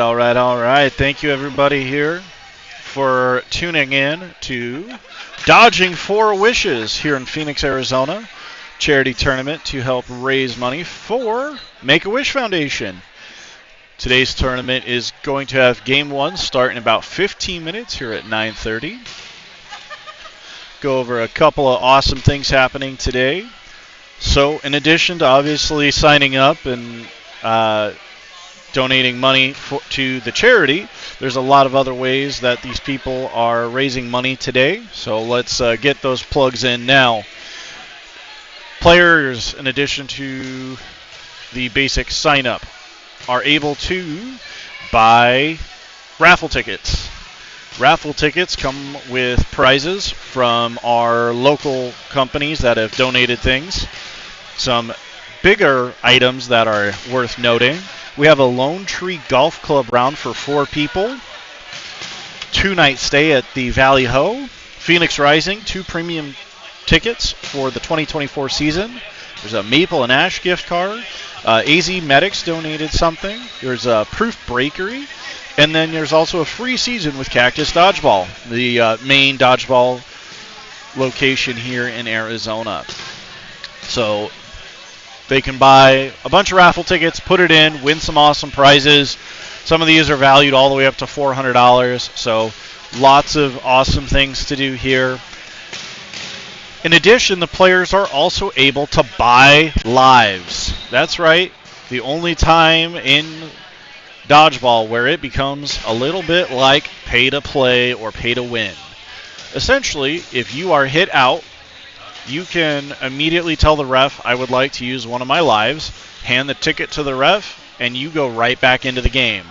All right. Thank you, everybody, here for tuning in to Dodging Four Wishes here in Phoenix, Arizona. Charity tournament to help raise money for Make-A-Wish Foundation. Today's tournament is going to have game one start in about 15 minutes here at 9:30. Go over a couple of awesome things happening today. So, in addition to obviously signing up and donating money to the charity, there's a lot of other ways that these people are raising money today. So let's get those plugs in now. Players, in addition to the basic sign up, are able to buy raffle tickets. Raffle tickets come with prizes from our local companies that have donated things. Some bigger items that are worth noting. We have a Lone Tree Golf Club round for 4 people. 2-night stay at the Valley Ho. Phoenix Rising, 2 premium tickets for the 2024 season. There's a Maple and Ash gift card. AZ Medics donated something. There's a Proof Breakery. And then there's also a free season with Cactus Dodgeball, the main dodgeball location here in Arizona. So they can buy a bunch of raffle tickets, put it in, win some awesome prizes. Some of these are valued all the way up to $400. So lots of awesome things to do here. In addition, the players are also able to buy lives. That's right. The only time in dodgeball where it becomes a little bit like pay to play or pay to win. Essentially, if you are hit out, you can immediately tell the ref, I would like to use one of my lives, hand the ticket to the ref, and you go right back into the game.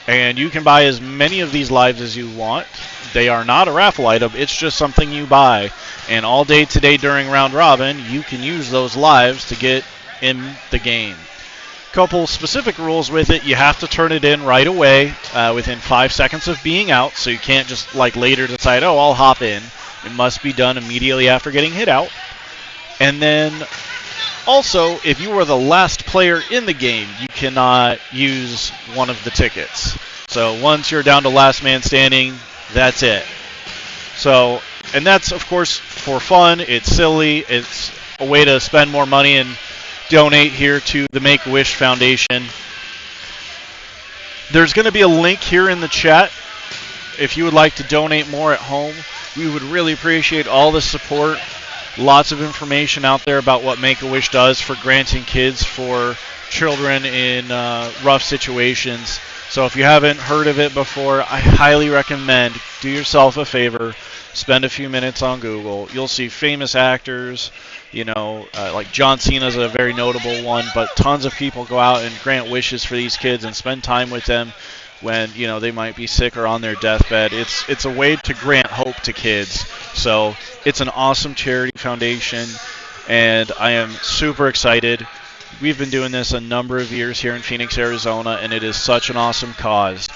And you can buy as many of these lives as you want. They are not a raffle item, it's just something you buy. And all day today during round robin, you can use those lives to get in the game. Couple specific rules with it. You have to turn it in right away within 5 seconds of being out, so you can't just later decide, oh, I'll hop in. It must be done immediately after getting hit out. And then also, if you are the last player in the game, you cannot use one of the tickets. So once you're down to last man standing, that's it. So, and that's, of course, for fun. It's silly. It's a way to spend more money and donate here to the Make-A-Wish Foundation. There's going to be a link here in the chat if you would like to donate more at home. We would really appreciate all the support. Lots of information out there about what Make-A-Wish does for granting kids for children in rough situations. So if you haven't heard of it before, I highly recommend do yourself a favor, spend a few minutes on Google. You'll see famous actors, like John Cena is a very notable one, but tons of people go out and grant wishes for these kids and spend time with them when they might be sick or on their deathbed. It's a way to grant hope to kids. So it's an awesome charity foundation, and I am super excited. We've been doing this a number of years here in Phoenix, Arizona, and it is such an awesome cause.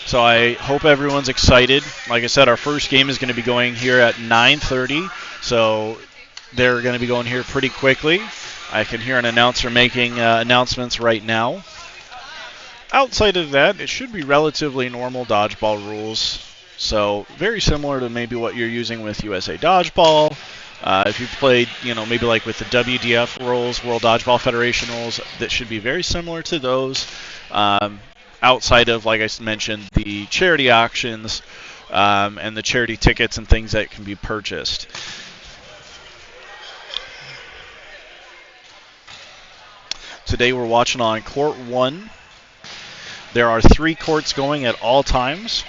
So I hope everyone's excited. Like I said, our first game is going to be going here at 9:30, so they're going to be going here pretty quickly. I can hear an announcer making announcements right now. Outside of that, it should be relatively normal dodgeball rules. So very similar to maybe what you're using with USA Dodgeball. If you've played, maybe like with the WDF rules, World Dodgeball Federation rules, that should be very similar to those. Outside of, like I mentioned, the charity auctions and the charity tickets and things that can be purchased. Today we're watching on Court 1. There are 3 courts going at all times.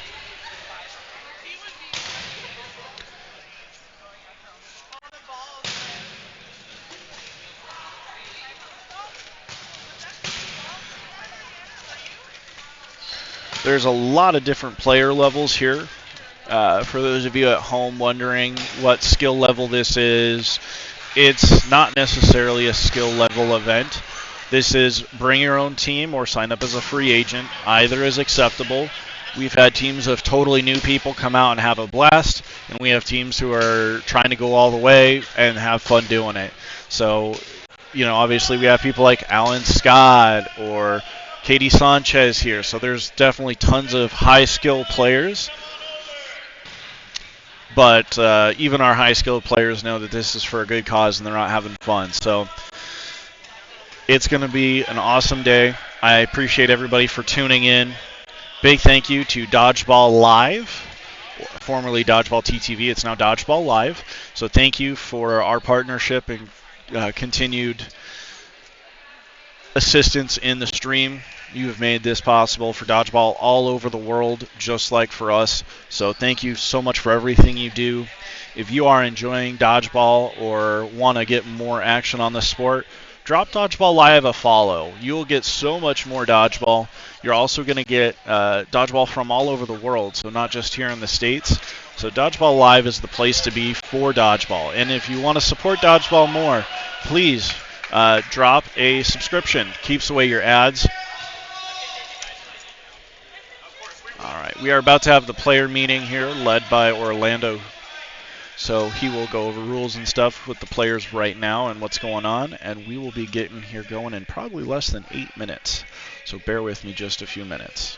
There's a lot of different player levels here. For those of you at home wondering what skill level this is, it's not necessarily a skill level event. This is bring your own team or sign up as a free agent. Either is acceptable. We've had teams of totally new people come out and have a blast, and we have teams who are trying to go all the way and have fun doing it. So, obviously we have people like Alan Scott or Katie Sanchez here. So there's definitely tons of high skill players. But even our high skilled players know that this is for a good cause and they're not having fun. So it's going to be an awesome day. I appreciate everybody for tuning in. Big thank you to Dodgeball Live, formerly Dodgeball TTV. It's now Dodgeball Live. So thank you for our partnership and continued assistance in the stream. You have made this possible for Dodgeball all over the world, just like for us. So thank you so much for everything you do. If you are enjoying Dodgeball or want to get more action on the sport, drop Dodgeball Live a follow. You'll get so much more Dodgeball. You're also going to get Dodgeball from all over the world, so not just here in the States. So Dodgeball Live is the place to be for Dodgeball. And if you want to support Dodgeball more, please drop a subscription. Keeps away your ads. All right, we are about to have the player meeting here led by Orlando. So he will go over rules and stuff with the players right now and what's going on, and we will be getting here going in probably less than 8 minutes. So bear with me just a few minutes.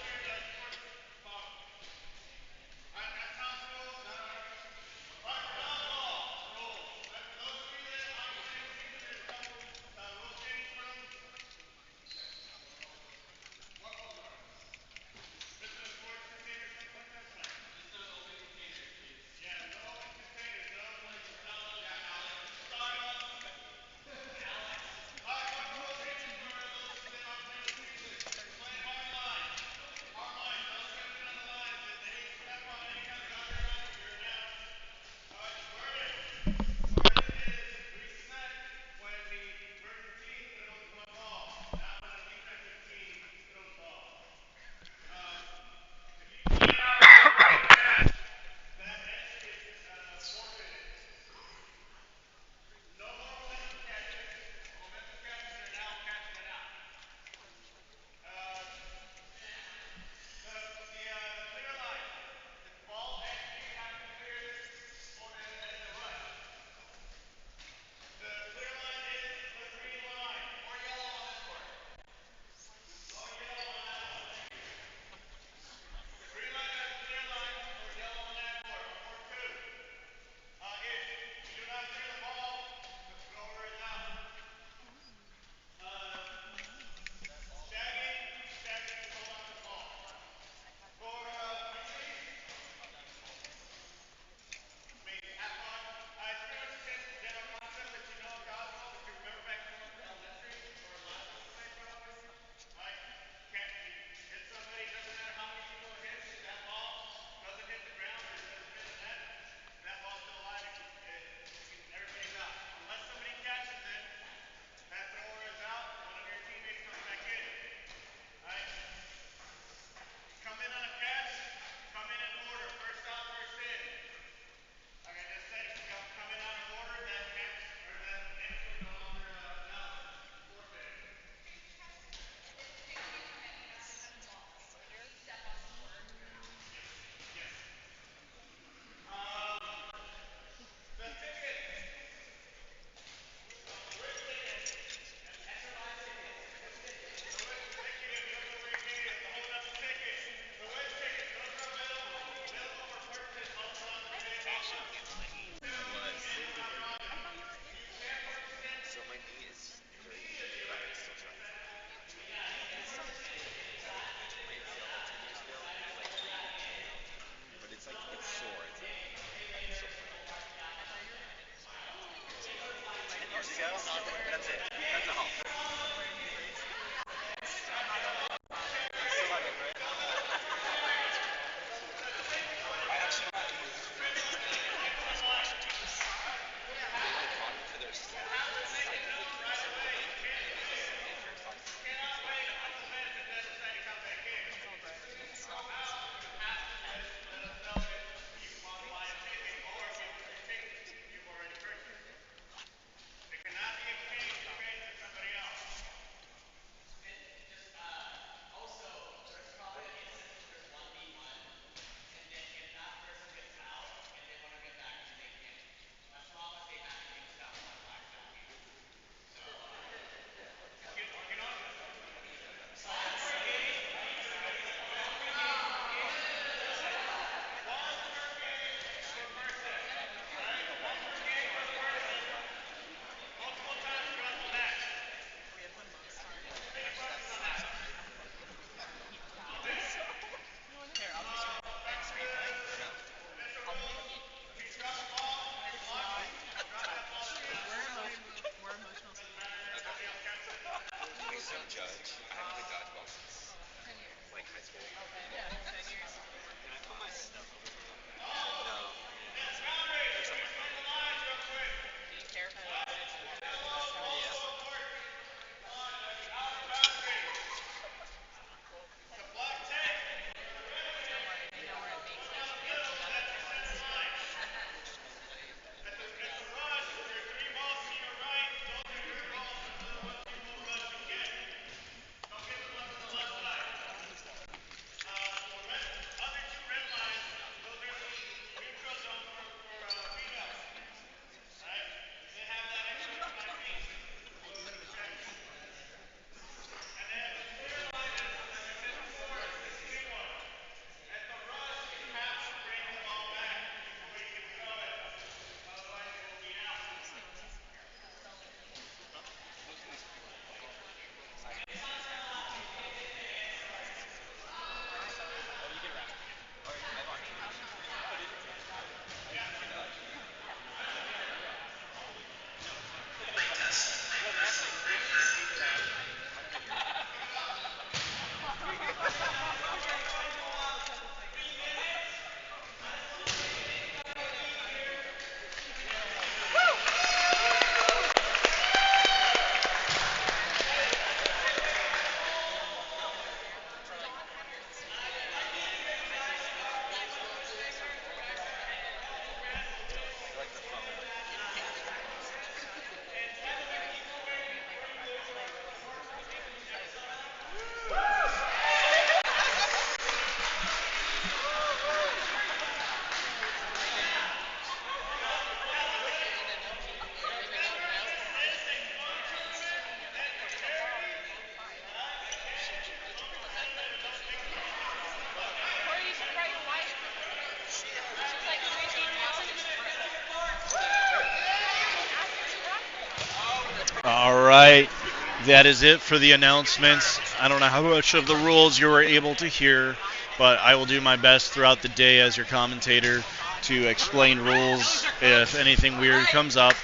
That is it for the announcements. I don't know how much of the rules you were able to hear, but I will do my best throughout the day as your commentator to explain rules if anything weird comes up.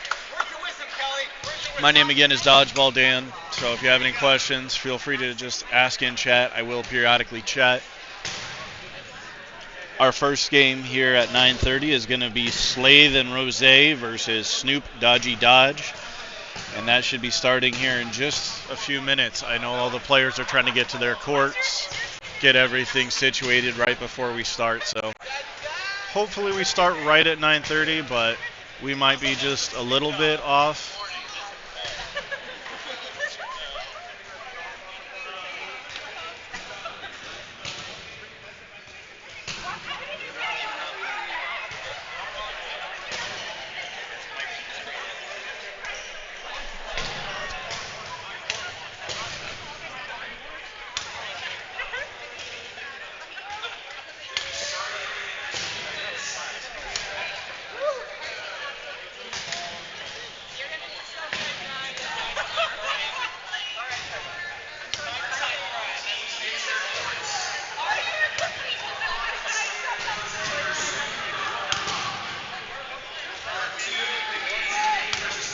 My name again is Dodgeball Dan, so if you have any questions, feel free to just ask in chat. I will periodically chat. Our first game here at 9:30 is going to be Slay Then Rose versus Snoop Dodgy Dodge. And that should be starting here in just a few minutes. I know all the players are trying to get to their courts, get everything situated right before we start. So hopefully we start right at 9:30, but we might be just a little bit off.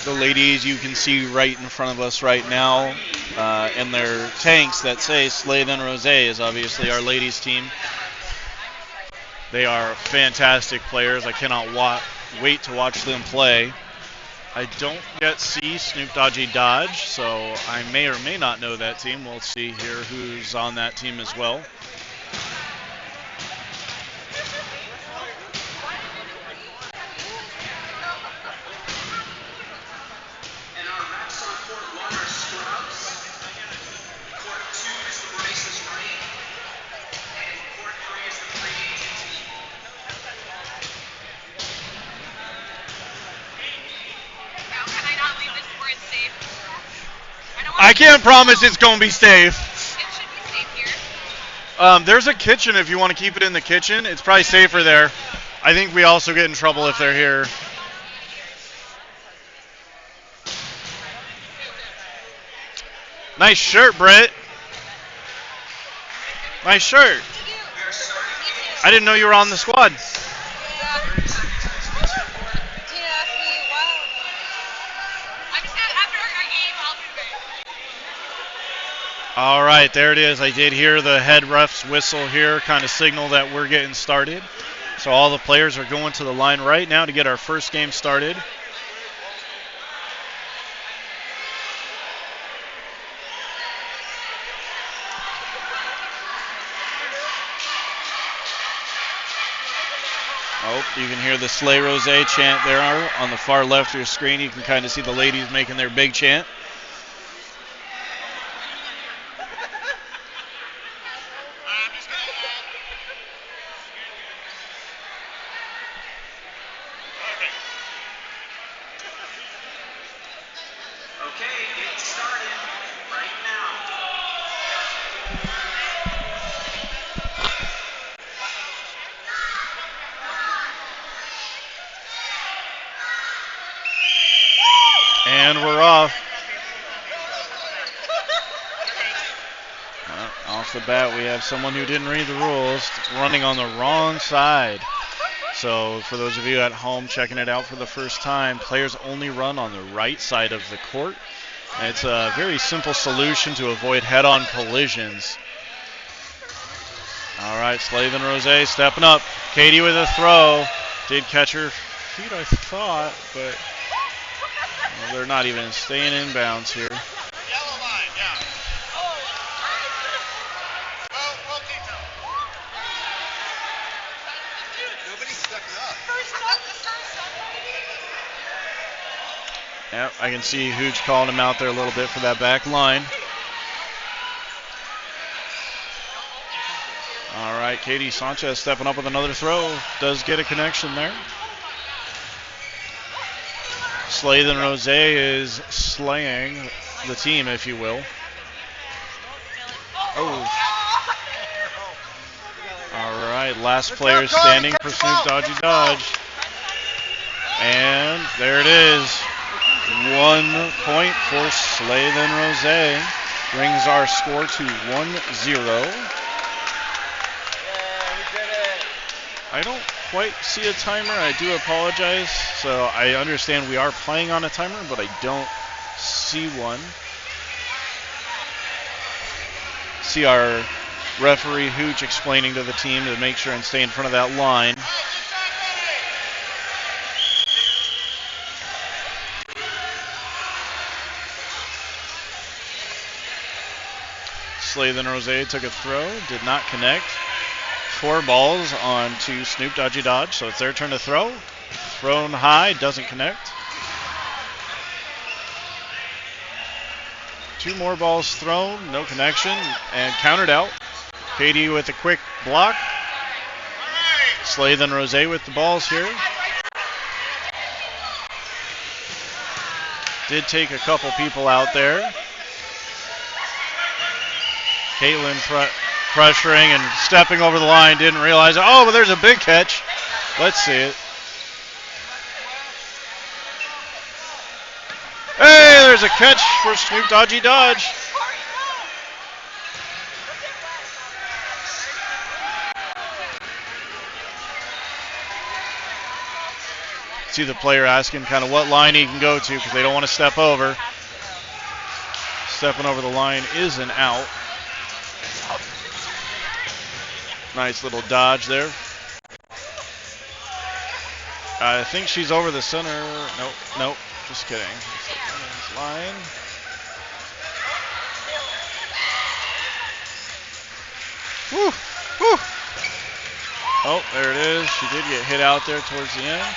The ladies you can see right in front of us right now in their tanks that say Slay Then Rose is obviously our ladies team. They are fantastic players. I cannot wait to watch them play. I don't yet see Snoop Dodgy Dodge, so I may or may not know that team. We'll see here who's on that team as well. I can't promise it's going to be safe. It should be safe here. There's a kitchen if you want to keep it in the kitchen. It's probably safer there. I think we also get in trouble if they're here. Nice shirt, Britt. Nice shirt. I didn't know you were on the squad. All right, there it is. I did hear the head ref's whistle here, kind of signal that we're getting started. So all the players are going to the line right now to get our first game started. Oh, you can hear the Slay Rose chant there on the far left of your screen. You can kind of see the ladies making their big chant. And we're off. Off the bat, we have someone who didn't read the rules running on the wrong side. So for those of you at home checking it out for the first time, players only run on the right side of the court. And it's a very simple solution to avoid head-on collisions. All right, Slay Then Rose stepping up. Katie with a throw. Did catch her feet, I thought, but they're not even staying in bounds here. Yellow line, yeah. Well, detail. Nobody stuck it up. Yep, I can see Hooch calling him out there a little bit for that back line. All right, Katie Sanchez stepping up with another throw. Does get a connection there. Slay Then Rose is slaying the team, if you will. Oh. All right, last player standing for Snoop Dodgy Dodge. And there it is. 1 point for Slade and Rose. Brings our score to 1-0. I don't quite see a timer. I do apologize. So I understand we are playing on a timer, but I don't see one. See our referee Hooch explaining to the team to make sure and stay in front of that line. Slade and Rose took a throw, did not connect. 4 balls on to Snoop Dodgy Dodge, so it's their turn to throw. Thrown high, doesn't connect. 2 more balls thrown, no connection, and countered out. Katie with a quick block. Slade and Rose with the balls here. Did take a couple people out there. Caitlin pressuring and stepping over the line, didn't realize it. Oh, but there's a big catch. Let's see it. Hey, there's a catch for Snoop Dodgy Dodge. See the player asking kind of what line he can go to because they don't want to step over. Stepping over the line is an out. Nice little dodge there. I think she's over the center. Nope, just kidding. Line. Woo, woo. Oh, there it is. She did get hit out there towards the end.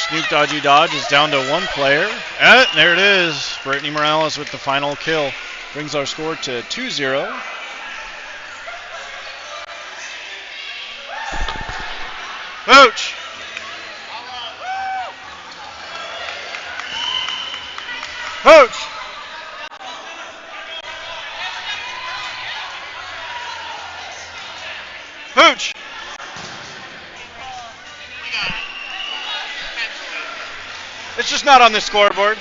Snoop Dodgy Dodge is down to 1 player. And there it is. Brittany Morales with the final kill. Brings our score to 2-0. Coach! Coach! Coach! It's just not on the scoreboard.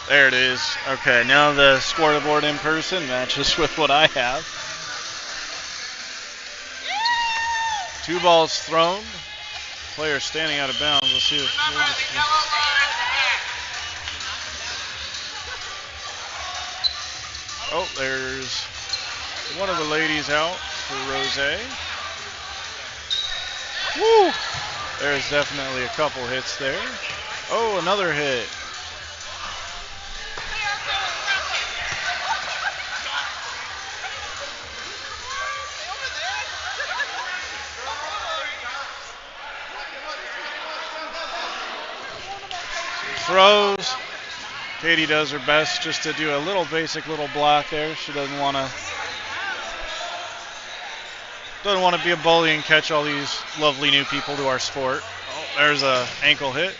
There it is. Okay, now the scoreboard in person matches with what I have. 2 balls thrown. Player standing out of bounds. Let's see if oh, there's one of the ladies out for Rose. Woo! There's definitely a couple hits there. Oh, another hit. Throws. Katie does her best just to do a little basic little block there. She doesn't want to be a bully and catch all these lovely new people to our sport. Oh, there's a ankle hit.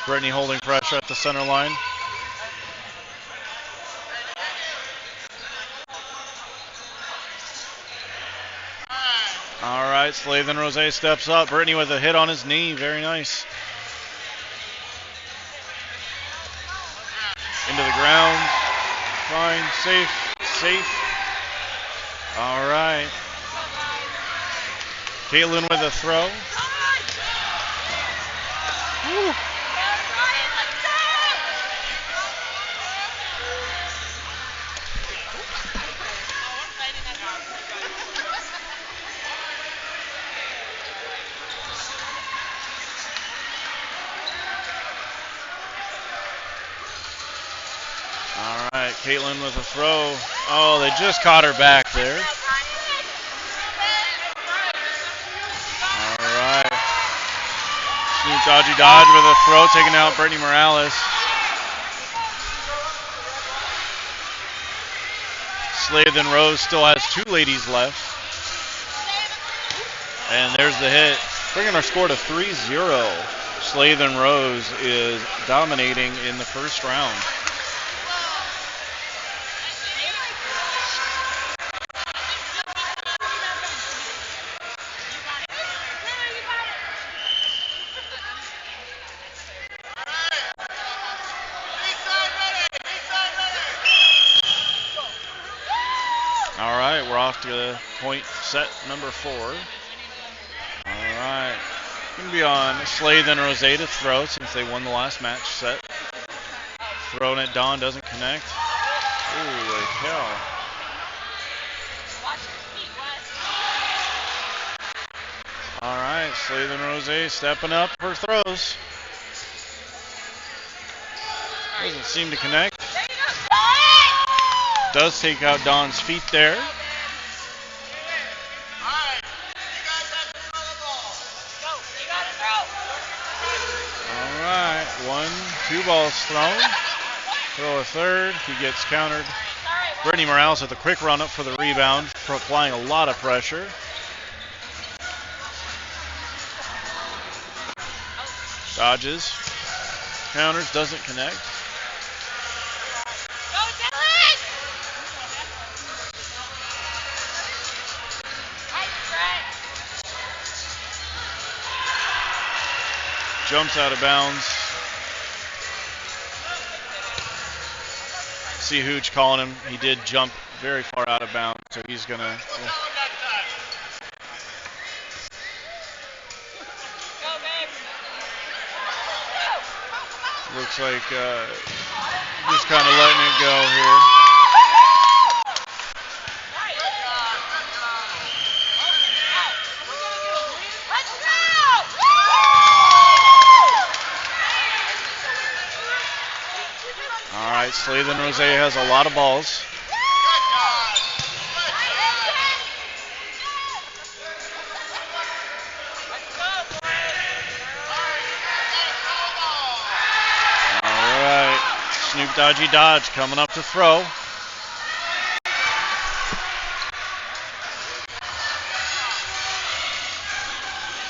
Brittany holding pressure at the center line. All right, Slade and Rose steps up. Brittany with a hit on his knee. Very nice. Into the ground. Fine. Safe. All right. Caitlin with a throw. Woo. All right, Caitlin with a throw. Oh, they just caught her back there. All right. Snoop Dodgy Dodge with a throw, taking out Brittany Morales. Slade and Rose still has 2 ladies left. And there's the hit, bringing our score to 3-0. Slade and Rose is dominating in the first round. to point set number 4. All right. Going to be on Slade and Rose to throw since they won the last match set. Throwing it, Dawn doesn't connect. Holy cow. All right, Slade and Rose stepping up for throws. Doesn't seem to connect. Does take out Dawn's feet there. All right, 2 balls thrown. Throw a third. He gets countered. Brittany Morales with a quick run up for the rebound, applying a lot of pressure. Dodges. Counters, doesn't connect. Jumps out of bounds. See Hooch calling him. He did jump very far out of bounds, so he's going to... Looks like just kind of letting it go here. All right, Slade and Rose has a lot of balls. Snoop Dodgy Dodge coming up to throw.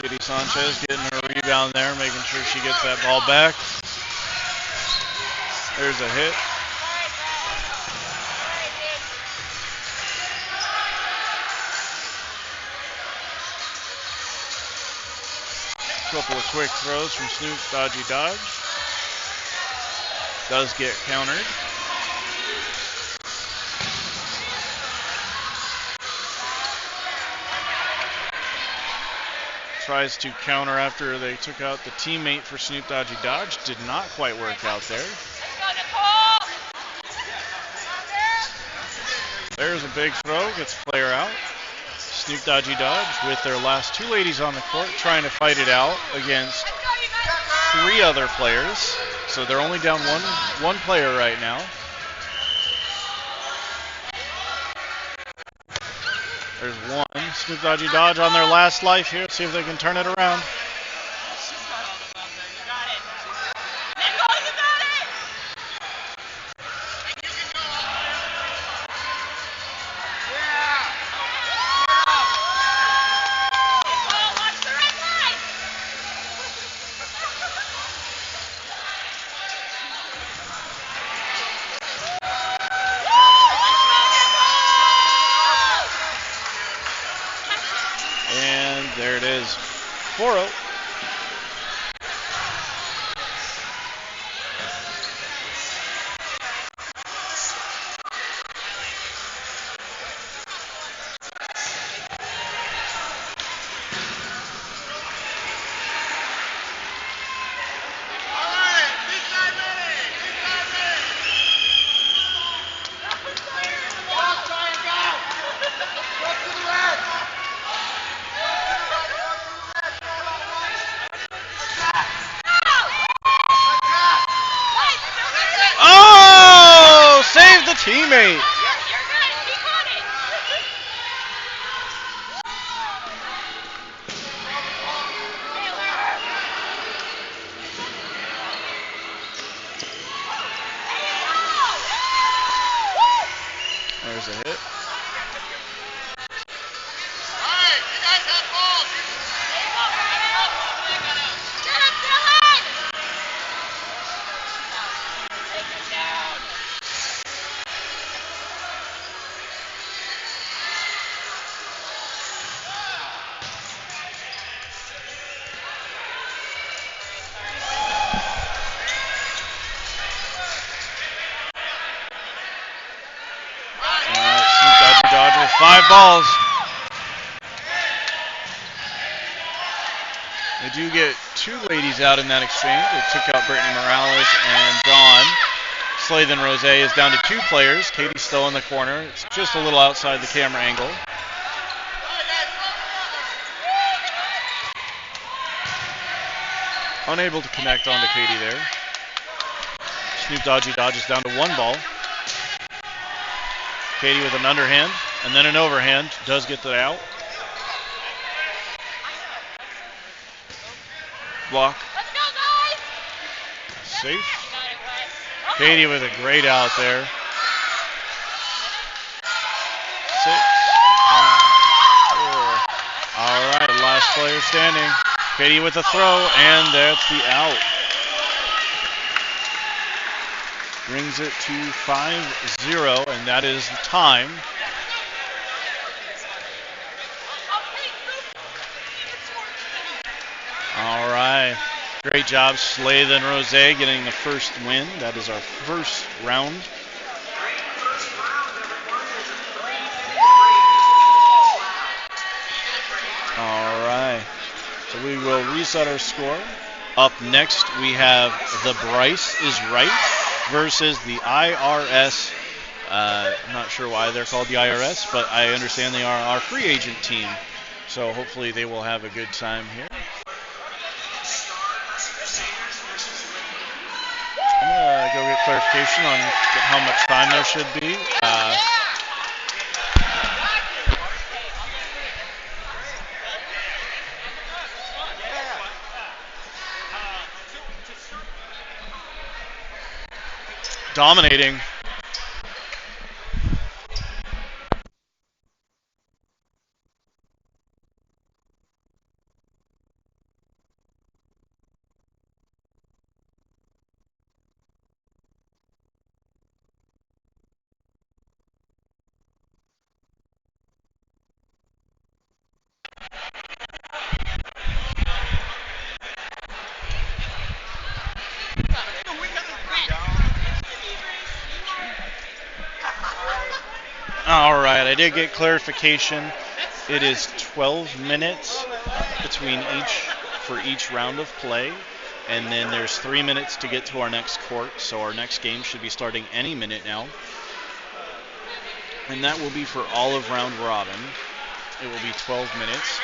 Kitty Sanchez getting her rebound there, making sure she gets that ball back. There's a hit. Couple of quick throws from Snoop Dodgy Dodge. Does get countered. Tries to counter after they took out the teammate for Snoop Dodgy Dodge. Did not quite work out there. There's a big throw. Gets player out. Snoop Dodgy Dodge with their last 2 ladies on the court trying to fight it out against 3 other players. So they're only down one player right now. There's one. Snoop Dodgy Dodge on their last life here. See if they can turn it around. There it is, 4-0. Teammate. There's a hit. 5 balls. They do get 2 ladies out in that exchange. They took out Brittany Morales and Dawn. Slathen Rose is down to 2 players. Katie's still in the corner. It's just a little outside the camera angle. Unable to connect onto Katie there. Snoop Dodgy dodges down to 1 ball. Katie with an underhand and then an overhand. Does get that out. Block. Safe. Katie with a great out there. 6, 5, 4. All right, last player standing. Katie with a throw, and that's the out. Brings it to 5-0, and that is the time. All right. Great job, Slathen Rose, getting the first win. That is our first round. All right. So we will reset our score. Up next, we have the Bryce is Right versus the IRS. I'm not sure why they're called the IRS, but I understand they are our free agent team. So hopefully they will have a good time here. I'm going to go get clarification on how much time there should be. Dominating. All right, I did get clarification. It is 12 minutes for each round of play, and then there's 3 minutes to get to our next court. So our next game should be starting any minute now, and that will be for all of round robin. It will be 12 minutes,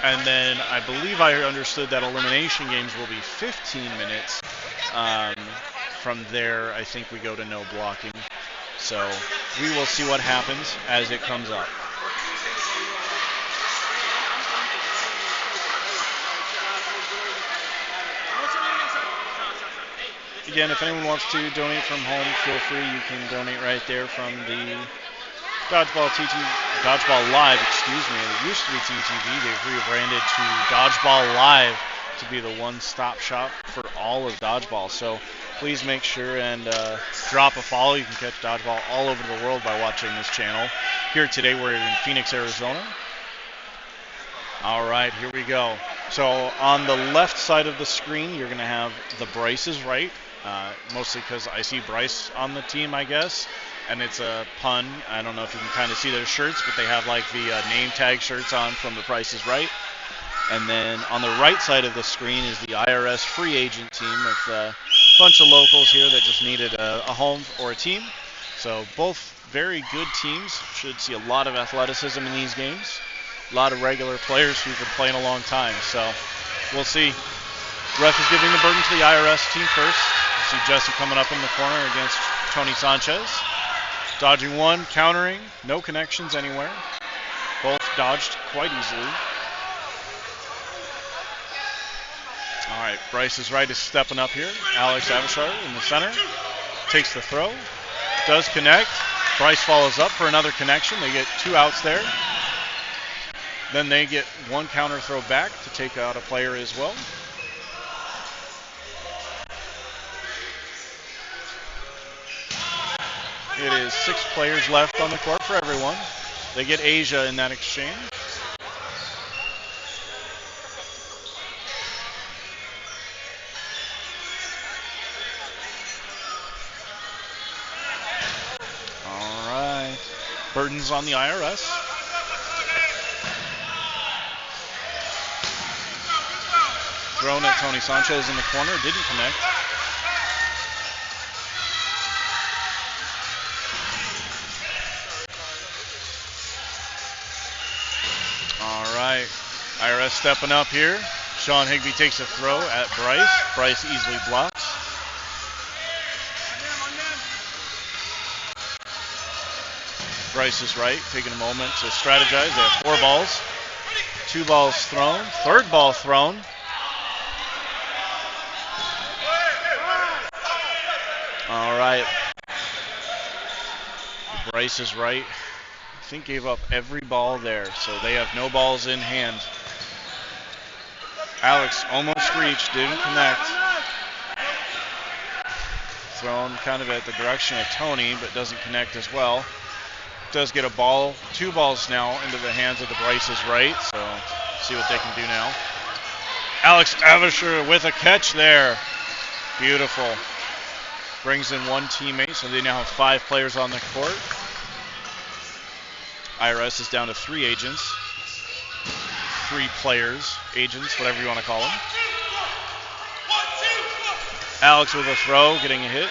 and then I believe I understood that elimination games will be 15 minutes. From there, I think we go to no blocking. So we will see what happens as it comes up. Again, if anyone wants to donate from home, feel free. You can donate right there from the Dodgeball Live, excuse me. It used to be TTV. They've rebranded to Dodgeball Live to be the one-stop shop for all of Dodgeball. So please make sure and drop a follow. You can catch Dodgeball all over the world by watching this channel. Here today, we're in Phoenix, Arizona. All right, here we go. So on the left side of the screen, you're going to have the Bryce is Right, mostly because I see Bryce on the team, I guess. And it's a pun. I don't know if you can kind of see their shirts, but they have like the name tag shirts on from the Price is Right. And then on the right side of the screen is the IRS free agent team with a bunch of locals here that just needed a home or a team. So both very good teams. Should see a lot of athleticism in these games. A lot of regular players who've been playing a long time. So we'll see. Ref is giving the burden to the IRS team first. See Jesse coming up in the corner against Tony Sanchez. Dodging one, countering. No connections anywhere. Both dodged quite easily. All right, Bryce is Right is stepping up here. Alex Avishar in the center. Takes the throw. Does connect. Bryce follows up for another connection. They get 2 outs there. Then they get 1 counter throw back to take out a player as well. It is 6 players left on the court for everyone. They get Asia in that exchange. All right. Burden's on the IRS. thrown at Tony Sanchez in the corner. Didn't connect. All right. IRS stepping up here. Sean Higbee takes a throw at Bryce. Bryce easily blocks. Bryce is right, taking a moment to strategize. They have 4 balls. 2 balls thrown. 3rd ball thrown. All right. Bryce is right. I think gave up every ball there, so they have no balls in hand. Alex almost reached, didn't connect. Thrown kind of at the direction of Tony, but doesn't connect as well. Does get a ball, 2 balls now into the hands of the Bryce's right, so see what they can do now. Alex Avisher with a catch there. Beautiful. Brings in 1 teammate, so they now have 5 players on the court. IRS is down to 3 agents. 3 players, agents, whatever you want to call them. Alex with a throw, getting a hit.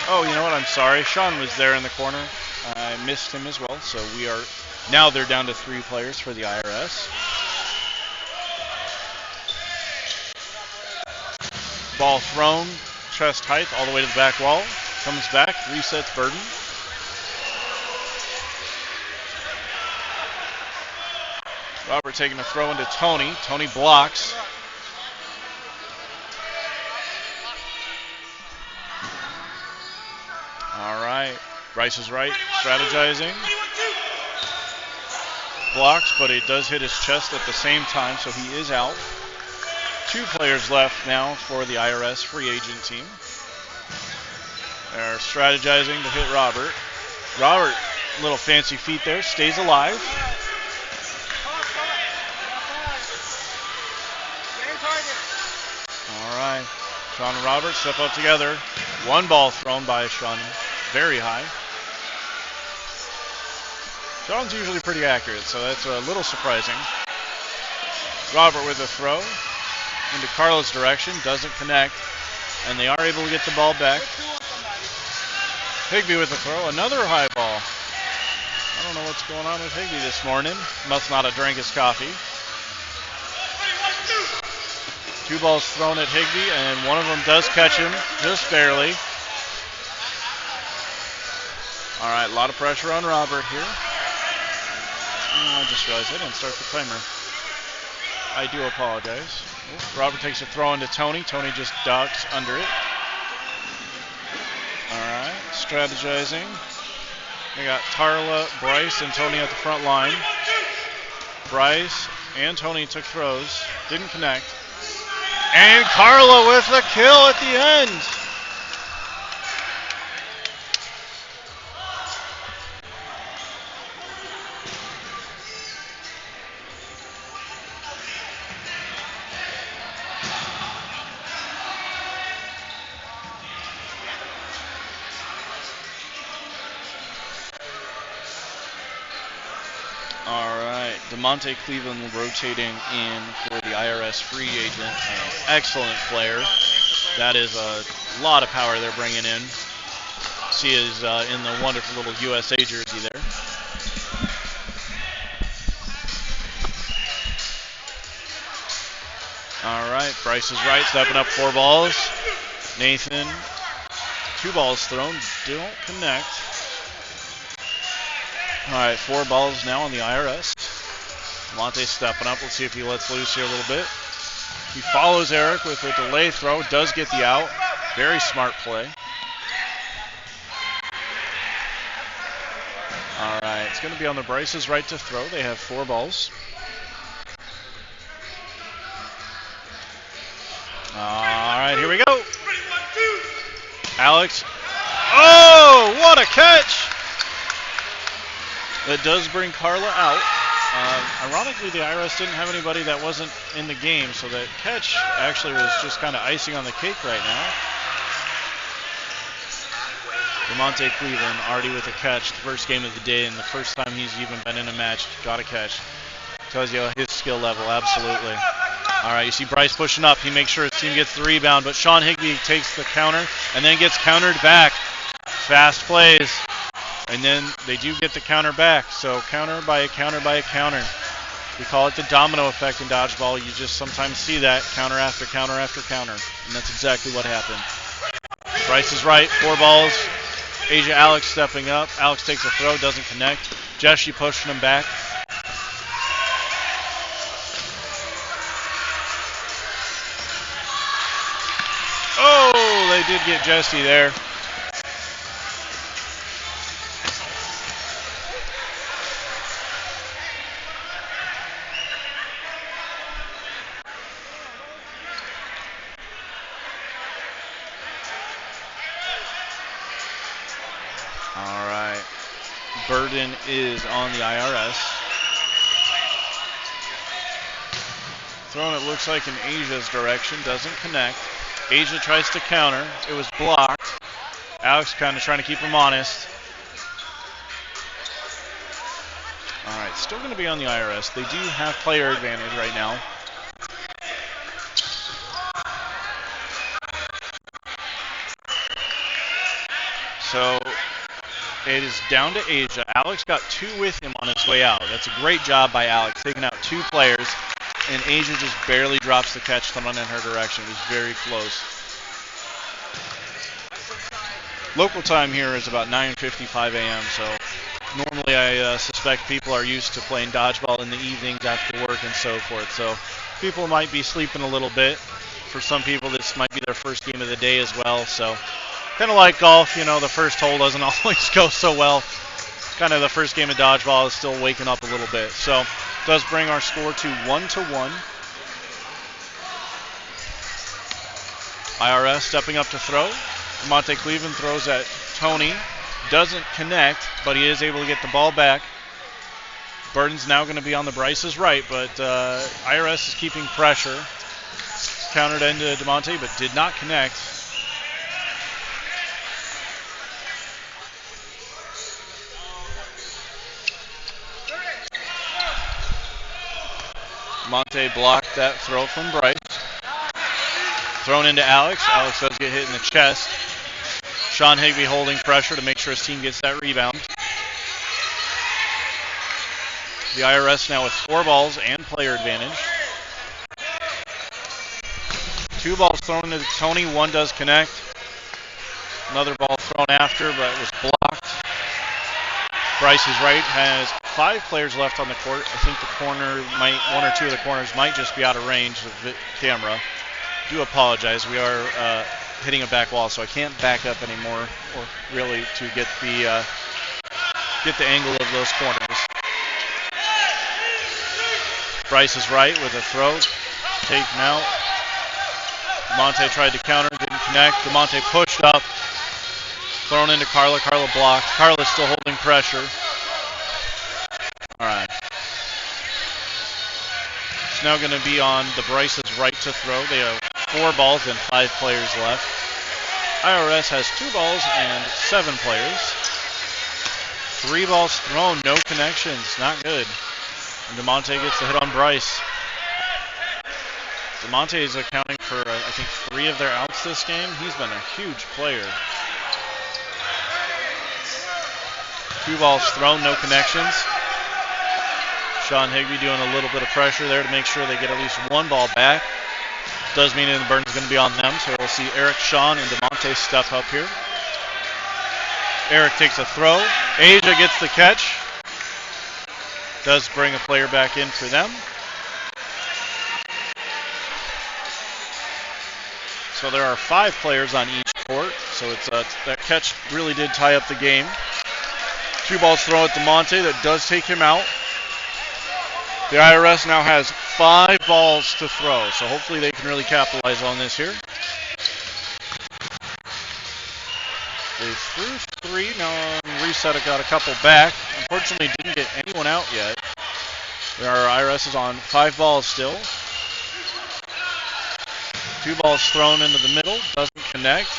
Oh, you know what? I'm sorry. Sean was there in the corner. I missed him as well. So now they're down to 3 players for the IRS. Ball thrown, chest height all the way to the back wall. Comes back, resets Burden. Robert taking a throw into Tony. Tony blocks. All right. Bryce is right, strategizing. Blocks, but it does hit his chest at the same time, so he is out. 2 players left now for the IRS free agent team. They're strategizing to hit Robert. Robert, little fancy feet there, stays alive. All right. Sean and Robert step up together. 1 ball thrown by Sean, very high. Sean's usually pretty accurate, so that's a little surprising. Robert with a throw into Carla's direction, doesn't connect, and they are able to get the ball back. Higbee with a throw, another high ball. I don't know what's going on with Higbee this morning. Must not have drank his coffee. 2 balls thrown at Higbee, and one of them does catch him, just barely. All right, a lot of pressure on Robert here. I just realized I didn't start the timer. I do apologize. Robert takes a throw into Tony. Tony just ducks under it. All right, strategizing. We got Tarla, Bryce, and Tony at the front line. Bryce and Tony took throws. Didn't connect. And Carla with the kill at the end. DeMonte Cleveland rotating in for the IRS free agent. An excellent player. That is a lot of power they're bringing in. She is in the wonderful little USA jersey there. All right, Bryce is right, stepping up 4 balls. Nathan, 2 balls thrown, don't connect. All right, 4 balls now on the IRS. Monte stepping up. Let's see if he lets loose here a little bit. He follows Eric with a delay throw. Does get the out. Very smart play. All right. It's going to be on the Bryce's right to throw. They have 4 balls. All right. Here we go. Alex. Oh, what a catch. That does bring Carla out. Ironically, the IRS didn't have anybody that wasn't in the game, so that catch actually was just kind of icing on the cake right now. DeMonte Cleveland already with a catch, the first game of the day, and the first time he's even been in a match, got a catch. Tells you his skill level, absolutely. All right, you see Bryce pushing up. He makes sure his team gets the rebound, but Sean Higbee takes the counter and then gets countered back. Fast plays, and then they do get the counter back. So counter by a counter by a counter. We call it the domino effect in dodgeball. You just sometimes see that counter after counter after counter, and that's exactly what happened. Bryce is right, 4 balls. Asia Alex stepping up. Alex takes a throw, doesn't connect. Jessie pushing him back. Oh, they did get Jessie there. All right. Burden is on the IRS. Thrown, it looks like in Asia's direction, doesn't connect. Asia tries to counter. It was blocked. Alex kind of trying to keep him honest. All right, still going to be on the IRS. They do have player advantage right now. So it is down to Asia. Alex got 2 with him on his way out. That's a great job by Alex, taking out 2 players. And Asia just barely drops the catch thrown in her direction. It was very close. Local time here is about 9:55 a.m., so normally I suspect people are used to playing dodgeball in the evenings after work and so forth. So people might be sleeping a little bit. For some people, this might be their first game of the day as well. So kind of like golf, you know, the first hole doesn't always go so well. Kind of the first game of dodgeball is still waking up a little bit. So does bring our score to 1-1. IRS stepping up to throw. Monte Cleveland throws at Tony. Doesn't connect, but he is able to get the ball back. Burden's now going to be on the Bryce's right, but IRS is keeping pressure. Countered into DeMonte, but did not connect. Monte blocked that throw from Bryce. Thrown into Alex. Alex does get hit in the chest. Sean Higbee holding pressure to make sure his team gets that rebound. The IRS now with 4 balls and player advantage. 2 balls thrown into Tony. 1 does connect. Another ball thrown after, but it was blocked. Bryce is right, has 5 players left on the court. I think the corner might, 1 or 2 of the corners might just be out of range of the camera. Do apologize. We are hitting a back wall, so I can't back up anymore, or really to get the angle of those corners. Bryce is right with a throw, taken out. DeMonte tried to counter, didn't connect. DeMonte pushed up, thrown into Carla. Carla blocked. Carla's still holding pressure. All right. It's now going to be on the Bryce's right to throw. They have 4 balls and 5 players left. IRS has 2 balls and 7 players. 3 balls thrown, no connections, not good. And DeMonte gets the hit on Bryce. DeMonte is accounting for, I think, 3 of their outs this game. He's been a huge player. 2 balls thrown, no connections. Sean Higbee doing a little bit of pressure there to make sure they get at least 1 ball back. Does mean the burden's going to be on them, so we'll see Eric, Sean, and DeMonte step up here. Eric takes a throw. Asia gets the catch. Does bring a player back in for them. So there are 5 players on each court, so it's that catch really did tie up the game. 2 balls thrown at DeMonte, that does take him out. The IRS now has 5 balls to throw, so hopefully they can really capitalize on this here. They threw 3, now on reset it got a couple back. Unfortunately didn't get anyone out yet. Our IRS is on 5 balls still. 2 balls thrown into the middle, doesn't connect.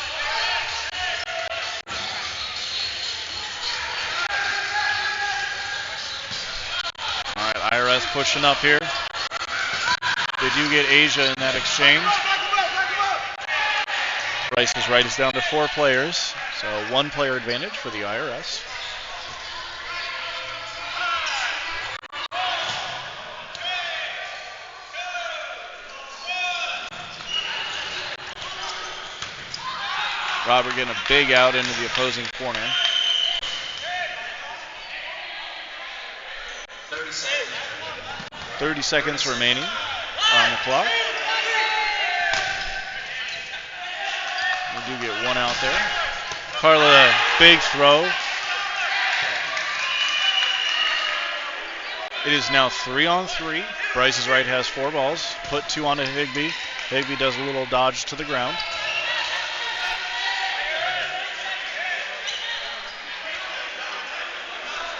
Alright, IRS pushing up here. They they do get Asia in that exchange. Price is Right is down to 4 players, so 1 player advantage for the IRS. Robert getting a big out into the opposing corner. 30 seconds remaining on the clock. We do get 1 out there. Carla, big throw. It is now 3-on-3. Bryce is Right has 4 balls. Put 2 onto Higbee. Higbee does a little dodge to the ground.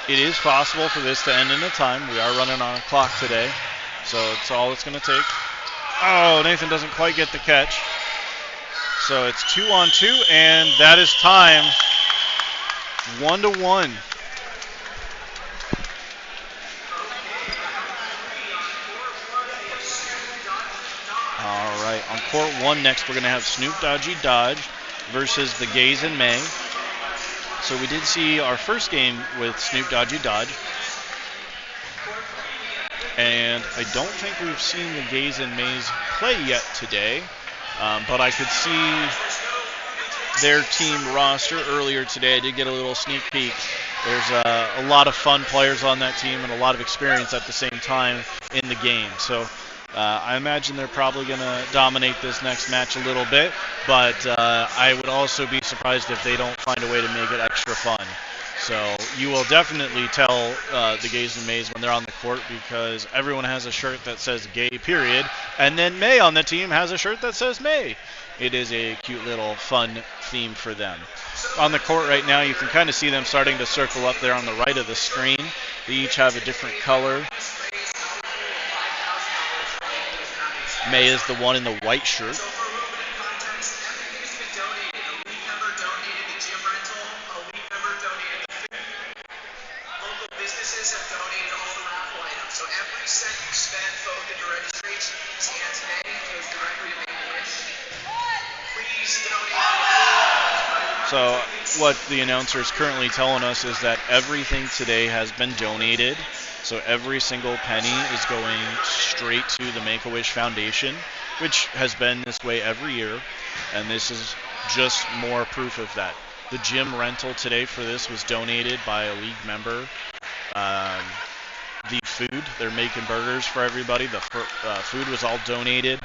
It is possible for this to end in a time. We are running on a clock today, so it's all it's going to take. Oh, Nathan doesn't quite get the catch. So it's 2-on-2, and that is time. 1-1. All right, on court 1 next, we're going to have Snoop Dodgy Dodge versus the Gays in May. So we did see our first game with Snoop Dodgy Dodge. And I don't think we've seen the Gays and Mays play yet today. But I could see their team roster earlier today. I did get a little sneak peek. There's a lot of fun players on that team and a lot of experience at the same time in the game. So I imagine they're probably going to dominate this next match a little bit, but I would also be surprised if they don't find a way to make it extra fun. So you will definitely tell the Gays and Mays when they're on the court, because everyone has a shirt that says gay, period, and then May on the team has a shirt that says May. It is a cute little fun theme for them. On the court right now, you can kind of see them starting to circle up there on the right of the screen. They each have a different color. May is the one in the white shirt. So what the announcer is currently telling us is that everything today has been donated. So every single penny is going straight to the Make-A-Wish Foundation, which has been this way every year. And this is just more proof of that. The gym rental today for this was donated by a league member. The food, they're making burgers for everybody. The food was all donated.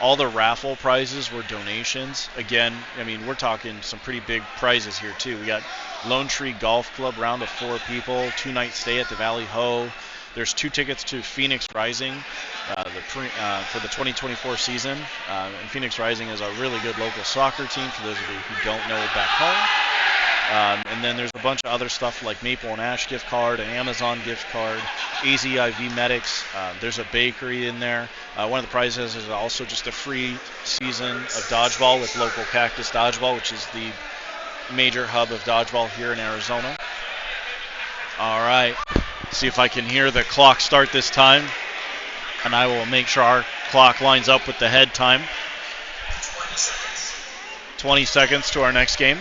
All the raffle prizes were donations. Again, I mean, we're talking some pretty big prizes here, too. We got Lone Tree Golf Club, round of 4 people, 2-night stay at the Valley Ho. There's 2 tickets to Phoenix Rising for the 2024 season. And Phoenix Rising is a really good local soccer team, for those of you who don't know back home. And then there's a bunch of other stuff like Maple and Ash gift card, an Amazon gift card, AZIV Medics. There's a bakery in there. One of the prizes is also just a free season of Dodgeball with local Cactus Dodgeball, which is the major hub of Dodgeball here in Arizona. All right. See if I can hear the clock start this time. And I will make sure our clock lines up with the head time. 20 seconds to our next game.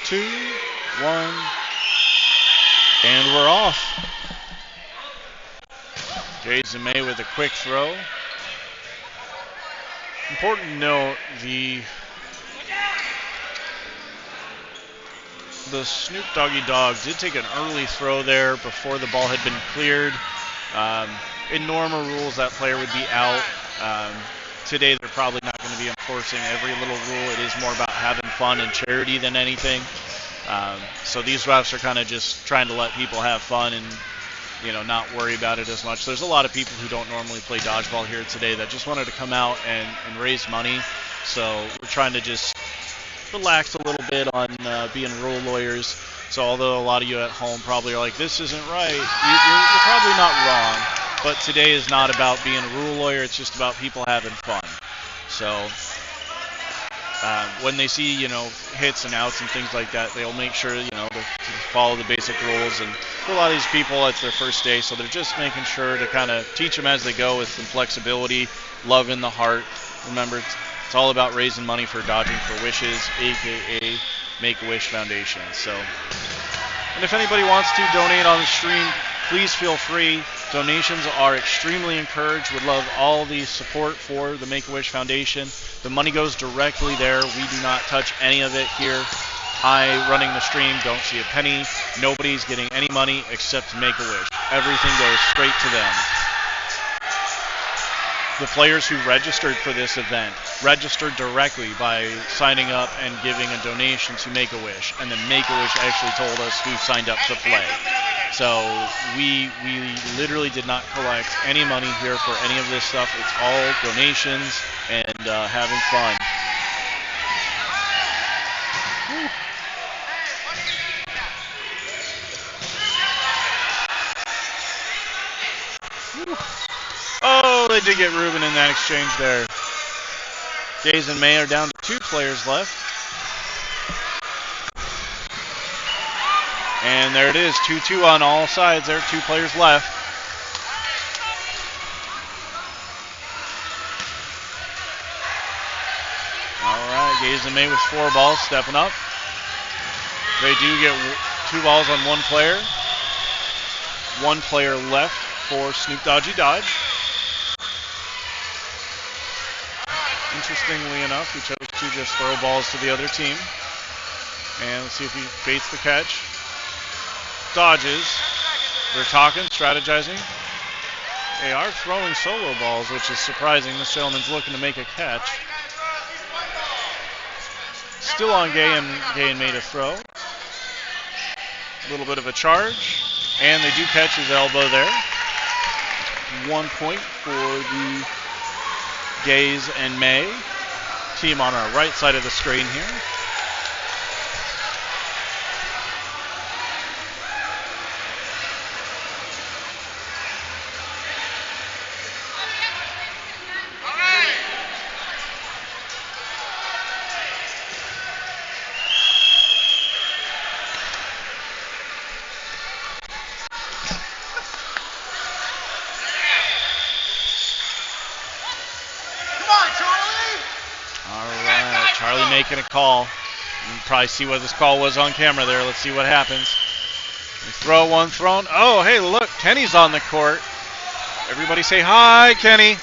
Two, one, and we're off. Gays and May with a quick throw. Important to note, the Snoop Doggy Dog did take an early throw there before the ball had been cleared. In normal rules, that player would be out. Today, they're probably not going to be enforcing every little rule. It is more about having fun and charity than anything. So these refs are kind of just trying to let people have fun and, not worry about it as much. There's a lot of people who don't normally play dodgeball here today that just wanted to come out and raise money. So we're trying to just relax a little bit on being rule lawyers. So although a lot of you at home probably are like, this isn't right, you're probably not wrong. But today is not about being a rule lawyer. It's just about people having fun. So when they see, hits and outs and things like that, they'll make sure, to follow the basic rules. And for a lot of these people, it's their first day, so they're just making sure to kind of teach them as they go with some flexibility, love in the heart. Remember, it's all about raising money for Dodging for Wishes, a.k.a. Make-A-Wish Foundation. So, and if anybody wants to donate on the stream, please feel free. Donations are extremely encouraged. Would love all the support for the Make-A-Wish Foundation. The money goes directly there. We do not touch any of it here. I, running the stream, don't see a penny. Nobody's getting any money except Make-A-Wish. Everything goes straight to them. The players who registered for this event registered directly by signing up and giving a donation to Make-A-Wish. And then Make-A-Wish actually told us who signed up to play. So we literally did not collect any money here for any of this stuff. It's all donations and having fun. Woo. Oh, they did get Ruben in that exchange there. Gaze and May are down to 2 players left. And there it is, 2-2 on all sides. There are 2 players left. All right, Gaze and May with 4 balls, stepping up. They do get 2 balls on 1 player. 1 player left for Snoop Dodgy Dodge. Interestingly enough, he chose to just throw balls to the other team. And let's see if he baits the catch. Dodges. They're talking, strategizing. They are throwing solo balls, which is surprising. This gentleman's looking to make a catch. Still on Gay and May to throw. A little bit of a charge. And they do catch his elbow there. 1 point for the Gaze and May. Team on our right side of the screen here. Making a call. You can probably see what this call was on camera there. Let's see what happens. They throw one thrown. Oh, hey, look, Kenny's on the court. Everybody say hi, Kenny.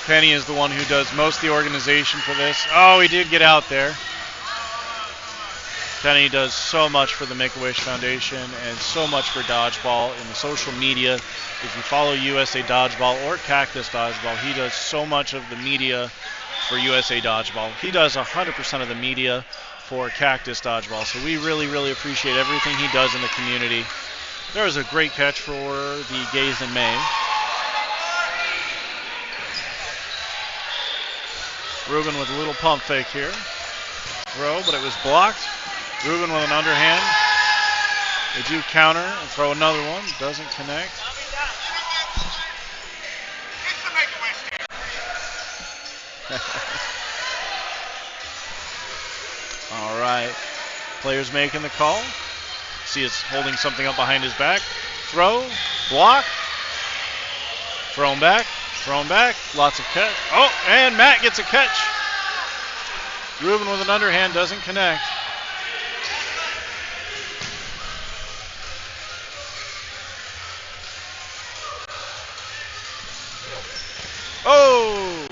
Kenny is the one who does most of the organization for this. Oh, he did get out there. Kenny does so much for the Make-A-Wish Foundation and so much for Dodgeball in the social media. If you follow USA Dodgeball or Cactus Dodgeball, he does so much of the media for USA Dodgeball. He does 100% of the media for Cactus Dodgeball. So we really, really appreciate everything he does in the community. There was a great catch for the Gaze and May. Ruben with a little pump fake here. Throw, but it was blocked. Ruben with an underhand. They do counter and throw another one. Doesn't connect. All right. Players making the call. See us holding something up behind his back. Throw. Block. Thrown back. Thrown back. Lots of catch. Oh, and Matt gets a catch. Ruben with an underhand doesn't connect. Oh!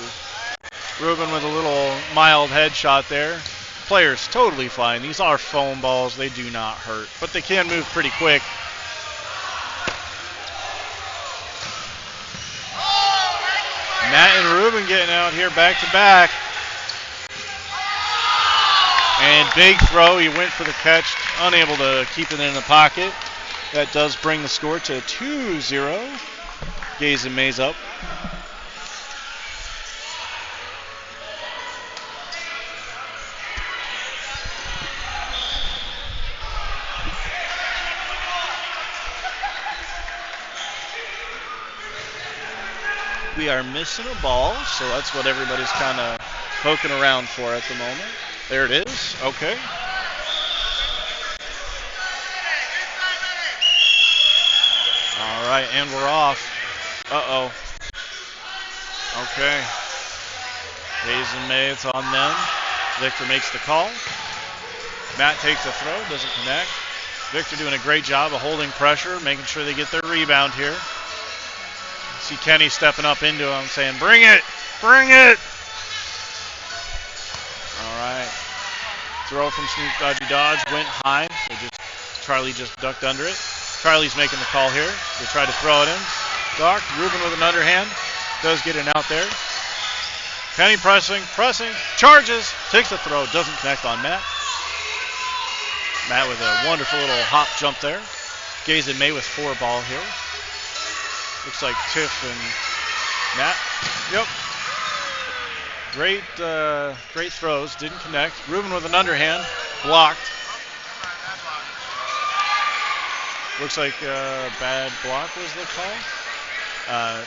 Ruben with a little mild headshot there. Players totally fine. These are foam balls. They do not hurt, but they can move pretty quick. Matt and Ruben getting out here back to back. And big throw. He went for the catch. Unable to keep it in the pocket. That does bring the score to 2-0. Gaze and Mays up. We are missing a ball, so that's what everybody's kind of poking around for at the moment. There it is. Okay. All right, and we're off. Uh-oh. Okay. Hayes and May, it's on them. Victor makes the call. Matt takes a throw, doesn't connect. Victor doing a great job of holding pressure, making sure they get their rebound here. See Kenny stepping up into him, saying, bring it, bring it. All right. Throw from Snoop Dodgy Dodge, went high. Charlie just ducked under it. Charlie's making the call here. They try to throw it in. Doc, Ruben with an underhand. Does get it out there. Kenny pressing, charges, takes a throw, doesn't connect on Matt. Matt with a wonderful little hop jump there. Gaze and May with 4 ball here. Looks like Tiff and Matt. Yep. Great throws, didn't connect. Ruben with an underhand, blocked. Looks like bad block was the call.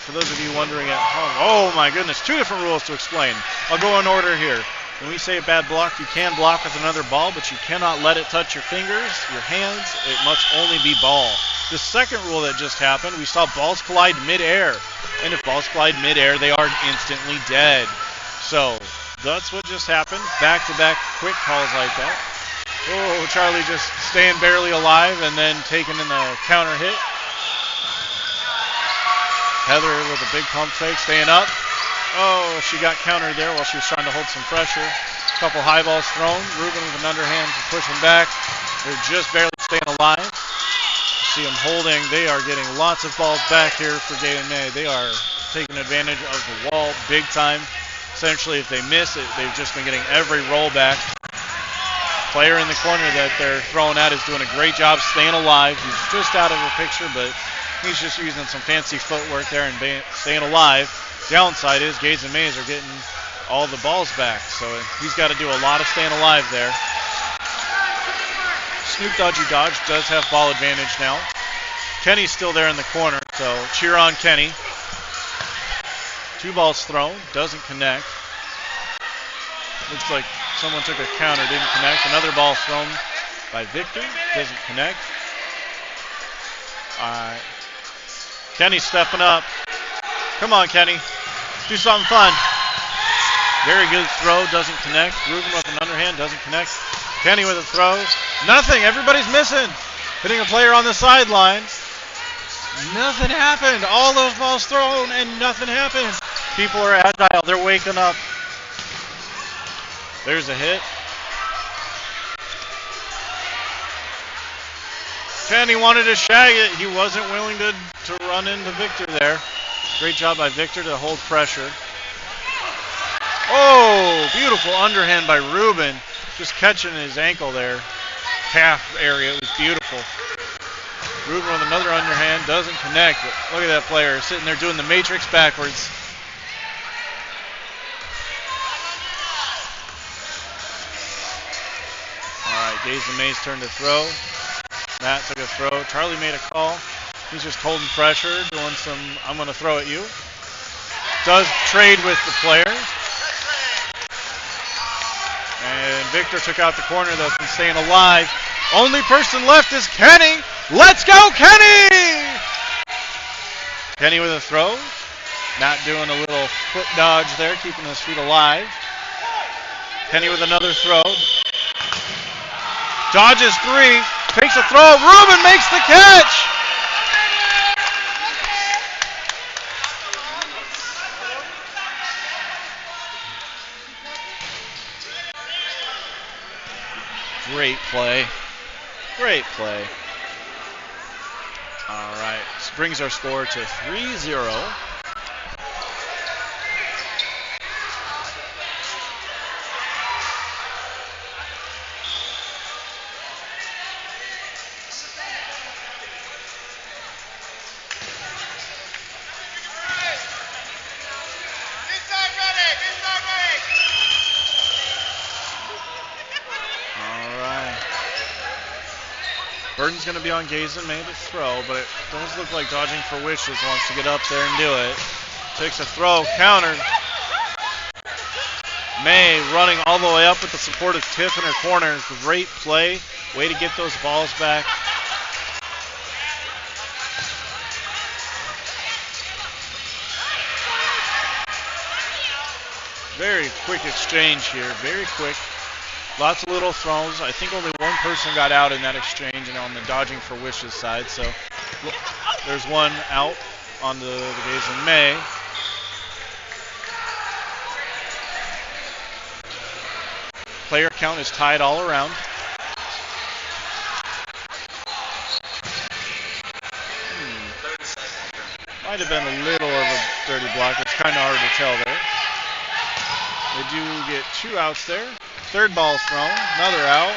For those of you wondering at home, oh my goodness, 2 different rules to explain. I'll go in order here. When we say a bad block, you can block with another ball, but you cannot let it touch your fingers, your hands. It must only be ball. The second rule that just happened, we saw balls collide midair. And if balls collide midair, they are instantly dead. So that's what just happened. Back-to-back quick calls like that. Oh, Charlie just staying barely alive and then taking in the counter hit. Heather with a big pump fake, staying up. Oh, she got countered there while she was trying to hold some pressure. A couple high balls thrown. Ruben with an underhand to push them back. They're just barely staying alive. See them holding. They are getting lots of balls back here for Gay and May. They are taking advantage of the wall big time. Essentially, if they miss it, they've just been getting every roll back. Player in the corner that they're throwing at is doing a great job staying alive. He's just out of the picture, but he's just using some fancy footwork there and staying alive. Downside is Gaze and Mays are getting all the balls back, so he's got to do a lot of staying alive there. Snoop Dodgy Dodge does have ball advantage now. Kenny's still there in the corner, so cheer on Kenny. 2 balls thrown, doesn't connect. Looks like someone took a counter, didn't connect. Another ball thrown by Victor, doesn't connect. All right. Kenny's stepping up. Come on, Kenny. Do something fun. Very good throw, doesn't connect. Ruben with an underhand, doesn't connect. Kenny with a throw. Nothing. Everybody's missing. Hitting a player on the sideline. Nothing happened. All those balls thrown and nothing happened. People are agile. They're waking up. There's a hit. Kenny wanted to shag it. He wasn't willing to run into Victor there. Great job by Victor to hold pressure. Oh, beautiful underhand by Ruben. Just catching his ankle there. Calf area. It was beautiful. Ruben with another underhand. Doesn't connect. But look at that player sitting there doing the matrix backwards. All right, Gaze and Mays turn to throw. Matt took a throw. Charlie made a call. He's just holding pressure, doing some, I'm going to throw at you. Does trade with the player. And Victor took out the corner that's been staying alive. Only person left is Kenny. Let's go, Kenny! Kenny with a throw. Matt doing a little foot dodge there, keeping his feet alive. Kenny with another throw. Dodges 3. Takes a throw. Ruben makes the catch. Great play. Great play. All right. This brings our score to 3-0. Burden's going to be on Gaze and May to throw, but it does look like Dodging for Wishes wants to get up there and do it. Takes a throw, countered. May running all the way up with the support of Tiff in her corner. Great play. Way to get those balls back. Very quick exchange here. Very quick. Lots of little throws. I think only one person got out in that exchange and on the dodging for wishes side. So there's one out on the gaze of May. Player count is tied all around. Might have been a little of a dirty block. It's kind of hard to tell there. They do get 2 outs there. Third ball thrown. Another out.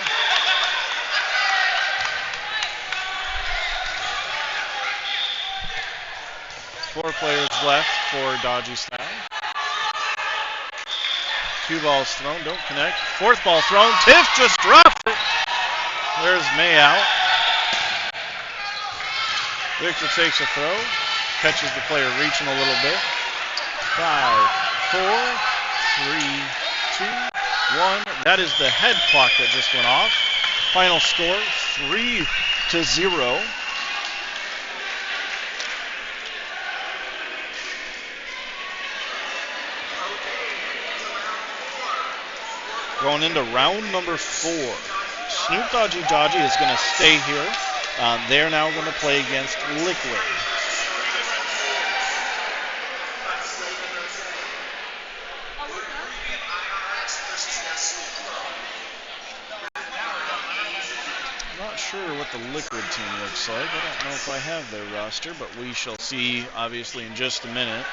Four players left for Dodgy Style. 2 balls thrown. Don't connect. Fourth ball thrown. Tiff just dropped it. There's May out. Victor takes a throw. Catches the player reaching a little bit. 5, 4, 3, 2, 1. That is the head clock that just went off. Final score 3-0. Going into round number 4. Snoop Dodgy is going to stay here. They're now going to play against Liquid. Not sure what the Liquid team looks like. I don't know if I have their roster, but we shall see obviously in just a minute.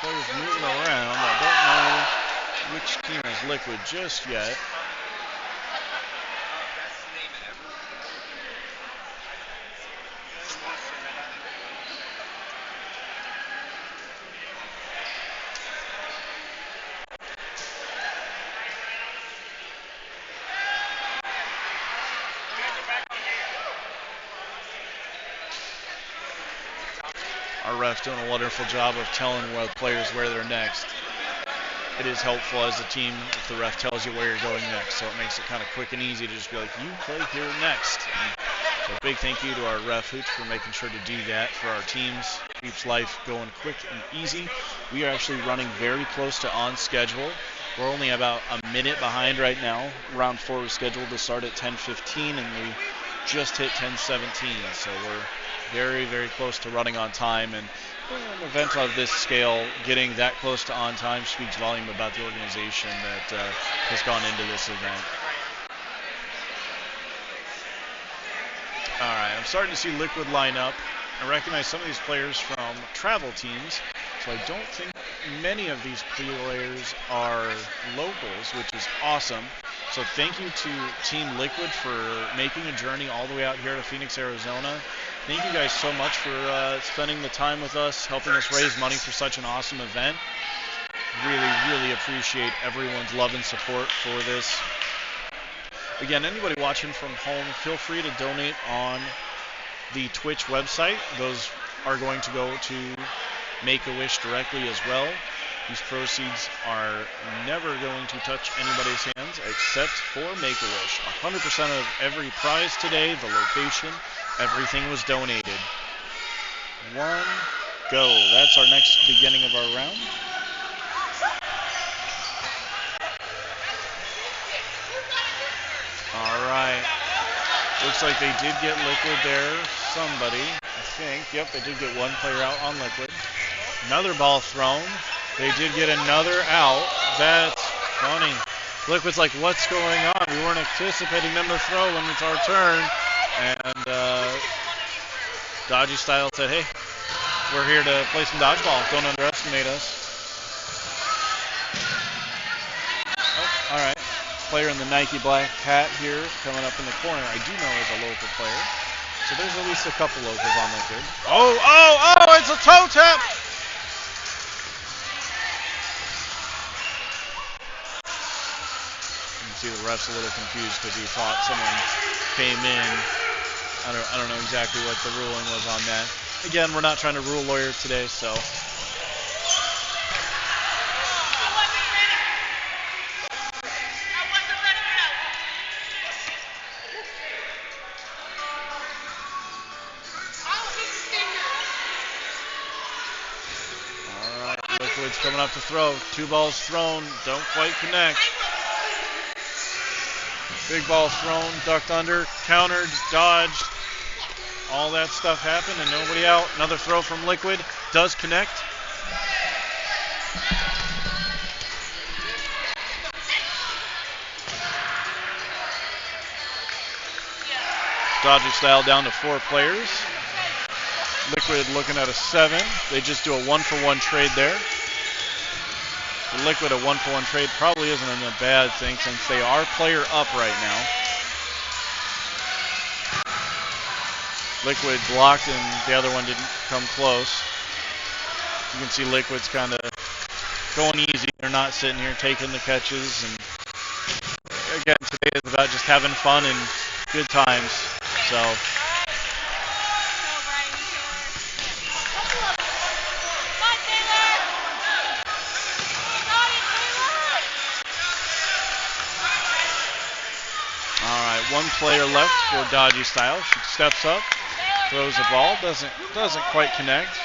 Players moving around. I don't know which team is Liquid just yet. Our ref's doing a wonderful job of telling players where they're next. It is helpful as a team if the ref tells you where you're going next, so it makes it kind of quick and easy to just be like, you play here next. And so big thank you to our ref, Hooch, for making sure to do that for our teams. Keeps life going quick and easy. We are actually running very close to on schedule. We're only about a minute behind right now. Round 4 is scheduled to start at 10:15, and we just hit 10:17, so we're very, very close to running on time, and an event of this scale, getting that close to on time speaks volume about the organization that has gone into this event. All right, I'm starting to see Liquid line up. I recognize some of these players from travel teams, so I don't think many of these players are locals, which is awesome. So thank you to Team Liquid for making a journey all the way out here to Phoenix, Arizona. Thank you guys so much for spending the time with us, helping us raise money for such an awesome event. Really, really appreciate everyone's love and support for this. Again, anybody watching from home, feel free to donate on the Twitch website. Those are going to go to Make-A-Wish directly as well. These proceeds are never going to touch anybody's hands except for Make-A-Wish. 100% of every prize today, the location, everything was donated. 1, go. That's our next beginning of our round. All right. Looks like they did get Liquid there. Somebody, I think. Yep, they did get one player out on Liquid. Another ball thrown. They did get another out. That's funny. Liquid's like, what's going on? We weren't anticipating them to throw when it's our turn. And Dodgy Style said, hey, we're here to play some dodgeball. Don't underestimate us. Oh, all right. player in the Nike black hat here coming up in the corner, I do know is a local player. So there's at least a couple locals on that grid. Oh, it's a toe tap! You can see the ref's a little confused because he thought someone came in. I don't know exactly what the ruling was on that. Again, we're not trying to rule lawyer today, so. All right, Liquid's coming up to throw. 2 balls thrown, don't quite connect. Big ball thrown, ducked under, countered, dodged. All that stuff happened and nobody out. Another throw from Liquid. Does connect. Dodgy style down to 4 players. Liquid looking at a 7. They just do a 1-for-1 trade there. For Liquid, a 1-for-1 trade probably isn't a bad thing since they are player up right now. Liquid blocked and the other one didn't come close. You can see Liquid's kind of going easy. They're not sitting here taking the catches. And again, today is about just having fun and good times. So. All right, 1 player left for Dodgy Style. She steps up. Throws the ball, doesn't quite connect.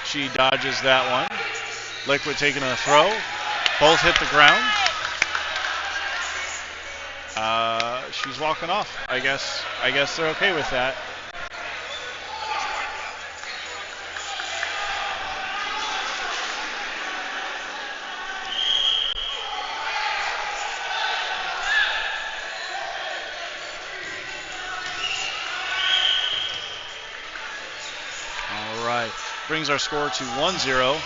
She dodges that one. Liquid taking a throw. Both hit the ground. She's walking off. I guess they're okay with that. Brings our score to 1-0.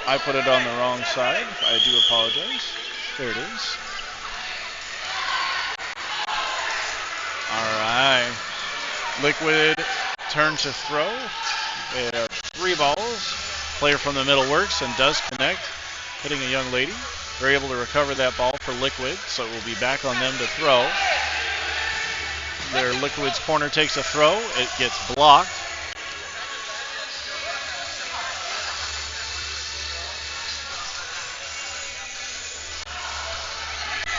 I put it on the wrong side. I do apologize. There it is. All right. Liquid turn to throw. They have 3 balls. Player from the middle works and does connect, hitting a young lady. They're able to recover that ball for Liquid, so it will be back on them to throw. Their Liquid's corner takes a throw. It gets blocked.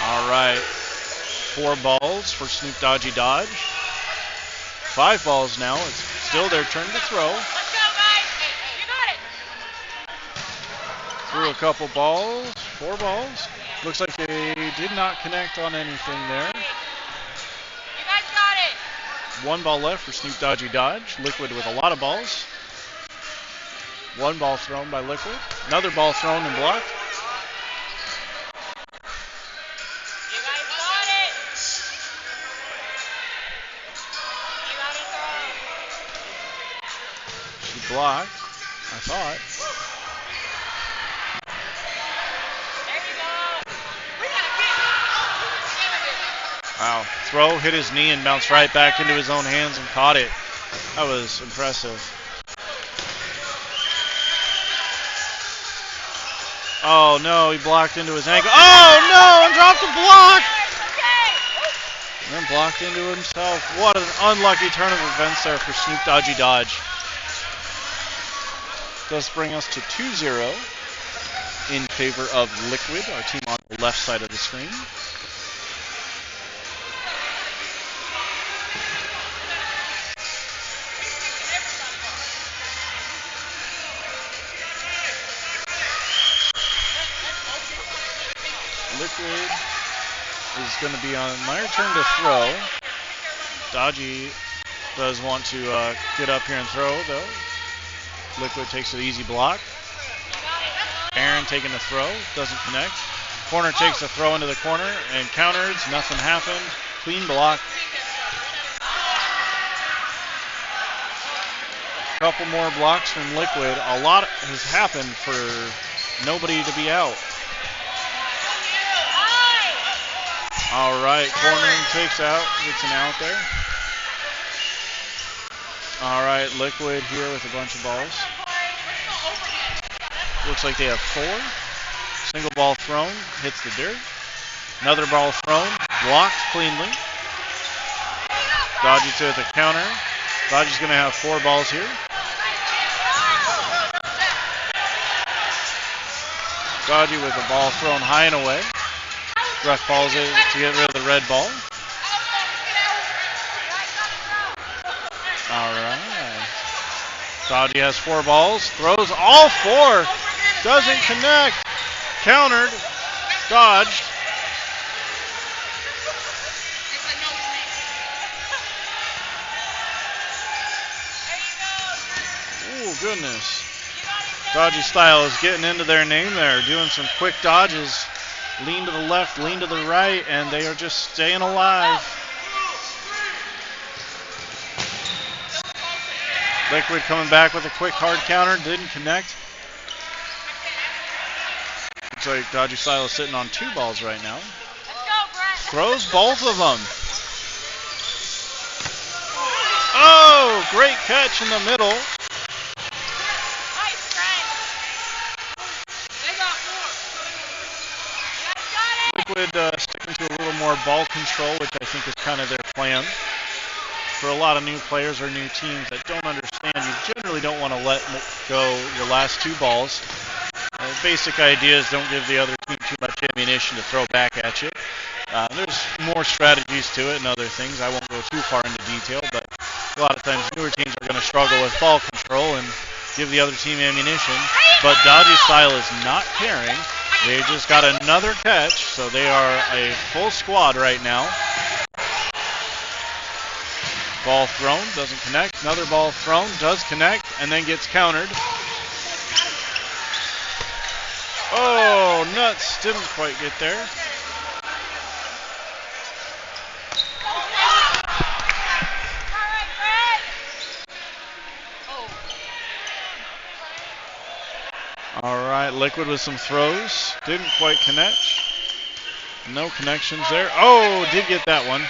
All right, 4 balls for Snoop Dodgy Dodge. 5 balls now. It's still their turn to throw. Let's go, guys. You got it. Threw a couple balls, 4 balls. Looks like they did not connect on anything there. You guys got it. 1 ball left for Snoop Dodgy Dodge. Liquid with a lot of balls. 1 ball thrown by Liquid. Another ball thrown and blocked. Blocked, I thought. Wow. Throw hit his knee and bounced right back into his own hands and caught it. That was impressive. Oh no, he blocked into his ankle. Oh no, and dropped the block! And then blocked into himself. What an unlucky turn of events there for Snoop Dodgy Dodge. Does bring us to 2-0 in favor of Liquid, our team on the left side of the screen. Liquid is going to be on my turn to throw. Dodgy does want to get up here and throw, though. Liquid takes an easy block. Aaron taking the throw, doesn't connect. Corner takes a throw into the corner and counters, nothing happened. Clean block. Couple more blocks from Liquid. A lot has happened for nobody to be out. All right, cornering takes out, gets an out there. All right, Liquid here with a bunch of balls. Looks like they have 4. Single ball thrown, hits the dirt. Another ball thrown, blocked cleanly. Dodgy to the counter. Dodgy's going to have 4 balls here. Dodgy with the ball thrown high and away. Ref balls it to get rid of the red ball. All right. Dodgy has 4 balls. Throws all 4. Doesn't connect. Countered. Dodged. Oh, goodness. Dodgy style is getting into their name there. Doing some quick dodges. Lean to the left, lean to the right, and they are just staying alive. Liquid coming back with a quick hard counter. Didn't connect. Looks like Dodgy style is sitting on 2 balls right now. Throws both of them. Oh, great catch in the middle. Liquid sticking to a little more ball control, which I think is kind of their plan. For a lot of new players or new teams that don't understand, you generally don't want to let go your last 2 balls. Basic idea is don't give the other team too much ammunition to throw back at you. There's more strategies to it and other things. I won't go too far into detail, but a lot of times newer teams are going to struggle with ball control and give the other team ammunition. But Dodgy style is not caring. They just got another catch, so they are a full squad right now. Ball thrown, doesn't connect. Another ball thrown, does connect, and then gets countered. Oh, nuts, didn't quite get there. All right, Liquid with some throws. Didn't quite connect. No connections there. Oh, did get that one.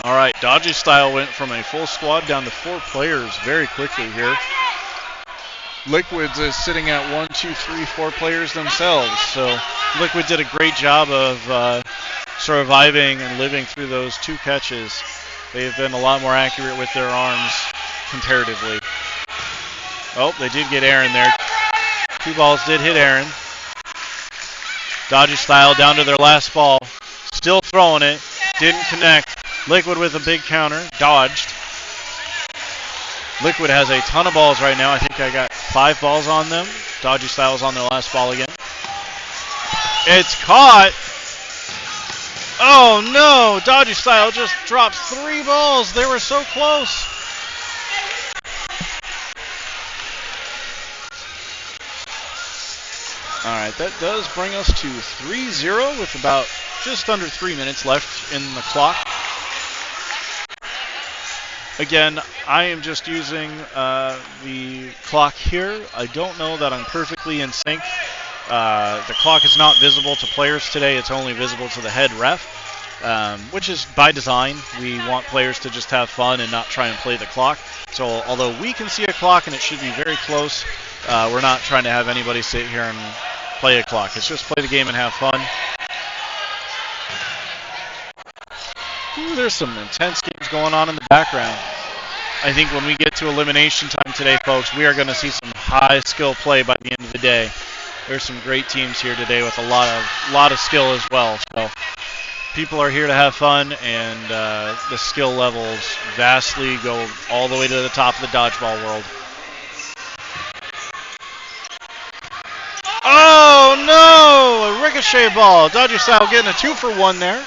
All right, Dodgy style went from a full squad down to 4 players very quickly here. Liquid's is sitting at 1, 2, 3, 4 players themselves. So Liquid did a great job of surviving and living through those 2 catches. They've been a lot more accurate with their arms comparatively. Oh, they did get Aaron there. 2 balls did hit Aaron. Dodgy style down to their last ball. Still throwing it. Didn't connect. Liquid with a big counter. Dodged. Liquid has a ton of balls right now. I think I got 5 balls on them. Dodgy style is on their last ball again. It's caught. Oh no! Dodgy style just dropped 3 balls. They were so close. All right, that does bring us to 3-0 with about just under 3 minutes left in the clock. Again, I am just using the clock here. I don't know that I'm perfectly in sync. The clock is not visible to players today. It's only visible to the head ref, which is by design. We want players to just have fun and not try and play the clock. So although we can see a clock and it should be very close, we're not trying to have anybody sit here and play a clock. It's just play the game and have fun. Ooh, there's some intense games going on in the background. I think when we get to elimination time today, folks, we are going to see some high skill play by the end of the day. There's some great teams here today with a lot of skill as well. So people are here to have fun, and the skill levels vastly go all the way to the top of the dodgeball world. Oh no! A ricochet ball. Dodgy style getting a 2-for-1 there.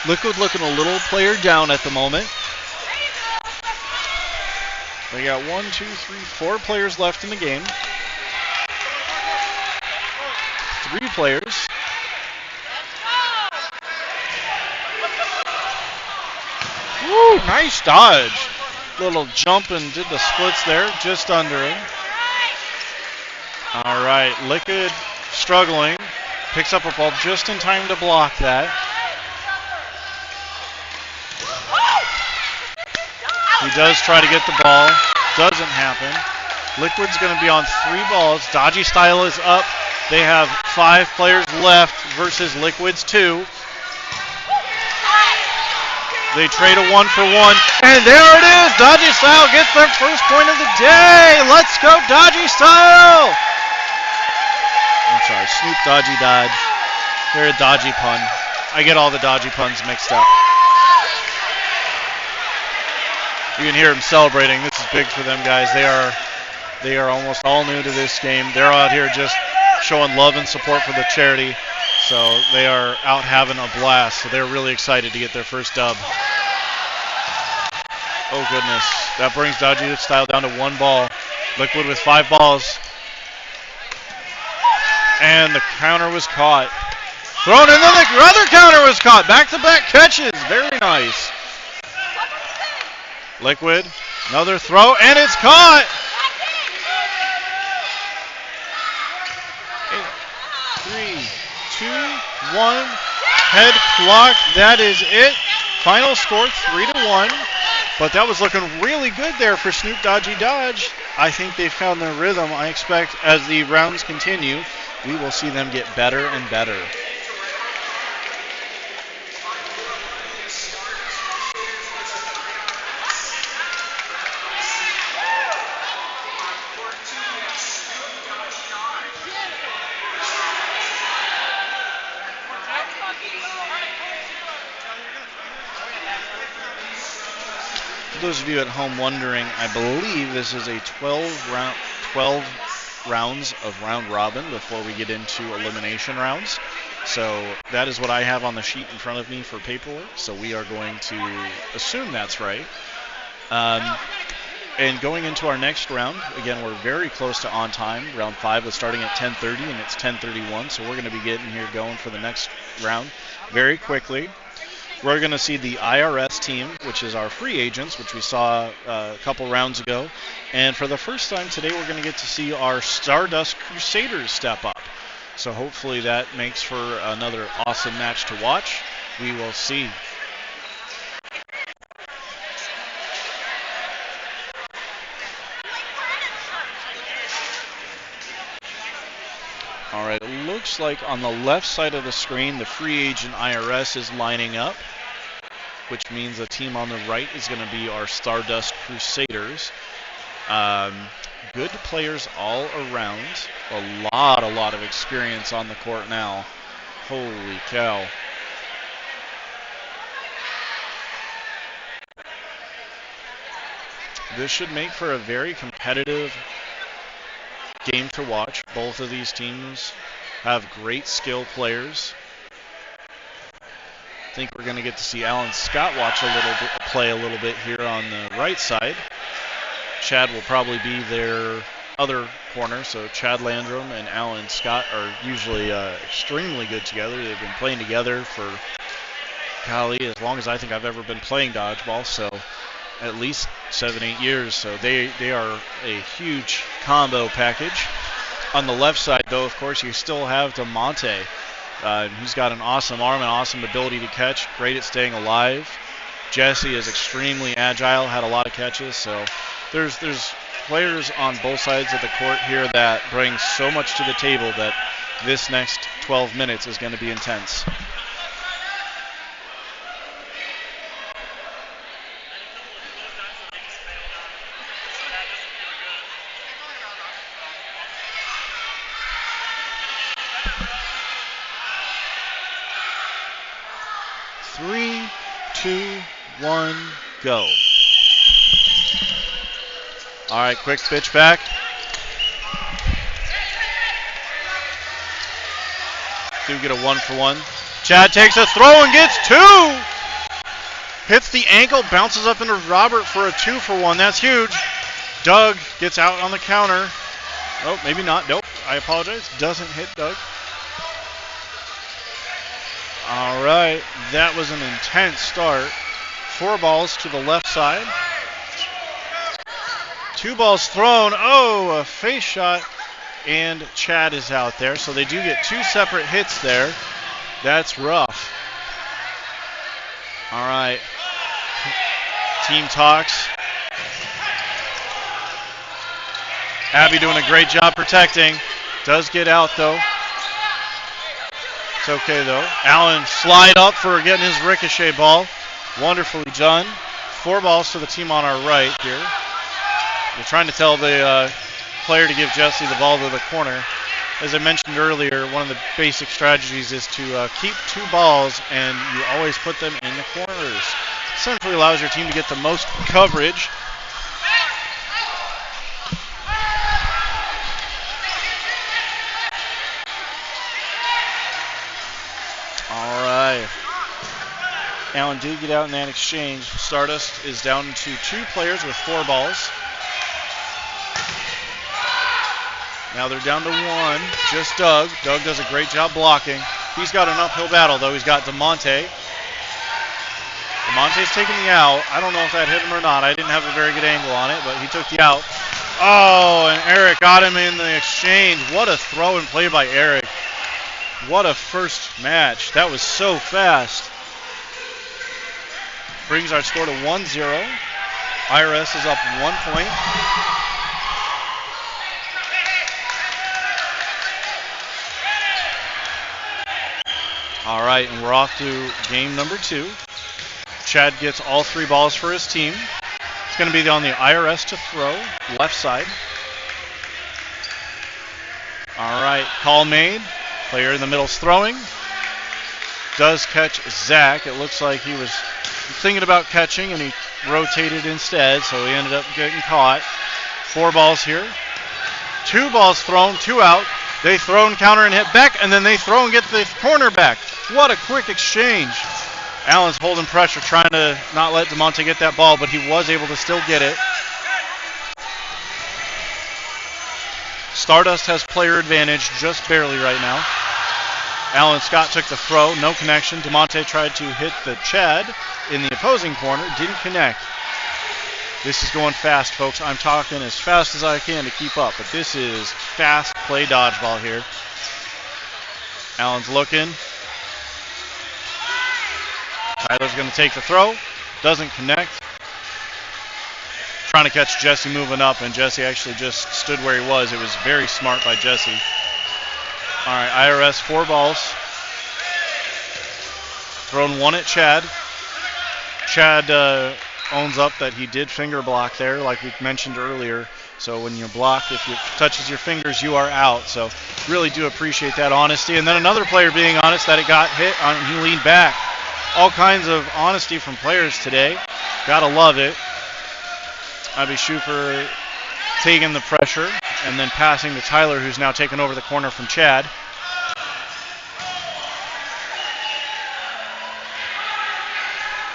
Liquid looking a little player down at the moment. They got 1, 2, 3, 4 players left in the game. players. Woo, nice dodge. Little jump and did the splits there, just under him. All right, Liquid struggling. Picks up a ball just in time to block that. He does try to get the ball. Doesn't happen. Liquid's going to be on 3 balls. Dodgy Style is up. They have 5 players left versus Liquid's 2. They trade a 1-for-1. And there it is. Dodgy Style gets their first point of the day. Let's go, Dodgy Style. I'm sorry, Snoop Dodgy Dodge. They're a dodgy pun. I get all the dodgy puns mixed up. You can hear them celebrating. This is big for them, guys. They are almost all new to this game. They're out here just showing love and support for the charity. So they are out having a blast. So they're really excited to get their first dub. Oh, goodness. That brings Dodgy Style down to 1 ball. Liquid with 5 balls. And the counter was caught. Thrown, and then the other counter was caught. Back-to-back catches. Very nice. Liquid, another throw, and it's caught. 8, 3, 2, 1. Head clock. That is it. Final score 3-1. But that was looking really good there for Snoop Dodgy Dodge. I think they found their rhythm. I expect as the rounds continue, we will see them get better and better. For those of you at home wondering, I believe this is a 12 rounds of round robin before we get into elimination rounds. So that is what I have on the sheet in front of me for paperwork. So we are going to assume that's right. And going into our next round, again, we're very close to on time. Round 5 was starting at 10:30 and it's 10:31. So we're going to be getting here going for the next round very quickly. We're going to see the IRS team, which is our free agents, which we saw a couple rounds ago. And for the first time today, we're going to get to see our Stardust Crusaders step up. So hopefully that makes for another awesome match to watch. We will see. All right, it looks like on the left side of the screen, the free agent IRS is lining up, which means the team on the right is going to be our Stardust Crusaders. Good players all around. A lot of experience on the court now. Holy cow. This should make for a very competitive game to watch. Both of these teams have great skill players. I think we're going to get to see Alan Scott play a little bit here on the right side. Chad will probably be their other corner, so Chad Landrum and Alan Scott are usually extremely good together. They've been playing together for, golly, as long as I think I've ever been playing dodgeball, so at least 7-8 years. So they are a huge combo package. On the left side, though, of course, you still have DeMonte. He's got an awesome arm and awesome ability to catch, great at staying alive. Jesse is extremely agile, had a lot of catches, so there's players on both sides of the court here that bring so much to the table that this next 12 minutes is going to be intense. Three, 2, 1, go. All right, quick pitch back. Do get a 1-for-1. Chad takes a throw and gets 2. Hits the ankle, bounces up into Robert for a 2-for-1. That's huge. Doug gets out on the counter. Oh, maybe not. Nope. I apologize. Doesn't hit Doug. All right, that was an intense start. 4 balls to the left side. 2 balls thrown. Oh, a face shot, and Chad is out there. So they do get 2 separate hits there. That's rough. All right, team talks. Abby doing a great job protecting. Does get out, though. It's okay, though. Allen slide up for getting his ricochet ball. Wonderfully done. 4 balls to the team on our right here. We're trying to tell the player to give Jesse the ball to the corner. As I mentioned earlier, one of the basic strategies is to keep 2 balls, and you always put them in the corners. Essentially allows your team to get the most coverage. All right. Allen did get out in that exchange. Stardust is down to 2 players with 4 balls. Now they're down to 1. Just Doug. Doug does a great job blocking. He's got an uphill battle, though. He's got DeMonte. DeMonte's taking the out. I don't know if that hit him or not. I didn't have a very good angle on it, but he took the out. Oh, and Eric got him in the exchange. What a throw and play by Eric. What a first match. That was so fast. Brings our score to 1-0. IRS is up 1 point. All right, and we're off to game number 2. Chad gets all 3 balls for his team. It's going to be on the IRS to throw, left side. All right, call made. Player in the middle's throwing. Does catch Zach. It looks like he was thinking about catching, and he rotated instead, so he ended up getting caught. 4 balls here. 2 balls thrown, 2 out. They throw and counter and hit back, and then they throw and get the corner back. What a quick exchange. Allen's holding pressure, trying to not let DeMonte get that ball, but he was able to still get it. Stardust has player advantage just barely right now. Allen Scott took the throw, no connection. DeMonte tried to hit the Chad in the opposing corner, didn't connect. This is going fast, folks. I'm talking as fast as I can to keep up, but this is fast play dodgeball here. Allen's looking. Tyler's going to take the throw. Doesn't connect. Trying to catch Jesse moving up, and Jesse actually just stood where he was. It was very smart by Jesse. All right, IRS 4 balls. Thrown 1 at Chad. Chad owns up that he did finger block there, like we mentioned earlier. So when you block, if it touches your fingers, you are out. So really do appreciate that honesty. And then another player being honest that it got hit on, he leaned back. All kinds of honesty from players today. Gotta love it. Abby Schufer taking the pressure and then passing to Tyler, who's now taken over the corner from Chad.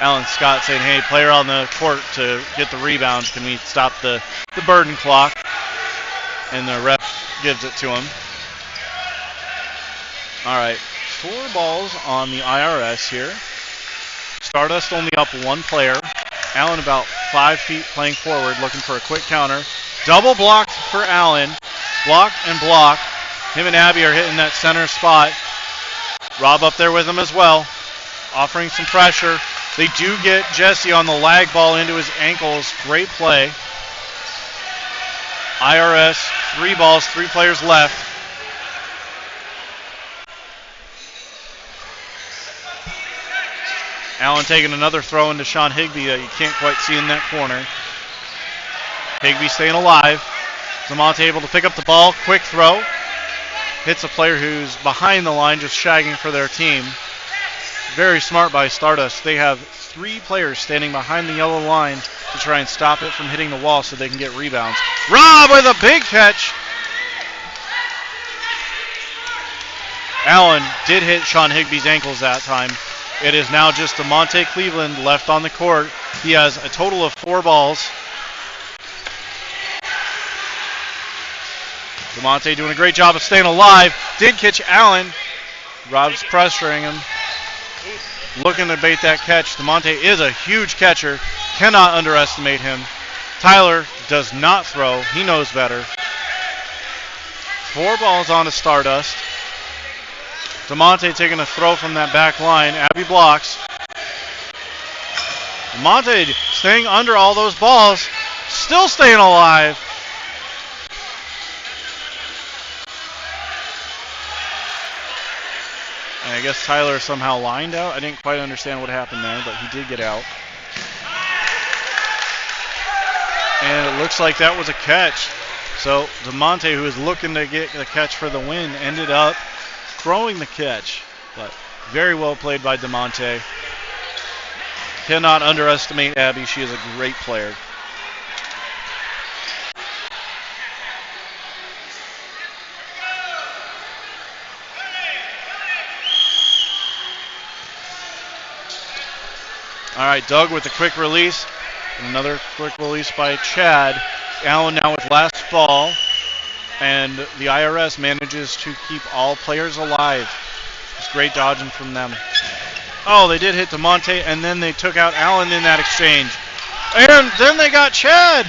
Allen Scott saying, hey, player on the court to get the rebounds. Can we stop the burden clock? And the ref gives it to him. All right, 4 balls on the IRS here. Stardust only up 1 player. Allen about 5 feet playing forward, looking for a quick counter. Double blocked for Allen. Block and block. Him and Abby are hitting that center spot. Rob up there with him as well, offering some pressure. They do get Jesse on the lag ball into his ankles. Great play. IRS, 3 balls, 3 players left. Allen taking another throw into Sean Higbee that you can't quite see in that corner. Higbee staying alive. DeMonte able to pick up the ball. Quick throw. Hits a player who's behind the line, just shagging for their team. Very smart by Stardust. They have 3 players standing behind the yellow line to try and stop it from hitting the wall so they can get rebounds. Rob with a big catch. Allen did hit Sean Higbee's ankles that time. It is now just DeMonte Cleveland left on the court. He has a total of 4 balls. DeMonte doing a great job of staying alive. Did catch Allen. Rob's pressuring him. looking to bait that catch. DeMonte is a huge catcher. Cannot underestimate him. Tyler does not throw. He knows better. 4 balls on to Stardust. DeMonte taking a throw from that back line. Abby blocks. DeMonte staying under all those balls. Still staying alive. And I guess Tyler somehow lined out. I didn't quite understand what happened there, but he did get out. And it looks like that was a catch. So DeMonte, who was looking to get the catch for the win, ended up throwing the catch. But very well played by DeMonte. Cannot underestimate Abby. She is a great player. All right, Doug with a quick release. Another quick release by Chad. Allen now with last ball. And the IRS manages to keep all players alive. It's great dodging from them. Oh, they did hit DeMonte, and then they took out Allen in that exchange. And then they got Chad.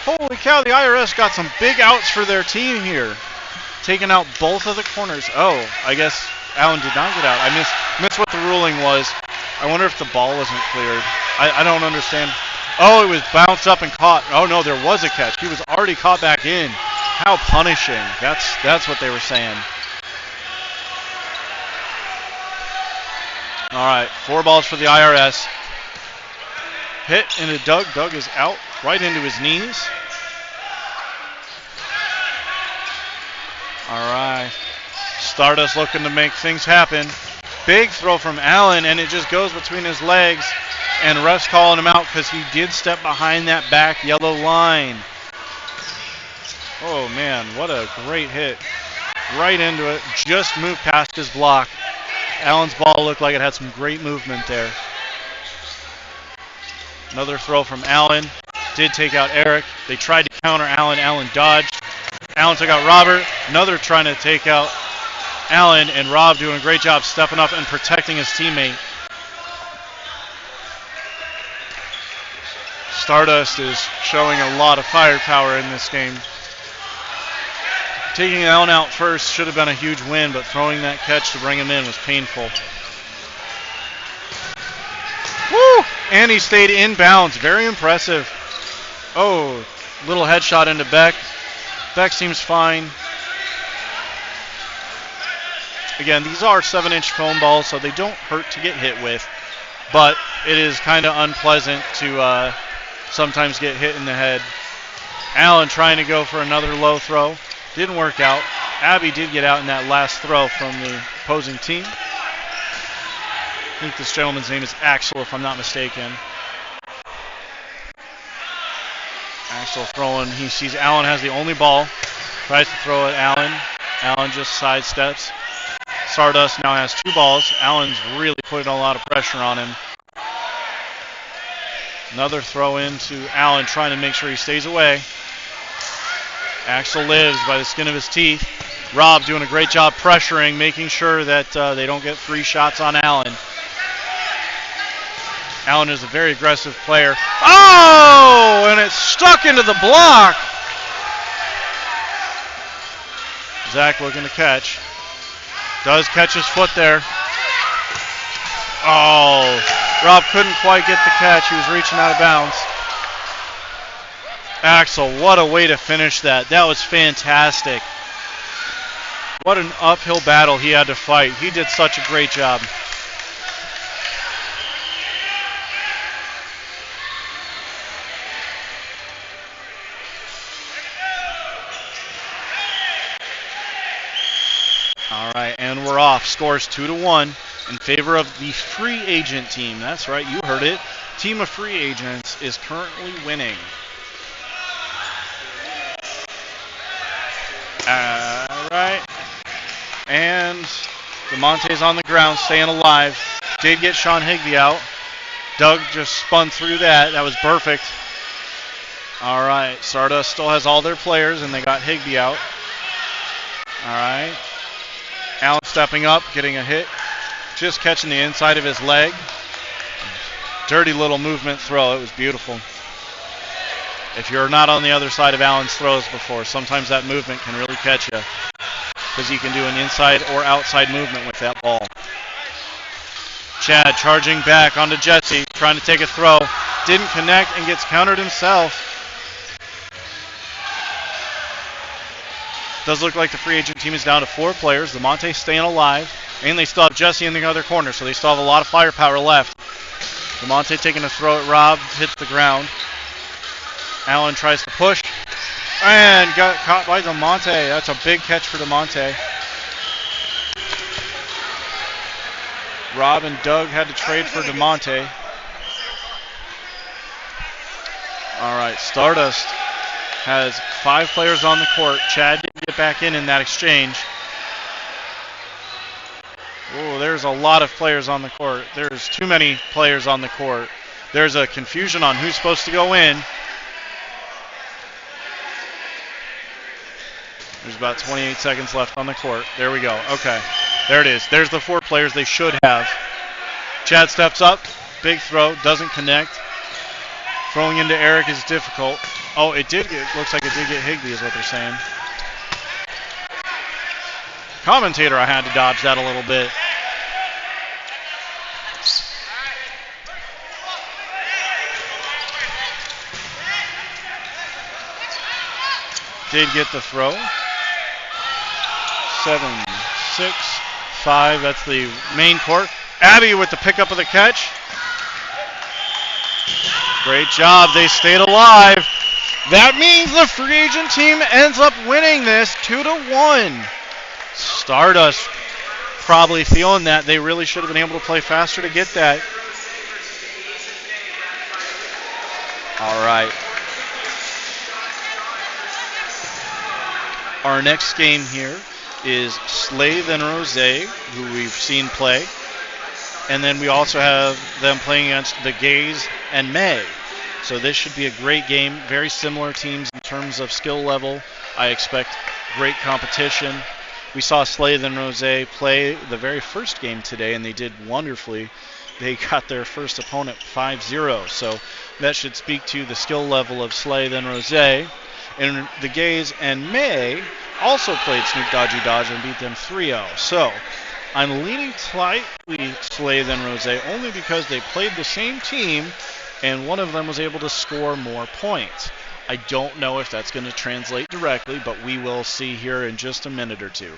Holy cow, the IRS got some big outs for their team here. Taking out both of the corners. Oh, I guess Allen did not get out. I missed what the ruling was. I wonder if the ball wasn't cleared. I don't understand. Oh, it was bounced up and caught. Oh, no, there was a catch. He was already caught back in. How punishing. That's what they were saying. All right, 4 balls for the IRS. Hit into Doug. Doug is out right into his knees. All right. Stardust looking to make things happen. Big throw from Allen, and it just goes between his legs. And refs calling him out because he did step behind that back yellow line. Oh, man, what a great hit. Right into it. Just moved past his block. Allen's ball looked like it had some great movement there. Another throw from Allen. Did take out Eric. They tried to counter Allen. Allen dodged. Allen took out Robert. Another trying to take out Allen, and Rob doing a great job stepping up and protecting his teammate. Stardust is showing a lot of firepower in this game. Taking Allen out first should have been a huge win, but throwing that catch to bring him in was painful. Woo! And he stayed in bounds. Very impressive. Oh, little headshot into Beck. Beck seems fine. Again, these are 7-inch foam balls, so they don't hurt to get hit with, but it is kind of unpleasant to sometimes get hit in the head. Allen trying to go for another low throw. Didn't work out. Abby did get out in that last throw from the opposing team. I think this gentleman's name is Axel, if I'm not mistaken. Axel throwing. He sees Allen has the only ball. Tries to throw at Allen. Allen just sidesteps. Stardust now has 2 balls. Allen's really putting a lot of pressure on him. Another throw into Allen, trying to make sure he stays away. Axel lives by the skin of his teeth. Rob doing a great job pressuring, making sure that they don't get 3 shots on Allen. Allen is a very aggressive player. Oh, and it's stuck into the block. Zach looking to catch. Does catch his foot there. Oh, Rob couldn't quite get the catch. He was reaching out of bounds. Axel, what a way to finish that. That was fantastic. What an uphill battle he had to fight. He did such a great job. All right, and we're off. Scores 2-1 in favor of the free agent team. That's right, you heard it. Team of free agents is currently winning. All right. And DeMonte's on the ground, staying alive. Did get Sean Higbee out. Doug just spun through that. That was perfect. All right. Stardust still has all their players, and they got Higbee out. All right. Allen stepping up, getting a hit. just catching the inside of his leg. Dirty little movement throw. It was beautiful. If you're not on the other side of Allen's throws before, sometimes that movement can really catch you because he can do an inside or outside movement with that ball. Chad charging back onto Jesse, trying to take a throw. Didn't connect and gets countered himself. Does look like the free agent team is down to 4 players. Lamonte staying alive, and they still have Jesse in the other corner, so they still have a lot of firepower left. Lamonte taking a throw at Rob, hits the ground. Allen tries to push, and got caught by Lamonte. That's a big catch for Lamonte. Rob and Doug had to trade for DeMonte. All right, Stardust has 5 players on the court. Chad didn't get back in that exchange. Oh, there's a lot of players on the court. There's too many players on the court. There's a confusion on who's supposed to go in. There's about 28 seconds left on the court. There we go. Okay. There it is. There's the 4 players they should have. Chad steps up. Big throw. Doesn't connect. Throwing into Eric is difficult. Oh, it looks like it did get Higbee is what they're saying. Commentator, I had to dodge that a little bit. Did get the throw. 7, 6, 5. That's the main court. Abby with the pickup of the catch. Great job. They stayed alive. That means the free agent team ends up winning this 2-1. Stardust probably feeling that they really should have been able to play faster to get that. All right. Our next game here is Slave and Rose, who we've seen play. And then we also have them playing against the Gays and May. So this should be a great game. Very similar teams in terms of skill level. I expect great competition. We saw Slave and Rose play the very first game today, and they did wonderfully. They got their first opponent 5-0. So that should speak to the skill level of Slave and Rose. And the Gays and May also played Snoop Dodgy Dodge and beat them 3-0. So I'm leaning slightly Slave and Rose only because they played the same team and one of them was able to score more points. I don't know if that's going to translate directly, but we will see here in just a minute or two.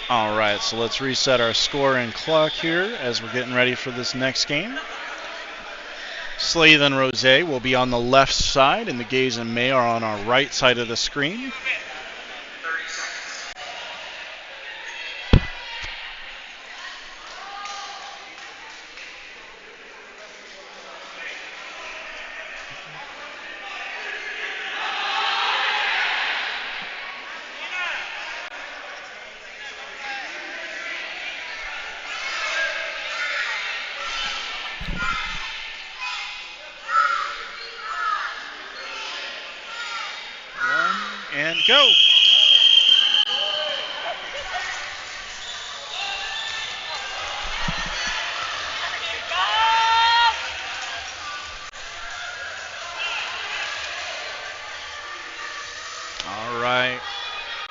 All right, so let's reset our score and clock here as we're getting ready for this next game. Slave and Rose will be on the left side, and the Gays and May are on our right side of the screen. And go.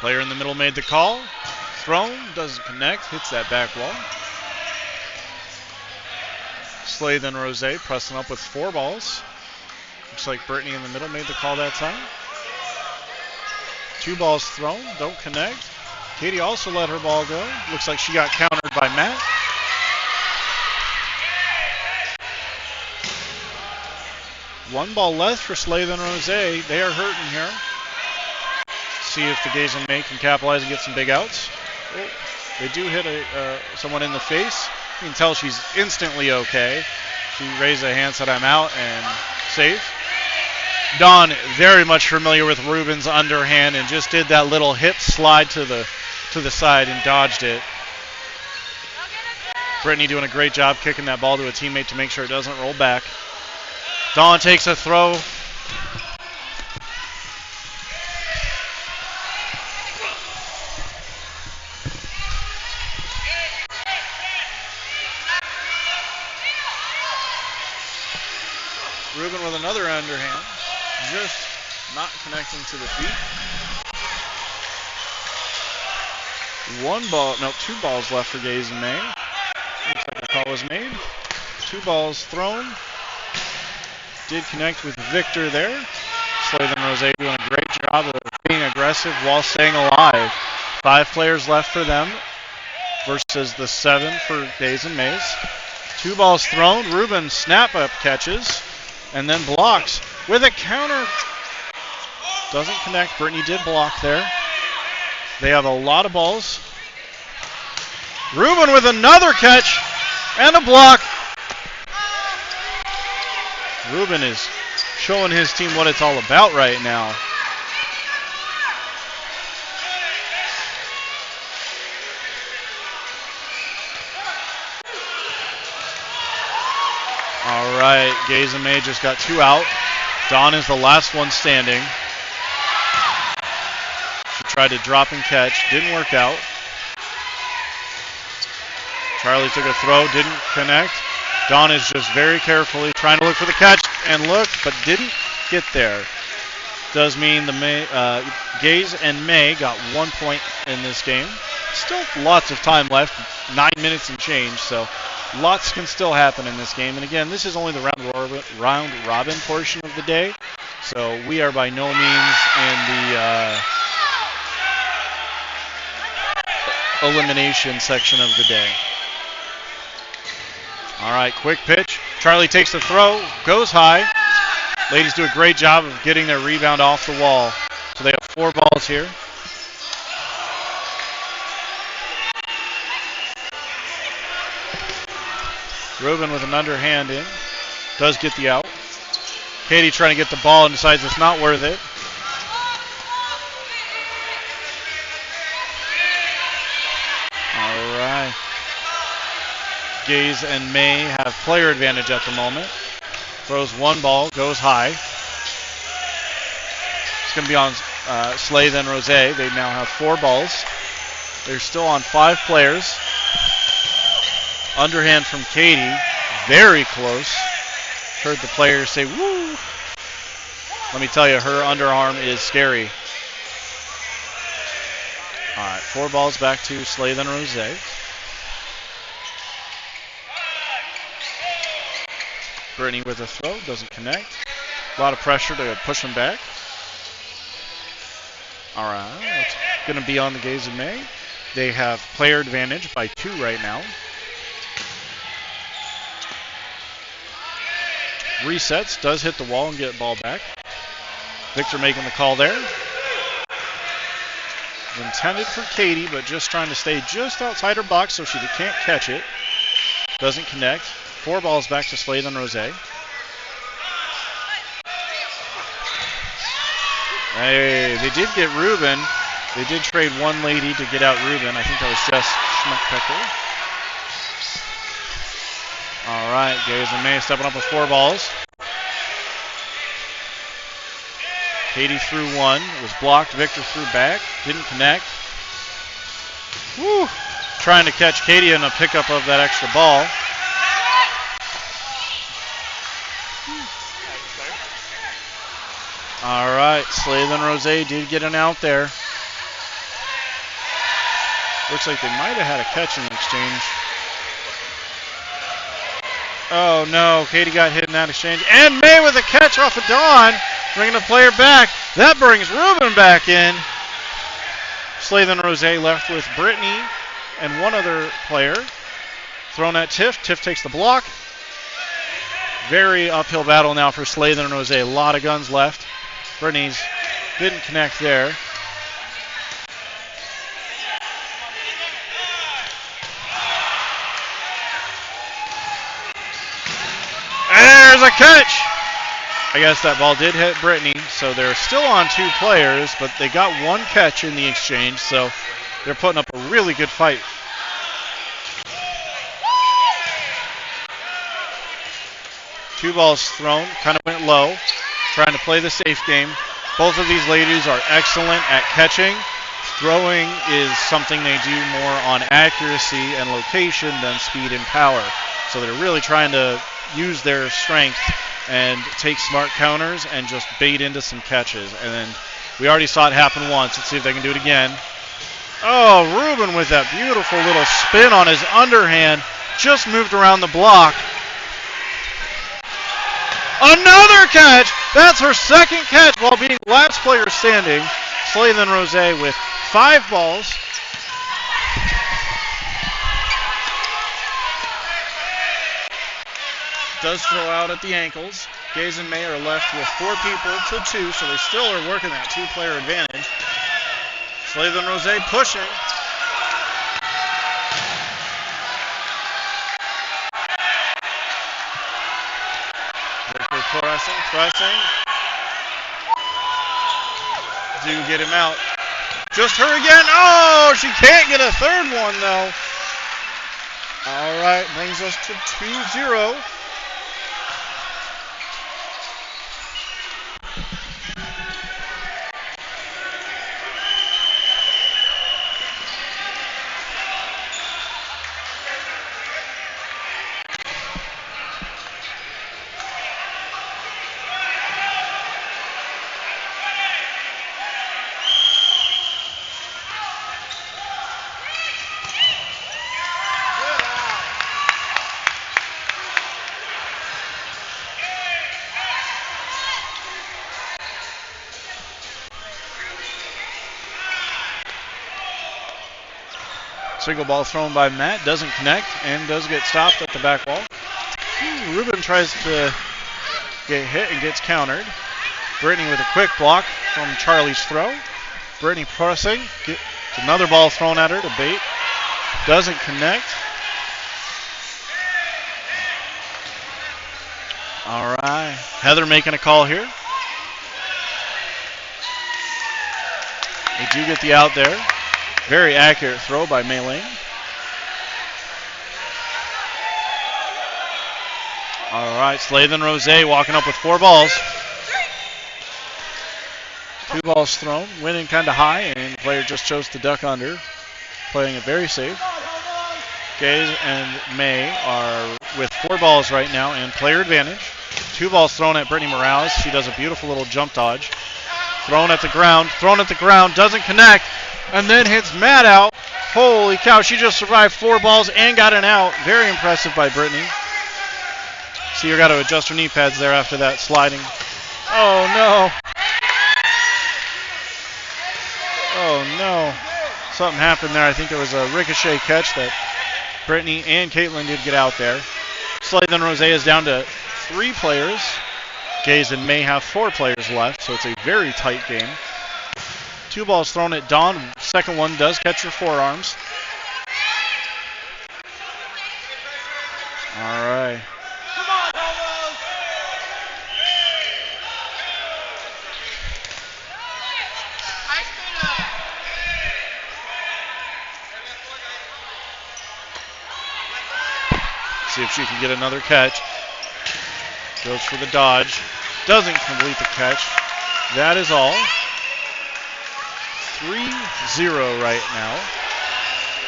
Player in the middle made the call. Thrown, doesn't connect, hits that back wall. Slay then Rose pressing up with 4 balls. Looks like Brittany in the middle made the call that time. 2 balls thrown, don't connect. Katie also let her ball go. Looks like she got countered by Matt. One ball left for Slay then Rose. They are hurting here. See if the Gays and May can capitalize and get some big outs. Oh, they do hit someone in the face. You can tell she's instantly okay. She raised a hand, said I'm out, and safe. Dawn, very much familiar with Ruben's underhand, and just did that little hip slide to the side and dodged it. Brittany doing a great job kicking that ball to a teammate to make sure it doesn't roll back. Dawn takes a throw. Ruben with another underhand. Just not connecting to the feet. 2 balls left for Gays and May. Looks like a call was made. 2 balls thrown. Did connect with Victor there. Slay then Rose doing a great job of being aggressive while staying alive. 5 players left for them versus the 7 for Gays and Mays. 2 balls thrown. Ruben snap up catches and then blocks with a counter. Doesn't connect. Brittany did block there. They have a lot of balls. Ruben with another catch and a block. Ruben is showing his team what it's all about right now. All right, Gays and May just got 2 out. Dawn is the last one standing. She tried to drop and catch, didn't work out. Charlie took a throw, didn't connect. Dawn is just very carefully trying to look for the catch and look, but didn't get there. Does mean the Gays and May got 1 point in this game. Still lots of time left, 9 minutes and change, so lots can still happen in this game. And again, this is only the round robin portion of the day, so we are by no means in the elimination section of the day. All right, quick pitch. Charlie takes the throw, goes high. Ladies do a great job of getting their rebound off the wall. So they have 4 balls here. Ruben with an underhand in. Does get the out. Katie trying to get the ball and decides it's not worth it. All right. Gays and May have player advantage at the moment. Throws 1 ball, goes high. It's going to be on Slay then Rose. They now have 4 balls. They're still on 5 players. Underhand from Katie, very close. Heard the players say, woo. Let me tell you, her underarm is scary. All right, 4 balls back to Slay then Rose. Brittany with a throw, doesn't connect. A lot of pressure to push him back. All right, it's going to be on the Gays and May. They have player advantage by 2 right now. Resets, does hit the wall and get ball back. Victor making the call there. Intended for Katie, but just trying to stay just outside her box so she can't catch it. Doesn't connect. 4 balls back to Slay then Rose. Hey, they did get Ruben. They did trade 1 lady to get out Ruben. I think that was Jess Schmuckpecker. All right, Gays and May stepping up with 4 balls. Katie threw 1. It was blocked. Victor threw back. Didn't connect. Woo! Trying to catch Katie in a pickup of that extra ball. All right, Slay then Rose did get an out there. Looks like they might have had a catch in the exchange. Oh no, Katie got hit in that exchange. And May with a catch off of Dawn, bringing the player back. That brings Ruben back in. Slathen Rose left with Brittany and one other player. Thrown at Tiff. Tiff takes the block. Very uphill battle now for Slathen Rose. A lot of guns left. Brittany's didn't connect there. There's a catch! I guess that ball did hit Brittany, so they're still on 2 players, but they got 1 catch in the exchange, so they're putting up a really good fight. Two balls thrown, kind of went low, trying to play the safe game. Both of these ladies are excellent at catching. Throwing is something they do more on accuracy and location than speed and power. So they're really trying to use their strength and take smart counters and just bait into some catches. And then we already saw it happen once. Let's see if they can do it again. Oh, Ruben with that beautiful little spin on his underhand. Just moved around the block. Another catch! That's her second catch while being last player standing. Slathen Rose with 5 balls. Does throw out at the ankles. Gaze and May are left with 4 people to 2, so they still are working that 2-player advantage. Slathen Rose pushing. Pressing. Do get him out. Just her again. Oh, she can't get a third one, though. All right, brings us to 2-0. Single ball thrown by Matt, doesn't connect, and does get stopped at the back wall. Ruben tries to get hit and gets countered. Brittany with a quick block from Charlie's throw. Brittany pressing, gets another ball thrown at her to bait. Doesn't connect. All right, Heather making a call here. They do get the out there. Very accurate throw by Mei Ling. All right, Slathen Rose walking up with 4 balls. 2 balls thrown, winning kind of high, and the player just chose to duck under, playing it very safe. Gaze and May are with 4 balls right now and player advantage. 2 balls thrown at Brittany Morales. She does a beautiful little jump dodge. Thrown at the ground, doesn't connect. And then hits Matt out. Holy cow, she just survived 4 balls and got an out. Very impressive by Brittany. See, you got to adjust her knee pads there after that sliding. Oh, no. Oh, no. Something happened there. I think it was a ricochet catch that Brittany and Caitlin did get out there. Slathen Rose is down to 3 players. Gaze and May have 4 players left, so it's a very tight game. 2 balls thrown at Dawn. Second one does catch her forearms. All right. Come on, Homos! See if she can get another catch. Goes for the dodge. Doesn't complete the catch. That is all. 3-0 right now.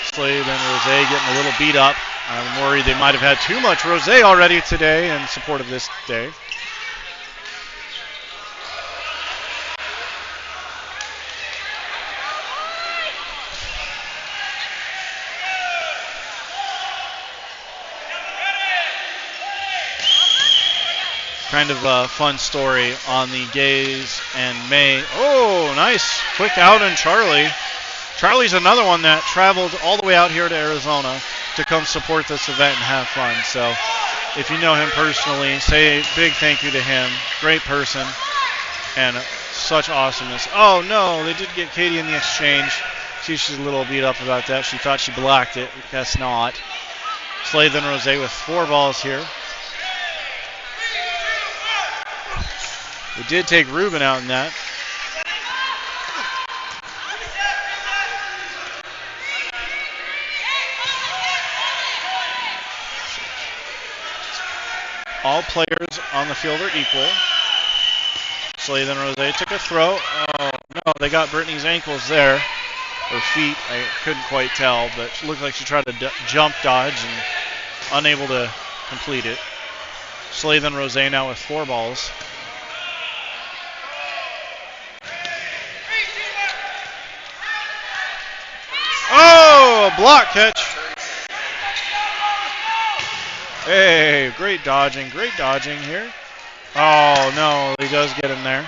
Slade and Rose getting a little beat up. I'm worried they might have had too much Rose already today in support of this day. kind of a fun story on the Gays and May. Oh, nice. Quick out on Charlie. Charlie's another one that traveled all the way out here to Arizona to come support this event and have fun. So if you know him personally, say a big thank you to him. Great person and such awesomeness. Oh, no, they did get Katie in the exchange. See, she's a little beat up about that. She thought she blocked it. Guess not. Slade and Rose with 4 balls here. We did take Ruben out in that. All players on the field are equal. Slade and Rose took a throw. Oh, no, they got Brittany's ankles there. Or feet, I couldn't quite tell, but it looked like she tried to jump dodge and unable to complete it. Slade and Rose now with 4 balls. Oh, a block catch. Hey, great dodging here. Oh, no, he does get in there.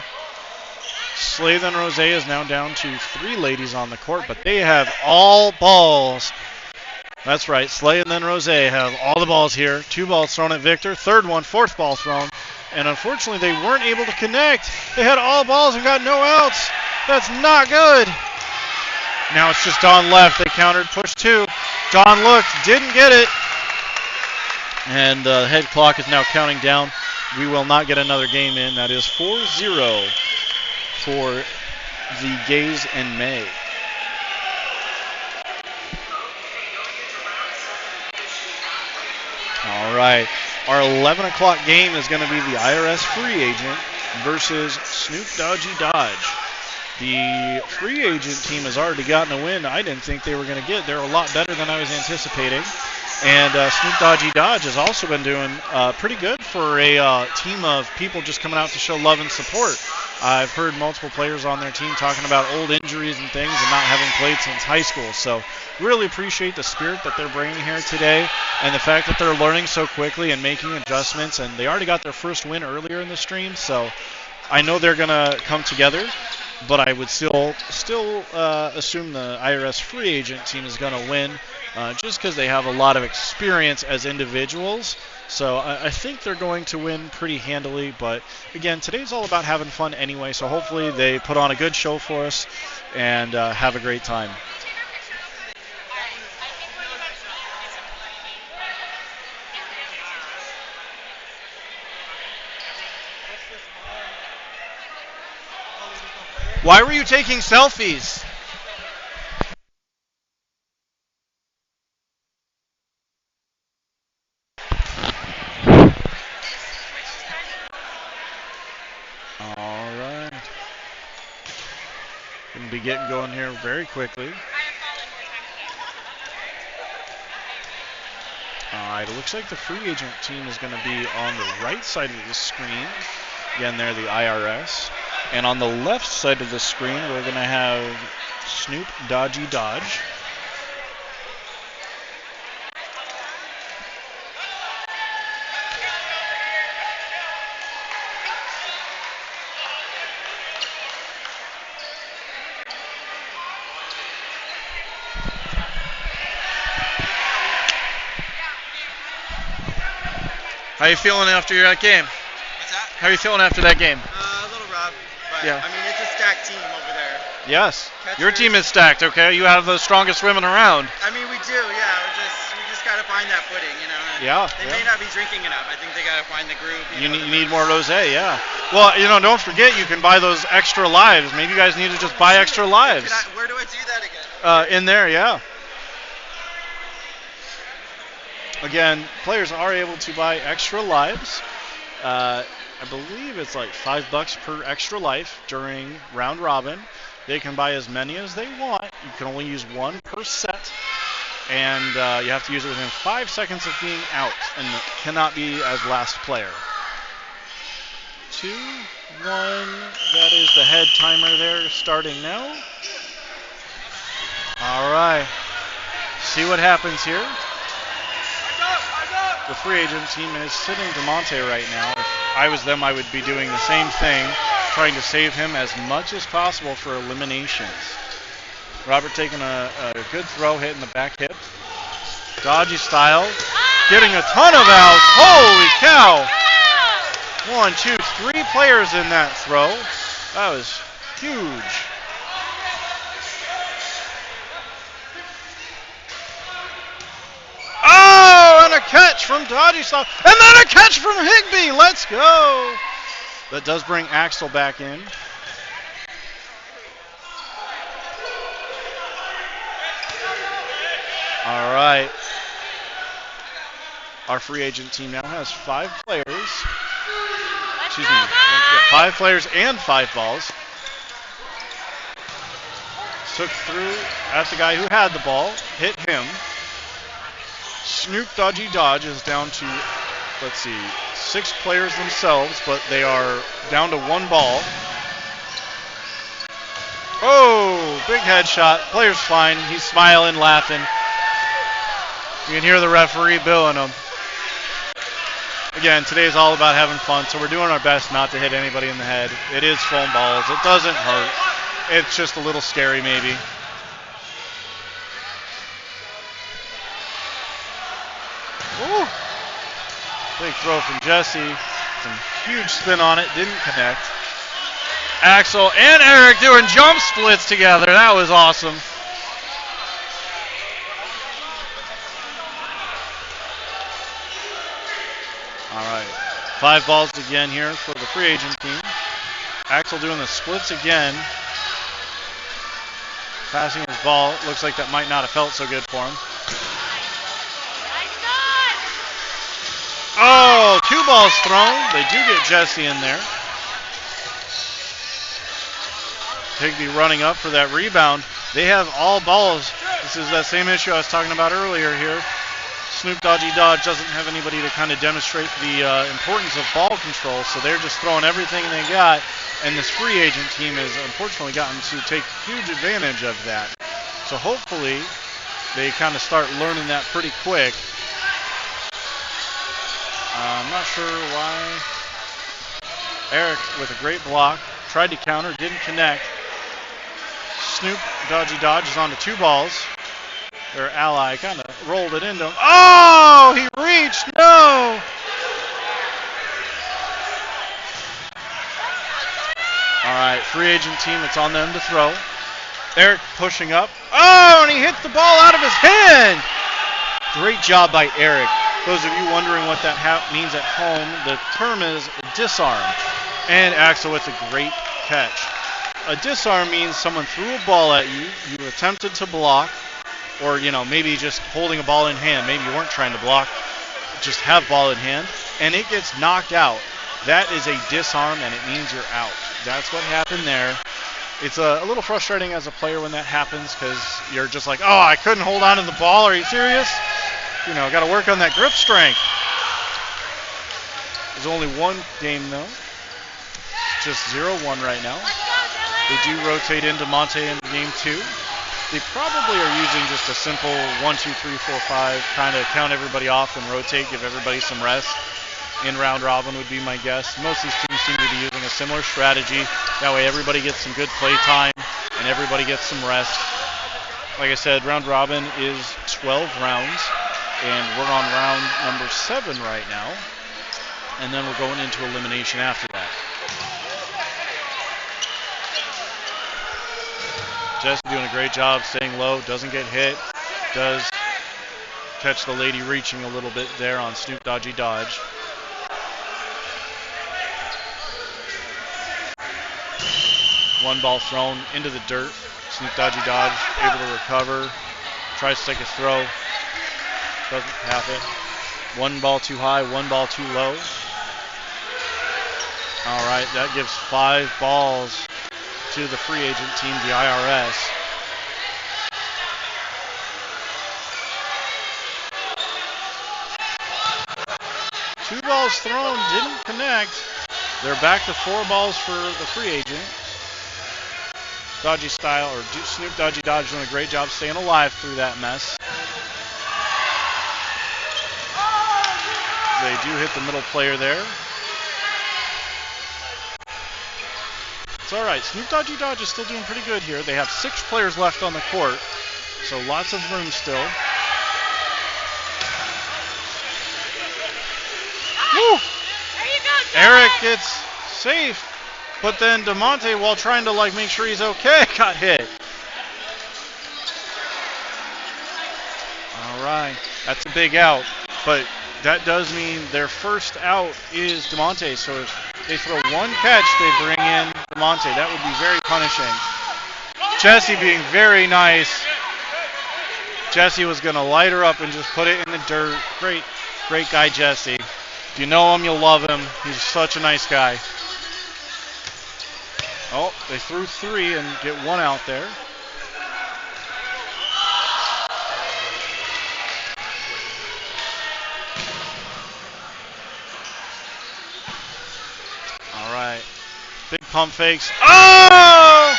Slade and Rose is now down to 3 ladies on the court, but they have all balls. That's right, Slade and Rose have all the balls here. 2 balls thrown at Victor, 3rd one, 4th ball thrown. And unfortunately, they weren't able to connect. They had all balls and got no outs. That's not good. Now it's just Dawn left. They countered, push 2. Dawn looked, didn't get it. And the head clock is now counting down. We will not get another game in. That is 4-0 for the Gays and May. All right. Our 11 o'clock game is going to be the IRS free agent versus Snoop Dodgy Dodge. The free agent team has already gotten a win I didn't think they were going to get. They're a lot better than I was anticipating. And Snoop Dodgy Dodge has also been doing pretty good for a team of people just coming out to show love and support. I've heard multiple players on their team talking about old injuries and things and not having played since high school. So really appreciate the spirit that they're bringing here today and the fact that they're learning so quickly and making adjustments. And they already got their first win earlier in the stream, so I know they're going to come together. But I would still assume the IRS free agent team is going to win just because they have a lot of experience as individuals. So I think they're going to win pretty handily. But, again, today's all about having fun anyway. So hopefully they put on a good show for us and have a great time. Why were you taking selfies? All right. Going to be getting going here very quickly. All right, it looks like the free agent team is going to be on the right side of the screen. Again, they're the IRS. And on the left side of the screen, we're going to have Snoop Dodgy Dodge. How you feeling after that game? What's that? How you feeling after that game? A little rough, but Yeah. I mean it's a stacked team over there. Yes. Catchers. Your team is stacked, okay? You have the strongest women around. I mean we do, yeah. We just gotta find that footing, you know. And Yeah, They yeah. may not be drinking enough. I think they gotta find the groove. You know, need more rosé, yeah. Well, don't forget you can buy those extra lives. Maybe you guys need to just buy extra lives. Where do I do that again? In there, yeah. Again, players are able to buy extra lives. I believe it's like $5 per extra life during round robin. They can buy as many as they want. You can only use 1 per set. And you have to use it within 5 seconds of being out. And it cannot be as last player. 2, 1. That is the head timer there starting now. All right. See what happens here. The free agent team is sitting DeMonte right now. I was them, I would be doing the same thing, trying to save him as much as possible for eliminations. Robert taking a good throw, hitting the back hip. Dodgy style, getting a ton of outs. Holy cow! 1, 2, 3 players in that throw. That was huge. Oh, and a catch from Dodgy style. And then a catch from Higby. Let's go. That does bring Axel back in. All right. Our free agent team now has 5 players. Excuse me, 5 players and 5 balls. Took through at the guy who had the ball, hit him. Snoop Dodgy Dodge is down to, let's see, 6 players themselves, but they are down to 1 ball. Oh, big headshot. Player's fine. He's smiling, laughing. You can hear the referee billing him. Again, today is all about having fun, so we're doing our best not to hit anybody in the head. It is foam balls. It doesn't hurt. It's just a little scary, maybe. Ooh. Big throw from Jesse. Some huge spin on it. Didn't connect. Axel and Eric doing jump splits together. That was awesome. All right. 5 balls again here for the free agent team. Axel doing the splits again. Passing his ball. Looks like that might not have felt so good for him. Oh, 2 balls thrown. They do get Jesse in there. Higby running up for that rebound. They have all balls. This is that same issue I was talking about earlier here. Snoop Dodgy Dodge doesn't have anybody to kind of demonstrate the importance of ball control, so they're just throwing everything they got, and this free agent team has unfortunately gotten to take huge advantage of that. So hopefully they kind of start learning that pretty quick. I'm not sure why. Eric with a great block. Tried to counter, didn't connect. Snoop Dodgy Dodge is on to 2 balls. Their ally kind of rolled it into him. Oh, he reached. No. All right, free agent team, it's on them to throw. Eric pushing up. Oh, and he hit the ball out of his hand. Great job by Eric. Those of you wondering what that means at home, the term is disarm. And Axel with a great catch. A disarm means someone threw a ball at you, you attempted to block, or, maybe just holding a ball in hand. Maybe you weren't trying to block, just have ball in hand, and it gets knocked out. That is a disarm, and it means you're out. That's what happened there. It's a little frustrating as a player when that happens because you're just like, oh, I couldn't hold on to the ball. Are you serious? Got to work on that grip strength. There's only 1 game, though. Just 0-1 right now. They do rotate into Monte in game 2. They probably are using just a simple 1, 2, 3, 4, 5, kind of count everybody off and rotate, give everybody some rest. In round robin would be my guess. Most of these teams seem to be using a similar strategy. That way everybody gets some good play time and everybody gets some rest. Like I said, round robin is 12 rounds, and we're on round number 7 right now. And then we're going into elimination after that. Jesse doing a great job staying low, doesn't get hit, does catch the lady reaching a little bit there on Snoop Dodgy Dodge. One ball thrown into the dirt. Snoop Dodgy Dodge able to recover, tries to take a throw, doesn't have it. 1 ball too high, 1 ball too low. All right, that gives 5 balls to the free agent team, the IRS. Two balls thrown, didn't connect. They're back to 4 balls for the free agent. Dodgy style, or Snoop Dodgy Dodge doing a great job staying alive through that mess. They do hit the middle player there. It's all right. Snoop Dodgy Dodge is still doing pretty good here. They have 6 players left on the court, so lots of room still. Woo! There you go, Eric gets safe, but then DeMonte, while trying to make sure he's okay, got hit. All right, that's a big out, but that does mean their first out is DeMonte. So if they throw one catch, they bring in DeMonte. That would be very punishing. Jesse being very nice. Jesse was going to light her up and just put it in the dirt. Great guy, Jesse. If you know him, you'll love him. He's such a nice guy. Oh, they threw 3 and get 1 out there. All right. Big pump fakes. Oh!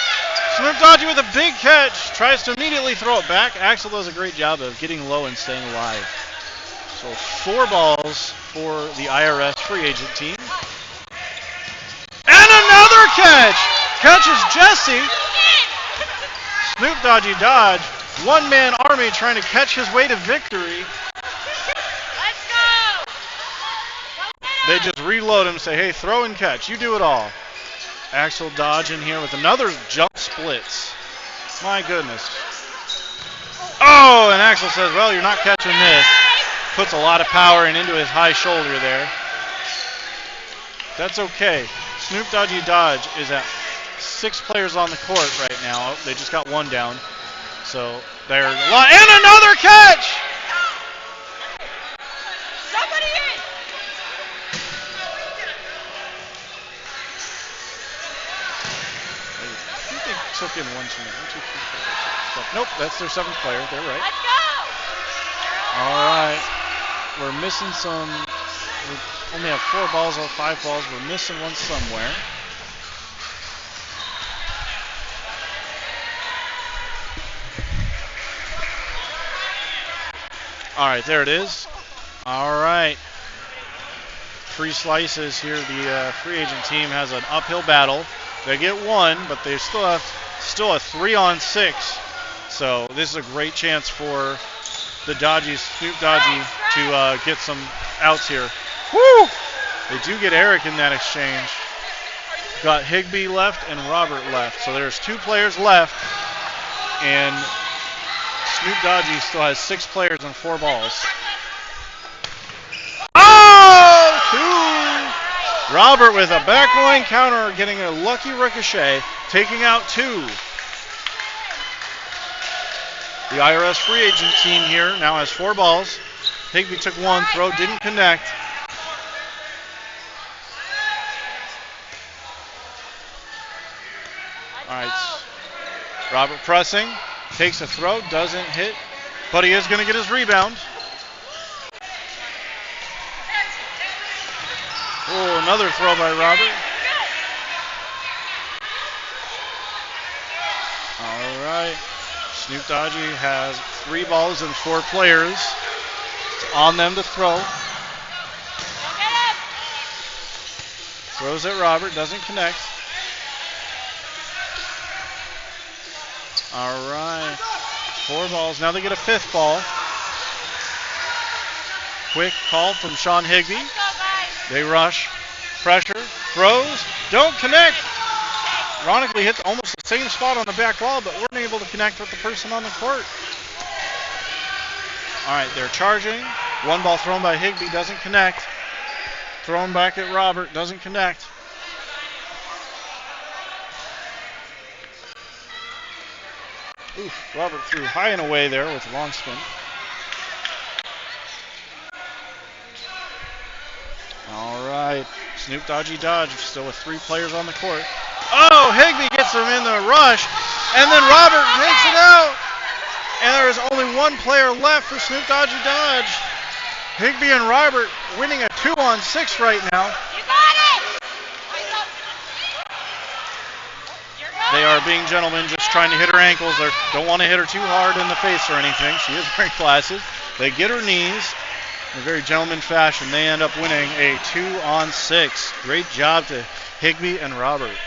Snoop Dodgy with a big catch. Tries to immediately throw it back. Axel does a great job of getting low and staying alive. So 4 balls for the IRS free agent team. And another catch! Catches Jesse. Snoop Dodgy Dodge. One-man army trying to catch his way to victory. Let's go! They just reload him and say, hey, throw and catch. You do it all. Axel Dodge in here with another jump splits. My goodness. Oh, and Axel says, well, you're not catching this. Puts a lot of power into his high shoulder there. That's okay. Snoop Dodgy Dodge is at 6 players on the court right now. Oh, they just got 1 down. So they're... And another catch! Somebody in! I think they took in 1 too many. 1, 2, 3, 4, 5, 6, 7. Nope, that's their 7th player. They're right. Let's go! All right. We're missing some. We only have 4 balls or 5 balls. We're missing one somewhere. All right, there it is. All right. 3 slices here. The free agent team has an uphill battle. They get 1, but they still have a 3-on-6. So this is a great chance for the Snoop Dodgy to get some outs here. Woo! They do get Eric in that exchange. Got Higbee left and Robert left. So there's 2 players left. And Snoop Dodgy still has 6 players and 4 balls. Oh! 2! Robert with a back-going counter, getting a lucky ricochet, taking out 2. The IRS free agent team here now has 4 balls. Higbee took 1, throw didn't connect. All right, Robert pressing, takes a throw, doesn't hit, but he is going to get his rebound. Oh, another throw by Robert. All right. Snoop Dodgy has 3 balls and 4 players. It's on them to throw. Throws at Robert, doesn't connect. All right. 4 balls. Now they get a 5th ball. Quick call from Sean Higbee. They rush. Pressure. Throws. Don't connect. Ironically hit almost the same spot on the back wall, but weren't able to connect with the person on the court. All right, they're charging. 1 ball thrown by Higbee, doesn't connect. Thrown back at Robert, doesn't connect. Oof, Robert threw high and away there with a long spin. All right, Snoop Dodgy Dodge still with 3 players on the court. Oh, Higbee gets him in the rush, and then Robert takes it out. And there is only 1 player left for Snoop Dodgy Dodge. Higbee and Robert winning a 2-on-6 right now. You got it! They are being gentlemen, just trying to hit her ankles. They don't want to hit her too hard in the face or anything. She is wearing glasses. They get her knees. In a very gentleman fashion, they end up winning a 2-on-6. Great job to Higbee and Robert.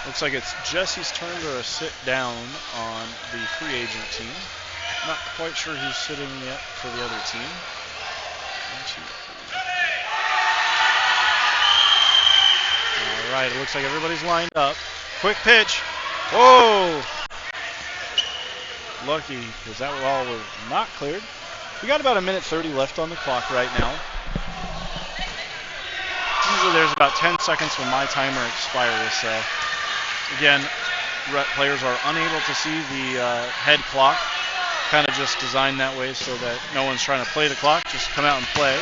Looks like it's Jesse's turn to sit down on the free agent team. Not quite sure who's sitting yet for the other team. 1, 2, 3. All right, it looks like everybody's lined up. Quick pitch. Whoa! Lucky, because that ball was not cleared. We got about 1:30 left on the clock right now. Usually there's about 10 seconds when my timer expires, so again, players are unable to see the head clock. Kind of just designed that way so that no one's trying to play the clock, just come out and play.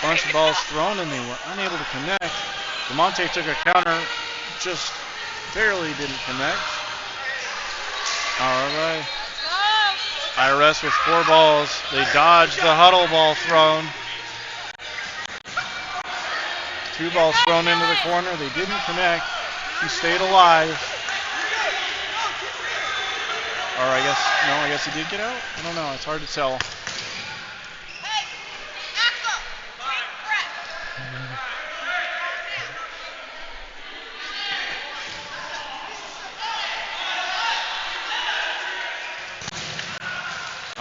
Bunch of balls thrown and they were unable to connect. DeMonte took a counter, just barely didn't connect. All right. IRS with 4 balls. They dodged the huddle ball thrown. 2 balls thrown into the corner. They didn't connect. He stayed alive. Or I guess he did get out? I don't know. It's hard to tell.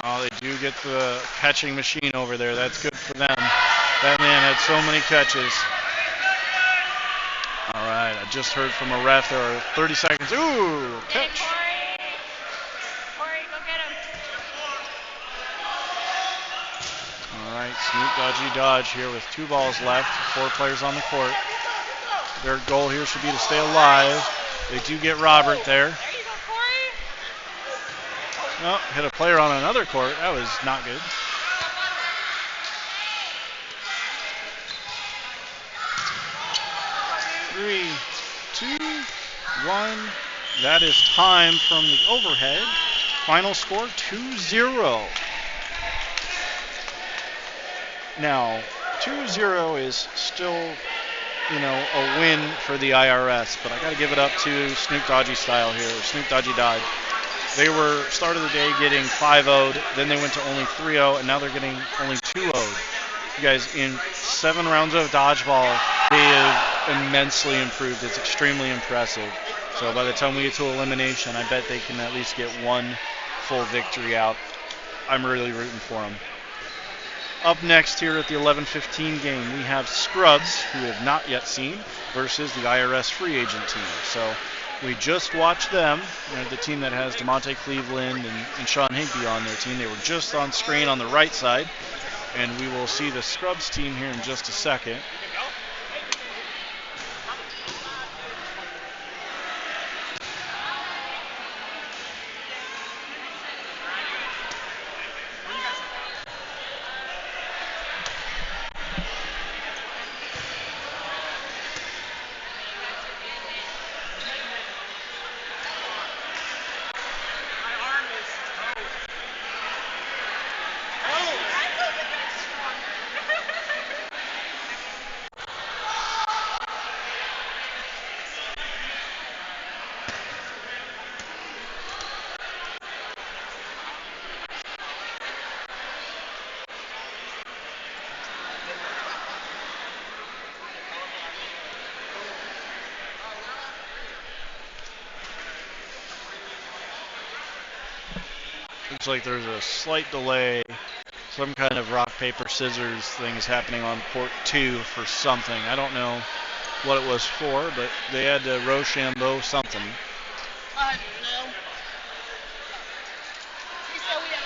Oh, they do get the catching machine over there. That's good for them. That man had so many catches. All right, I just heard from a ref. There are 30 seconds. Ooh, catch. Corey, go get him. All right, sneak, dodgy, dodge here with 2 balls left. 4 players on the court. Their goal here should be to stay alive. They do get Robert there. There you go, Corey. Oh, hit a player on another court. That was not good. Three, 2, 1. That is time from the overhead. Final score 2-0. Now, 2-0 is still, a win for the IRS, but I got to give it up to Snoop Dodgy style here, Snoop Dodgy Dodge. They were, start of the day, getting 5-0'd, then they went to only 3-0, and now they're getting only 2-0'd. You guys, in 7 rounds of dodgeball, they have immensely improved. It's extremely impressive. So by the time we get to elimination, I bet they can at least get 1 full victory out. I'm really rooting for them. Up next here at the 11:15 game, we have Scrubs, who we have not yet seen, versus the IRS free agent team. So we just watched them, the team that has DeMonte Cleveland and Sean Higbee on their team. They were just on screen on the right side, and we will see the Scrubs team here in just a second. Looks like there's a slight delay. Some kind of rock, paper, scissors thing is happening on court 2 for something. I don't know what it was for, but they had to Rochambeau something. I don't know. He said we have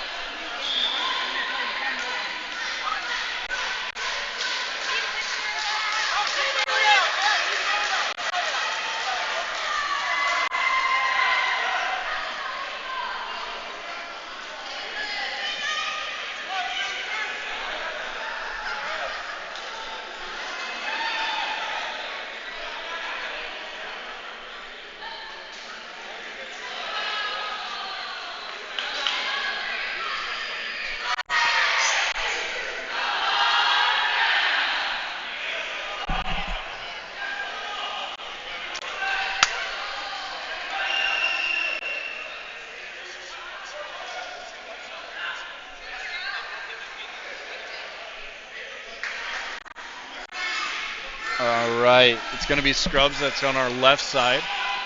All right, it's going to be Scrubs that's on our left side.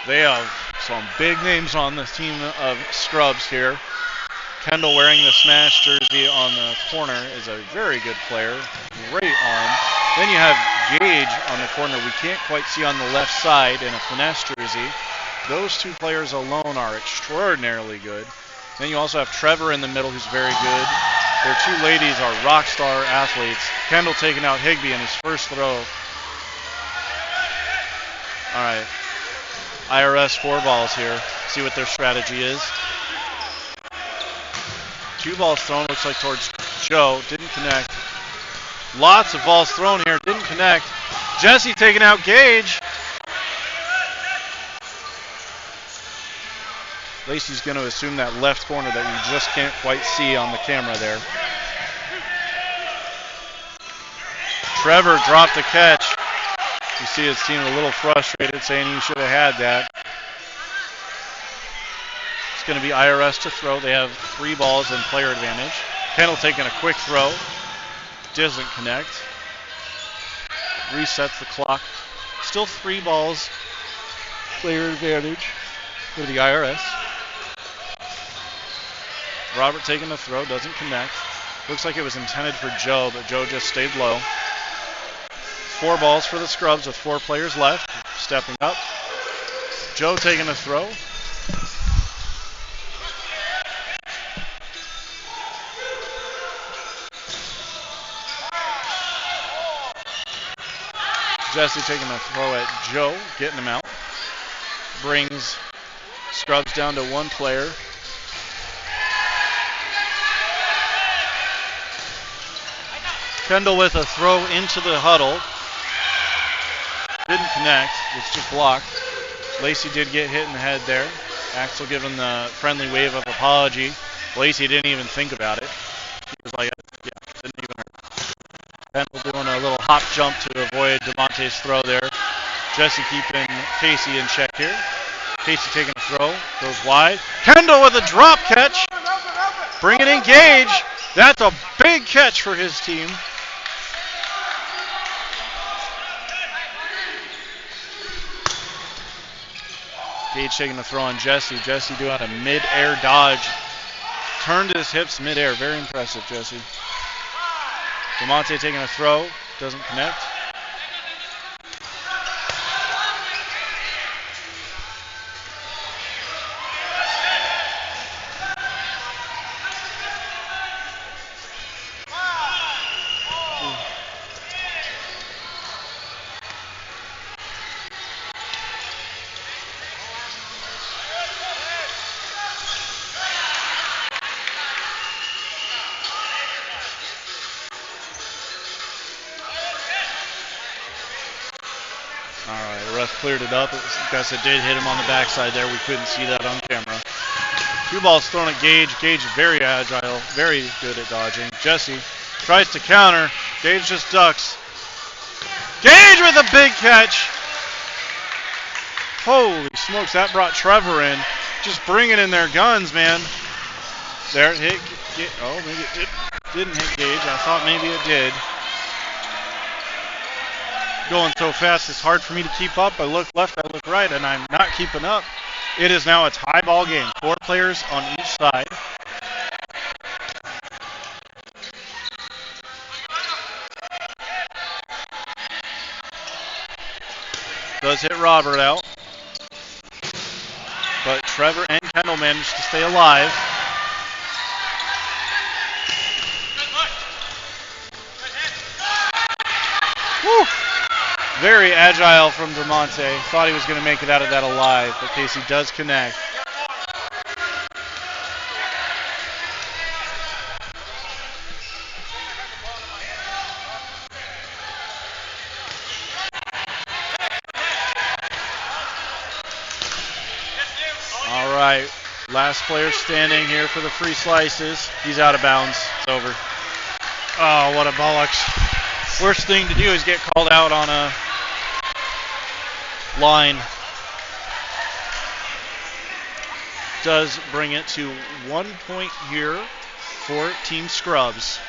They have some big names on the team of Scrubs here. Kendall wearing the Smash jersey on the corner is a very good player. Great arm. Then you have Gage on the corner. We can't quite see on the left side in a Finesse jersey. Those two players alone are extraordinarily good. Then you also have Trevor in the middle, who's very good. Their two ladies are rock star athletes. Kendall taking out Higby in his first throw. All right. IRS 4 balls here. See what their strategy is. 2 balls thrown, looks like towards Joe. Didn't connect. Lots of balls thrown here. Didn't connect. Jesse taking out Gage. Lacey's going to assume that left corner that you just can't quite see on the camera there. Trevor dropped the catch. You see his team a little frustrated, saying he should have had that. It's going to be IRS to throw. They have 3 balls and player advantage. Kendall taking a quick throw. Doesn't connect. Resets the clock. Still 3 balls. Player advantage for the IRS. Robert taking the throw. Doesn't connect. Looks like it was intended for Joe, but Joe just stayed low. 4 balls for the Scrubs with 4 players left. Stepping up. Joe taking the throw. Jesse taking a throw at Joe, getting him out. Brings Scrubs down to 1 player. Kendall with a throw into the huddle. Didn't connect. It's just blocked. Lacey did get hit in the head there. Axel giving the friendly wave of apology. Lacey didn't even think about it. He was like, yeah, didn't even hurt. Kendall doing a little hop jump to avoid DeMonte's throw there. Jesse keeping Casey in check here. Casey taking a throw. Goes wide. Kendall with a drop catch. Bringing in Gage. That's a big catch for his team. Gage taking the throw on Jesse. Jesse doing a mid-air dodge. Turned his hips mid-air. Very impressive, Jesse. DeMonte taking a throw. Doesn't connect. Cleared it up. I guess it did hit him on the backside there. We couldn't see that on camera. 2 balls thrown at Gage. Gage very agile, very good at dodging. Jesse tries to counter. Gage just ducks. Gage with a big catch. Holy smokes, that brought Trevor in. Just bringing in their guns, man. There it hit. Oh, maybe it didn't hit Gage. I thought maybe it did. Going so fast, it's hard for me to keep up. I look left, I look right, and I'm not keeping up. It is now a tie ball game. 4 players on each side. Does hit Robert out. But Trevor and Kendall managed to stay alive. Woo! Very agile from DeMonte. Thought he was going to make it out of that alive, but Casey does connect. All right, last player standing here for the free slices. He's out of bounds. It's over. Oh, what a bollocks. Worst thing to do is get called out on a line. Does bring it to 1 point here for Team Scrubs.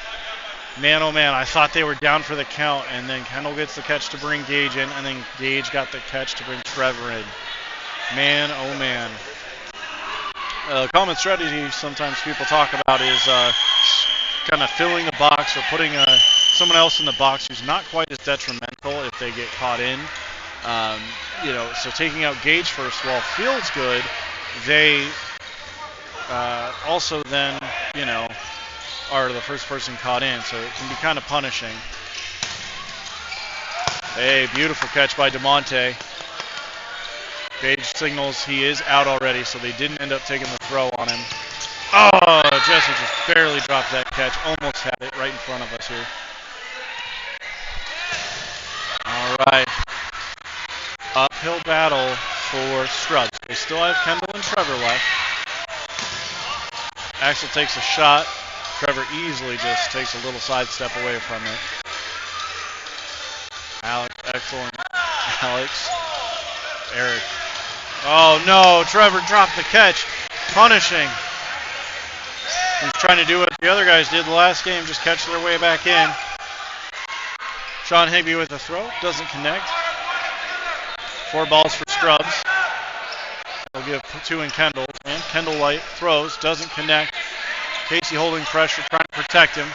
Man, oh man, I thought they were down for the count, and then Kendall gets the catch to bring Gage in, and then Gage got the catch to bring Trevor in. Man, oh man. Common strategy sometimes people talk about is kind of filling the box or putting someone else in the box who's not quite as detrimental if they get caught in. So taking out Gage first, while feels good, they also then, are the first person caught in, so it can be kind of punishing. Hey, beautiful catch by DeMonte. Gage signals he is out already, so they didn't end up taking the throw on him. Oh, Jesse just barely dropped that catch. Almost had it right in front of us here. All right. Uphill battle for Scrubs. They still have Kendall and Trevor left. Axel takes a shot. Trevor easily just takes a little sidestep away from it. Alex, excellent. Alex. Eric. Oh no, Trevor dropped the catch. Punishing. He's trying to do what the other guys did the last game, just catch their way back in. Sean Higby with a throw, doesn't connect. 4 balls for Scrubs. They'll give 2 in Kendall. And Kendall Light throws, doesn't connect. Casey holding pressure, trying to protect him.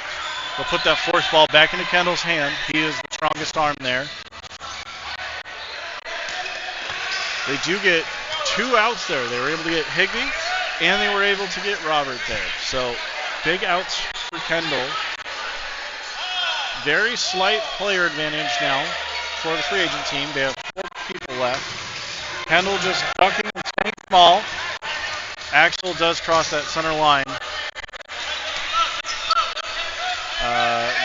They'll put that force ball back into Kendall's hand. He is the strongest arm there. They do get 2 outs there. They were able to get Higby, and they were able to get Robert there. So big outs for Kendall. Very slight player advantage now for the free agent team. They have 4 people left. Kendall just ducking and staying small. Axel does cross that center line.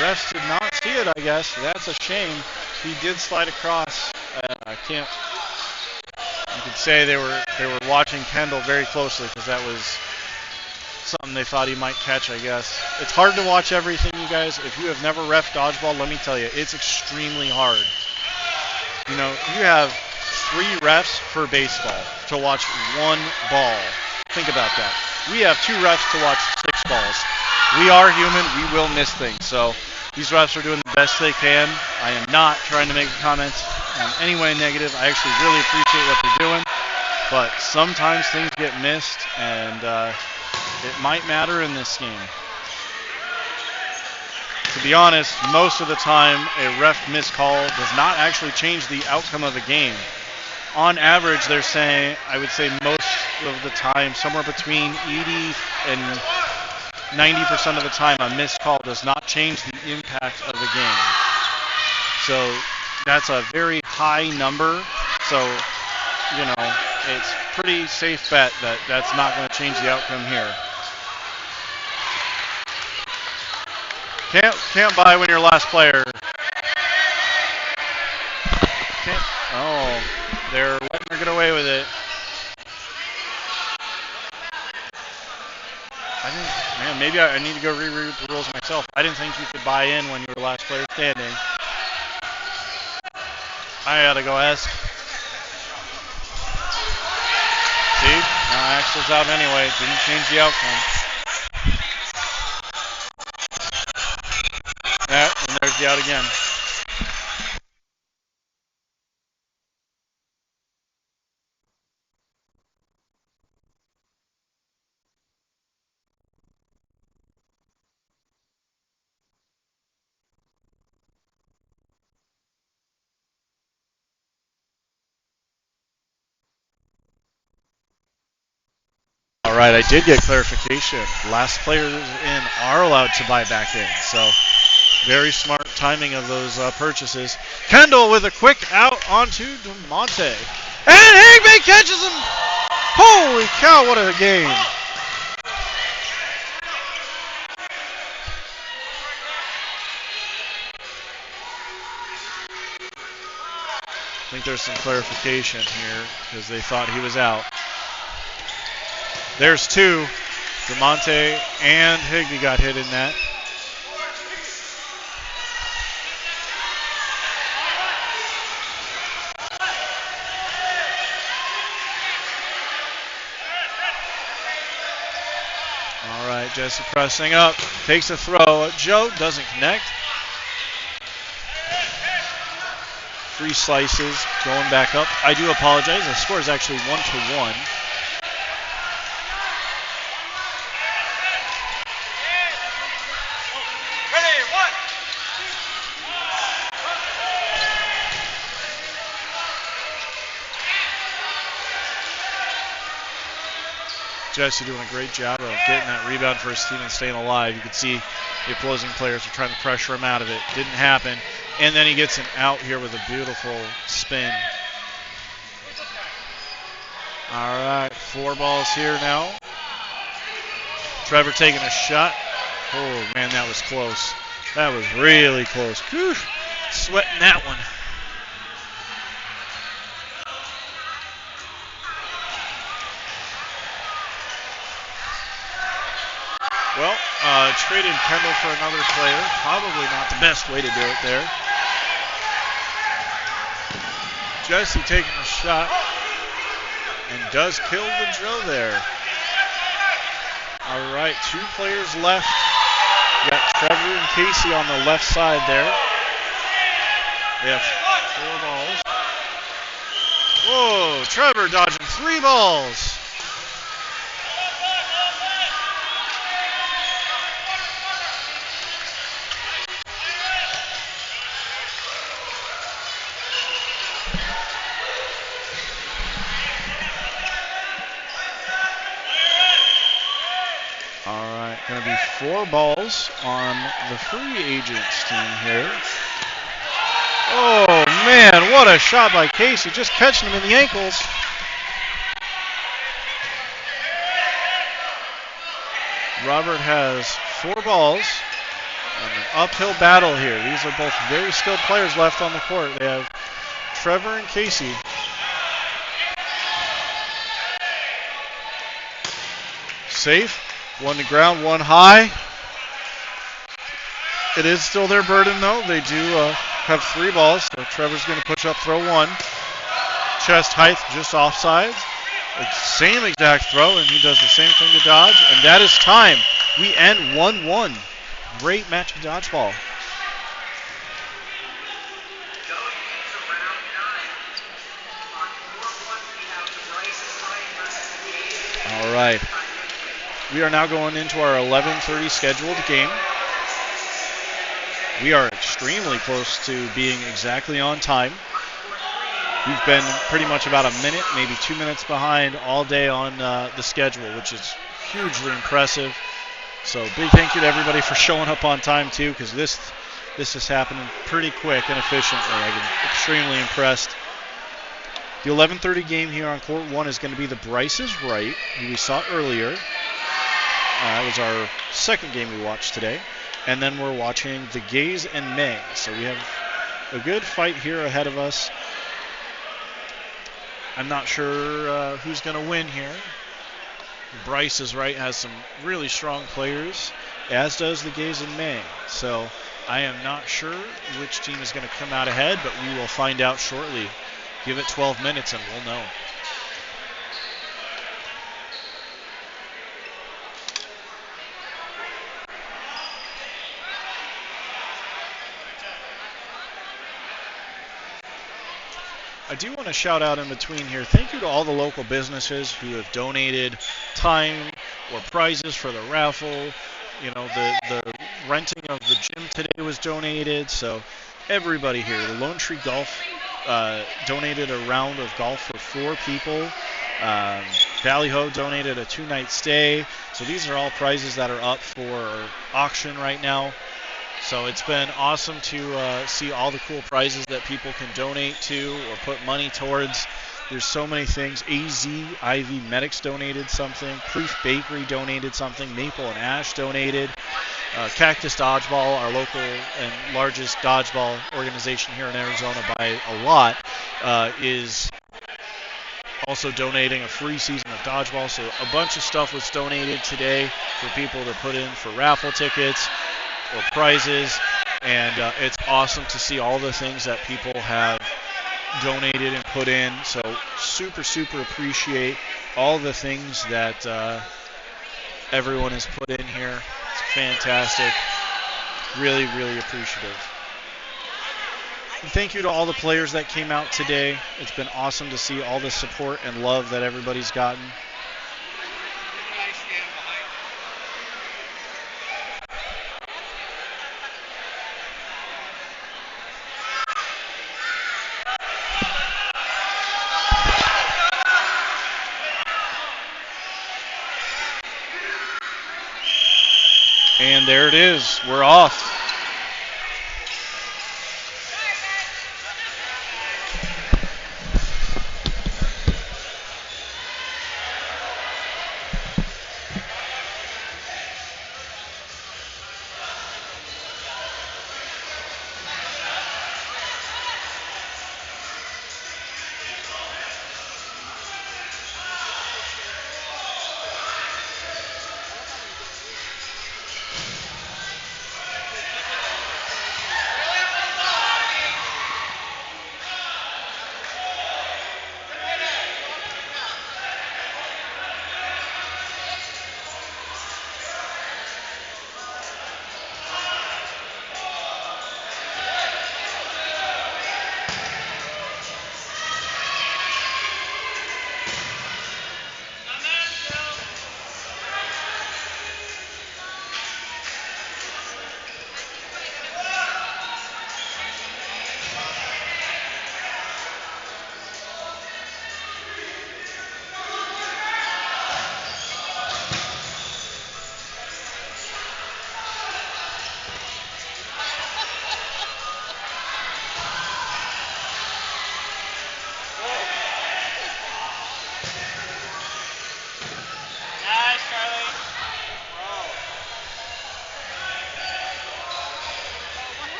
Refs did not see it, I guess. That's a shame. He did slide across. I can't. You could say they were watching Kendall very closely because that was something they thought he might catch, I guess. It's hard to watch everything, you guys. If you have never ref dodgeball, let me tell you, it's extremely hard. You have 3 refs for baseball to watch 1 ball. Think about that. We have 2 refs to watch 6 balls. We are human. We will miss things. So these refs are doing the best they can. I am not trying to make comments in any way negative. I actually really appreciate what they're doing. But sometimes things get missed, and it might matter in this game. To be honest, most of the time, a ref missed call does not actually change the outcome of the game. On average, they're saying, I would say most of the time, somewhere between 80 and 90% of the time, a missed call does not change the impact of the game. So that's a very high number. So, it's pretty safe bet that that's not going to change the outcome here. Can't buy when you're last player. They're letting her get away with it. Maybe I need to go reread the rules myself. I didn't think you could buy in when you were the last player standing. I gotta go ask. See? Now Axel's out anyway. Didn't change the outcome. Yeah, and there's the out again. All right, I did get clarification. Last players in are allowed to buy back in, so very smart timing of those purchases. Kendall with a quick out onto DeMonte. And Higby catches him! Holy cow, what a game! I think there's some clarification here because they thought he was out. There's 2. DeMonte and Higby got hit in that. All right, Jesse pressing up. Takes a throw. Joe doesn't connect. Free slices going back up. I do apologize. The score is actually 1-1. Jesse doing a great job of getting that rebound for his team and staying alive. You can see the opposing players are trying to pressure him out of it. Didn't happen. And then he gets an out here with a beautiful spin. All right, 4 balls here now. Trevor taking a shot. Oh, man, that was close. That was really close. Whew. Sweating that one. Well, traded Kendall for another player. Probably not the best way to do it there. Jesse taking a shot and does kill the Joe there. All right, 2 players left. You got Trevor and Casey on the left side there. They have 4 balls. Whoa, Trevor dodging 3 balls. Going to be 4 balls on the free agents team here. Oh, man, what a shot by Casey. Just catching him in the ankles. Robert has 4 balls. And an uphill battle here. These are both very skilled players left on the court. They have Trevor and Casey. Safe. 1 to ground, 1 high. It is still their burden, though. They do have 3 balls, so Trevor's going to push up, throw 1. Chest height just offsides. Same exact throw, and he does the same thing to dodge, and that is time. We end 1-1. Great match of dodgeball. All right. We are now going into our 11:30 scheduled game. We are extremely close to being exactly on time. We've been pretty much about a minute, maybe 2 minutes behind all day on the schedule, which is hugely impressive. So big thank you to everybody for showing up on time too, because this is happening pretty quick and efficiently. I'm extremely impressed. The 11:30 game here on Court 1 is going to be the Bryce is Right, who we saw earlier. That was our second game we watched today. And then we're watching the Gaze and May. So we have a good fight here ahead of us. I'm not sure who's going to win here. Bryce is Right has some really strong players, as does the Gaze and May. So I am not sure which team is going to come out ahead, but we will find out shortly. Give it 12 minutes and we'll know. I do want to shout out in between here, thank you to all the local businesses who have donated time or prizes for the raffle. You know, the renting of the gym today was donated, so everybody here. The Lone Tree Golf donated a round of golf for 4 people. Valley Ho donated a 2-night stay. So these are all prizes that are up for auction right now. So it's been awesome to see all the cool prizes that people can donate to or put money towards. There's so many things. AZ Ivy Medics donated something. Proof Bakery donated something. Maple and Ash donated. Cactus Dodgeball, our local and largest dodgeball organization here in Arizona by a lot, is also donating a free season of dodgeball. So a bunch of stuff was donated today for people to put in for raffle tickets or prizes, and it's awesome to see all the things that people have donated and put in. So super appreciate all the things that everyone has put in here. It's fantastic. Really appreciative. And thank you to all the players that came out today. It's been awesome to see all the support and love that everybody's gotten. And there it is. We're off.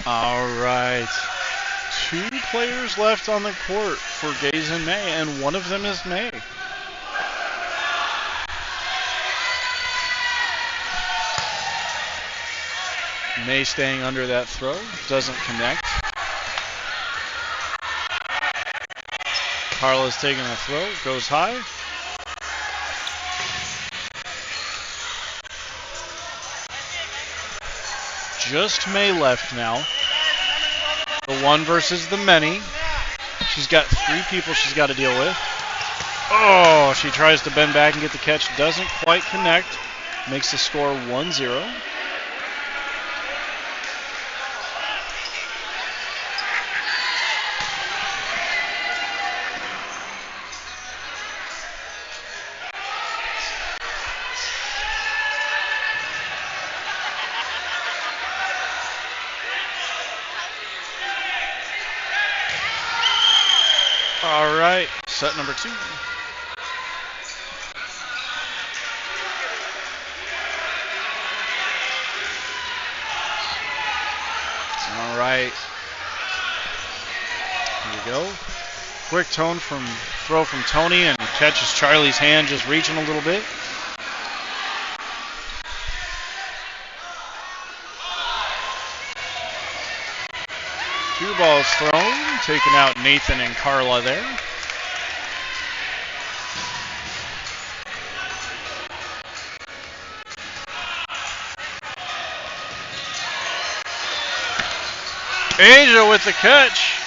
All right. 2 players left on the court for Gaze and May, and one of them is May. May staying under that throw, doesn't connect. Carla's taking a throw, goes high. Just May left now. The one versus the many. She's got 3 people she's got to deal with. Oh, she tries to bend back and get the catch. Doesn't quite connect. Makes the score 1-0. All right, set number 2. All right. Here we go. Quick throw from Tony, and catches Charlie's hand just reaching a little bit. Two balls thrown, taking out Nathan and Carla there. Asia with the catch.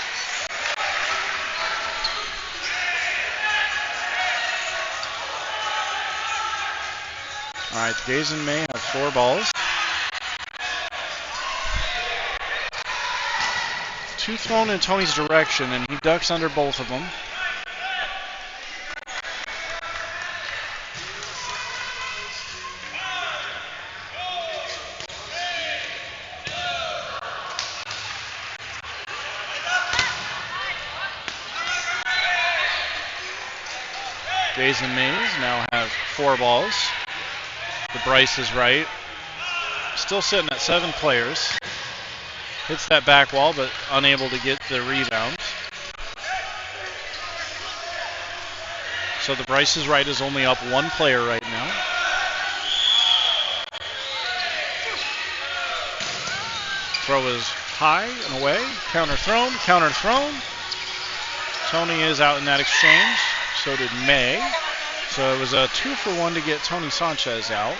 All right, Gaze and May have 4 balls. 2 thrown in Tony's direction, and he ducks under both of them. Gaze and Mays now have 4 balls. The Bryce is right. Still sitting at 7 players. Hits that back wall, but unable to get the rebound. So the Bryce is right is only up 1 player right now. Throw is high and away. Counter thrown, counter thrown. Tony is out in that exchange. So did May. So it was a 2-for-1 to get Tony Sanchez out.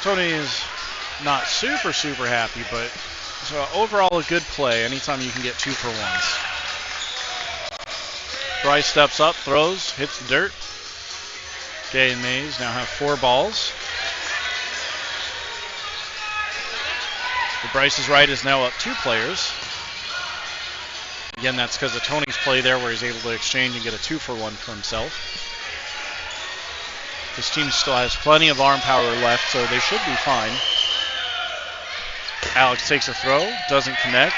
Tony is not super happy, but so overall a good play anytime you can get 2-for-1s. Bryce steps up, throws, hits the dirt. Gay and Mays now have 4 balls. The Bryce is right is now up 2 players. Again, that's because of Tony's play there where he's able to exchange and get a 2-for-1 for himself. This team still has plenty of arm power left, so they should be fine. Alex takes a throw, doesn't connect.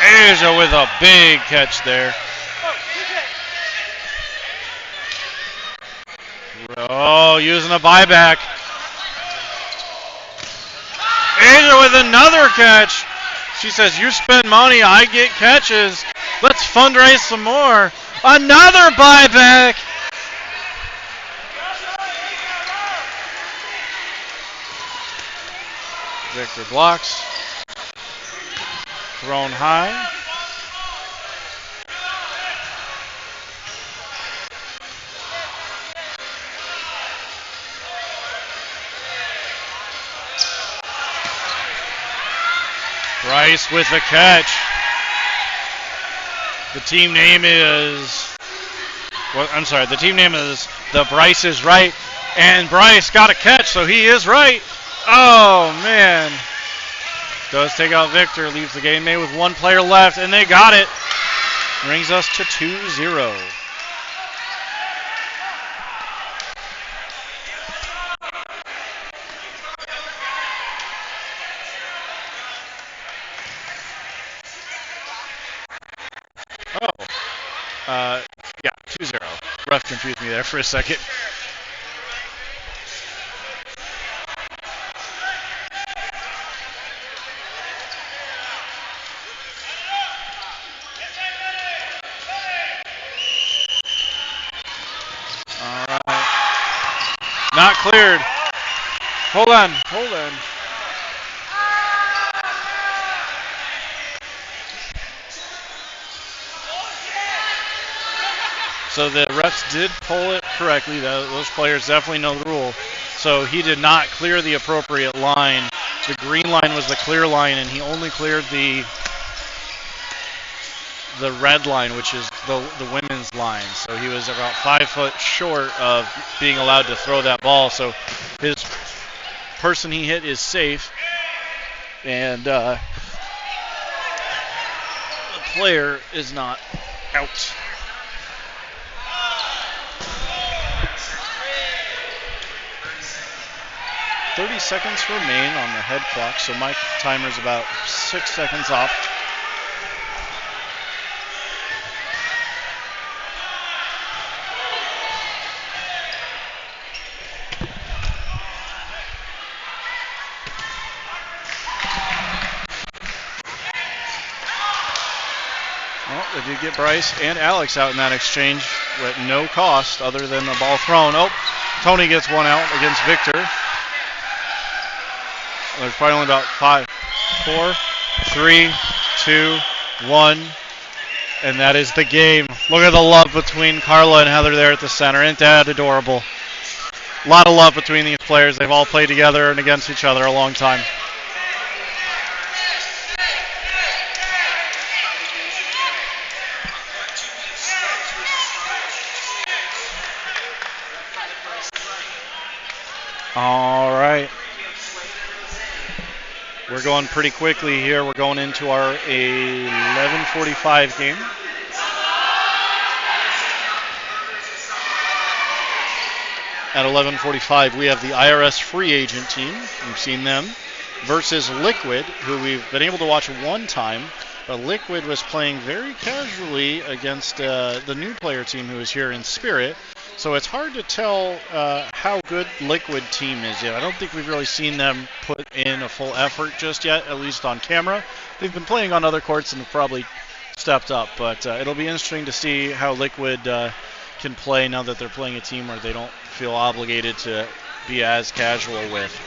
Asia with a big catch there. Oh, using a buyback. Asia with another catch. She says, you spend money, I get catches. Let's fundraise some more. Another buyback. Victor blocks. Thrown high. Bryce with the catch. The team name is, the team name is The Bryce is Right. And Bryce got a catch, so he is right. Oh, man. Does take out Victor, leaves the game made with 1 player left, and they got it. Brings us to 2-0. ref confused me there for a second. All right. Not cleared. Hold on. So the refs did pull it correctly. Those players definitely know the rule. So he did not clear the appropriate line. The green line was the clear line, and he only cleared the red line, which is the women's line. So he was about 5 foot short of being allowed to throw that ball. So his person he hit is safe, and the player is not out. .30 seconds remain on the head clock, so my timer's about 6 seconds off. Well, they did get Bryce and Alex out in that exchange at no cost other than the ball thrown. Oh, Tony gets one out against Victor. There's probably only about 5, 4, 3, 2, 1, and that is the game. Look at the love between Carla and Heather there at the center. Ain't that adorable? A lot of love between these players. They've all played together and against each other a long time. All right. We're going pretty quickly here. We're going into our 11:45 game. At 11:45, we have the IRS free agent team. We've seen them versus Liquid, who we've been able to watch one time. But Liquid was playing very casually against the new player team who is here in Spirit. So it's hard to tell how good Liquid team is yet. I don't think we've really seen them put in a full effort just yet, at least on camera. They've been playing on other courts and have probably stepped up. But it'll be interesting to see how Liquid can play now that they're playing a team where they don't feel obligated to be as casual with.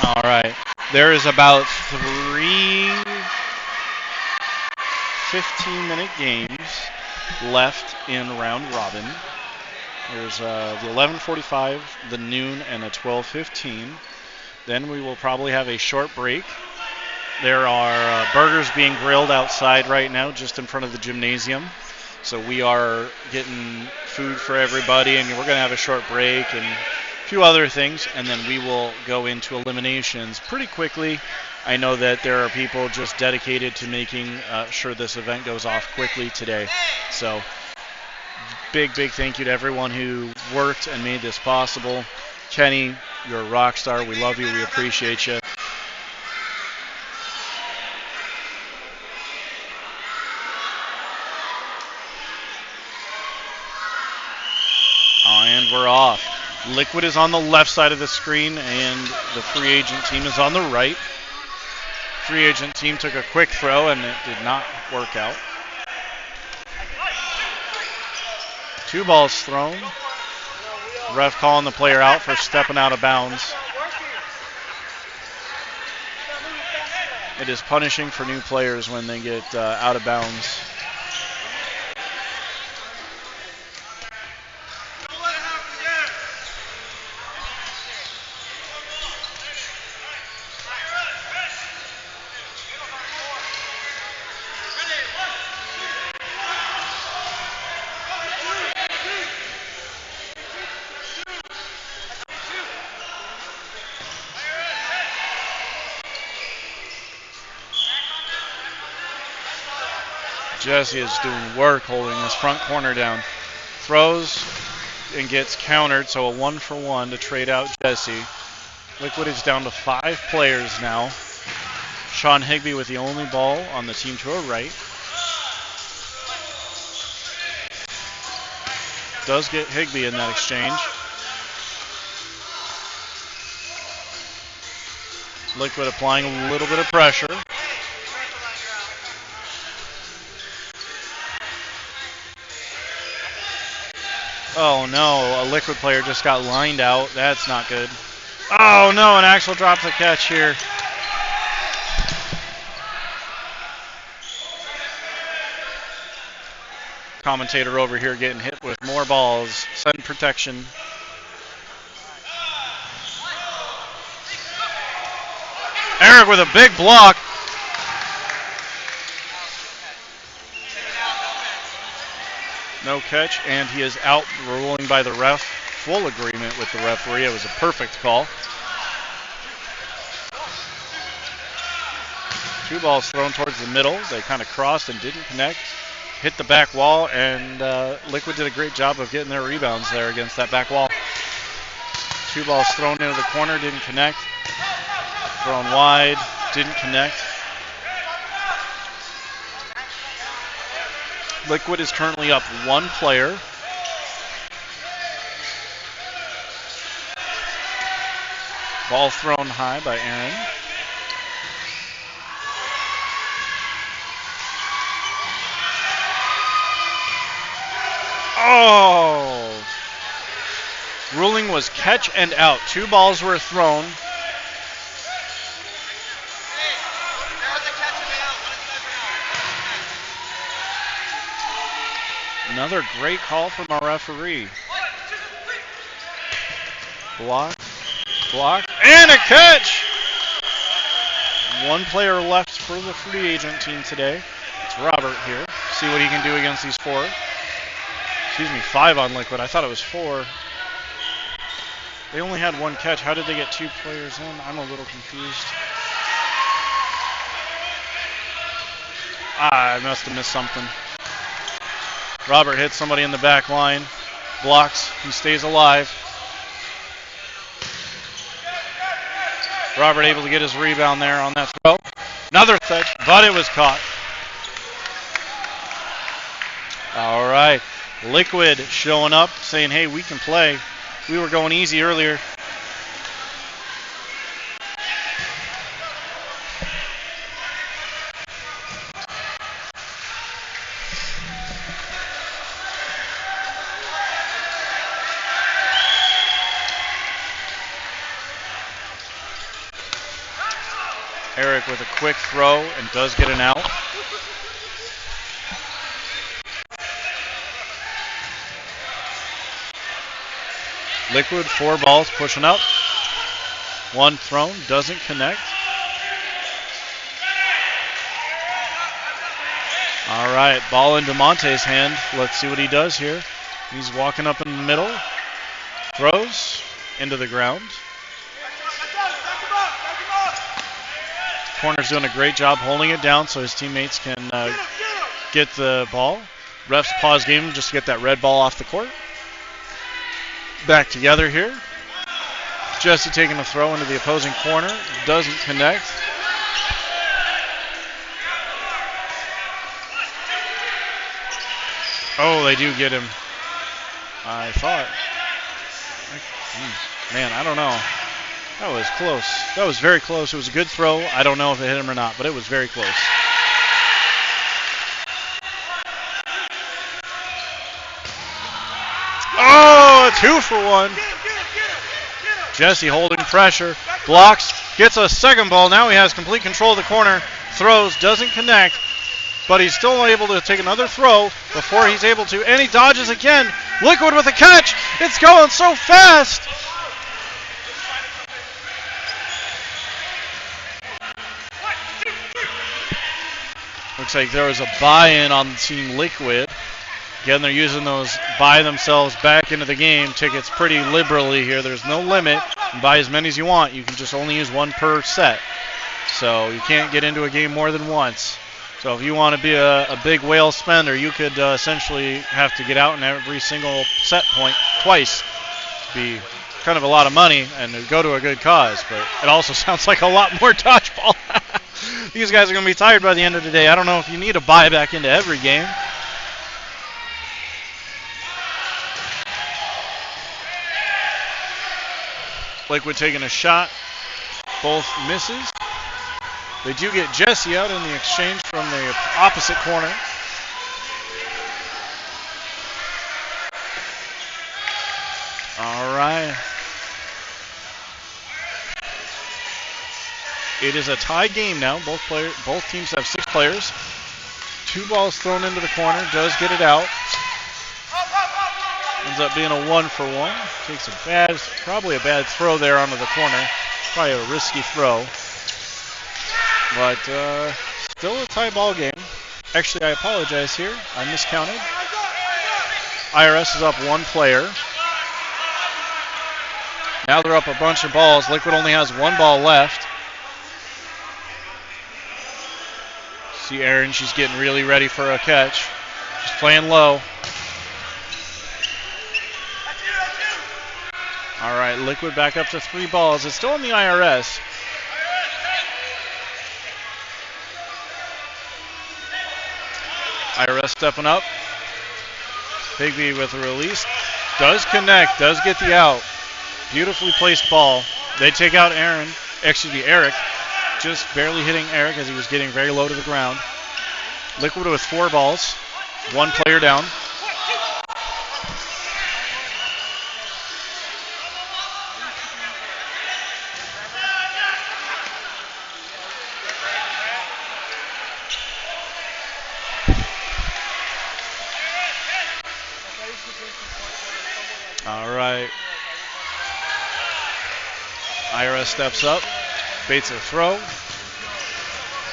All right. There is about 3 15-minute games left in round robin. There's the 11:45, the noon, and the 12:15. Then we will probably have a short break. There are burgers being grilled outside right now just in front of the gymnasium. So we are getting food for everybody, and we're going to have a short break and a few other things, and then we will go into eliminations pretty quickly. I know that there are people just dedicated to making sure this event goes off quickly today. So big thank you to everyone who worked and made this possible. Kenny, you're a rock star. We love you. We appreciate you. And we're off. Liquid is on the left side of the screen, and the free agent team is on the right. Free agent team took a quick throw, and it did not work out. 2 balls thrown. Ref calling the player out for stepping out of bounds. It is punishing for new players when they get out of bounds. Jesse is doing work holding his front corner down. Throws and gets countered, so a 1-for-1 to trade out Jesse. Liquid is down to 5 players now. Sean Higbee with the only ball on the team to her right. Does get Higbee in that exchange. Liquid applying a little bit of pressure. Oh no, a Liquid player just got lined out. That's not good. Oh no, an Axel drops the catch here. Commentator over here getting hit with more balls. Send protection. Eric with a big block. No catch, and he is out, ruling by the ref. Full agreement with the referee. It was a perfect call. 2 balls thrown towards the middle. They kind of crossed and didn't connect. Hit the back wall, and Liquid did a great job of getting their rebounds there against that back wall. 2 balls thrown into the corner, didn't connect. Thrown wide, didn't connect. Liquid is currently up 1 player. Ball thrown high by Aaron. Oh! Ruling was catch and out. 2 balls were thrown. Another great call from our referee. Block, and a catch! 1 player left for the free agent team today. It's Robert here. See what he can do against these 4. 5 on Liquid. I thought it was 4. They only had 1 catch. How did they get 2 players in? I'm a little confused. I must have missed something. Robert hits somebody in the back line. Blocks. He stays alive. Robert able to get his rebound there on that throw. Another catch, but it was caught. All right. Liquid showing up, saying, hey, we can play. We were going easy earlier. Eric with a quick throw and does get an out. Liquid, 4 balls pushing up. 1 thrown, doesn't connect. All right, ball in DeMonte's hand. Let's see what he does here. He's walking up in the middle. Throws into the ground. Corner's doing a great job holding it down so his teammates can get the ball. Refs pause game just to get that red ball off the court. Back together here. Jesse taking a throw into the opposing corner. Doesn't connect. Oh, they do get him. I thought. Man, I don't know. That was close. That was very close. It was a good throw. I don't know if it hit him or not, but it was very close. Oh, a 2-for-1. Jesse holding pressure. Blocks. Gets a second ball. Now he has complete control of the corner. Throws, doesn't connect, but he's still able to take another throw before he's able to. And he dodges again. Liquid with a catch. It's going so fast. Looks like there was a buy-in on Team Liquid. Again, they're using those buy themselves back into the game tickets pretty liberally here. There's no limit. You can buy as many as you want. You can just only use one per set. So you can't get into a game more than once. So if you want to be a big whale spender, you could essentially have to get out in every single set point twice. Be kind of a lot of money and go to a good cause. But it also sounds like a lot more dodgeball. These guys are going to be tired by the end of the day. I don't know if you need to buy back into every game. Liquid taking a shot. Both misses. They do get Jesse out in the exchange from the opposite corner. All right. It is a tie game now. Both teams have 6 players. 2 balls thrown into the corner. Does get it out. Ends up being a 1-for-1. Takes probably a bad throw there onto the corner. Probably a risky throw. But still a tie ball game. Actually, I apologize here. I miscounted. IRS is up 1 player. Now they're up a bunch of balls. Liquid only has 1 ball left. See Erin, she's getting really ready for a catch. She's playing low. All right, Liquid back up to 3 balls. It's still in the IRS. IRS stepping up. Higby with a release. Does connect, does get the out. Beautifully placed ball. They take out Eric. Just barely hitting Eric as he was getting very low to the ground. Liquid with 4 balls. 1 player down. All right. IRS steps up. Bates a throw.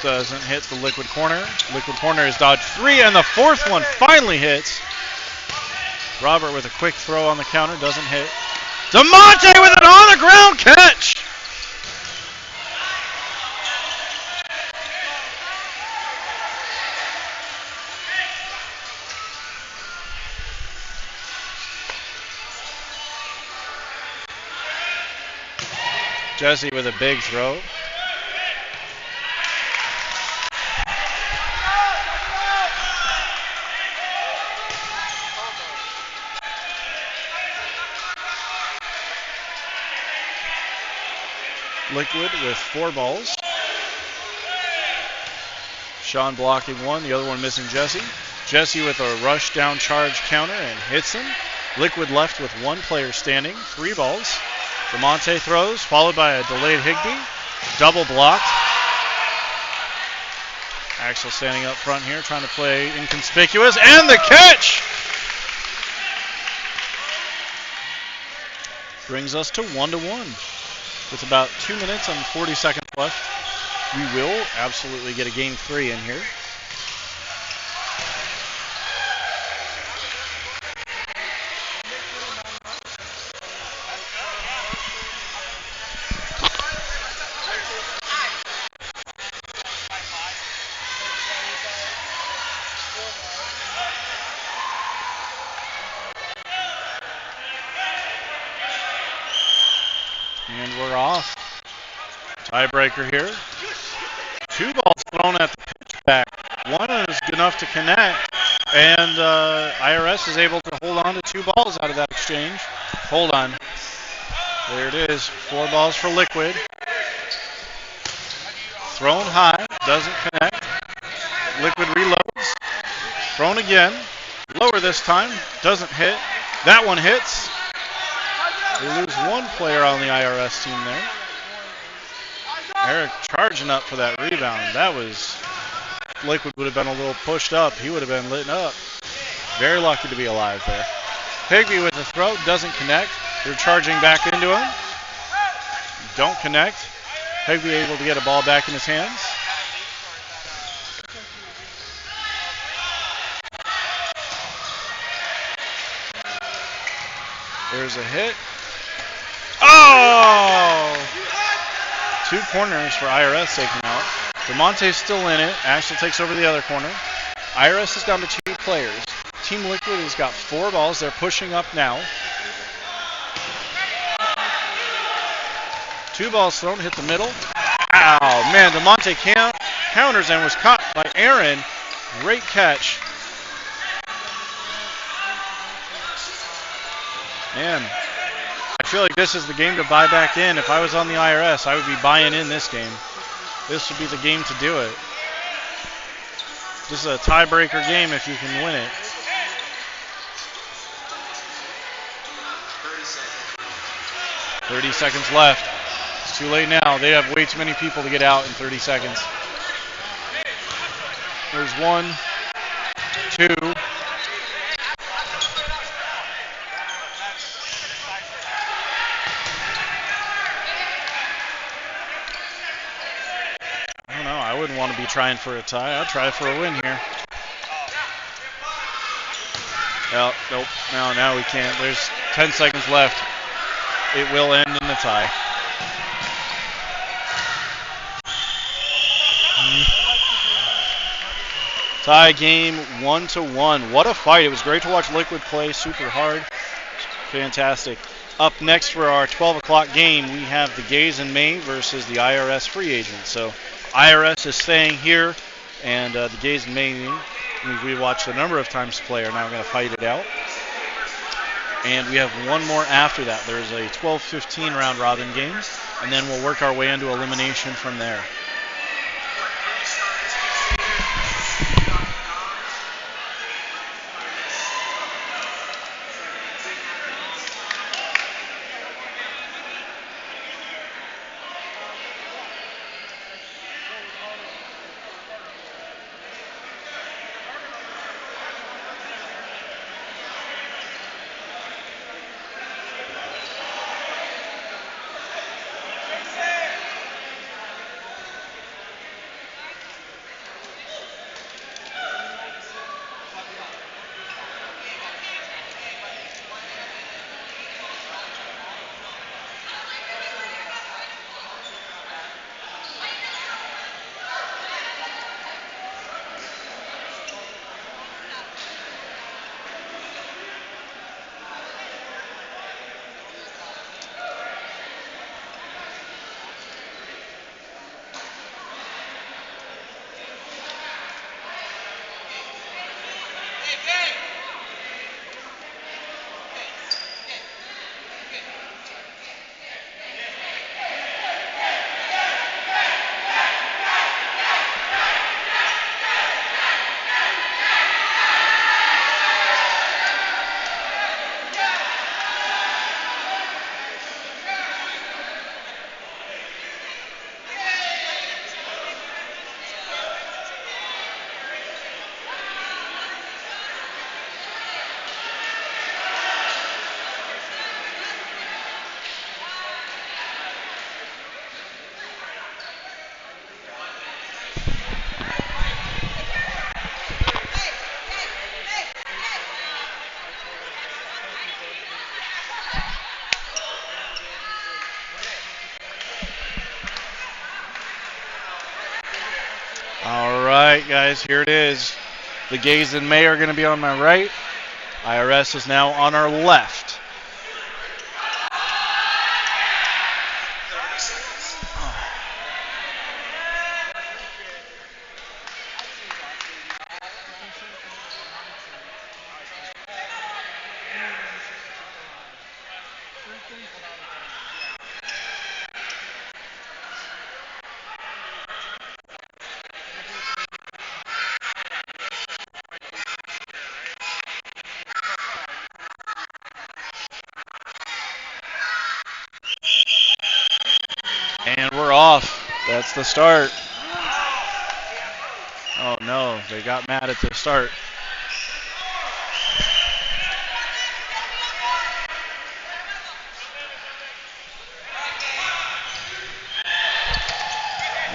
Doesn't hit the Liquid corner. Liquid corner is dodged 3, and the 4th one finally hits. Robert with a quick throw on the counter. Doesn't hit. DeMonte with an on-the-ground catch. Jesse with a big throw. Liquid with 4 balls. Sean blocking 1, the other one missing Jesse. Jesse with a rush down charge counter and hits him. Liquid left with 1 player standing, 3 balls. DeMonte throws, followed by a delayed Higby. Double blocked. Axel standing up front here, trying to play inconspicuous. And the catch! Brings us to 1-1. With about 2 minutes and 40 seconds left, we will absolutely get a game 3 in here. And we're off. Tiebreaker here. 2 balls thrown at the pitchback. 1 is good enough to connect. And IRS is able to hold on to 2 balls out of that exchange. Hold on. There it is. 4 balls for Liquid. Thrown high. Doesn't connect. Liquid reloads. Thrown again. Lower this time. Doesn't hit. That one hits. We lose 1 player on the IRS team there. Eric charging up for that rebound. That was, Liquid would have been a little pushed up. He would have been lit up. Very lucky to be alive there. Higby with the throw, doesn't connect. They're charging back into him. Don't connect. Higby able to get a ball back in his hands. There's a hit. Oh! 2 corners for IRS taking out. DeMonte's still in it. Ashton takes over the other corner. IRS is down to 2 players. Team Liquid has got 4 balls. They're pushing up now. 2 balls thrown, hit the middle. Ow, man, DeMonte counters and was caught by Aaron. Great catch. Man, I feel like this is the game to buy back in. If I was on the IRS, I would be buying in this game. This would be the game to do it. This is a tiebreaker game if you can win it. 30 seconds left. It's too late now. They have way too many people to get out in 30 seconds. There's 1, 2. I don't know. I wouldn't want to be trying for a tie. I'd try for a win here. Well, nope. No, now we can't. There's 10 seconds left. It will end in a tie. Tie game 1-1. What a fight. It was great to watch Liquid play super hard. Fantastic. Up next for our 12 o'clock game, we have the Gays and May versus the IRS free agents. So IRS is staying here, and the Gays and May, we watched a number of times play, are now going to fight it out. And we have one more after that. There's a 12-15 round robin game, and then we'll work our way into elimination from there. All right, guys, here it is. The Gays and May are going to be on my right. IRS is now on our left. That's the start. Oh no, they got mad at the start.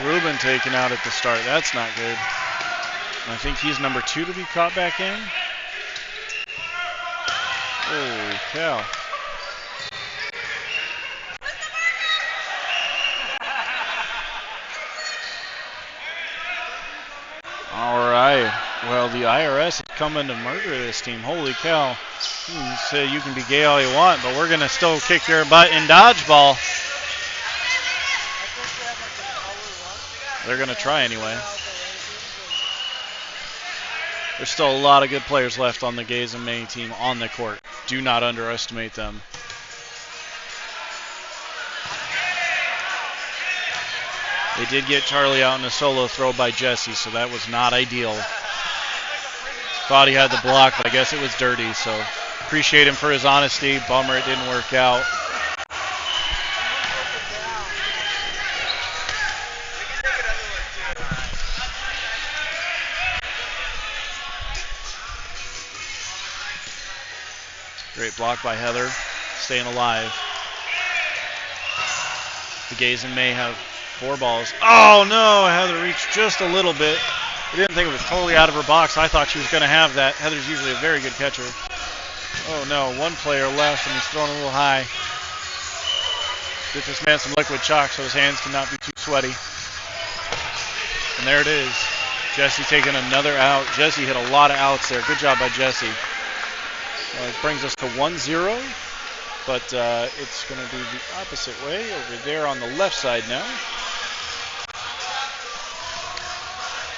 Ruben taken out at the start. That's not good. I think he's number 2 to be caught back in. Holy cow. All right. Well, the IRS is coming to murder this team. Holy cow. You say you can be gay all you want, but we're going to still kick your butt in dodgeball. They're going to try anyway. There's still a lot of good players left on the Gays and May team on the court. Do not underestimate them. They did get Charlie out in a solo throw by Jesse, so that was not ideal. Thought he had the block, but I guess it was dirty, so appreciate him for his honesty. Bummer it didn't work out. Great block by Heather, staying alive. The Gays and May have 4 balls. Oh no, Heather reached just a little bit. I didn't think it was totally out of her box. I thought she was going to have that. Heather's usually a very good catcher. Oh no, 1 player left and he's throwing a little high. Get this man some liquid chalk so his hands cannot be too sweaty. And there it is. Jesse taking another out. Jesse hit a lot of outs there. Good job by Jesse. It brings us to 1-0, but it's going to be the opposite way over there on the left side now.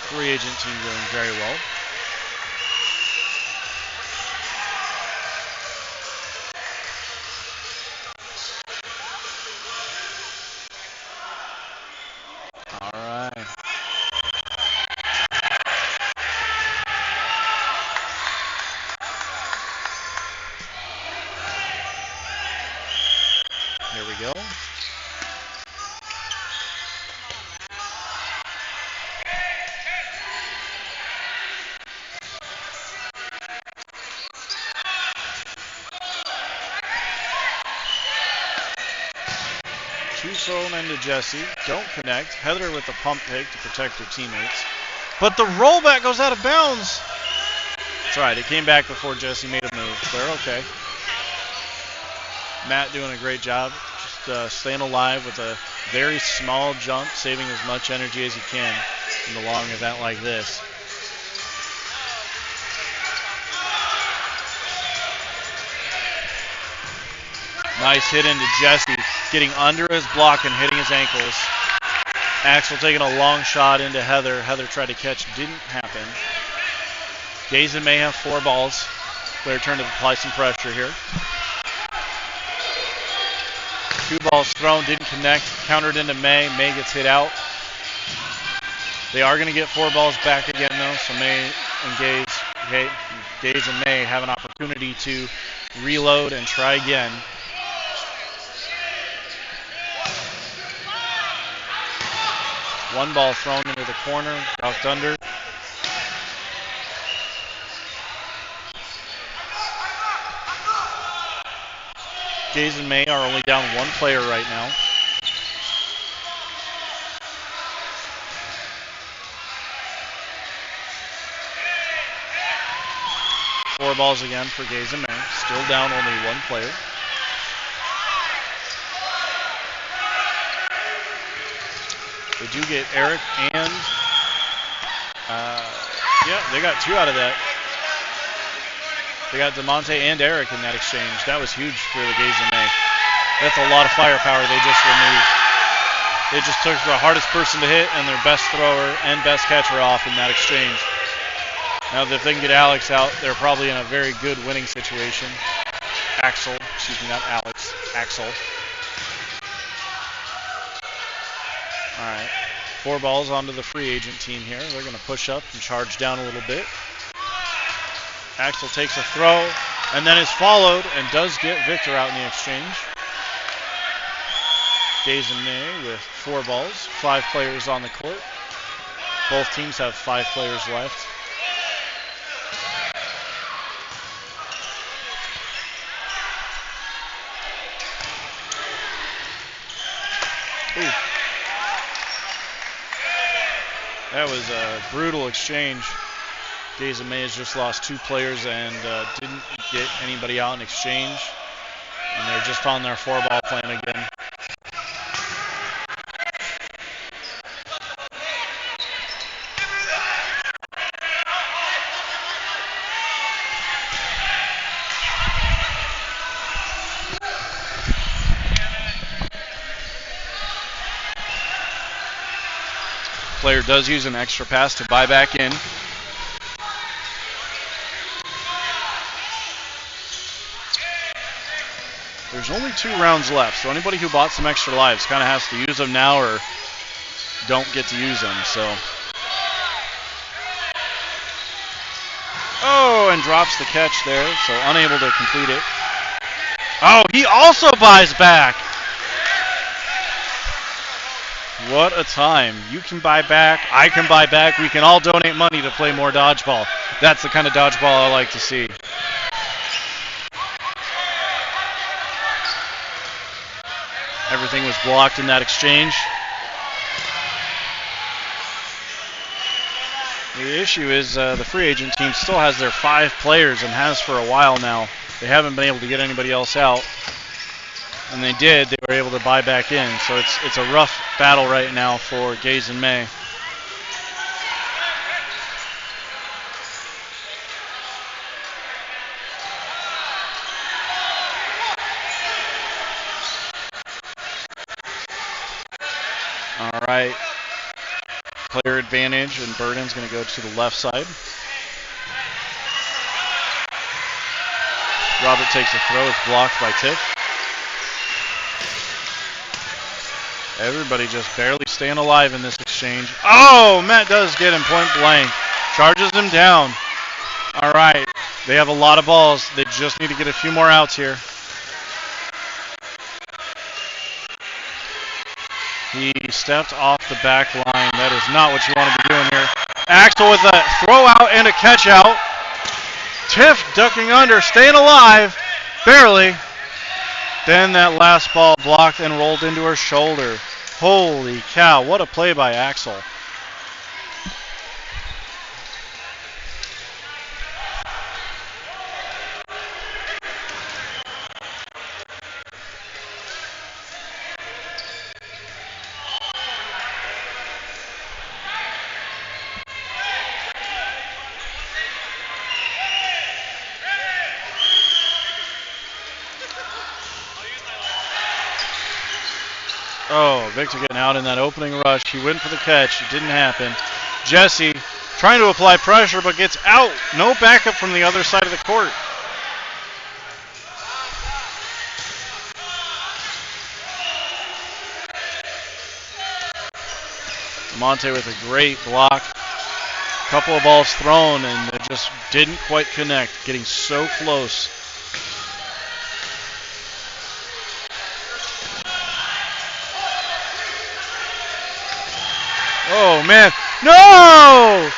Free agent team doing very well. All right. Here we go. Two thrown into Jesse. Don't connect. Heather with the pump fake to protect her teammates. But the rollback goes out of bounds. That's right. It came back before Jesse made a move. They're okay. Matt doing a great job. Just staying alive with a very small jump, saving as much energy as he can in a long event like this. Nice hit into Jesse, getting under his block and hitting his ankles. Axel taking a long shot into Heather. Heather tried to catch, didn't happen. Gays and May have 4 balls. Their turn to apply some pressure here. 2 balls thrown, didn't connect. Countered into May. May gets hit out. They are going to get 4 balls back again, though. So May and Gays and May have an opportunity to reload and try again. One ball thrown into the corner, ducked under. Gays and May are only down 1 player right now. Four balls again for Gays and May. Still down only 1 player. They do get Eric and, they got 2 out of that. They got DeMonte and Eric in that exchange. That was huge for the Gays and May. That's a lot of firepower they just removed. They just took the hardest person to hit and their best thrower and best catcher off in that exchange. Now, if they can get Alex out, they're probably in a very good winning situation. Axel, excuse me, not Alex, Axel. All right, 4 balls onto the free agent team here. They're going to push up and charge down a little bit. Axel takes a throw and then is followed and does get Victor out in the exchange. Gaze and May with 4 balls, 5 players on the court. Both teams have 5 players left. Ooh. That was a brutal exchange. Gaze and May has just lost 2 players and didn't get anybody out in exchange. And they're just on their 4-ball plan again. Player does use an extra pass to buy back in. There's only 2 rounds left, so anybody who bought some extra lives kind of has to use them now or don't get to use them. So, oh, and drops the catch there, so unable to complete it. Oh, he also buys back. What a time. You can buy back, I can buy back, we can all donate money to play more dodgeball. That's the kind of dodgeball I like to see. Everything was blocked in that exchange. The issue is the free agent team still has their 5 players and has for a while now. They haven't been able to get anybody else out. And they did, they were able to buy back in. So it's a rough battle right now for Gaze and May. All right. Player advantage, and Burden's going to go to the left side. Robert takes a throw. It's blocked by Tiff. Everybody just barely staying alive in this exchange. Oh, Matt does get him point blank. Charges him down. All right. They have a lot of balls. They just need to get a few more outs here. He stepped off the back line. That is not what you want to be doing here. Axel with a throw out and a catch out. Tiff ducking under, staying alive. Barely. Then that last ball blocked and rolled into her shoulder. Holy cow, what a play by Axel. Oh, Victor getting out in that opening rush. He went for the catch. It didn't happen. Jesse trying to apply pressure, but gets out. No backup from the other side of the court. Monte with a great block. Couple of balls thrown, and it just didn't quite connect. Getting so close. Oh, man. No!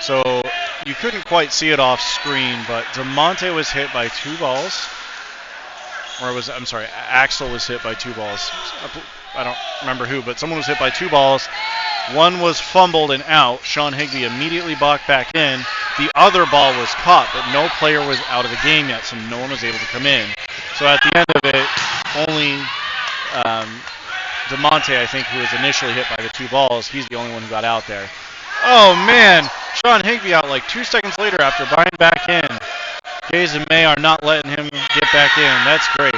So you couldn't quite see it off screen, but DeMonte was hit by 2 balls. Axel was hit by 2 balls. I don't remember who, but someone was hit by 2 balls. One was fumbled and out. Sean Higbee immediately blocked back in. The other ball was caught, but no player was out of the game yet, so no one was able to come in. So at the end of it, only DeMonte, I think, who was initially hit by the 2 balls, he's the only one who got out there. Oh, man. Sean Higbee out like 2 seconds later after buying back in. Gaze and May are not letting him get back in. That's great.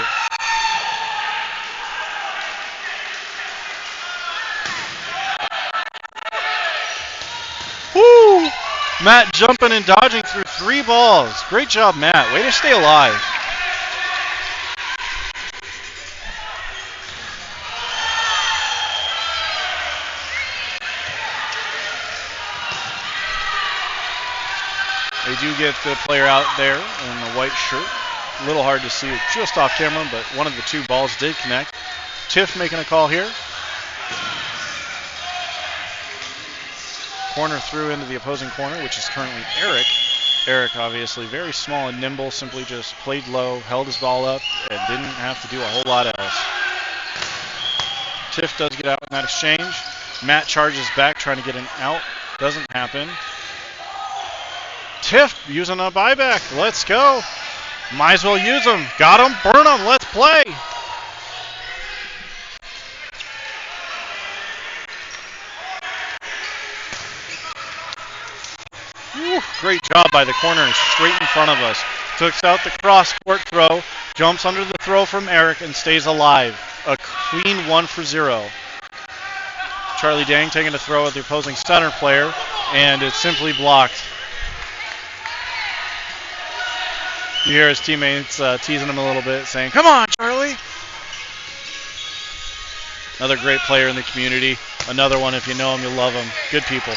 Woo! Matt jumping and dodging through 3 balls. Great job, Matt. Way to stay alive. We do get the player out there in the white shirt. A little hard to see it just off camera, but one of the two balls did connect. Tiff making a call here. Corner through into the opposing corner, which is currently Eric. Eric, obviously very small and nimble, simply just played low, held his ball up, and didn't have to do a whole lot else. Tiff does get out in that exchange. Matt charges back, trying to get an out. Doesn't happen. Tiff using a buyback. Let's go. Might as well use them. Got them. Burn them. Let's play. Whew, great job by the corner straight in front of us. Took out the cross-court throw. Jumps under the throw from Eric and stays alive. A clean 1 for 0. Charlie Dang taking a throw at the opposing center player, and it's simply blocked. You hear his teammates teasing him a little bit, saying, "Come on, Charlie!" Another great player in the community. Another one, if you know him, you'll love him. Good people.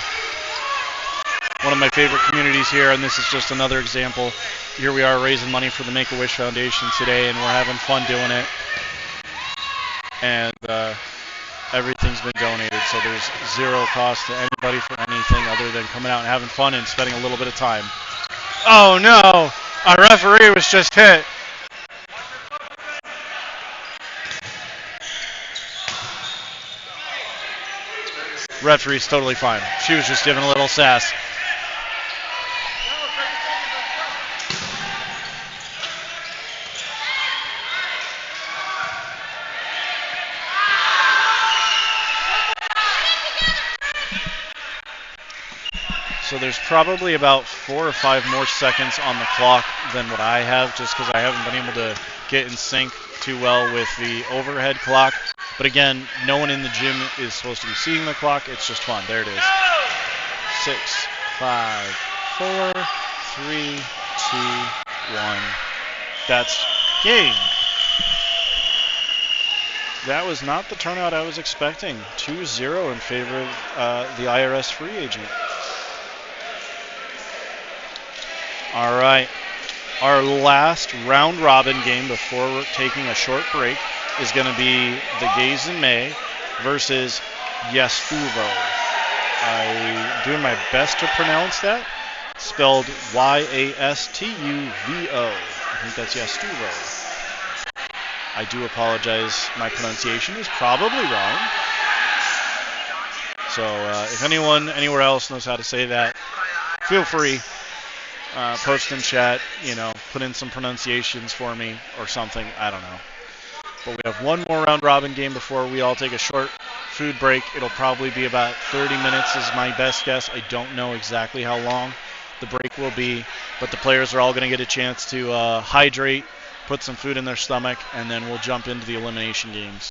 One of my favorite communities here, and this is just another example. Here we are raising money for the Make-A-Wish Foundation today, and we're having fun doing it. And everything's been donated, so there's zero cost to anybody for anything other than coming out and having fun and spending a little bit of time. Oh no! Our referee was just hit. Referee's totally fine. She was just giving a little sass. So there's probably about 4 or 5 more seconds on the clock than what I have, just because I haven't been able to get in sync too well with the overhead clock. But again, no one in the gym is supposed to be seeing the clock. It's just fun. There it is. 6, 5, 4, 3, 2, 1. That's game. That was not the turnout I was expecting. 2-0 in favor of the IRS free agent. All right, our last round robin game before we're taking a short break is going to be the Gays in May versus Yastuvo. I'm doing my best to pronounce that. Spelled Y-A-S-T-U-V-O. I think that's Yastuvo. I do apologize. My pronunciation is probably wrong. So if anyone anywhere else knows how to say that, feel free. Post in chat, put in some pronunciations for me or something. I don't know. But we have one more round robin game before we all take a short food break. It'll probably be about 30 minutes is my best guess. I don't know exactly how long the break will be, but the players are all going to get a chance to hydrate, put some food in their stomach, and then we'll jump into the elimination games.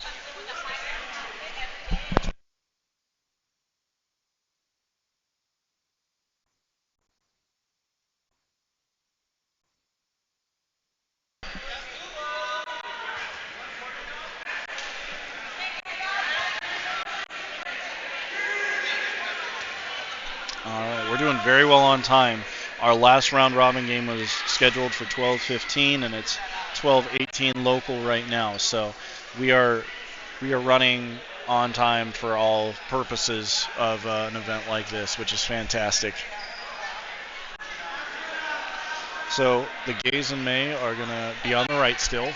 We're doing very well on time. Our last round robin game was scheduled for 12:15, and it's 12:18 local right now. So we are running on time for all purposes of an event like this, which is fantastic. So the Gays in May are going to be on the right still.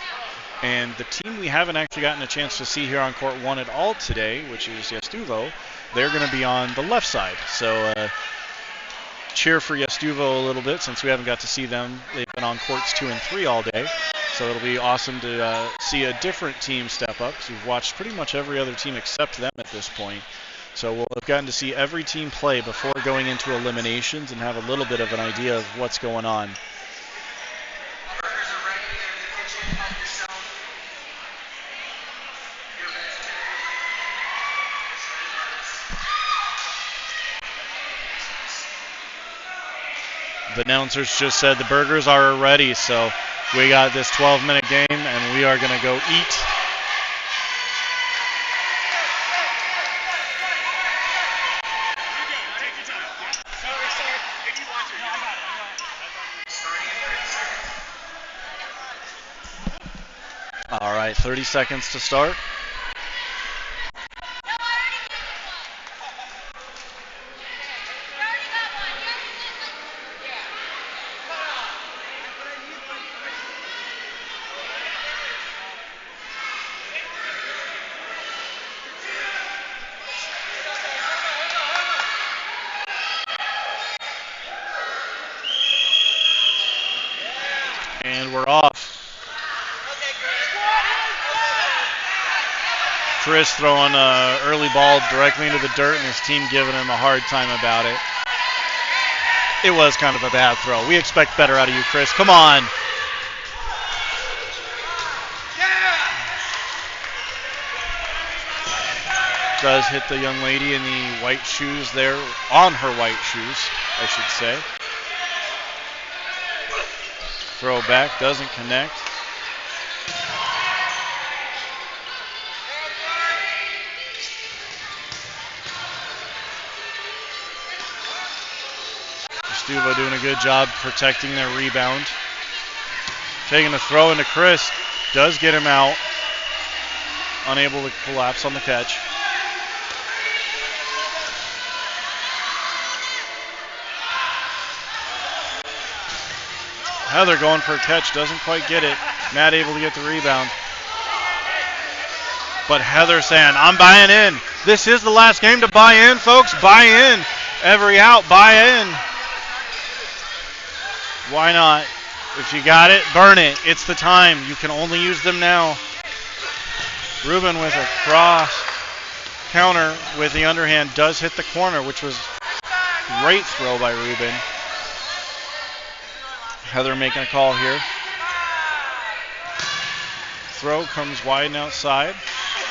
And the team we haven't actually gotten a chance to see here on court 1 at all today, which is Yastuvo, they're going to be on the left side. So cheer for Yastuvo a little bit since we haven't got to see them. They've been on courts 2 and 3 all day. So it'll be awesome to see a different team step up, because we've watched pretty much every other team except them at this point. So we'll have gotten to see every team play before going into eliminations and have a little bit of an idea of what's going on. The announcers just said the burgers are ready, so we got this 12-minute game, and we are going to go eat. right, 30 seconds to start. And we're off. Chris throwing an early ball directly into the dirt and his team giving him a hard time about it. It was kind of a bad throw. We expect better out of you, Chris. Come on. Does hit the young lady in the white shoes there, on her white shoes, I should say. Throw back, doesn't connect. Stuvo doing a good job protecting their rebound. Taking the throw into Chris. Does get him out. Unable to collapse on the catch. Heather going for a catch. Doesn't quite get it. Matt able to get the rebound. But Heather saying, I'm buying in. This is the last game to buy in, folks. Buy in. Every out, buy in. Why not? If you got it, burn it. It's the time. You can only use them now. Ruben with a cross counter with the underhand does hit the corner, which was a great throw by Ruben. Heather making a call here. Throw comes wide and outside.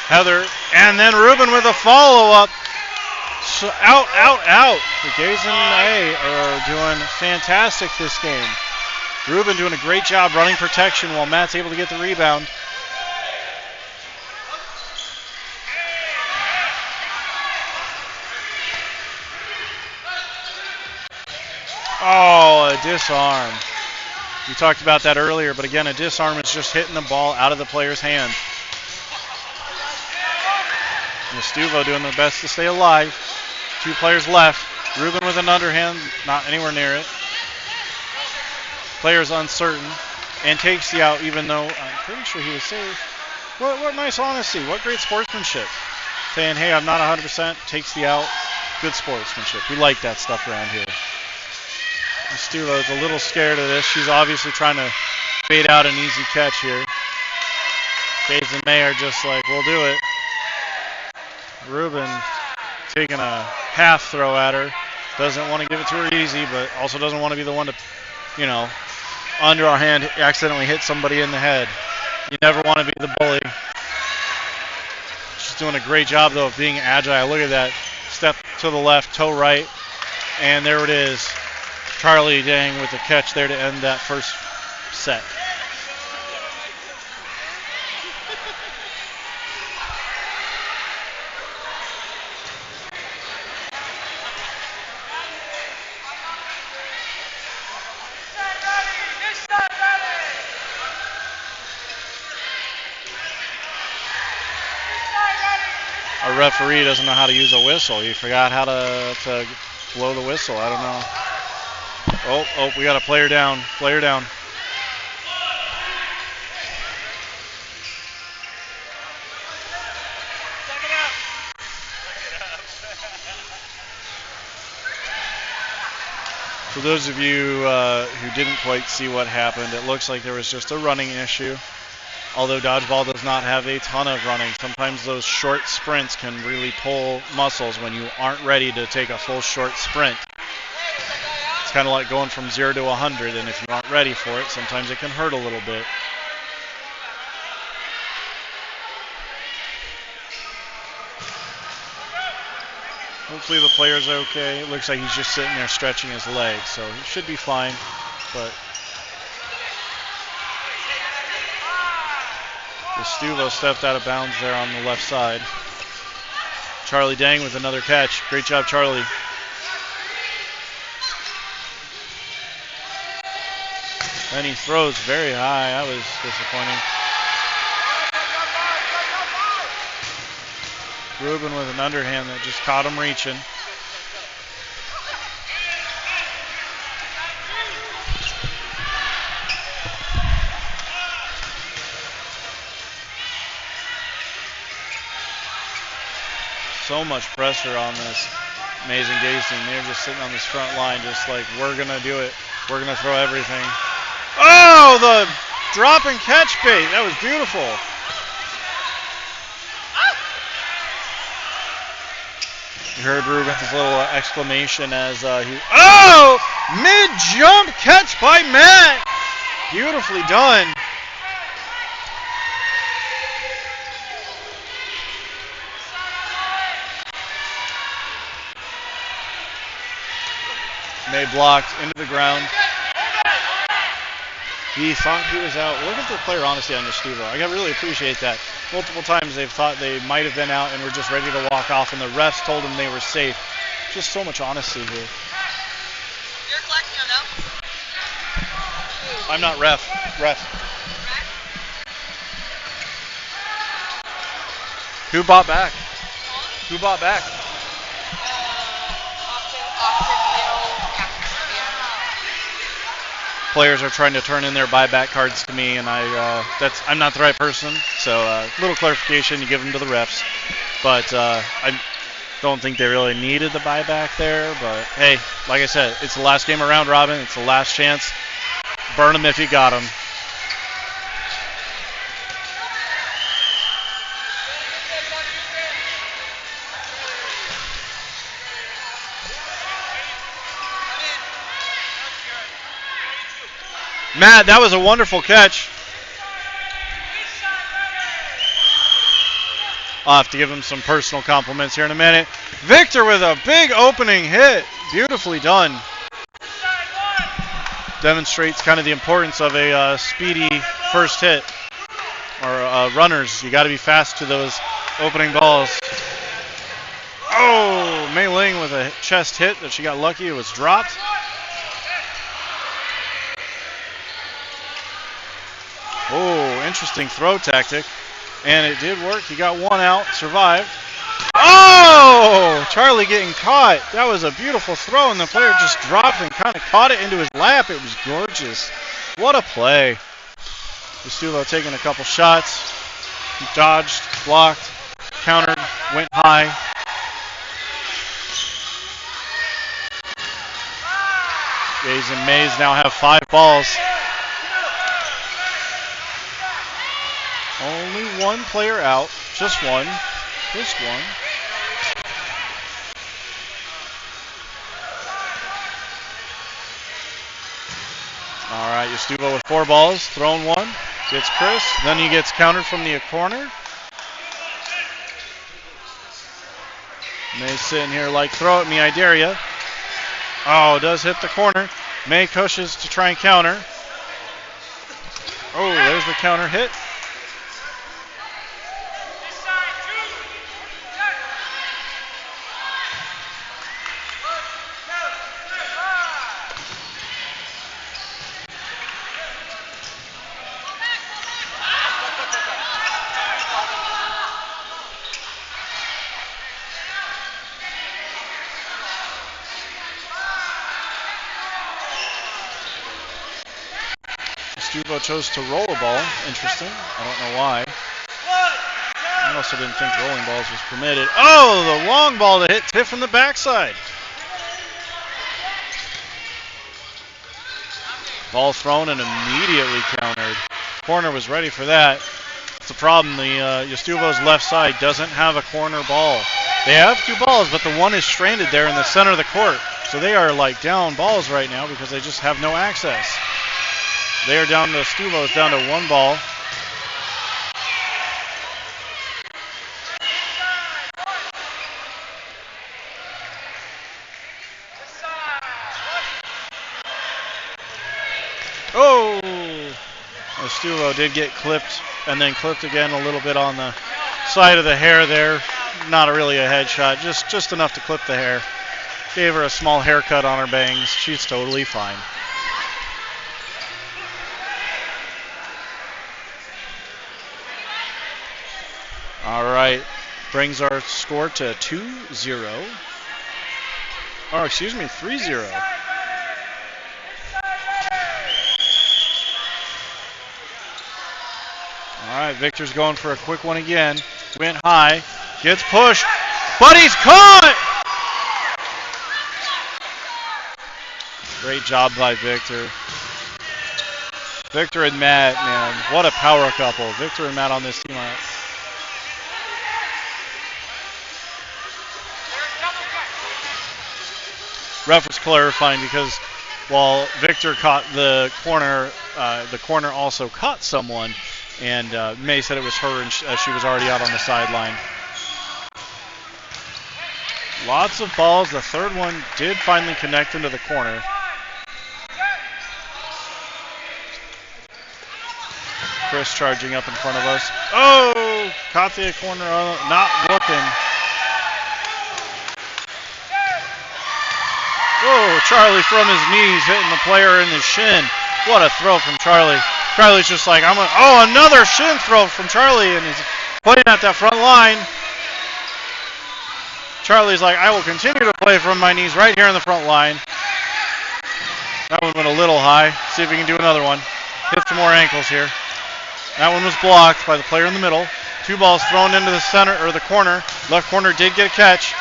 Heather, and then Ruben with a follow-up. So out. The Gays and A are doing fantastic this game. Ruben doing a great job running protection while Matt's able to get the rebound. Oh, a disarm. We talked about that earlier, but again, a disarm is just hitting the ball out of the player's hand. Stuvo doing their best to stay alive. 2 players left. Ruben with an underhand, not anywhere near it. Player's uncertain and takes the out, even though I'm pretty sure he was safe. What nice honesty. What great sportsmanship. Saying, hey, I'm not 100%, takes the out. Good sportsmanship. We like that stuff around here. Stuvo is a little scared of this. She's obviously trying to bait out an easy catch here. Gaze and May are just like, we'll do it. Ruben taking a half throw at her. Doesn't want to give it to her easy, but also doesn't want to be the one to, under our hand accidentally hit somebody in the head. You never want to be the bully. She's doing a great job, though, of being agile. Look at that. Step to the left, toe right, and there it is. Charlie Dang with a catch there to end that first set. Our referee doesn't know how to use a whistle. He forgot how to blow the whistle. I don't know. Oh, we got a player down. Player down. For those of you who didn't quite see what happened, it looks like there was just a running issue. Although dodgeball does not have a ton of running, sometimes those short sprints can really pull muscles when you aren't ready to take a full short sprint. It's kind of like going from 0 to 100, and if you aren't ready for it, sometimes it can hurt a little bit. Hopefully the player's okay. It looks like he's just sitting there stretching his legs, so he should be fine. But Stuvo stepped out of bounds there on the left side. Charlie Dang with another catch. Great job, Charlie. And he throws very high. That was disappointing. Ruben with an underhand that just caught him reaching. So much pressure on this amazing Gaze team. They're just sitting on this front line just like, we're going to do it. We're going to throw everything. Oh, the drop and catch bait. That was beautiful. You heard Ruben's little exclamation as he... Oh! Mid-jump catch by Matt. Beautifully done. May blocked into the ground. He thought he was out. Look at the player honesty on Yestuvo. I really appreciate that. Multiple times they've thought they might have been out and were just ready to walk off, and the refs told them they were safe. Just so much honesty here. You're collecting them, no? I'm not ref. Who bought back? Who bought back? Players are trying to turn in their buyback cards to me, and I'm not the right person. So little clarification, you give them to the refs. But I don't think they really needed the buyback there. But hey, like I said, it's the last game around robin. It's the last chance. Burn them if you got them. Matt, that was a wonderful catch. I'll have to give him some personal compliments here in a minute. Victor with a big opening hit. Beautifully done. Demonstrates kind of the importance of a speedy first hit. Or runners. You got to be fast to those opening balls. Oh, Mei Ling with a chest hit that she got lucky. It was dropped. Oh, interesting throw tactic. And it did work. He got one out, survived. Oh, Charlie getting caught. That was a beautiful throw, and the player just dropped and kind of caught it into his lap. It was gorgeous. What a play. Yestuvo taking a couple shots. He dodged, blocked, countered, went high. Gaze and Mays now have 5 balls. Only one player out. Just one. Just one. All right, Yestuvo with 4 balls. Thrown one. Gets Chris. Then he gets countered from the corner. May sitting here like, throw it me, I dare ya. Oh, does hit the corner. May pushes to try and counter. Oh, there's the counter hit. Yestuvo chose to roll a ball. Interesting. I don't know why. I also didn't think rolling balls was permitted. Oh, the long ball to hit Tiff from the backside. Ball thrown and immediately countered. Corner was ready for that. That's the problem. The Yestuvo's left side doesn't have a corner ball. They have 2 balls, but the one is stranded there in the center of the court. So they are like down balls right now because they just have no access. They are down to Yestuvo's down to 1 ball. Oh! Yestuvo did get clipped and then clipped again a little bit on the side of the hair there. Not really a headshot, just enough to clip the hair. Gave her a small haircut on her bangs. She's totally fine. All right. brings our score to 2-0. Oh, excuse me, 3-0. All right, Victor's going for a quick one again. Went high, gets pushed, but he's caught! Great job by Victor. Victor and Matt, man, what a power couple. Victor and Matt on this team. Ref was clarifying because while Victor caught the corner also caught someone, and May said it was her, and she was already out on the sideline. Lots of balls. The third one did finally connect into the corner. Chris charging up in front of us. Oh, caught the corner, not looking. Whoa, Charlie from his knees hitting the player in his shin. What a throw from Charlie. Charlie's just like, another shin throw from Charlie, and he's playing at that front line. Charlie's like, I will continue to play from my knees right here in the front line. That one went a little high. See if we can do another one. Hit some more ankles here. That one was blocked by the player in the middle. Two balls thrown into the center or the corner. Left corner did get a catch.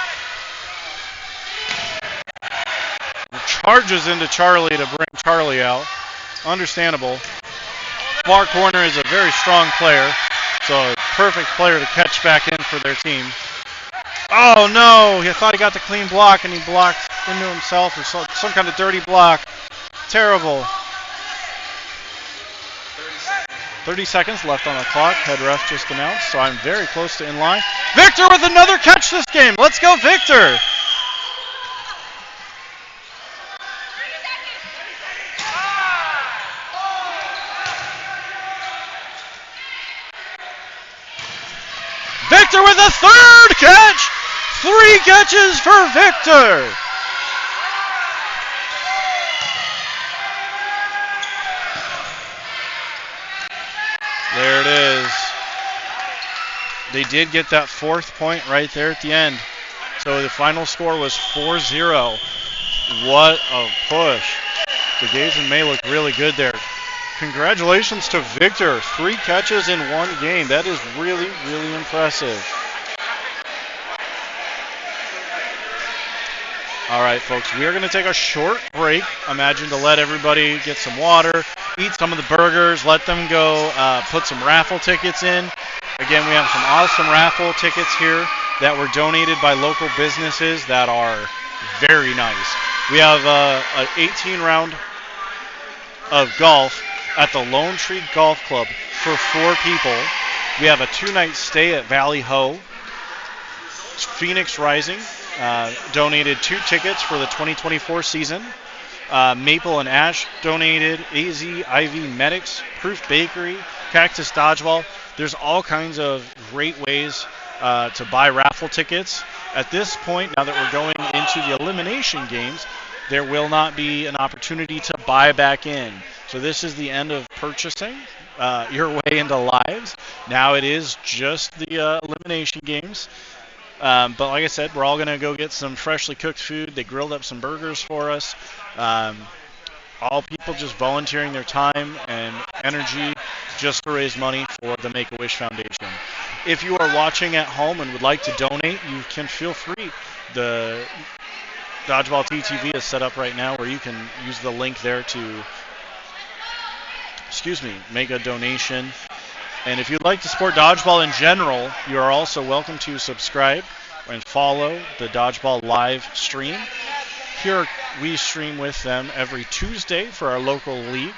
Charges into Charlie to bring Charlie out. Understandable. Far corner is a very strong player, so a perfect player to catch back in for their team. Oh no, he thought he got the clean block and he blocked into himself or some kind of dirty block. Terrible. 30 seconds left on the clock. Head ref just announced, so I'm very close to in line. Victor with another catch this game. Let's go, Victor. Victor with a third catch! 3 catches for Victor! There it is. They did get that 4th point right there at the end. So the final score was 4-0. What a push. The Gays and May look really good there. Congratulations to Victor. 3 catches in 1 game. That is really, really impressive. All right, folks, we are going to take a short break. Imagine to let everybody get some water, eat some of the burgers, let them go put some raffle tickets in. Again, we have some awesome raffle tickets here that were donated by local businesses that are very nice. We have an 18 round of golf at the Lone Tree Golf Club for 4 people. We have a 2-night stay at Valley Ho. Phoenix Rising donated 2 tickets for the 2024 season. Maple and Ash donated. AZ, IV Medics, Proof Bakery, Cactus Dodgeball. There's all kinds of great ways to buy raffle tickets. At this point, now that we're going into the elimination games, there will not be an opportunity to buy back in. So this is the end of purchasing your way into lives. Now it is just the elimination games. But like I said, we're all going to go get some freshly cooked food. They grilled up some burgers for us. All people just volunteering their time and energy just to raise money for the Make-A-Wish Foundation. If you are watching at home and would like to donate, you can feel free. The Dodgeball TTV is set up right now where you can use the link there to, make a donation. And if you'd like to support Dodgeball in general, you are also welcome to subscribe and follow the Dodgeball live stream. Here we stream with them every Tuesday for our local league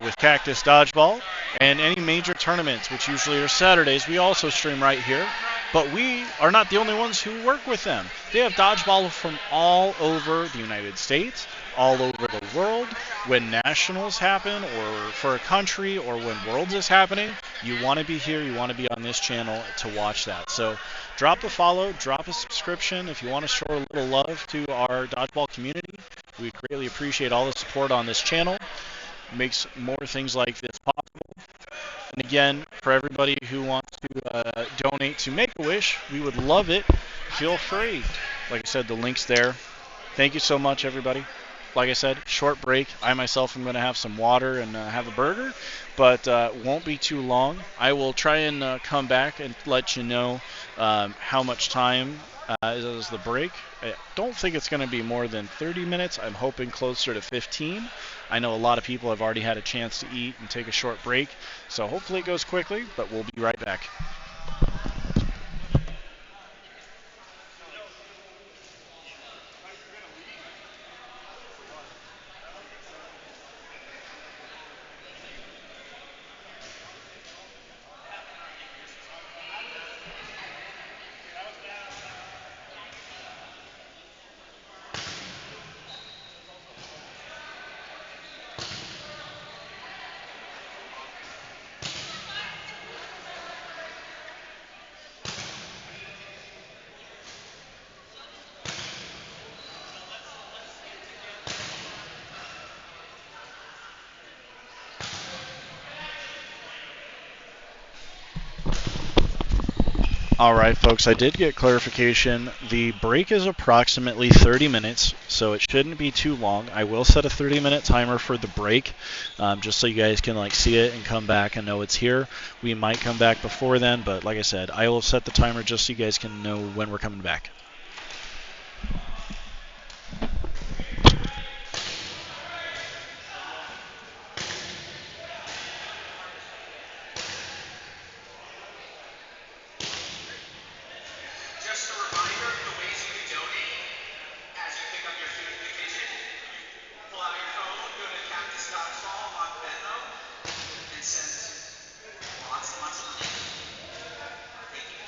with Cactus Dodgeball. And any major tournaments, which usually are Saturdays, we also stream right here. But we are not the only ones who work with them. They have Dodgeball from all over the United States, all over the world. When nationals happen, or for a country, or when Worlds is happening, you want to be here, you want to be on this channel to watch that. So drop a follow, drop a subscription if you want to show a little love to our Dodgeball community. We greatly appreciate all the support on this channel. It makes more things like this possible. And again, for everybody who wants to donate to Make-A-Wish, we would love it. Feel free. Like I said, the link's there. Thank you so much, everybody. Like I said, short break. I myself am going to have some water and have a burger, but won't be too long. I will try and come back and let you know how much time is the break. I don't think it's going to be more than 30 minutes. I'm hoping closer to 15. I know a lot of people have already had a chance to eat and take a short break, so hopefully it goes quickly, but we'll be right back. All right, folks, I did get clarification. The break is approximately 30 minutes, so it shouldn't be too long. I will set a 30-minute timer for the break, just so you guys can see it and come back and know it's here. We might come back before then, but like I said, I will set the timer just so you guys can know when we're coming back. Just a reminder of the ways you can donate as you pick up your food in the kitchen. Pull out your phone, go to Cactus Dodgeball on Venmo, and send lots and lots of money. Thank you.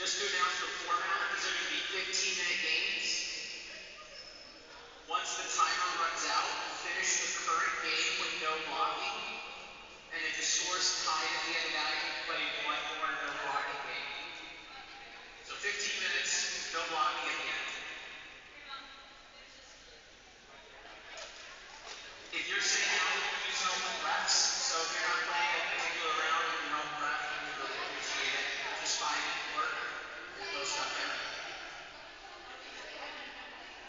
just to announce the format, these are going to be 15-minute games. Once the timer runs out, finish the current game with no blocking. And if the score's tied at the end of that, you can play one more no blocking game. So 15 minutes, no blocking at the end. If you're sitting out, you can use help with refs. So if you're not playing a particular round with your own ref, we really appreciate it. Just 5-minute work, throw stuff in.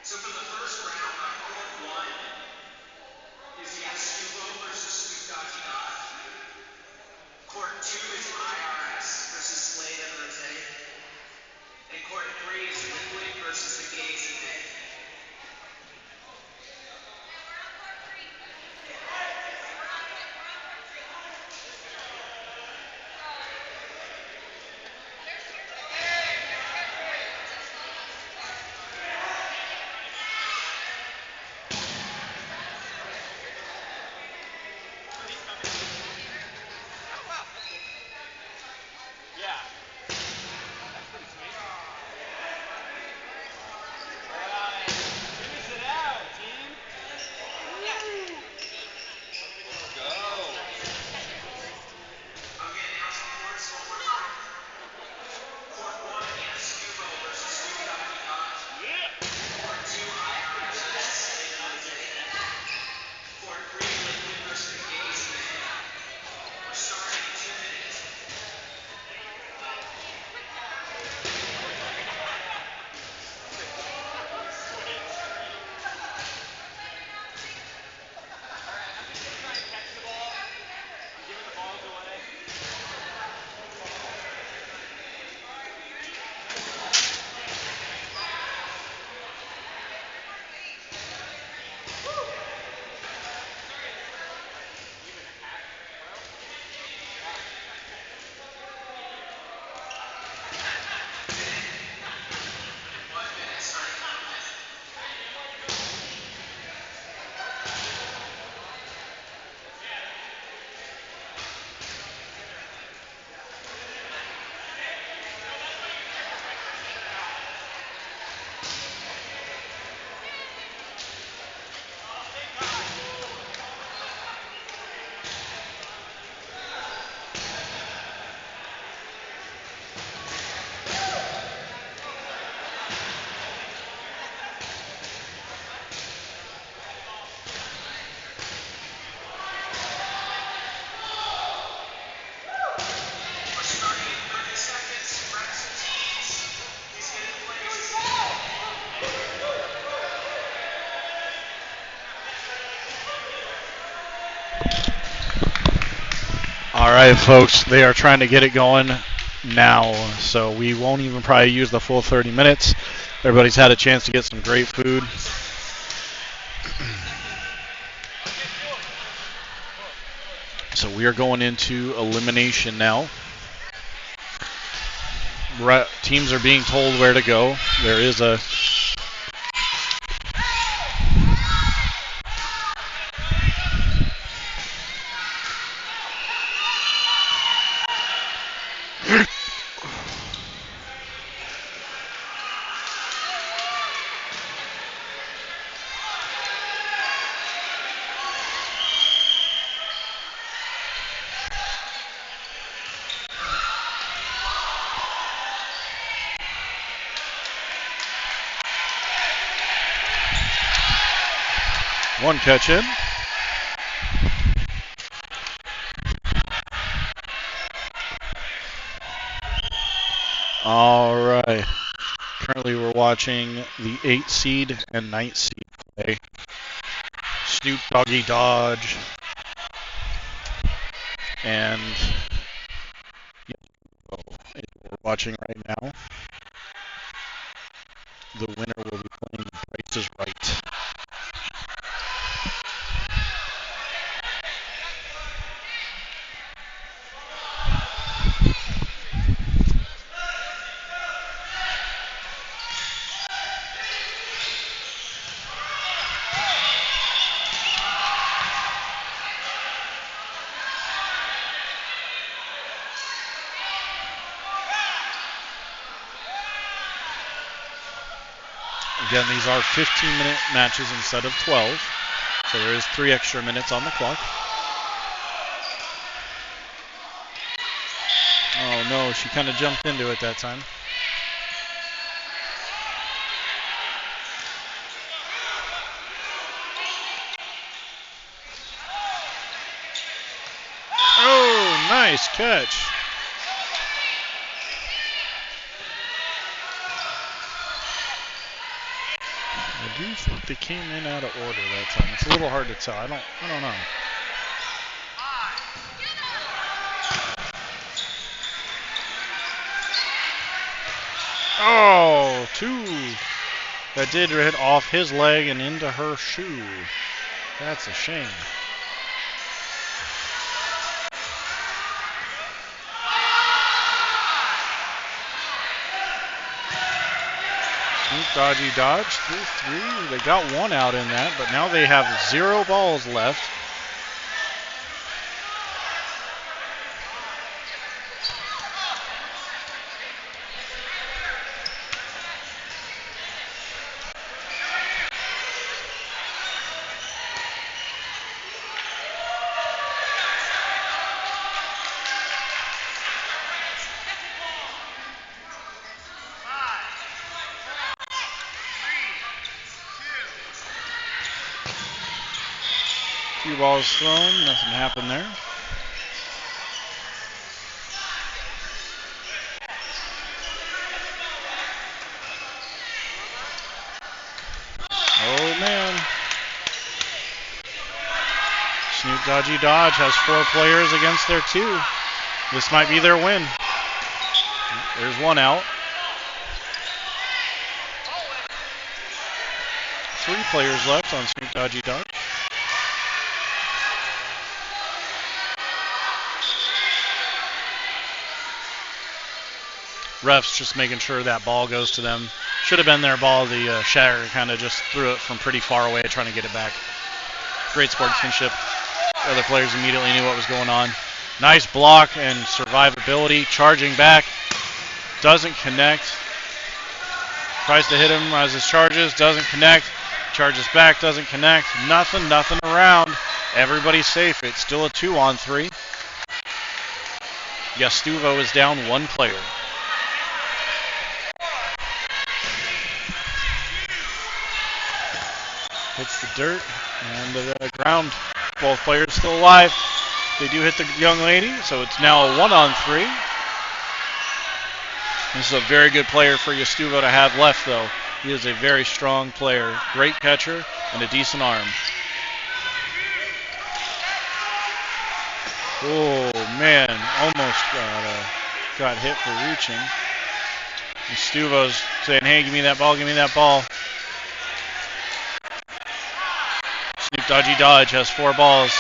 So for the first round, on court 1 is Yastubo versus Snoop Doggy Dodge. Court 2 is IRS versus Slade and Rose. And court 3 is Liquid versus the Gays and May. All right, folks, they are trying to get it going now, so we won't even probably use the full 30 minutes. Everybody's had a chance to get some great food. So we are going into elimination now. Teams are being told where to go. There is a one catch in. All right. Currently we're watching the 8 seed and 9 seed play. Snoop Doggy Dodge. And we're watching right now. The winner will be playing Price is Right. Again, these are 15-minute matches instead of 12. So there is 3 extra minutes on the clock. Oh no, she kind of jumped into it that time. Oh, nice catch. I do think they came in out of order that time. It's a little hard to tell. I don't know. Oh, 2. That did hit off his leg and into her shoe. That's a shame. Snoop dodgy dodge through 3. They got 1 out in that, but now they have 0 balls left. Few balls thrown, nothing happened there. Oh man. Snoop Dodgy Dodge has 4 players against their 2. This might be their win. There's 1 out. 3 players left on Snoop Dodgy Dodge. Refs just making sure that ball goes to them. Should have been their ball. The Shatter kind of just threw it from pretty far away trying to get it back. Great sportsmanship. The other players immediately knew what was going on. Nice block and survivability. Charging back. Doesn't connect. Tries to hit him as his charges. Doesn't connect. Charges back. Doesn't connect. Nothing around. Everybody's safe. It's still a 2-on-3. Yastuvo is down 1 player. Hits the dirt and the ground. Both players still alive. They do hit the young lady, so it's now a 1-on-3. This is a very good player for Yastuvo to have left, though. He is a very strong player. Great catcher and a decent arm. Oh, man. Almost got hit for reaching. Yastuvo's saying, hey, give me that ball, give me that ball. Snoop Dodgy Dodge has 4 balls.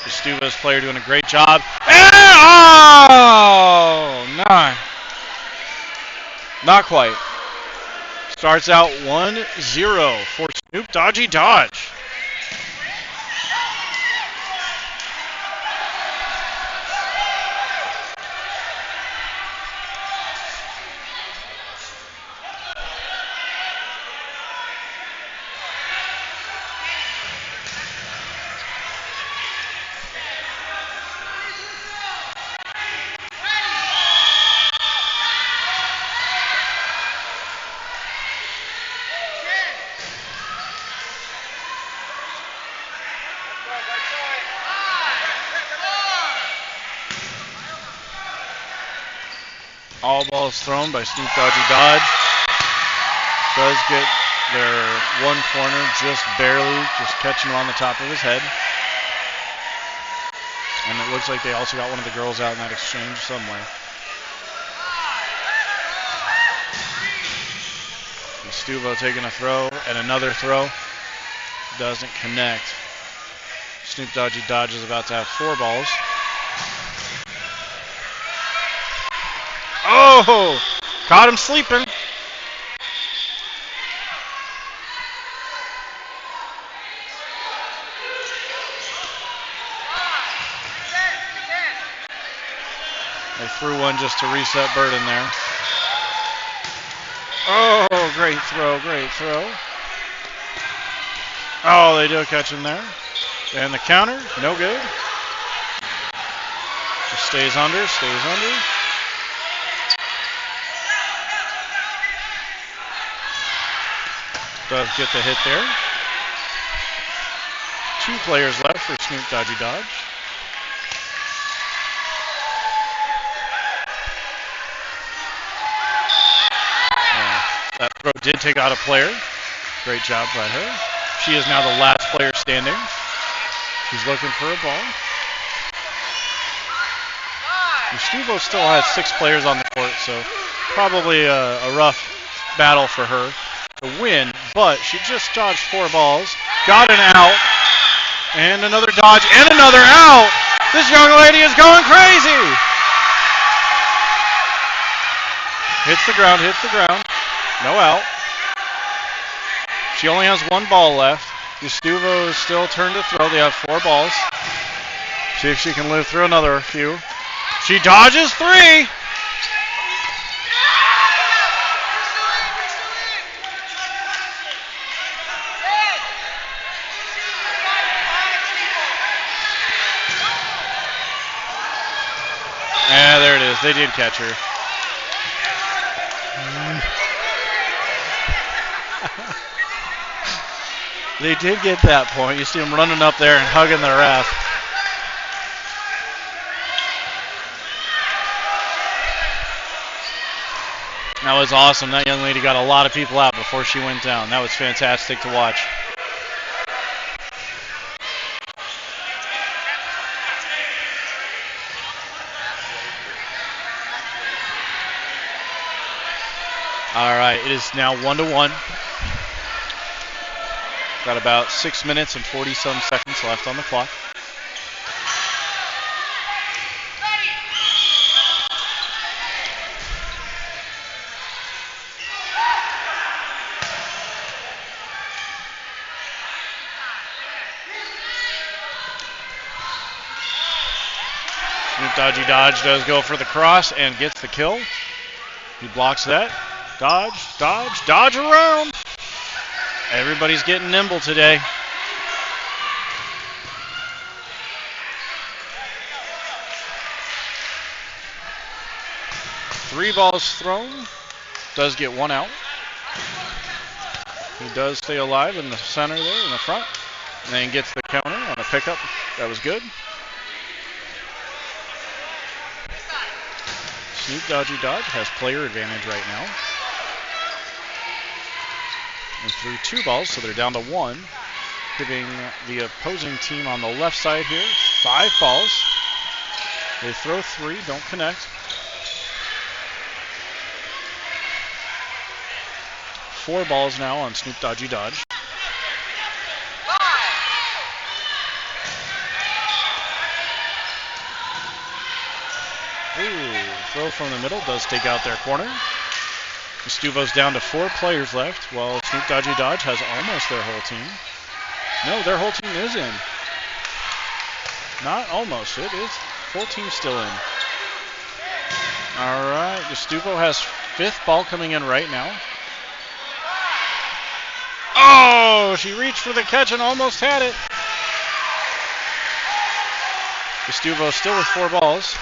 Yastuvo's player doing a great job. Oh, no. Not quite. Starts out 1-0 for Snoop Dodgy Dodge. All balls thrown by Snoop Dodgy Dodge. Does get their 1 corner just barely, just catching him on the top of his head. And it looks like they also got one of the girls out in that exchange somewhere. Yastuvo taking a throw and another throw. Doesn't connect. Snoop Dodgy Dodge is about to have 4 balls. Oh! Caught him sleeping. They threw one just to reset Burden there. Oh, great throw, great throw. Oh, they do catch him there. And the counter, no good. Just stays under, stays under. Does get the hit there. 2 players left for Snoop Dodgy Dodge. That throw did take out a player. Great job by her. She is now the last player standing. She's looking for a ball. Stuvo still has 6 players on the court, so probably a rough battle for her to win, but she just dodged 4 balls, got an out, and another dodge, and another out. This young lady is going crazy. Hits the ground, no out. She only has 1 ball left. Justuvo is still turned to throw. They have 4 balls. See if she can live through another few. She dodges 3. Yeah, there it is. They did catch her. They did get that point. You see them running up there and hugging the ref. That was awesome. That young lady got a lot of people out before she went down. That was fantastic to watch. All right, it is now 1-1. Got about 6 minutes and 40-some seconds left on the clock. Snoop Dodgy Dodge does go for the cross and gets the kill. He blocks that. Dodge, dodge, dodge around. Everybody's getting nimble today. Three balls thrown. Does get 1 out. He does stay alive in the center there, in the front. And then gets the counter on a pickup. That was good. Snoop Dodgy Dodge has player advantage right now. And threw 2 balls, so they're down to 1. Giving the opposing team on the left side here 5 balls. They throw 3, don't connect. 4 balls now on Snoop Dodgy Dodge. Ooh, throw from the middle does take out their corner. Stuvo's down to 4 players left, while Snoop Dodgy Dodge has almost their whole team. No, their whole team is in. Not almost, it is. Full team still in. All right, Stuvo has 5th ball coming in right now. Oh, she reached for the catch and almost had it. Stuvo still with 4 balls.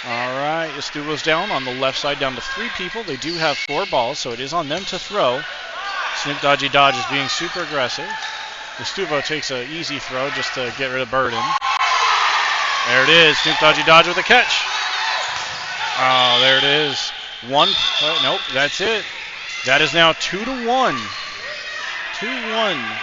All right, Justuvo's down on the left side, down to 3 people. They do have 4 balls, so it is on them to throw. Snoop Dodgy Dodge is being super aggressive. Justuvo takes an easy throw just to get rid of burden. There it is, Snoop Dodgy Dodge with a catch. Oh, there it is. 1, nope, that's it. That is now 2-1. 2-1.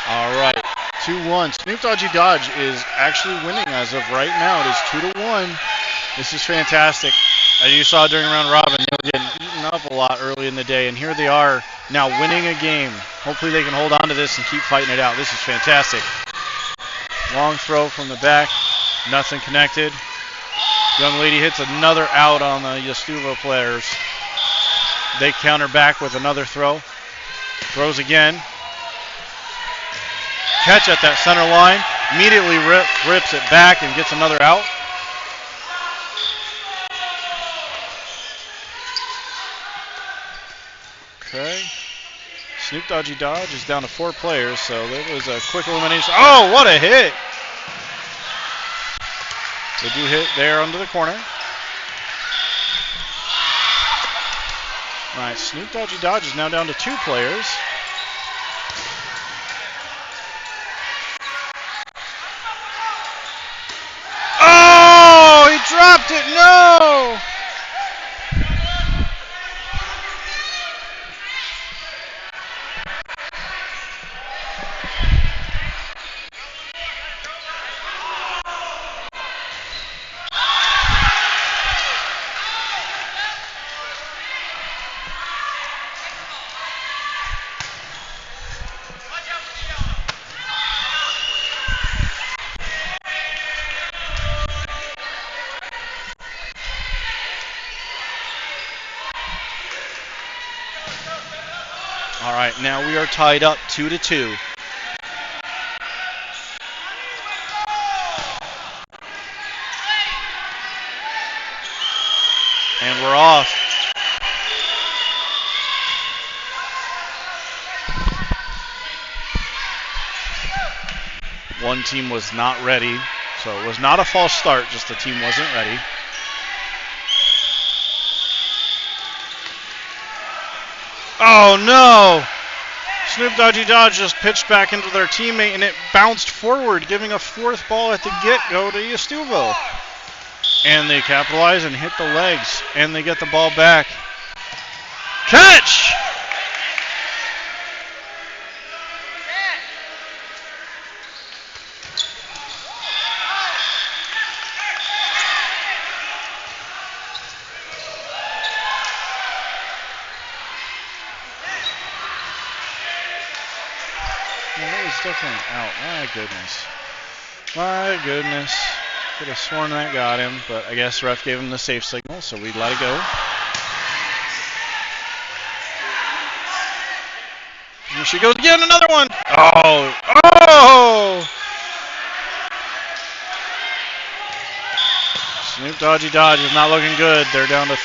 All right, 2-1. Snoop Dodgy Dodge is actually winning as of right now. It is 2-1. This is fantastic. As you saw during round robin, they were getting eaten up a lot early in the day, and here they are now winning a game. Hopefully they can hold on to this and keep fighting it out. This is fantastic. Long throw from the back, nothing connected. Young lady hits another out on the Justuvo players. They counter back with another throw. Throws again. Catch at that center line. Immediately rips it back and gets another out. Okay. Snoop Dodgy Dodge is down to 4 players, so it was a quick elimination. Oh, what a hit! They do hit there under the corner. All right, Snoop Dodgy Dodge is now down to 2 players. Oh, he dropped it, no! All right, now we are tied up 2-2. And we're off. One team was not ready, so it was not a false start, just the team wasn't ready. Oh no! Snoop Dodgy Dodge just pitched back into their teammate and it bounced forward, giving a 4th ball at the get-go to Yestuvo. And they capitalize and hit the legs, and they get the ball back. Catch! Definitely out. My goodness. My goodness. Could have sworn that got him, but I guess ref gave him the safe signal, so we'd let it go. Here she goes again, another one. Oh! Oh! Snoop Dodgy Dodge is not looking good. They're down to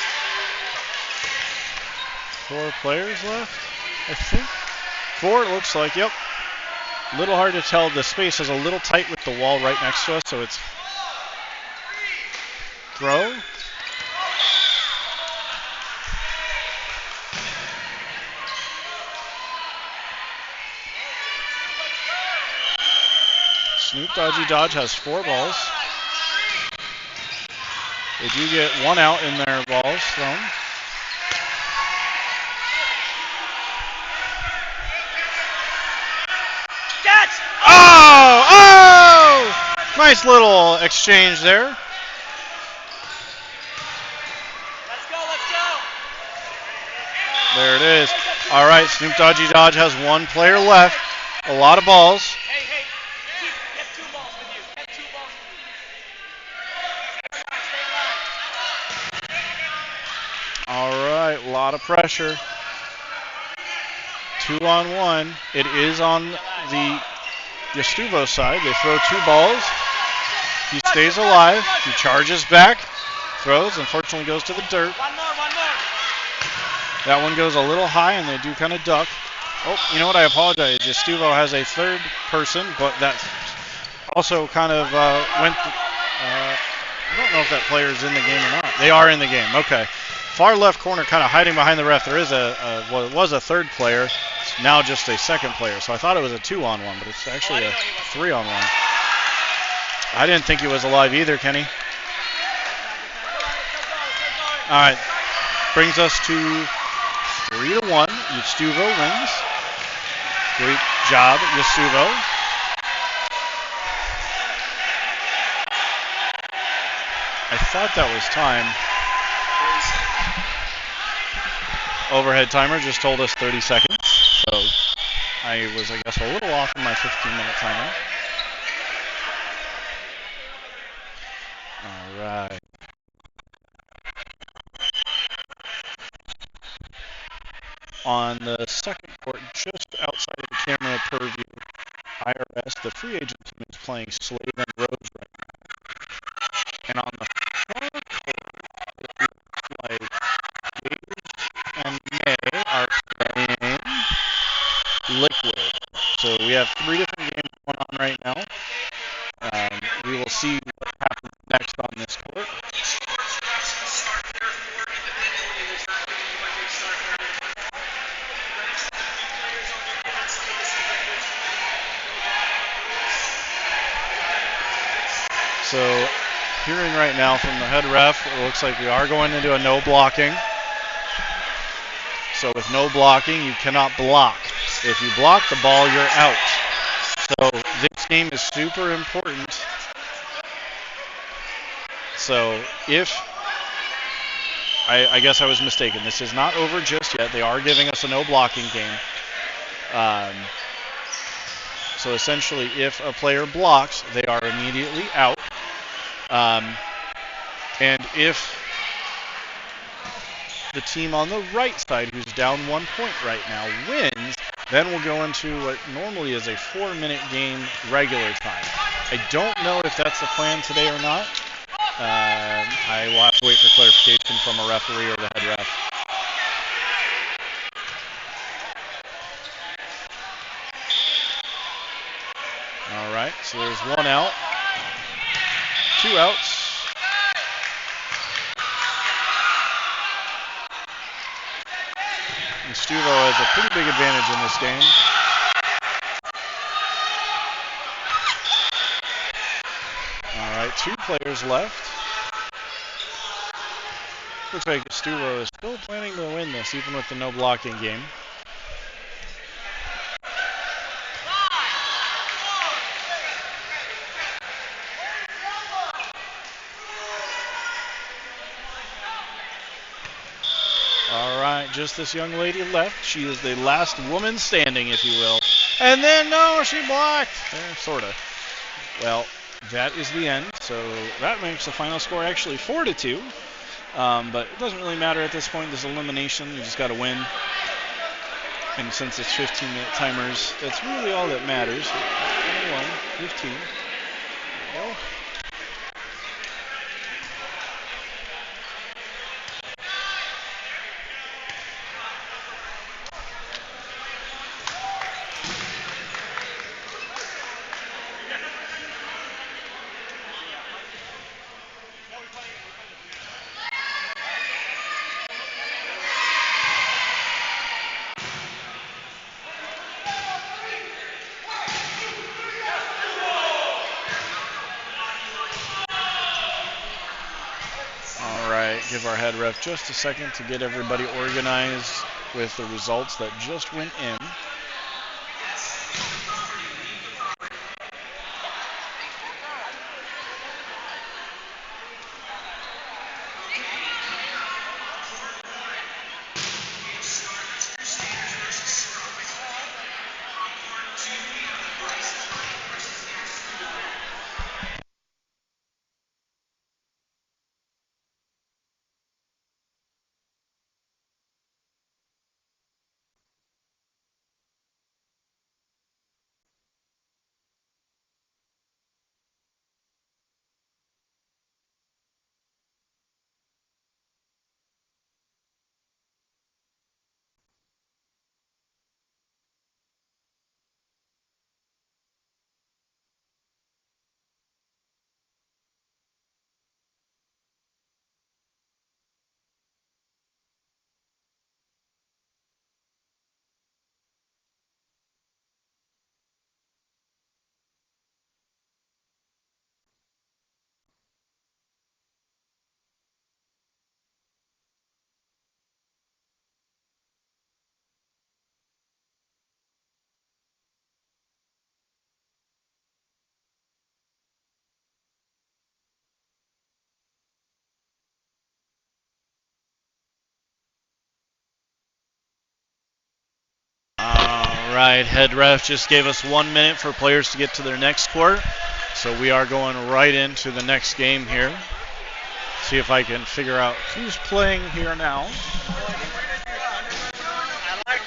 4 players left, I think. 4, it looks like, yep. A little hard to tell. The space is a little tight with the wall right next to us, so it's throw. Snoop Dodgy Dodge has 4 balls. They do get 1 out in their balls thrown. Oh! Oh! Nice little exchange there. Let's go. There it is. All right, Snoop Dodgy Dodge has 1 player left. A lot of balls. Hey, get 2 balls with you. Get 2 balls with you. All right, a lot of pressure. 2-on-1. It is on the Yestuvo side. They throw 2 balls. He stays alive. He charges back. Throws. Unfortunately goes to the dirt. One more. That one goes a little high, and they do kind of duck. Oh, you know what? I apologize. Yestuvo has a 3rd person, but that also kind of went... I don't know if that player is in the game or not. They are in the game. Okay. Far left corner kind of hiding behind the ref. There is well, it was a 3rd player. It's now just a 2nd player. So I thought it was a 2-on-1, but it's actually a 3-on-1. I didn't think he was alive either, Kenny. All right. Brings us to 3-1. Yestuvo wins. Great job, Yestuvo. I thought that was time. Overhead timer just told us 30 seconds. So I was, I guess, a little off in my 15-minute timer. All right. on the second court, just outside of the camera purview, IRS, the free agent team is playing Slade and Rose right now. And on the far court, it looks like Gage and May are playing Liquid. So we have 3 different games going on right now. We will see what happens next on this court. So, hearing right now from the head ref, it looks like we are going to do a no blocking. So with no blocking, you cannot block. If you block the ball, you're out. So this game is super important. So if, I guess I was mistaken, this is not over just yet. They are giving us a no blocking game. So essentially, if a player blocks, they are immediately out. And if the team on the right side, who's down 1 point right now, wins, then we'll go into what normally is a 4-minute game regular time. I don't know if that's the plan today or not. I will have to wait for clarification from a referee or the head ref. All right, so there's 1 out. 2 outs. And Stuvo has a pretty big advantage in this game. All right, 2 players left. Looks like Stuvo is still planning to win this, even with the no blocking game. Just this young lady left. She is the last woman standing, if you will. And then, no, she blocked. Sort of. Well, that is the end. So that makes the final score actually 4-2. But it doesn't really matter at this point. This elimination, you just got to win. And since it's 15-minute timers, that's really all that matters. 21, 15. There we go. Give our head ref just a second to get everybody organized with the results that just went in. All right, head ref just gave us 1 minute for players to get to their next court. So we are going right into the next game here. See if I can figure out who's playing here now. I like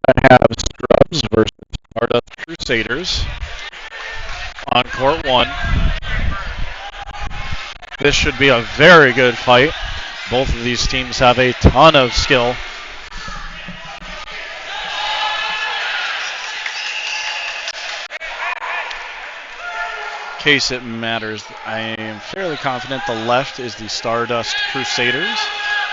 to have Scrubs versus Stardust Crusaders on court 1. This should be a very good fight. Both of these teams have a ton of skill. In case it matters, I am fairly confident the left is the Stardust Crusaders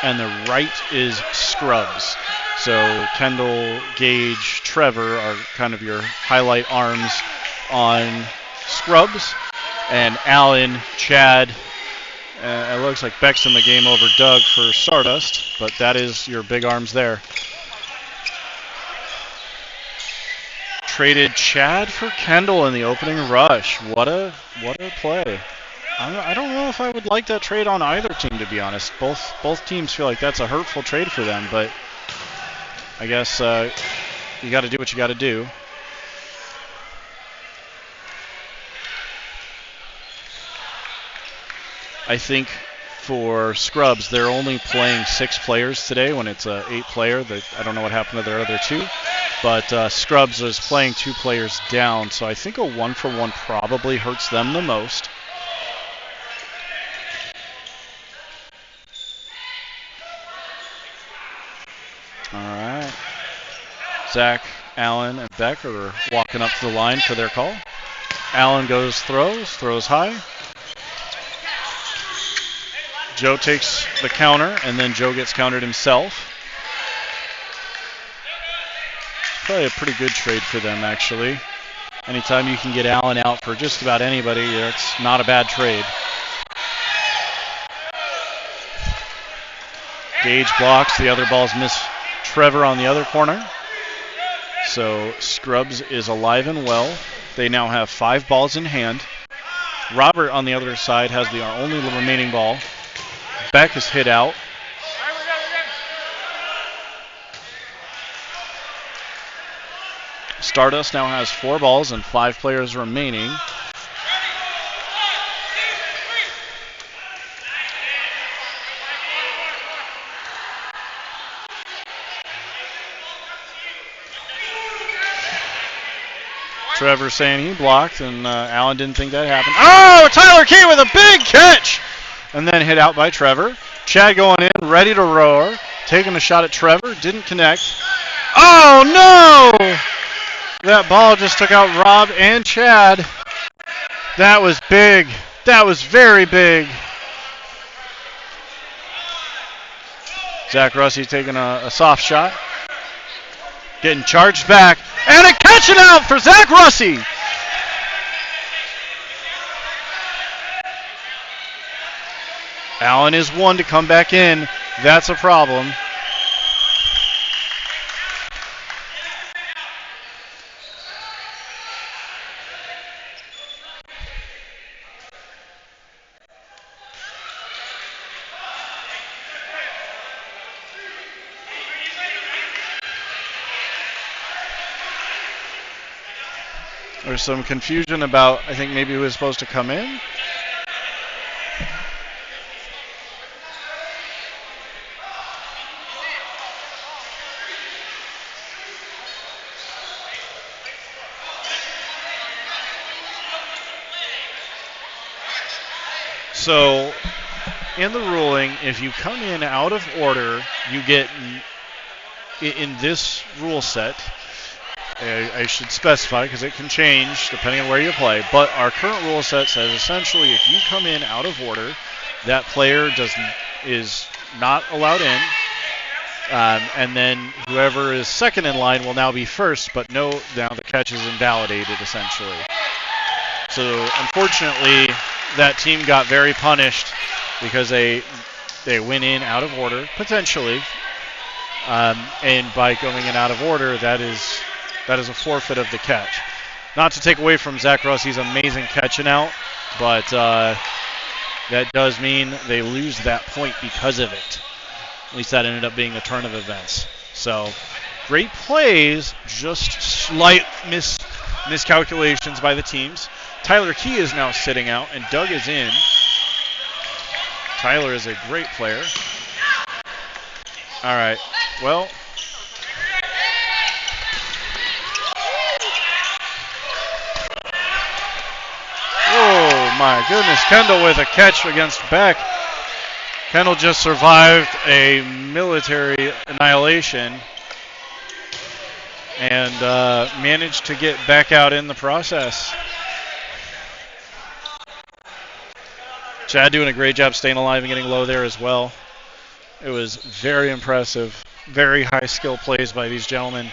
and the right is Scrubs. So Kendall, Gage, Trevor are kind of your highlight arms on Scrubs, and Allen, Chad, it looks like Beck's in the game over Doug for Stardust, but that is your big arms there. Traded Chad for Kendall in the opening rush. What a play. I don't know if I would like that trade on either team, to be honest. Both teams feel like that's a hurtful trade for them, but I guess you got to do what you got to do. I think for Scrubs, they're only playing 6 players today when it's 8 player. I don't know what happened to their other 2. But Scrubs is playing 2 players down, so I think a 1-for-1 probably hurts them the most. All right. Zach, Allen, and Beck are walking up to the line for their call. Allen throws high. Joe takes the counter, and then Joe gets countered himself. Probably a pretty good trade for them, actually. Anytime you can get Allen out for just about anybody, it's not a bad trade. Gage blocks. The other balls miss Trevor on the other corner. So Scrubs is alive and well. They now have 5 balls in hand. Robert on the other side has the only remaining ball. Beck is hit out. Stardust now has 4 balls and 5 players remaining. Trevor saying he blocked, and Allen didn't think that happened. Oh, Tyler Key with a big catch! And then hit out by Trevor. Chad going in, ready to roar. Taking a shot at Trevor, didn't connect. Oh, no! That ball just took out Rob and Chad. That was big. That was very big. Zach Russey taking a soft shot. Getting charged back. And a catch it out for Zach Russey. Allen is one to come back in. That's a problem. There's some confusion about, I think, maybe who was supposed to come in. So, in the ruling, if you come in out of order, you get, in this rule set, I should specify because it can change depending on where you play, but our current rule set says essentially if you come in out of order, that player is not allowed in, and then whoever is second in line will now be first, but now the catch is invalidated essentially. So unfortunately, that team got very punished because they went in out of order, potentially, and by going in out of order, that is a forfeit of the catch. Not to take away from Zach Russey's amazing catching out, but that does mean they lose that point because of it. At least that ended up being the turn of events. So, great plays, just slight miscalculations by the teams. Tyler Key is now sitting out, and Doug is in. Tyler is a great player. All right, well, my goodness. Kendall with a catch against Beck. Kendall just survived a military annihilation and managed to get Beck out in the process. Chad doing a great job staying alive and getting low there as well. It was very impressive. Very high skill plays by these gentlemen.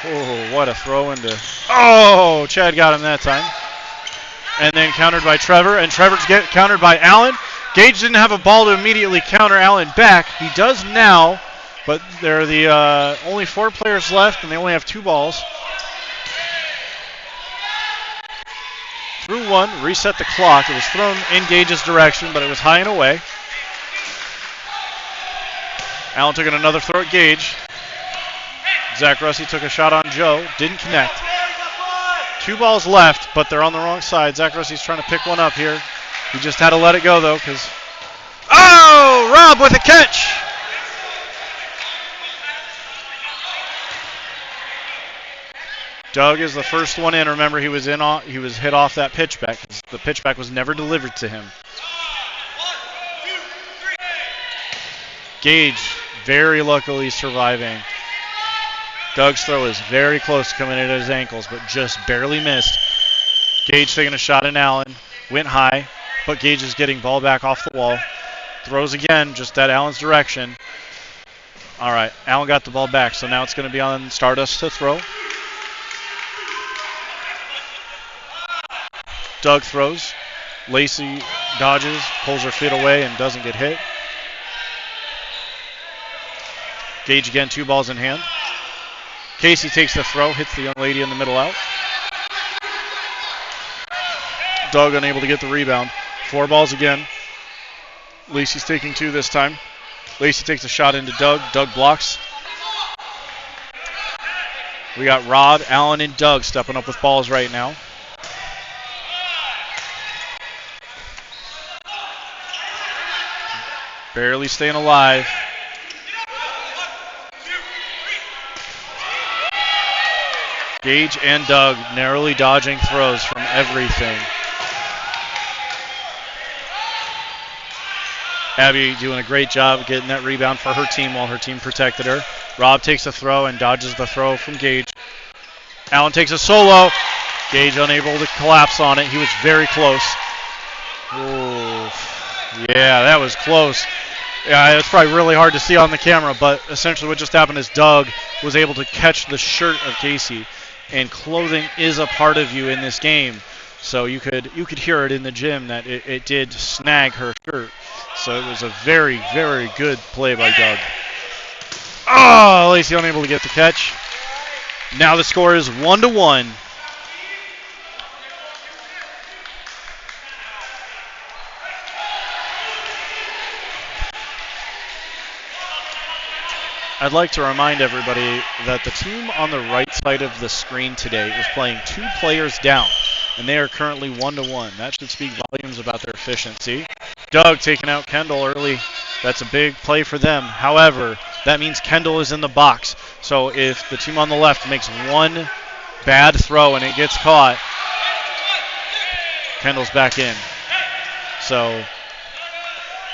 Oh, what a throw into. Oh, Chad got him that time. And then countered by Trevor, and Trevor's get countered by Allen. Gage didn't have a ball to immediately counter Allen back. He does now, but there are the only 4 players left, and they only have 2 balls. Threw one, reset the clock. It was thrown in Gage's direction, but it was high and away. Allen took another throw at Gage. Zach Russi took a shot on Joe. Didn't connect. 2 balls left, but they're on the wrong side. Zach Russi's trying to pick one up here. He just had to let it go, though, because... Oh! Rob with a catch! Doug is the first one in. Remember, he was hit off that pitchback. The pitchback was never delivered to him. Gage very luckily surviving. Doug's throw is very close to coming in at his ankles, but just barely missed. Gage taking a shot at Allen. Went high, but Gage is getting ball back off the wall. Throws again, just at Allen's direction. All right, Allen got the ball back, so now it's going to be on Stardust to throw. Doug throws. Lacey dodges, pulls her feet away, and doesn't get hit. Gage again, 2 balls in hand. Casey takes the throw, hits the young lady in the middle out. Doug unable to get the rebound. 4 balls again. Lacey's taking 2 this time. Lacey takes a shot into Doug. Doug blocks. We got Rob, Allen, and Doug stepping up with balls right now. Barely staying alive. Gage and Doug narrowly dodging throws from everything. Abby doing a great job getting that rebound for her team while her team protected her. Rob takes a throw and dodges the throw from Gage. Allen takes a solo. Gage unable to collapse on it. He was very close. Ooh. Yeah, that was close. Yeah, it's probably really hard to see on the camera, but essentially what just happened is Doug was able to catch the shirt of Casey. And clothing is a part of you in this game. So you could hear it in the gym that it did snag her shirt. So it was a very, very good play by Doug. Oh, Lacey unable to get the catch. Now the score is 1-1. I'd like to remind everybody that the team on the right side of the screen today is playing 2 players down, and they are currently 1-1. That should speak volumes about their efficiency. Doug taking out Kendall early. That's a big play for them. However, that means Kendall is in the box. So if the team on the left makes one bad throw and it gets caught, Kendall's back in. So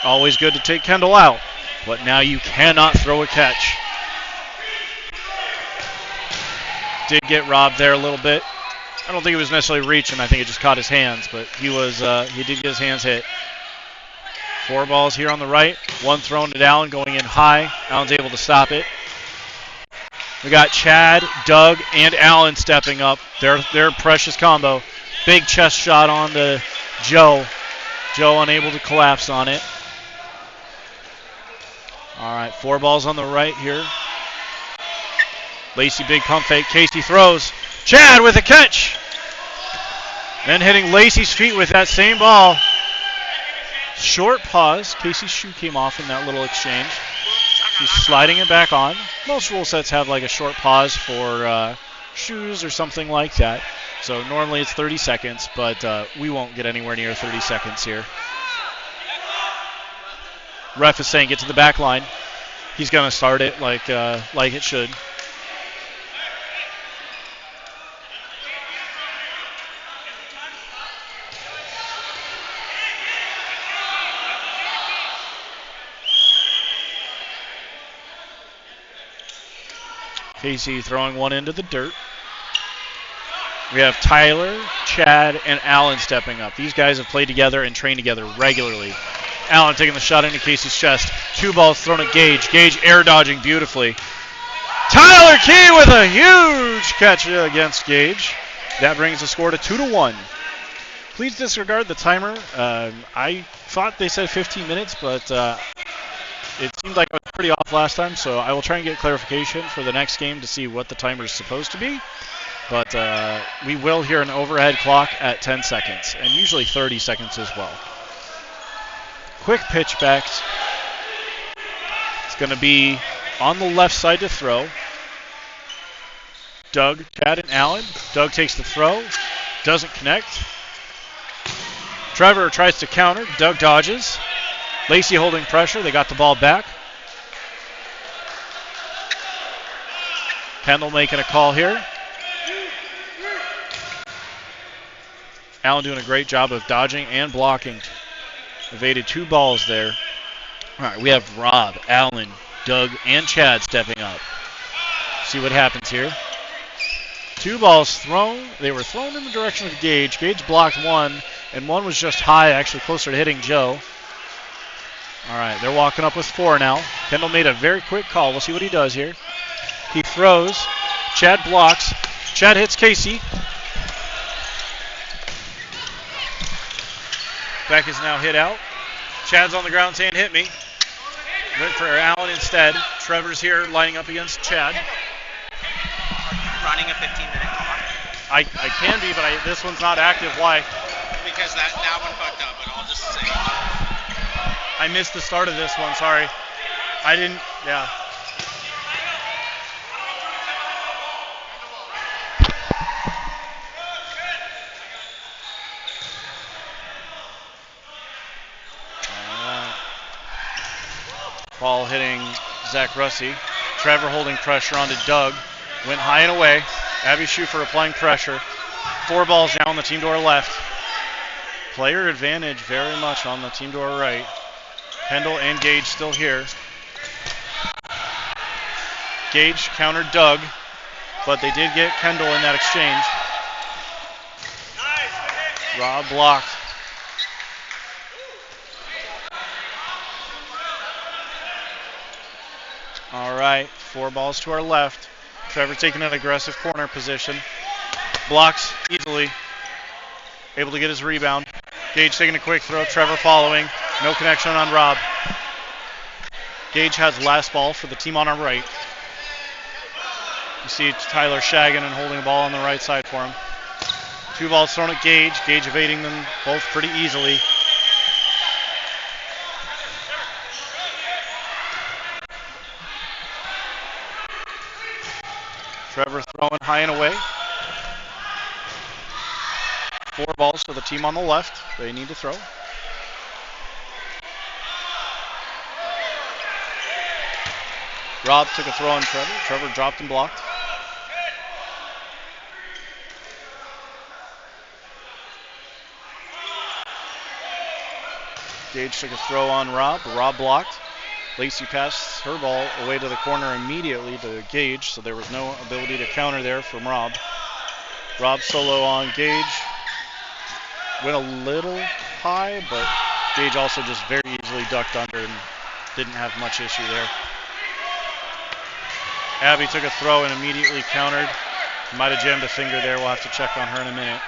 always good to take Kendall out. But now you cannot throw a catch. Did get robbed there a little bit. I don't think it was necessarily reaching. I think it just caught his hands, but he did get his hands hit. 4 balls here on the right. 1 thrown to Allen, going in high. Allen's able to stop it. We got Chad, Doug, and Allen stepping up. Their precious combo. Big chest shot on to Joe. Joe unable to collapse on it. All right, 4 balls on the right here. Lacey, big pump fake. Casey throws. Chad with a catch. Then hitting Lacey's feet with that same ball. Short pause. Casey's shoe came off in that little exchange. She's sliding it back on. Most rule sets have like a short pause for shoes or something like that. So normally it's 30 seconds, but we won't get anywhere near 30 seconds here. Ref is saying get to the back line. He's going to start it like it should. Casey throwing one into the dirt. We have Tyler, Chad, and Allen stepping up. These guys have played together and trained together regularly. Allen taking the shot into Casey's chest. 2 balls thrown at Gage. Gage air dodging beautifully. Tyler Key with a huge catch against Gage. That brings the score to 2-1. Please disregard the timer. I thought they said 15 minutes, but it seemed like I was pretty off last time, so I will try and get clarification for the next game to see what the timer is supposed to be. But we will hear an overhead clock at 10 seconds, and usually 30 seconds as well. Quick pitch backs. It's going to be on the left side to throw. Doug, Chad, and Allen. Doug takes the throw. Doesn't connect. Trevor tries to counter. Doug dodges. Lacey holding pressure. They got the ball back. Kendall making a call here. Allen doing a great job of dodging and blocking. Evaded 2 balls there. All right, we have Rob, Allen, Doug, and Chad stepping up. See what happens here. 2 balls thrown. They were thrown in the direction of Gage. Gage blocked one, and one was just high, actually closer to hitting Joe. All right, they're walking up with 4 now. Kendall made a very quick call. We'll see what he does here. He throws. Chad blocks. Chad hits Casey. Beck is now hit out. Chad's on the ground saying, hit me. Went for Allen instead. Trevor's here lining up against Chad. Running a 15-minute clock. I can be, but this one's not active. Why? Because that one fucked up, but I'll just say. I missed the start of this one. Sorry. I didn't. Yeah. Ball hitting Zach Russey. Trevor holding pressure onto Doug. Went high and away. Abby Schufer applying pressure. 4 balls now on the team to our left. Player advantage very much on the team to our right. Kendall and Gage still here. Gage countered Doug, but they did get Kendall in that exchange. Rob blocked. All right, 4 balls to our left. Trevor taking an aggressive corner position. Blocks easily. Able to get his rebound. Gage taking a quick throw. Trevor following. No connection on Rob. Gage has last ball for the team on our right. You see Tyler shagging and holding the ball on the right side for him. 2 balls thrown at Gage. Gage evading them both pretty easily. Trevor throwing high and away. 4 balls to the team on the left. They need to throw. Rob took a throw on Trevor. Trevor dropped and blocked. Gage took a throw on Rob. Rob blocked. Lacey passed her ball away to the corner immediately to Gage, so there was no ability to counter there from Rob. Rob solo on Gage. Went a little high, but Gage also just very easily ducked under and didn't have much issue there. Abby took a throw and immediately countered. Might have jammed a finger there. We'll have to check on her in a minute.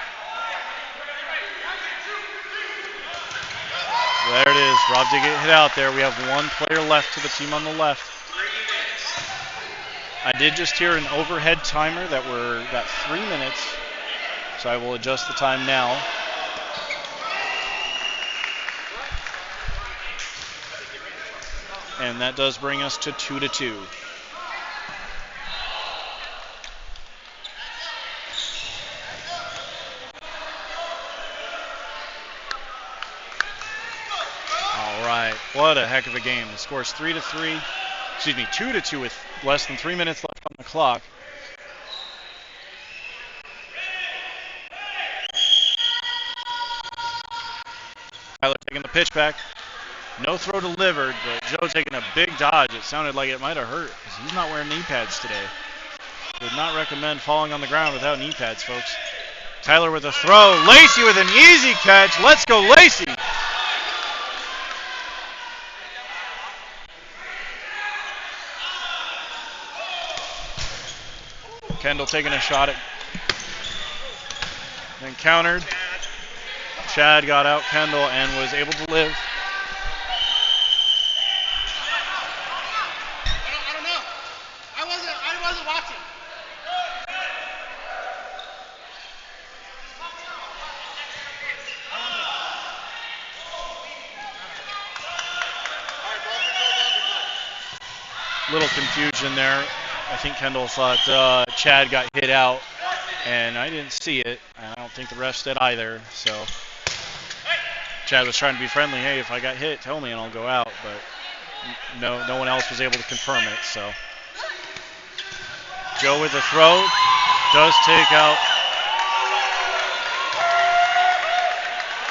There it is. Rob did get hit out there. We have 1 player left to the team on the left. I did just hear an overhead timer that we're at 3 minutes, so I will adjust the time now. And that does bring us to 2-2. What a heck of a game. The score is 3-3. Excuse me, 2-2 with less than 3 minutes left on the clock. Tyler taking the pitch back. No throw delivered, but Joe taking a big dodge. It sounded like it might have hurt because he's not wearing knee pads today. Would not recommend falling on the ground without knee pads, folks. Tyler with a throw. Lacey with an easy catch. Let's go, Lacey. Kendall taking a shot at, then countered. Chad got out Kendall and was able to live. I don't know. I wasn't watching. Little confusion there. I think Kendall thought Chad got hit out, and I didn't see it, and I don't think the refs did either. So Chad was trying to be friendly. Hey, if I got hit, tell me and I'll go out. But no one else was able to confirm it. So Joe with the throw does take out.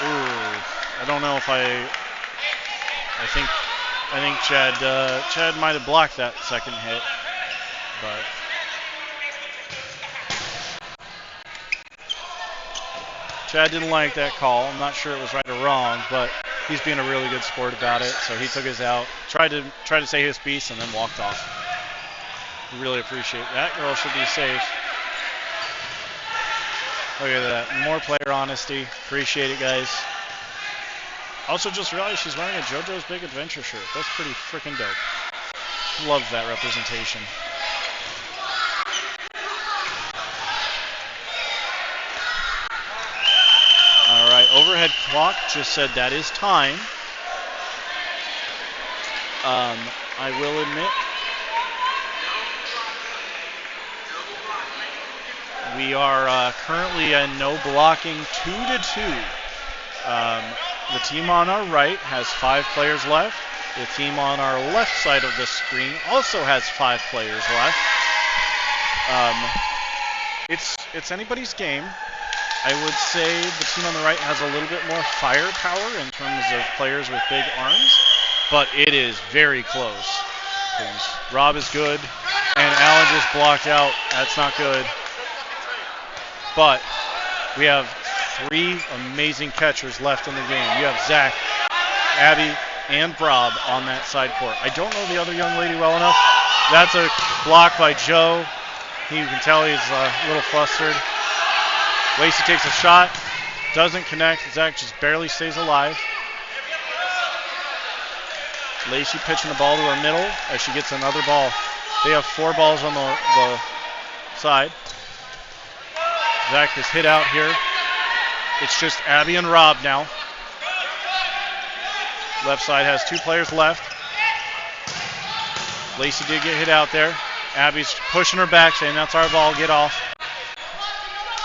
Ooh, I don't know if I think Chad might have blocked that second hit, but Chad didn't like that call. I'm not sure it was right or wrong, but he's being a really good sport about it. So he took his out, tried to say his piece, and then walked off. We really appreciate that. Girl should be safe. Look at that. More player honesty. Appreciate it, guys. Also just realized she's wearing a JoJo's Big Adventure shirt. That's pretty freaking dope. Love that representation. All right, overhead clock just said that is time. I will admit, we are currently a no blocking 2-2. The team on our right has 5 players left. The team on our left side of the screen also has 5 players left. It's anybody's game. I would say the team on the right has a little bit more firepower in terms of players with big arms, but it is very close. Rob is good, and Allen just blocked out. That's not good. But we have 3 amazing catchers left in the game. You have Zach, Abby, and Rob on that side court. I don't know the other young lady well enough. That's a block by Joe. You can tell he's a little flustered. Lacey takes a shot, doesn't connect. Zach just barely stays alive. Lacey pitching the ball to her middle as she gets another ball. They have 4 balls on the side. Zach is hit out here. It's just Abby and Rob now. Left side has 2 players left. Lacey did get hit out there. Abby's pushing her back, saying that's our ball, get off.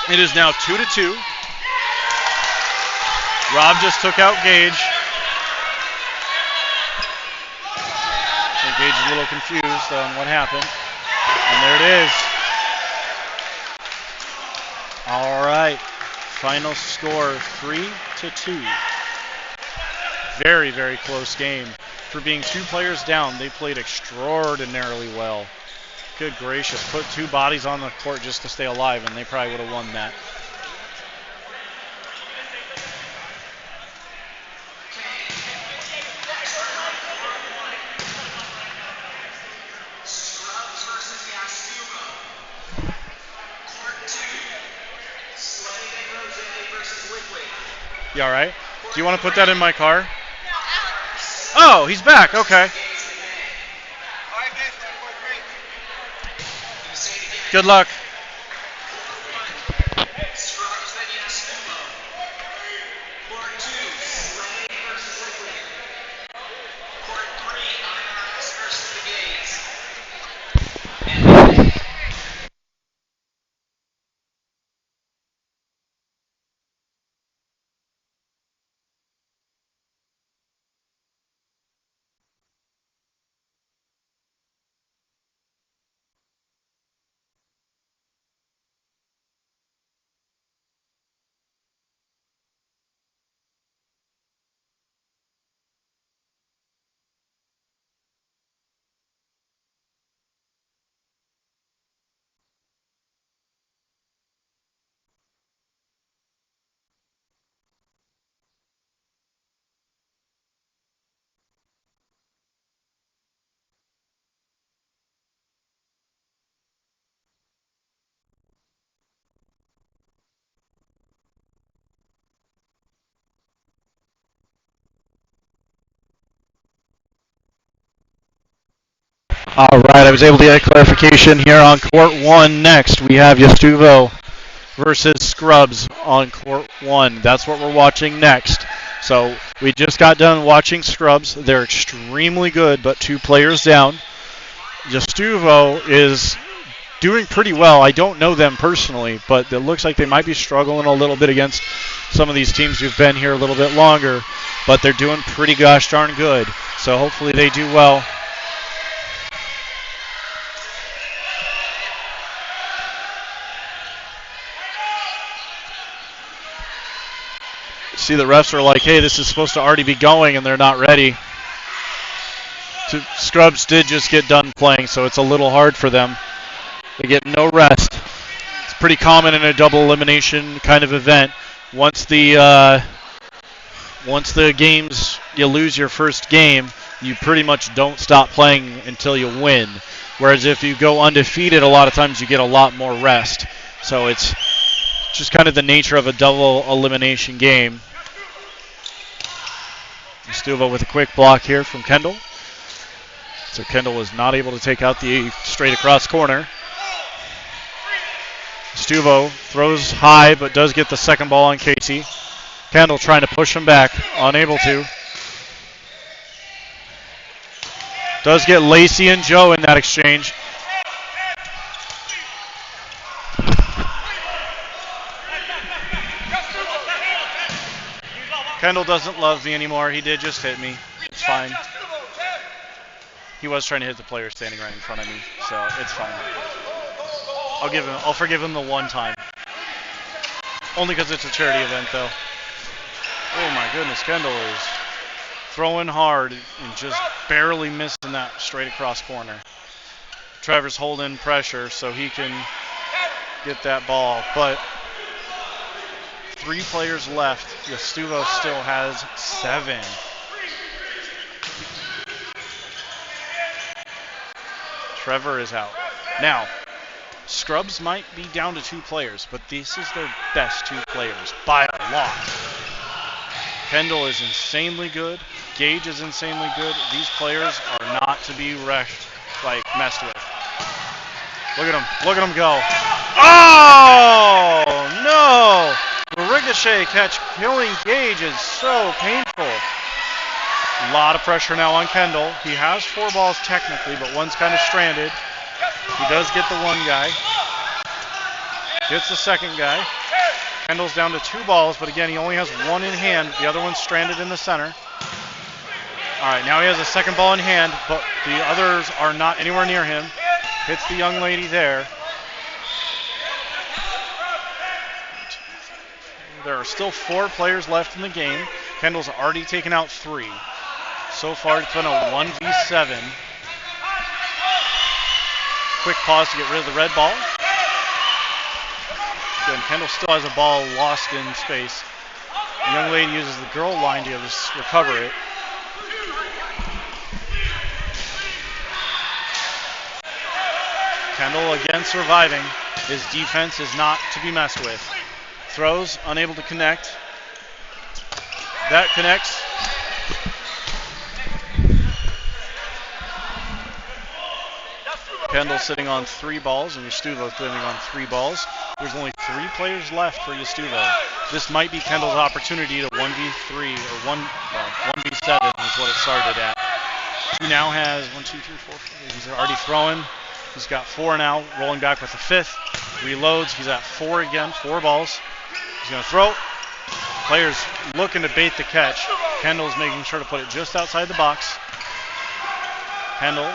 It is now 2-2. Rob just took out Gage. I think Gage is a little confused on what happened. And there it is. All right. Final score 3-2. Very, very close game. For being 2 players down, they played extraordinarily well. Good gracious, put 2 bodies on the court just to stay alive, and they probably would have won that. Scrubs versus Yasumo. Court 2. Slade and Rose versus Liquid. You all right? Do you want to put that in my car? Oh, he's back. Okay. Good luck. Scrubs and Yasumo. Court 2. Slade versus Liquid. Court 3. IMS versus the Gays. All right, I was able to get clarification here on court one. Next, we have Yastuvo versus Scrubs on court one. That's what we're watching next. So we just got done watching Scrubs. They're extremely good, but 2 players down. Yastuvo is doing pretty well. I don't know them personally, but it looks like they might be struggling a little bit against some of these teams who've been here a little bit longer, but they're doing pretty gosh darn good. So hopefully they do well. See, the refs are like, hey, this is supposed to already be going, and they're not ready. Scrubs did just get done playing, so it's a little hard for them. They get no rest. It's pretty common in a double elimination kind of event. Once the games, you lose your first game, you pretty much don't stop playing until you win. Whereas if you go undefeated, a lot of times you get a lot more rest. So it's just kind of the nature of a double elimination game. Stuva with a quick block here from Kendall. So Kendall was not able to take out the straight across corner. Stuvo throws high but does get the second ball on Casey. Kendall trying to push him back, unable to. Does get Lacey and Joe in that exchange. Kendall doesn't love me anymore. He did just hit me. It's fine. He was trying to hit the player standing right in front of me, so it's fine. I'll forgive him the one time. Only because it's a charity event, though. Oh my goodness, Kendall is throwing hard and just barely missing that straight across corner. Trevor's holding pressure so he can get that ball, but 3 players left. Yastuvo still has 7. Trevor is out. Now, Scrubs might be down to 2 players, but this is their best 2 players by a lot. Kendall is insanely good. Gage is insanely good. These players are not to be messed with. Look at him go. Oh, no! The ricochet catch killing Gage is so painful. A lot of pressure now on Kendall. He has 4 balls technically, but one's kind of stranded. He does get the one guy. Gets the second guy. Kendall's down to 2 balls, but again, he only has 1 in hand. The other one's stranded in the center. All right, now he has a second ball in hand, but the others are not anywhere near him. Hits the young lady there. There are still 4 players left in the game. Kendall's already taken out 3. So far, it's been a 1v7. Quick pause to get rid of the red ball. Again, Kendall still has a ball lost in space. The young lady uses the girl line to recover it. Kendall again surviving. His defense is not to be messed with. Throws, unable to connect. That connects. Kendall sitting on 3 balls, and Yastuvo sitting on 3 balls. There's only 3 players left for Yastuvo. This might be Kendall's opportunity to 1v3 or 1v7 is what it started at. He now has 1, 2, 3, 4, 5. He's already throwing. He's got 4 now, rolling back with the 5th. Reloads. He's at 4 again, 4 balls. He's going to throw. Players looking to bait the catch. Kendall's making sure to put it just outside the box. Kendall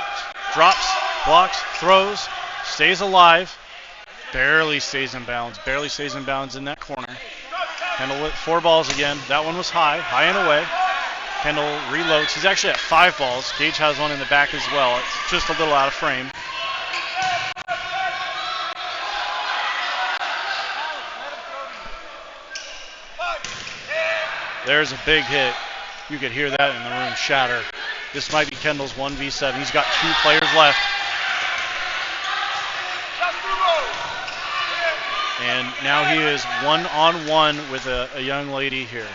drops, blocks, throws, stays alive. Barely stays in bounds. Barely stays in bounds in that corner. Kendall with 4 balls again. That one was high and away. Kendall reloads. He's actually at 5 balls. Gage has one in the back as well. It's just a little out of frame. There's a big hit. You could hear that in the room shatter. This might be Kendall's 1v7. He's got 2 players left. And now he is 1-on-1 with a young lady here.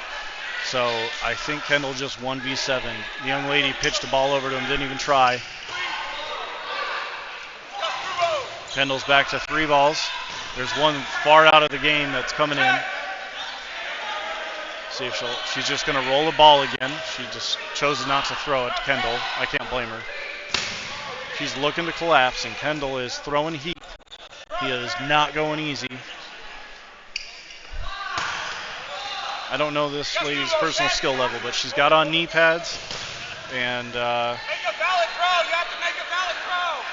So I think Kendall just 1v7. The young lady pitched the ball over to him, didn't even try. Kendall's back to 3 balls. There's one far out of the game that's coming in. See if she's just going to roll the ball again. She just chose not to throw it to Kendall. I can't blame her. She's looking to collapse, and Kendall is throwing heat. He is not going easy. I don't know this lady's personal skill level, but she's got on knee pads. And Make a valid throw. You have to make a valid throw.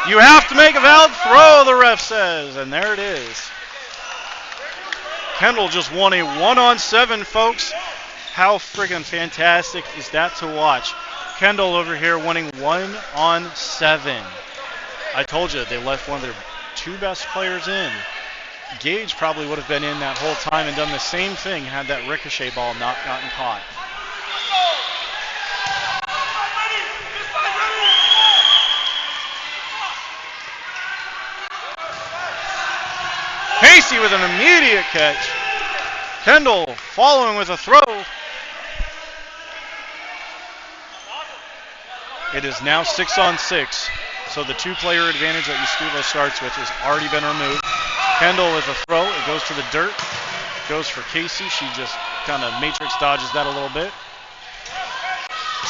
you have to make a valid throw, the ref says. And there it is. Kendall just won a 1-on-7, folks. How friggin' fantastic is that to watch? Kendall over here winning 1-on-7. I told you they left one of their 2 best players in. Gage probably would have been in that whole time and done the same thing had that ricochet ball not gotten caught. Casey with an immediate catch. Kendall following with a throw. It is now 6-on-6. So the 2-player advantage that Ustuva starts with has already been removed. Kendall with a throw. It goes to the dirt. Goes for Casey. She just kind of matrix dodges that a little bit.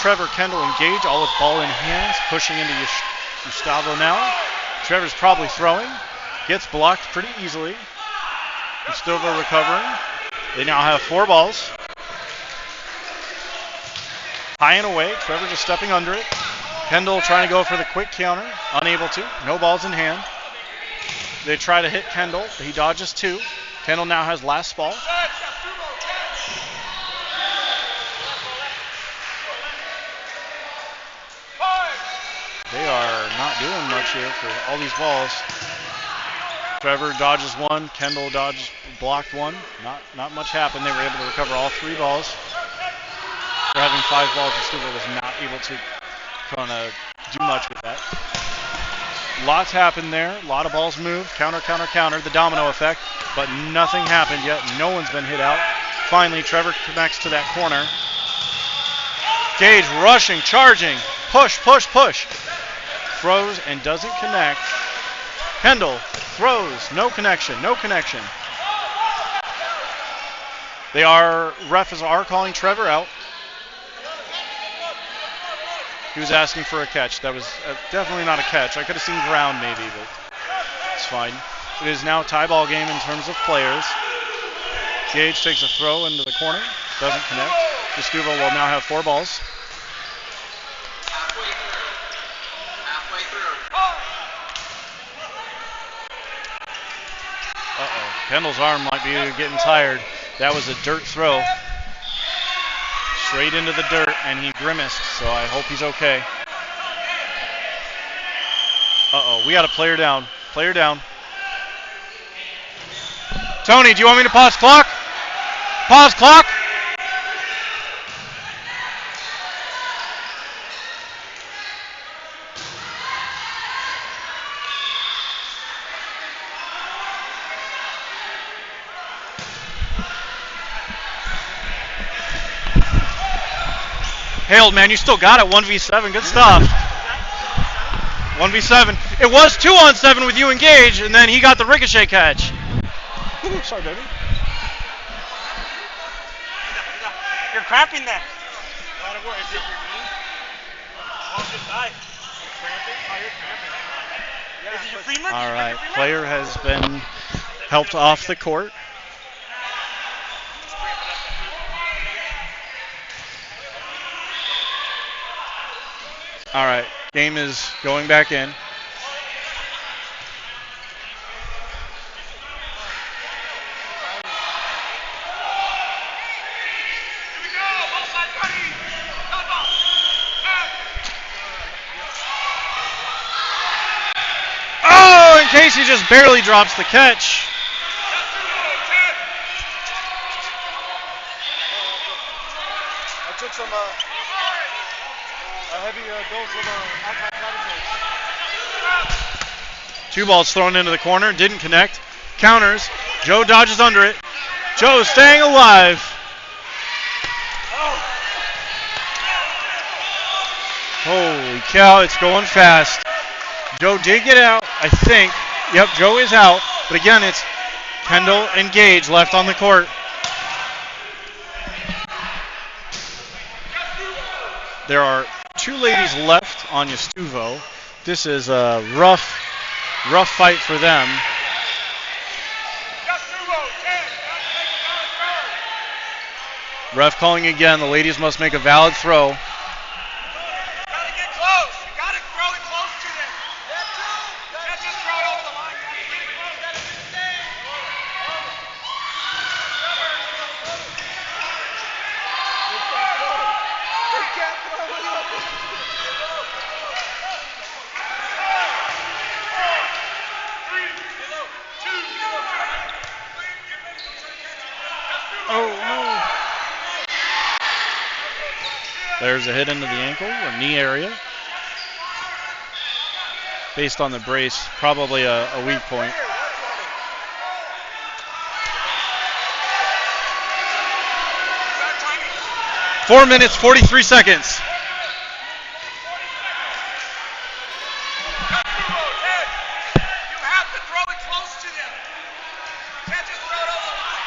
Trevor, Kendall, and Gage all with ball in hands. Pushing into Gustavo now. Trevor's probably throwing. Gets blocked pretty easily. Gustavo recovering. They now have 4 balls. High and away. Trevor just stepping under it. Kendall trying to go for the quick counter. Unable to. No balls in hand. They try to hit Kendall. He dodges 2. Kendall now has last ball. They are not doing much here for all these balls. Trevor dodges 1. Kendall blocked 1. Not much happened. They were able to recover all 3 balls. For having 5 balls, Stuber was not able to kind of do much with that. Lots happened there. A lot of balls moved. Counter, the domino effect. But nothing happened yet. No one's been hit out. Finally, Trevor connects to that corner. Gage rushing, charging. Push. Throws and doesn't connect. Kendall throws. No connection. Refs are calling Trevor out. He was asking for a catch. That was definitely not a catch. I could have seen ground maybe, but it's fine. It is now a tie ball game in terms of players. Gage takes a throw into the corner. Doesn't connect. Justuva will now have 4 balls. Halfway through. Uh-oh. Kendall's arm might be getting tired. That was a dirt throw. Straight into the dirt, and he grimaced, so I hope he's okay. Uh-oh, we got a player down. Tony, do you want me to pause clock? Pause clock? Hailed, man, you still got it. 1v7, good stuff. 1v7. It was 2-on-7 with you and Gage, and then he got the ricochet catch. Ooh, sorry, baby. You're cramping that. Is it your knee? Oh, good side. Cramping? Oh, you're cramping. Is it your femur? All right, player has been helped off the court. All right, game is going back in. Oh, and Casey just barely drops the catch. I took some a heavy dose of 2 balls thrown into the corner, didn't connect. Counters. Joe dodges under it. Joe staying alive. Holy cow, it's going fast. Joe did get out, I think. Yep, Joe is out. But again, it's Kendall and Gage left on the court. There are 2 ladies left on Yastuvo. This is a rough fight for them. Ref calling again. The ladies must make a valid throw. Gotta get close. You gotta throw it close to them. Can't just throw it over the line. Oh, no. There's a hit into the ankle or knee area. Based on the brace, probably a weak point. Four minutes, 43 seconds. You have to throw it close to them. You can't just throw it over the line.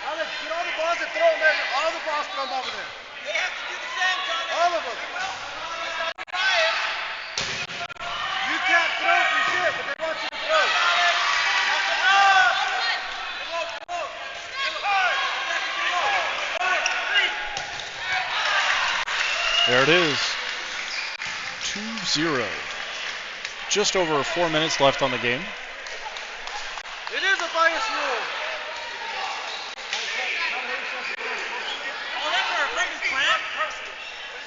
Alex, get all the balls and throw them there. All the balls throw them over there. They have to do the same, Tommy. All of them. You can't throw for shit, but they want you to throw. There it is. 2-0. Just over 4 minutes left on the game. It is a bias rule. All that for a freaking cramp?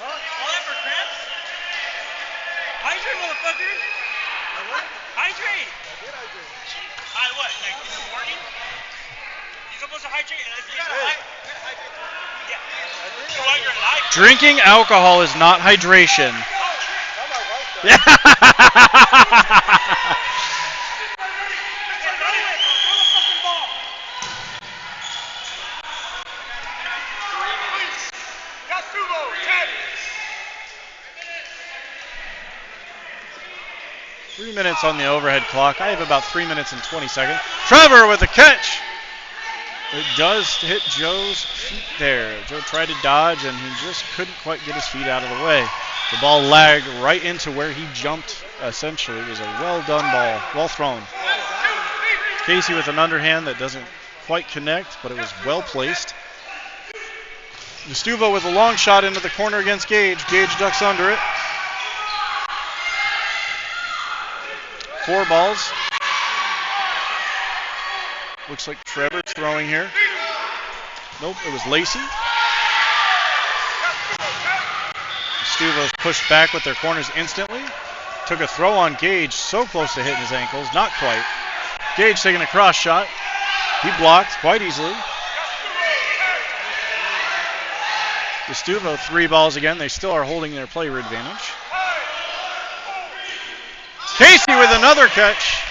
All that for cramps? Hydrate, motherfucker. Hydrate. What? Like in the morning? You're supposed to hydrate and you gotta hydrate. Yeah. So while you're alive. Drinking alcohol is not hydration. Yeah. Three minutes on the overhead clock. I have about 3 minutes and 20 seconds. Trevor with a catch. It does hit Joe's feet there. Joe tried to dodge, and he just couldn't quite get his feet out of the way. The ball lagged right into where he jumped, essentially. It was a well-done ball, well thrown. Casey with an underhand that doesn't quite connect, but it was well placed. Vestuvo with a long shot into the corner against Gage. Gage ducks under it. 4 balls. Looks like Trevor's throwing here. Nope, it was Lacey. Vestuvo's pushed back with their corners instantly. Took a throw on Gage, so close to hitting his ankles, not quite. Gage taking a cross shot. He blocked quite easily. Vestuvo 3 balls again. They still are holding their player advantage. Casey with another catch.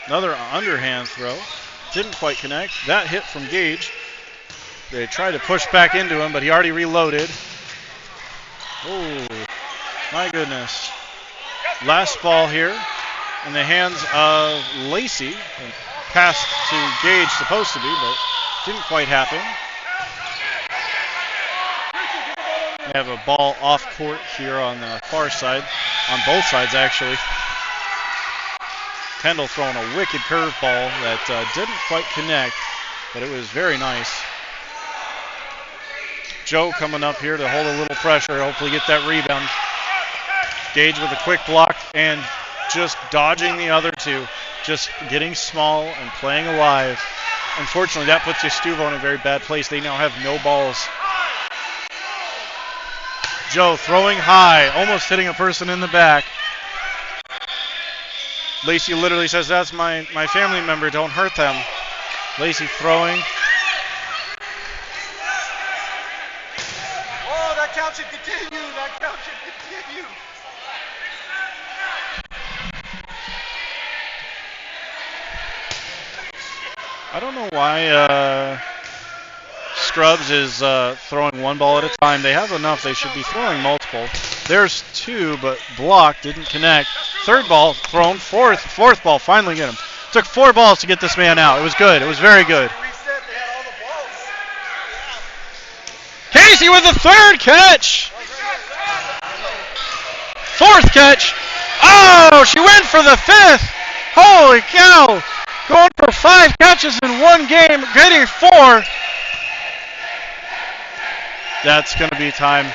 Another underhand throw. Didn't quite connect. That hit from Gage. They tried to push back into him, but he already reloaded. Oh, my goodness. Last ball here in the hands of Lacey. Pass to Gage supposed to be, but didn't quite happen. We have a ball off court here on the far side, on both sides actually. Kendall throwing a wicked curveball that didn't quite connect, but it was very nice. Joe coming up here to hold a little pressure, hopefully get that rebound. Gage with a quick block and just dodging the other two, just getting small and playing alive. Unfortunately, that puts Vestuvo in a very bad place. They now have no balls. Joe throwing high, almost hitting a person in the back. Lacey literally says, that's my family member, don't hurt them. Lacey throwing. Oh, that count should continue. That count should continue. I don't know why Scrubs is throwing one ball at a time. They have enough. They should be throwing multiple. There's two, but blocked, didn't connect. Third ball thrown. Fourth ball, finally get him. Took 4 balls to get this man out. It was good. It was very good. Reset, they had all the balls. Casey with the third catch. Fourth catch. Oh, she went for the fifth. Holy cow. Going for 5 catches in one game, getting 4. That's going to be time.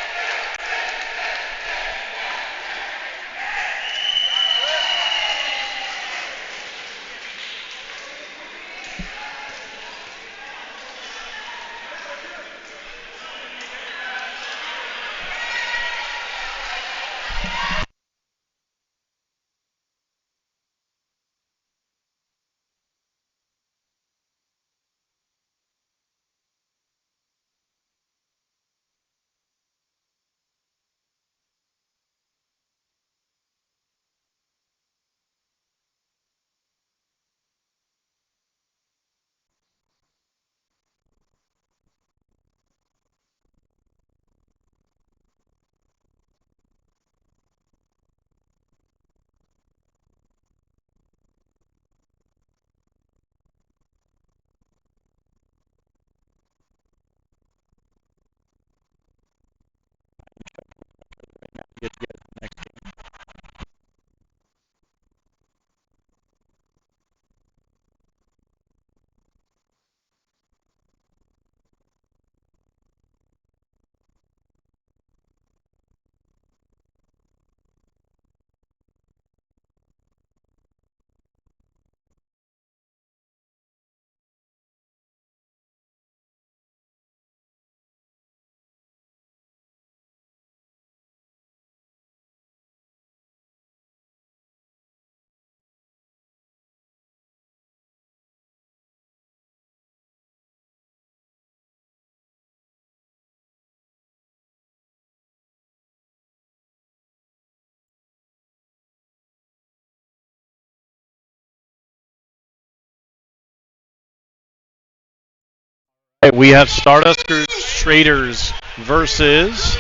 We have Stardust Crusaders versus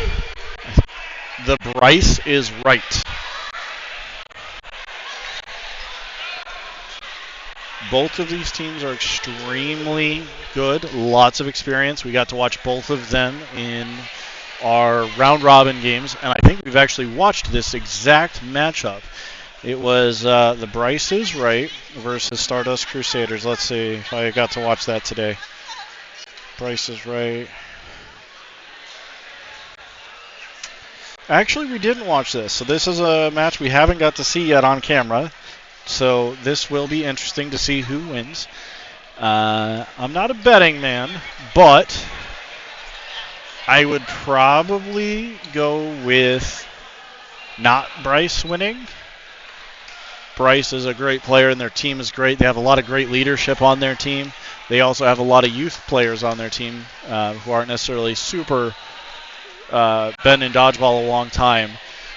the Bryce is Right. Both of these teams are extremely good, lots of experience. We got to watch both of them in our round robin games, and I think we've actually watched this exact matchup. It was the Bryce is Right versus Stardust Crusaders. Let's see if I got to watch that today. Bryce is Right. Actually, we didn't watch this, so this is a match we haven't got to see yet on camera. So this will be interesting to see who wins. I'm not a betting man, but I would probably go with not Bryce winning. Bryce is a great player, and their team is great. They have a lot of great leadership on their team. They also have a lot of youth players on their team who aren't necessarily super been in dodgeball a long time.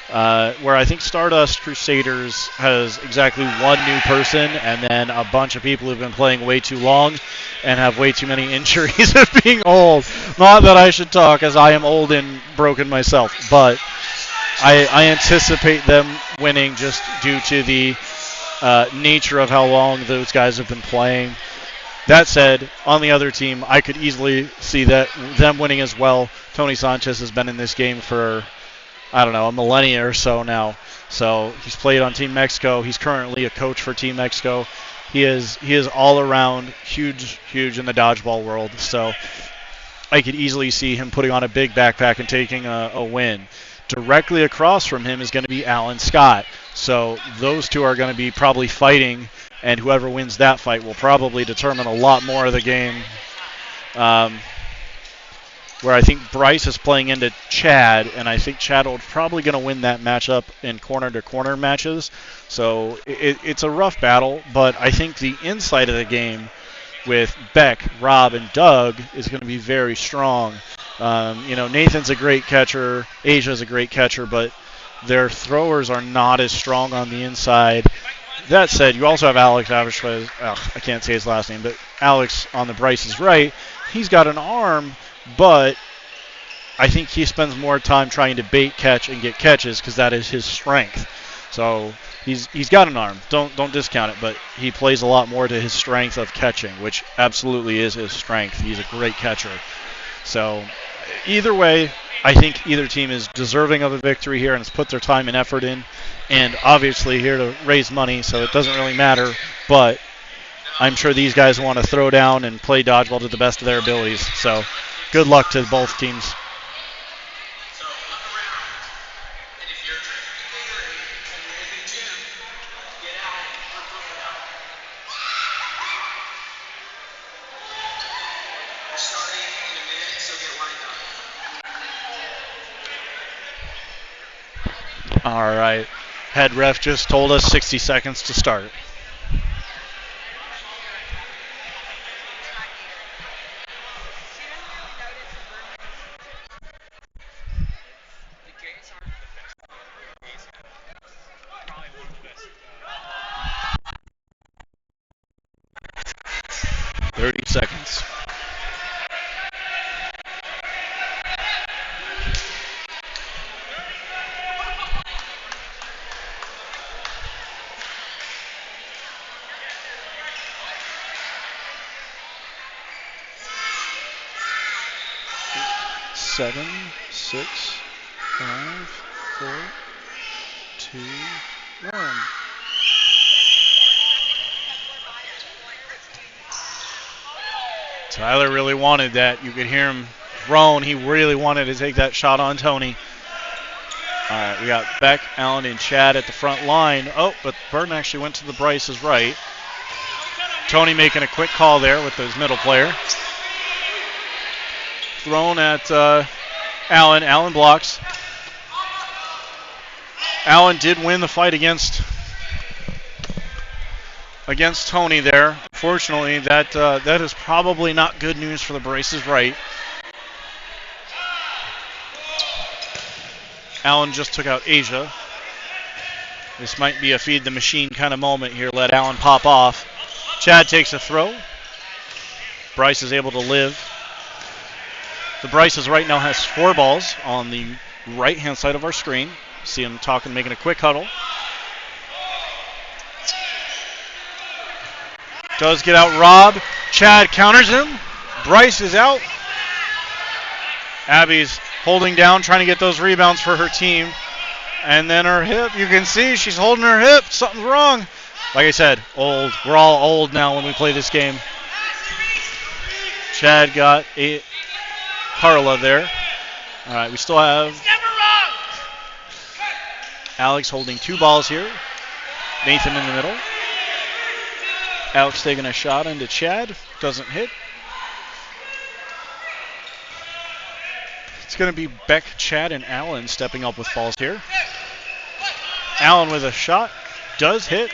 Where I think Stardust Crusaders has exactly one new person and then a bunch of people who've been playing way too long and have way too many injuries of being old. Not that I should talk, as I am old and broken myself, but I anticipate them winning just due to the nature of how long those guys have been playing. That said, on the other team, I could easily see that them winning as well. Tony Sanchez has been in this game for, I don't know, a millennia or so now. So he's played on Team Mexico. He's currently a coach for Team Mexico. He is all around huge in the dodgeball world. So I could easily see him putting on a big backpack and taking a win. Directly across from him is going to be Alan Scott. So those two are going to be probably fighting, and whoever wins that fight will probably determine a lot more of the game. Where I think Bryce is playing into Chad, and I think Chad will probably going to win that matchup in corner-to-corner matches. So it's a rough battle, but I think the inside of the game with Beck, Rob, and Doug is going to be very strong. Nathan's a great catcher, Asia's a great catcher, but their throwers are not as strong on the inside. That said, you also have Alex Avishwez. I can't say his last name, but Alex on the Bryce's right. He's got an arm, but I think he spends more time trying to bait, catch, and get catches because that is his strength. So he's got an arm. Don't discount it, but he plays a lot more to his strength of catching, which absolutely is his strength. He's a great catcher. So either way, I think either team is deserving of a victory here and has put their time and effort in, and obviously here to raise money, so it doesn't really matter. But I'm sure these guys want to throw down and play dodgeball to the best of their abilities. So good luck to both teams. So look around, and if you're drinking Gatorade and you're in the gym, get out or throw it out. We're starting in a minute, so get lined up. All right. Head ref just told us 60 seconds to start. The Jays aren't the best. Jays have probably one of the best. 30 seconds. Seven, 6, 5, 4, 2, 1. Tyler really wanted that. You could hear him groan. He really wanted to take that shot on Tony. All right, we got Beck, Allen, and Chad at the front line. Oh, but Burton actually went to the Bryce's right. Tony making a quick call there with his middle player. Thrown at Allen. Allen blocks. Allen did win the fight against Tony there. Fortunately, that is probably not good news for the Bryce's right. Allen just took out Asia. This might be a feed the machine kind of moment here. Let Allen pop off. Chad takes a throw. Bryce is able to live. The Bryce's right now has 4 balls on the right-hand side of our screen. See him talking, making a quick huddle. Does get out Rob. Chad counters him. Bryce is out. Abby's holding down, trying to get those rebounds for her team. And then her hip, you can see she's holding her hip. Something's wrong. Like I said, old. We're all old now when we play this game. Chad got a Carla there. All right, we still have Alex holding 2 balls here. Nathan in the middle. Alex taking a shot into Chad. Doesn't hit. It's going to be Beck, Chad, and Allen stepping up with balls here. Allen with a shot. Does hit.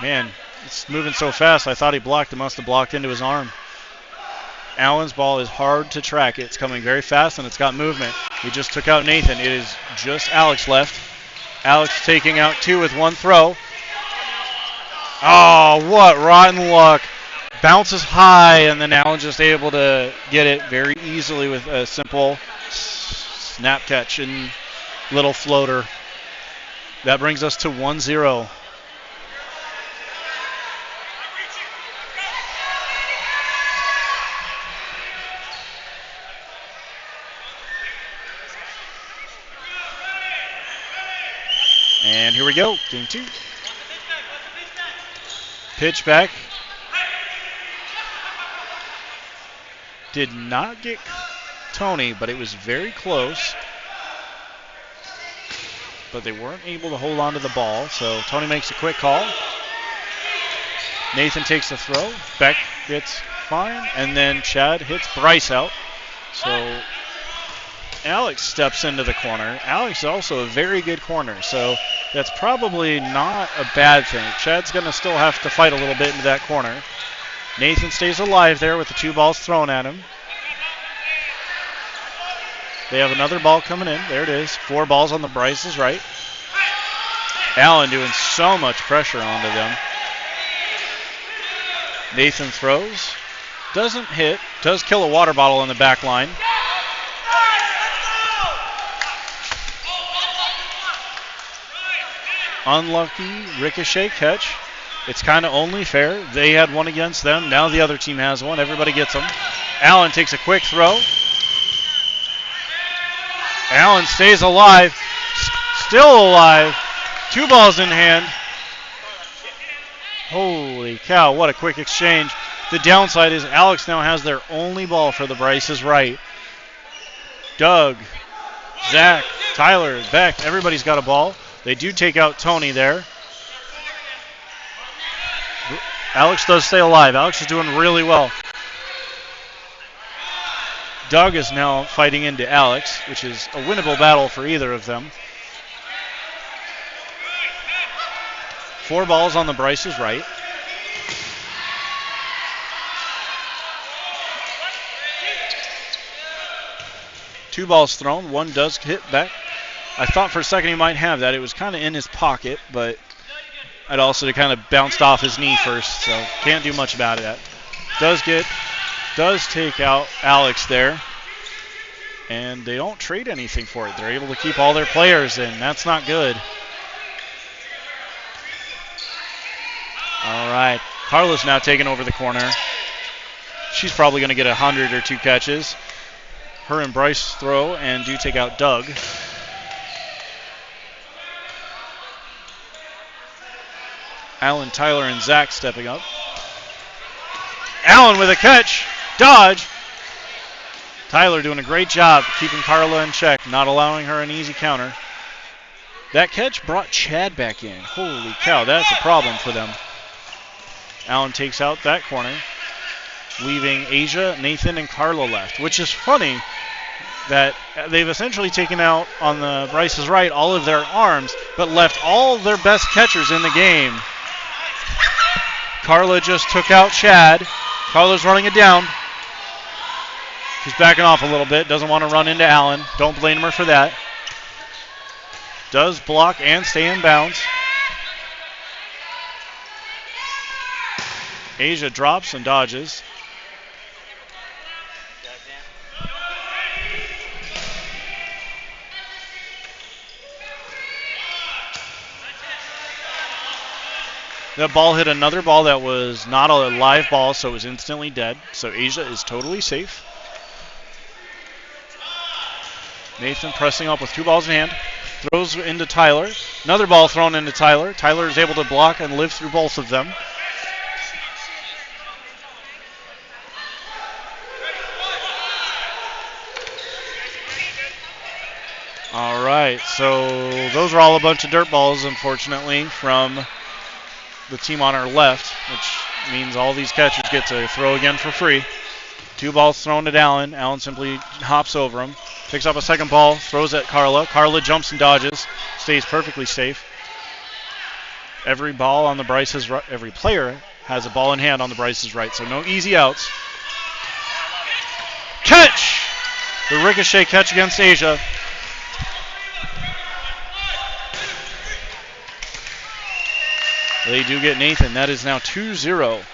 Man, it's moving so fast. I thought he blocked. It must have blocked into his arm. Allen's ball is hard to track. It's coming very fast, and it's got movement. He just took out Nathan. It is just Alex left. Alex taking out 2 with 1 throw. Oh, what rotten luck. Bounces high, and then Allen just able to get it very easily with a simple snap catch and little floater. That brings us to 1-0. And here we go, game 2. Pitch back. Did not get Tony, but it was very close. But they weren't able to hold on to the ball, so Tony makes a quick call. Nathan takes the throw. Beck gets fine, and then Chad hits Bryce out. So Alex steps into the corner. Alex is also a very good corner, so that's probably not a bad thing. Chad's going to still have to fight a little bit into that corner. Nathan stays alive there with the 2 balls thrown at him. They have another ball coming in. There it is. 4 balls on the Bryce's right. Allen doing so much pressure onto them. Nathan throws. Doesn't hit. Does kill a water bottle on the back line. Unlucky ricochet catch. It's kind of only fair. They had one against them. Now the other team has one. Everybody gets them. Allen takes a quick throw. Allen stays alive. Still alive. 2 balls in hand. Holy cow, what a quick exchange. The downside is Alex now has their only ball for the Bryce is right. Doug, Zach, Tyler, Beck, everybody's got a ball. They do take out Tony there. Alex does stay alive. Alex is doing really well. Doug is now fighting into Alex, which is a winnable battle for either of them. 4 balls on the Bryce's right. Two balls thrown. One does hit back. I thought for a second he might have that. It was kind of in his pocket, but it also kind of bounced off his knee first, so can't do much about it. Does take out Alex there, and they don't trade anything for it. They're able to keep all their players in. That's not good. All right, Carla's now taking over the corner. She's probably going to get 100 or 2 catches. Her and Bryce throw and do take out Doug. Allen, Tyler, and Zach stepping up. Allen with a catch. Dodge. Tyler doing a great job keeping Carla in check, not allowing her an easy counter. That catch brought Chad back in. Holy cow, that's a problem for them. Allen takes out that corner, leaving Asia, Nathan, and Carla left, which is funny that they've essentially taken out on the Bryce's right all of their arms, but left all their best catchers in the game. Carla just took out Chad. Carla's running it down. She's backing off a little bit, doesn't want to run into Allen. Don't blame her for that. Does block and stay in bounds. Asia drops and dodges. The ball hit another ball that was not a live ball, so it was instantly dead. So Asia is totally safe. Nathan pressing up with 2 balls in hand. Throws into Tyler. Another ball thrown into Tyler. Tyler is able to block and live through both of them. All right, so those are all a bunch of dirt balls, unfortunately, from the team on our left, which means all these catchers get to throw again for free. 2 balls thrown at Allen. Allen simply hops over him. Picks up a second ball, throws at Carla. Carla jumps and dodges, stays perfectly safe. Every ball on the Bryce's right, every player has a ball in hand on the Bryce's right, so no easy outs. Catch! The ricochet catch against Asia. They do get Nathan. That is now 2-0.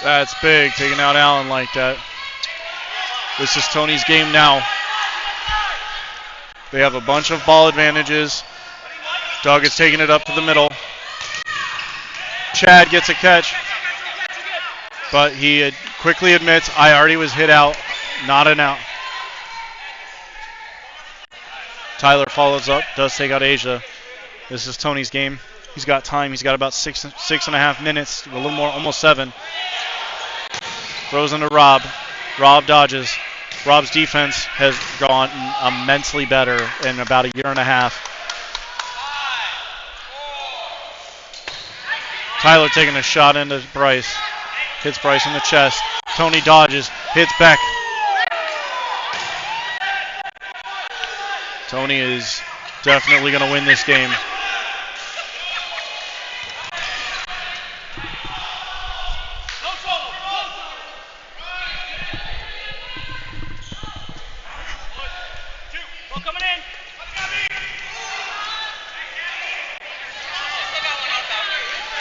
That's big, taking out Allen like that. This is Tony's game now. They have a bunch of ball advantages. Doug is taking it up to the middle. Chad gets a catch, but he quickly admits, I already was hit out, not an out. Tyler follows up, does take out Asia. This is Tony's game. He's got time. He's got about six and a half minutes, a little more, almost 7. Throws into Rob. Rob dodges. Rob's defense has gone immensely better in about a year and a half. Tyler taking a shot into Bryce. Hits Bryce in the chest. Tony dodges. Hits Beck. Tony is definitely going to win this game.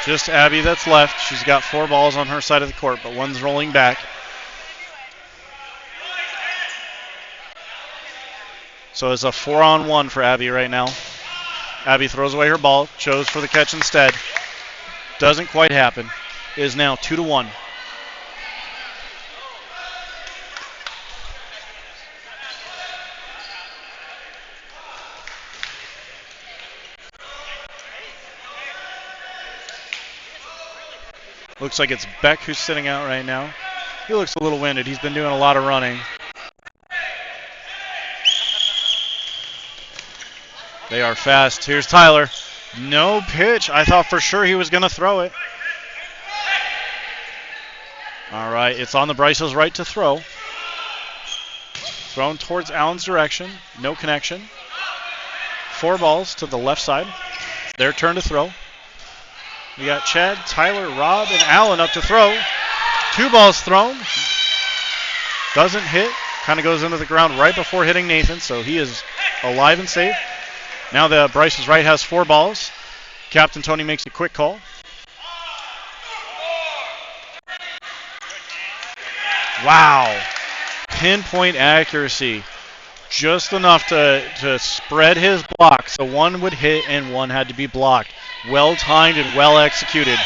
Just Abby that's left. She's got 4 balls on her side of the court, but one's rolling back. So it's a 4-on-1 for Abby right now. Abby throws away her ball, chose for the catch instead. Doesn't quite happen. It is now 2-1. Looks like it's Beck who's sitting out right now. He looks a little winded. He's been doing a lot of running. They are fast. Here's Tyler. No pitch. I thought for sure he was going to throw it. All right, it's on the Bryce's right to throw. Thrown towards Allen's direction. No connection. 4 balls to the left side. It's their turn to throw. We got Chad, Tyler, Rob, and Allen up to throw. 2 balls thrown. Doesn't hit. Kind of goes into the ground right before hitting Nathan, so he is alive and safe. Now the Bryce's right has 4 balls. Captain Tony makes a quick call. Wow. Pinpoint accuracy. Just enough to spread his block so one would hit and one had to be blocked. Well timed and well executed.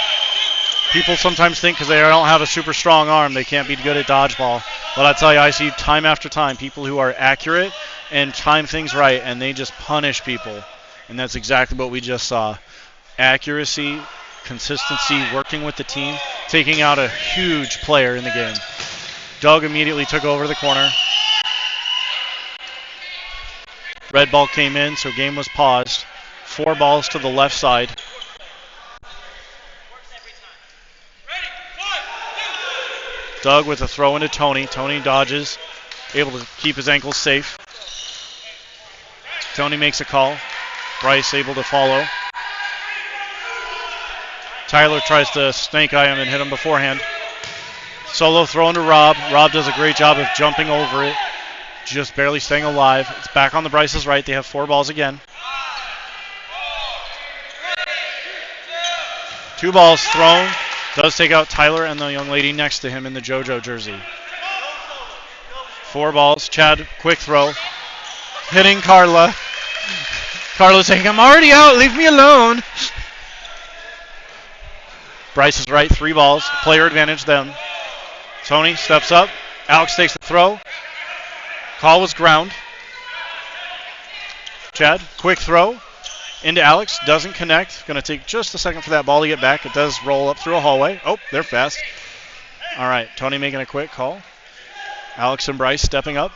People sometimes think because they don't have a super strong arm they can't be good at dodgeball. But I tell you, I see time after time people who are accurate and time things right, and they just punish people. And that's exactly what we just saw. Accuracy, consistency, working with the team, taking out a huge player in the game. Doug immediately took over the corner. Red ball came in, so game was paused. 4 balls to the left side. Doug with a throw into Tony. Tony dodges, able to keep his ankles safe. Tony makes a call. Bryce able to follow. Tyler tries to snake eye him and hit him beforehand. Solo throw into Rob. Rob does a great job of jumping over it. Just barely staying alive. It's back on the Bryce's right. They have 4 balls again. 2 balls thrown. Does take out Tyler and the young lady next to him in the JoJo jersey. 4 balls. Chad, quick throw. Hitting Carla. Carla's saying, I'm already out. Leave me alone. Bryce is right. 3 balls. Player advantage them. Tony steps up. Alex takes the throw. Call was ground. Chad, quick throw into Alex. Doesn't connect. Going to take just a second for that ball to get back. It does roll up through a hallway. Oh, they're fast. All right, Tony making a quick call. Alex and Bryce stepping up.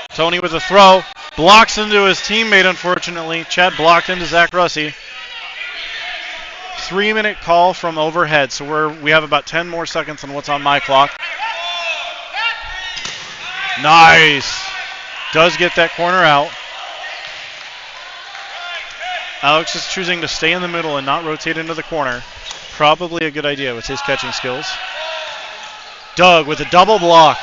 Tony with a throw. Blocks into his teammate, unfortunately. Chad blocked into Zach Russi. 3-minute call from overhead, so we have about 10 more seconds than what's on my clock. Nice. Does get that corner out. Alex is choosing to stay in the middle and not rotate into the corner. Probably a good idea with his catching skills. Doug with a double block.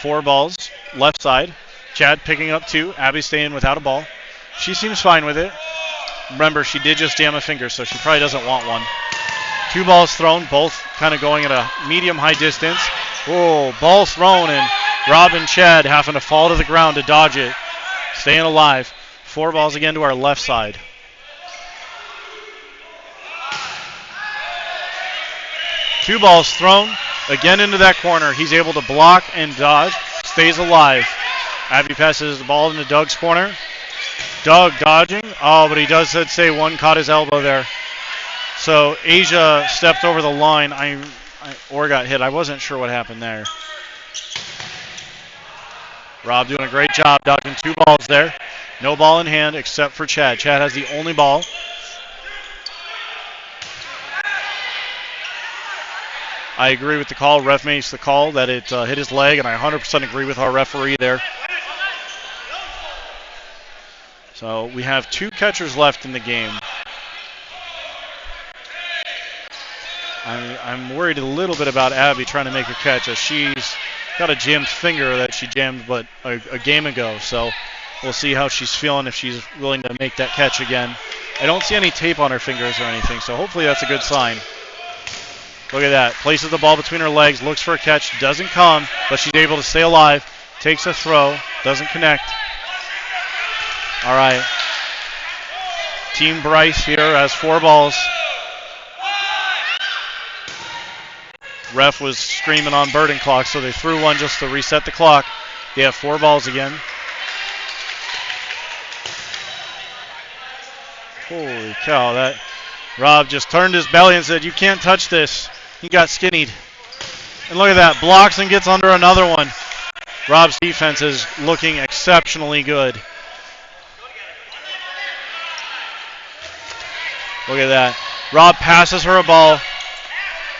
4 balls, left side. Chad picking up 2. Abby staying without a ball. She seems fine with it. Remember, she did just jam a finger, so she probably doesn't want one. 2 balls thrown, both kind of going at a medium-high distance. Oh, ball thrown, and Rob and Chad having to fall to the ground to dodge it. Staying alive. 4 balls again to our left side. Two balls thrown, again into that corner. He's able to block and dodge, stays alive. Abby passes the ball into Doug's corner. Doug dodging. Oh, but he does say one caught his elbow there. So Asia stepped over the line or got hit. I wasn't sure what happened there. Rob doing a great job dodging 2 balls there. No ball in hand except for Chad. Chad has the only ball. I agree with the call. Ref makes the call that it hit his leg, and I 100% agree with our referee there. So we have 2 catchers left in the game. I'm worried a little bit about Abby trying to make a catch, as she's got a jammed finger that she jammed but a game ago. So we'll see how she's feeling, if she's willing to make that catch again. I don't see any tape on her fingers or anything, so hopefully that's a good sign. Look at that. Places the ball between her legs, looks for a catch, doesn't come, but she's able to stay alive. Takes a throw, doesn't connect. All right. Team Bryce here has 4 balls. Ref was screaming on birding clock, so they threw one just to reset the clock. They have 4 balls again. Holy cow, that Rob just turned his belly and said, "You can't touch this." He got skinnied. And look at that, blocks and gets under another one. Rob's defense is looking exceptionally good. Look at that. Rob passes her a ball.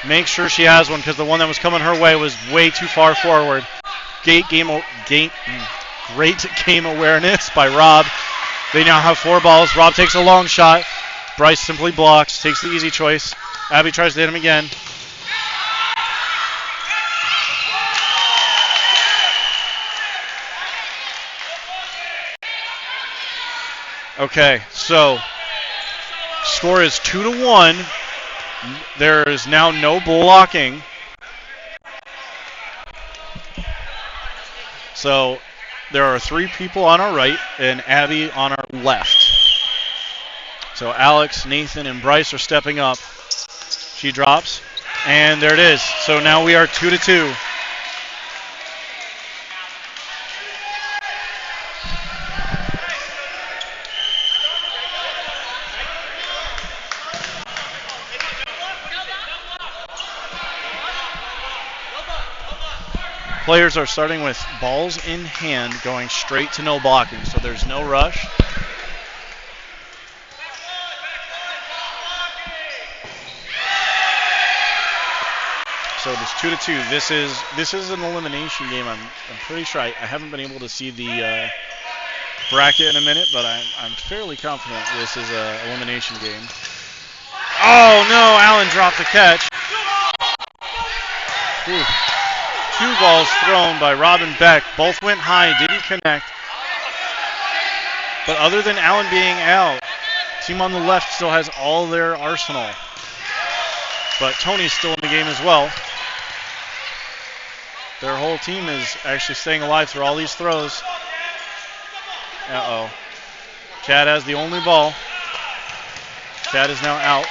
Makes sure she has one, because the one that was coming her way was way too far forward. Great game awareness by Rob. They now have 4 balls. Rob takes a long shot. Bryce simply blocks, takes the easy choice. Abby tries to hit him again. Okay, so score is 2-1. There is now no blocking. So there are 3 people on our right and Abby on our left. So Alex, Nathan, and Bryce are stepping up. She drops, and there it is. So now we are 2-2. Players are starting with balls in hand, going straight to no blocking, so there's no rush. So it's 2-2. This is an elimination game. I'm pretty sure I haven't been able to see the bracket in a minute, but I'm fairly confident this is an elimination game. Oh no! Allen dropped the catch. Ooh. 2 balls thrown by Robin Beck. Both went high, didn't connect. But other than Allen being out, team on the left still has all their arsenal. But Tony's still in the game as well. Their whole team is actually staying alive through all these throws. Uh-oh. Chad has the only ball. Chad is now out.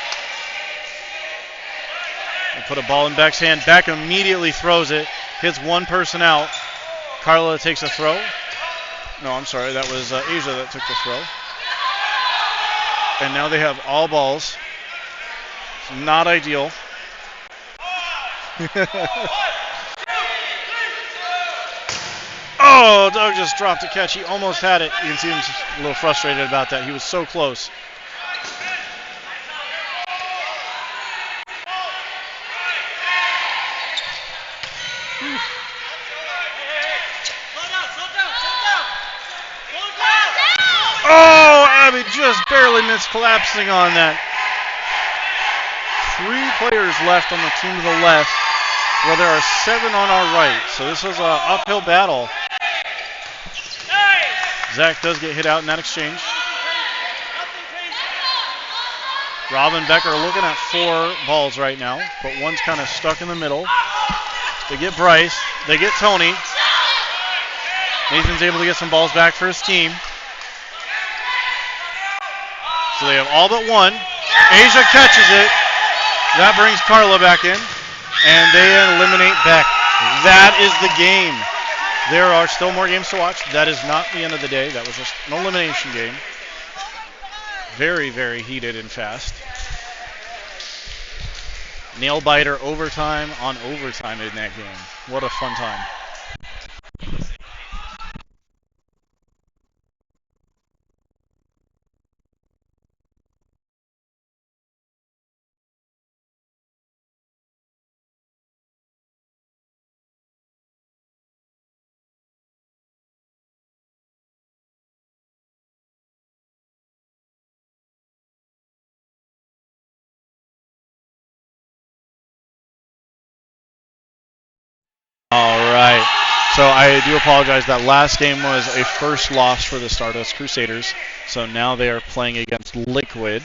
They put a ball in Beck's hand. Beck immediately throws it. Hits one person out. Carla takes a throw. No, I'm sorry. That was Asia that took the throw. And now they have all balls. It's not ideal. Oh, Doug just dropped a catch. He almost had it. You can see him a little frustrated about that. He was so close. Oh, Abby just barely missed collapsing on that. 3 players left on the team to the left, where there are 7 on our right. So this is an uphill battle. Zach does get hit out in that exchange. Rob and Beck are looking at 4 balls right now, but one's kind of stuck in the middle. They get Bryce. They get Tony. Nathan's able to get some balls back for his team. So they have all but one. Asia catches it. That brings Carla back in. And they eliminate Beck. That is the game. There are still more games to watch. That is not the end of the day. That was just an elimination game. Very, very heated and fast. Nail biter overtime on overtime in that game. What a fun time. All right. So I do apologize. That last game was a first loss for the Stardust Crusaders. So now they are playing against Liquid.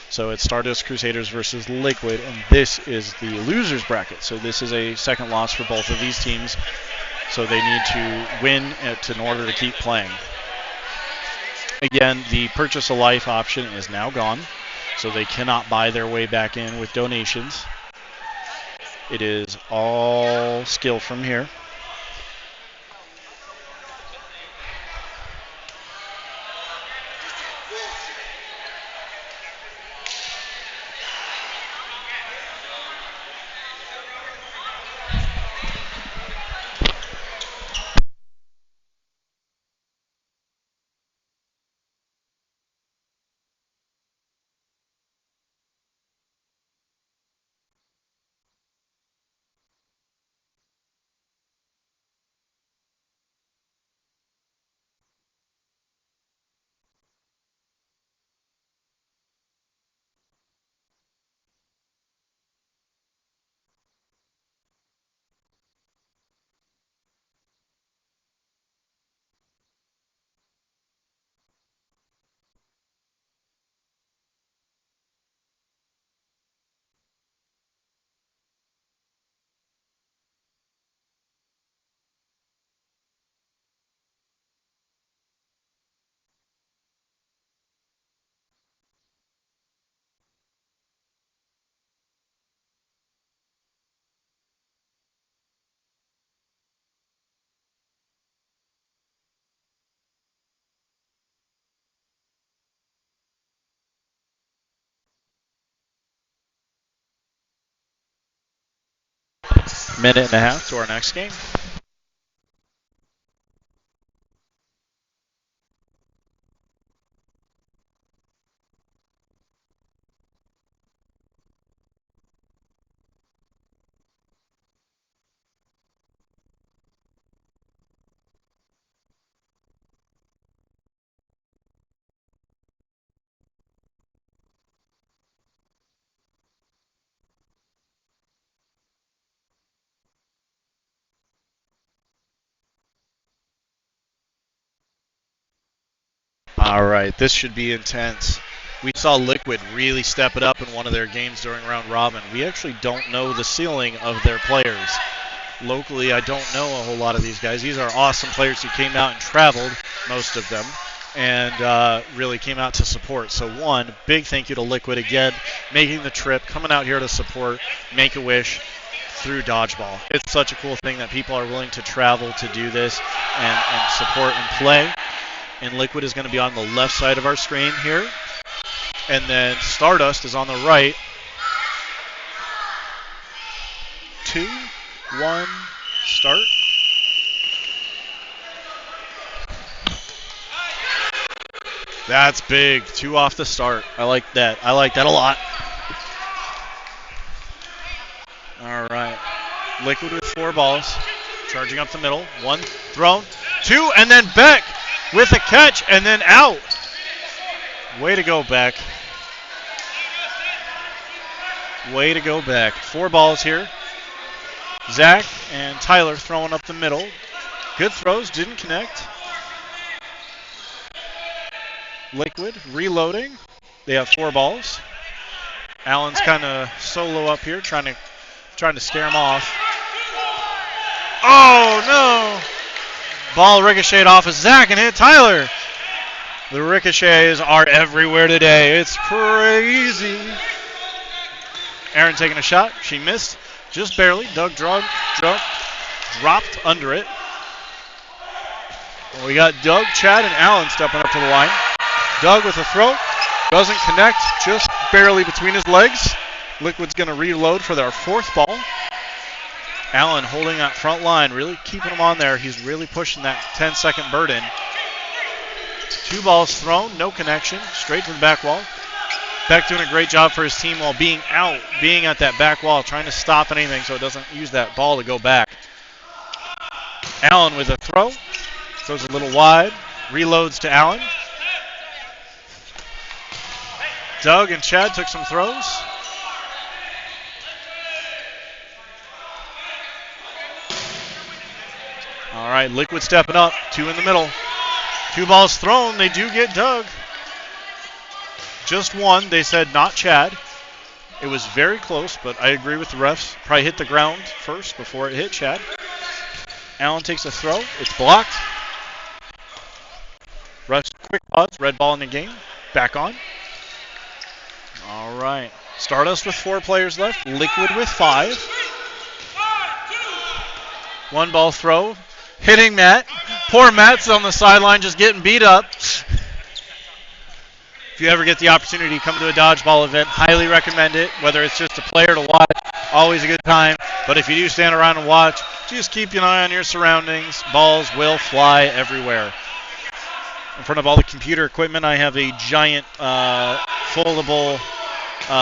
So it's Stardust Crusaders versus Liquid, and this is the losers bracket. So this is a second loss for both of these teams. So they need to win in order to keep playing. Again, the purchase a life option is now gone. So they cannot buy their way back in with donations. It is all skill from here. Minute and a half to our next game. All right, this should be intense. We saw Liquid really step it up in one of their games during round robin. We actually don't know the ceiling of their players. Locally, I don't know a whole lot of these guys. These are awesome players who came out and traveled, most of them, and really came out to support. So one, big thank you to Liquid again, making the trip, coming out here to support Make-A-Wish through Dodgeball. It's such a cool thing that people are willing to travel to do this and support and play. And Liquid is going to be on the left side of our screen here. And then Stardust is on the right. 2, 1, start. That's big. 2 off the start. I like that. I like that a lot. All right. Liquid with 4 balls. Charging up the middle. 1 thrown. 2, and then Beck with a catch, and then out. Way to go, Beck. Way to go, Beck. 4 balls here. Zach and Tyler throwing up the middle. Good throws, didn't connect. Liquid reloading. They have 4 balls. Allen's kind of solo up here, trying to scare him off. Oh, no. Ball ricocheted off of Zach and hit Tyler. The ricochets are everywhere today. It's crazy. Aaron taking a shot. She missed just barely. Doug dropped under it. Well, we got Doug, Chad, and Allen stepping up to the line. Doug with a throw. Doesn't connect. Just barely between his legs. Liquid's going to reload for their fourth ball. Allen holding that front line, really keeping him on there. He's really pushing that 10-second burden. 2 balls thrown, no connection, straight to the back wall. Beck doing a great job for his team while being at that back wall, trying to stop anything so it doesn't use that ball to go back. Allen with a throw, throws a little wide, reloads to Allen. Doug and Chad took some throws. All right, Liquid stepping up, 2 in the middle. 2 balls thrown, they do get Doug. Just 1, they said not Chad. It was very close, but I agree with the refs. Probably hit the ground first before it hit Chad. Allen takes a throw, it's blocked. Refs quick pause, red ball in the game, back on. All right, Stardust with 4 players left, Liquid with 5. 1 ball throw, hitting Matt. Poor Matt's on the sideline just getting beat up. If you ever get the opportunity to come to a dodgeball event, highly recommend it. Whether it's just a player to watch, always a good time. But if you do stand around and watch, just keep an eye on your surroundings. Balls will fly everywhere. In front of all the computer equipment, I have a giant foldable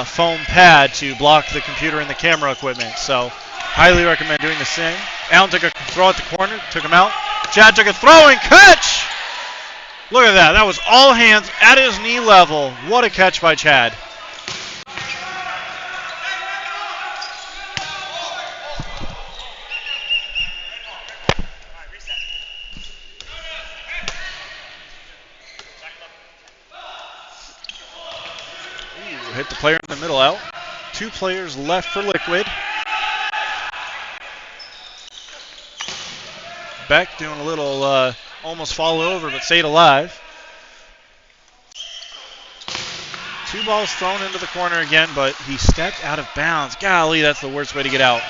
foam pad to block the computer and the camera equipment. So highly recommend doing the same. Allen took a throw at the corner, took him out. Chad took a throw and catch! Look at that. That was all hands at his knee level. What a catch by Chad. Ooh, hit the player in the middle out. 2 players left for Liquid. Beck doing a little almost fall over, but stayed alive. 2 balls thrown into the corner again, but he stepped out of bounds. Golly, that's the worst way to get out.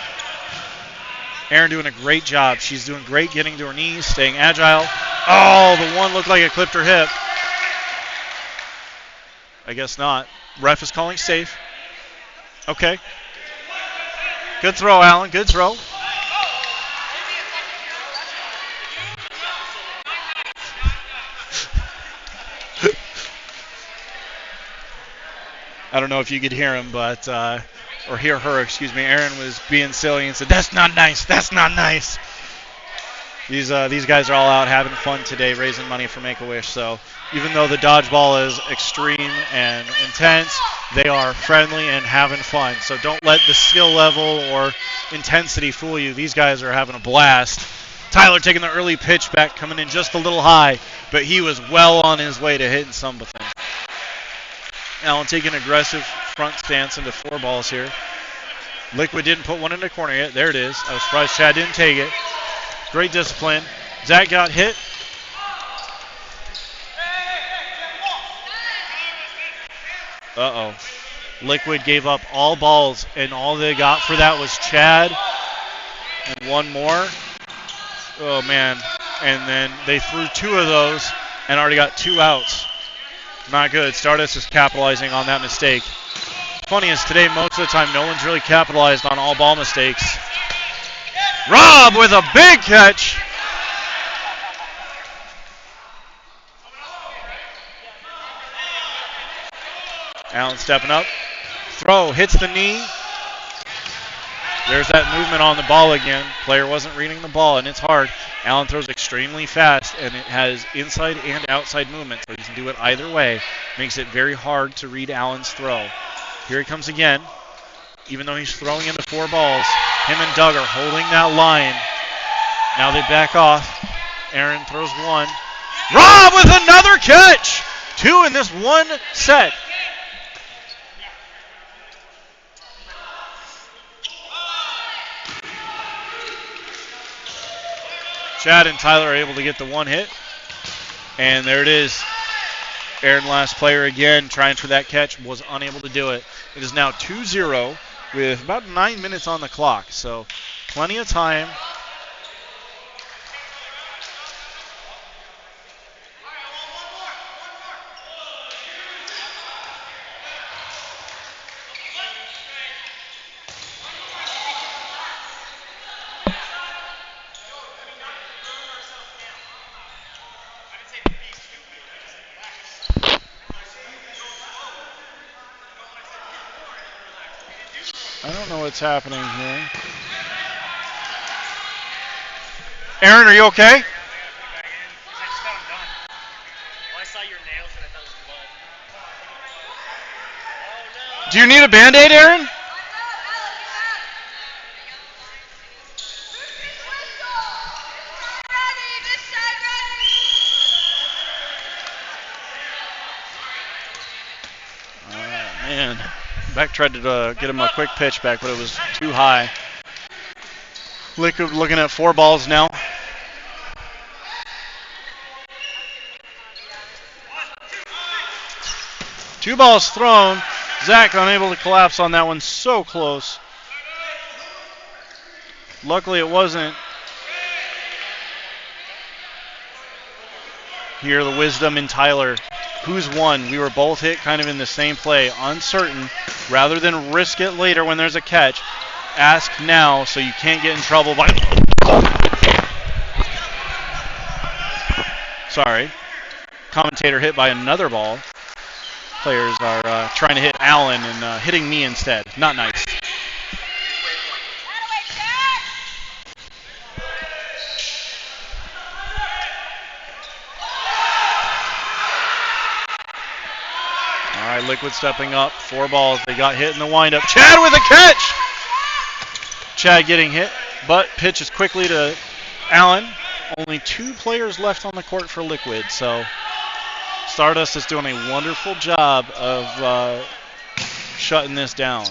Erin doing a great job. She's doing great getting to her knees, staying agile. Oh, the one looked like it clipped her hip. I guess not. Ref is calling safe. Okay. Good throw, Allen. Good throw. I don't know if you could hear him, but or hear her, excuse me. Erin was being silly and said, "That's not nice. That's not nice." These guys are all out having fun today, raising money for Make-A-Wish. So even though the dodgeball is extreme and intense, they are friendly and having fun. So don't let the skill level or intensity fool you. These guys are having a blast. Tyler taking the early pitch back, coming in just a little high, but he was well on his way to hitting something. Allen taking an aggressive front stance into 4 balls here. Liquid didn't put one in the corner yet. There it is. I was surprised Chad didn't take it. Great discipline. Zach got hit. Uh-oh. Liquid gave up all balls, and all they got for that was Chad and 1 more. Oh, man. And then they threw 2 of those and already got 2 outs. Not good. Stardust is capitalizing on that mistake. Funny is today, most of the time, no one's really capitalized on all ball mistakes. Rob with a big catch. Allen stepping up. Throw, hits the knee. There's that movement on the ball again. Player wasn't reading the ball, and it's hard. Allen throws extremely fast, and it has inside and outside movement, so he can do it either way. Makes it very hard to read Allen's throw. Here he comes again. Even though he's throwing into 4 balls, him and Doug are holding that line. Now they back off. Aaron throws 1. Rob with another catch! 2 in this one set. Chad and Tyler are able to get the 1 hit. And there it is. Aaron, last player again, trying for that catch, was unable to do it. It is now 2-0 with about 9 minutes on the clock. So plenty of time. I don't know what's happening here. Aaron, are you okay? Do you need a Band-Aid, Aaron? Man, Beck tried to get him a quick pitch back, but it was too high. Liquid looking at 4 balls now. Two balls thrown. Zach unable to collapse on that one. So close. Luckily it wasn't. Here the wisdom in Tyler. Who's won? We were both hit kind of in the same play. Uncertain. Rather than risk it later when there's a catch, ask now so you can't get in trouble by... Sorry. Commentator hit by another ball. Players are trying to hit Allen and hitting me instead. Not nice. All right, Liquid stepping up. 4 balls. They got hit in the windup. Chad with a catch! Chad getting hit, but pitches quickly to Allen. Only 2 players left on the court for Liquid, so Stardust is doing a wonderful job of shutting this down.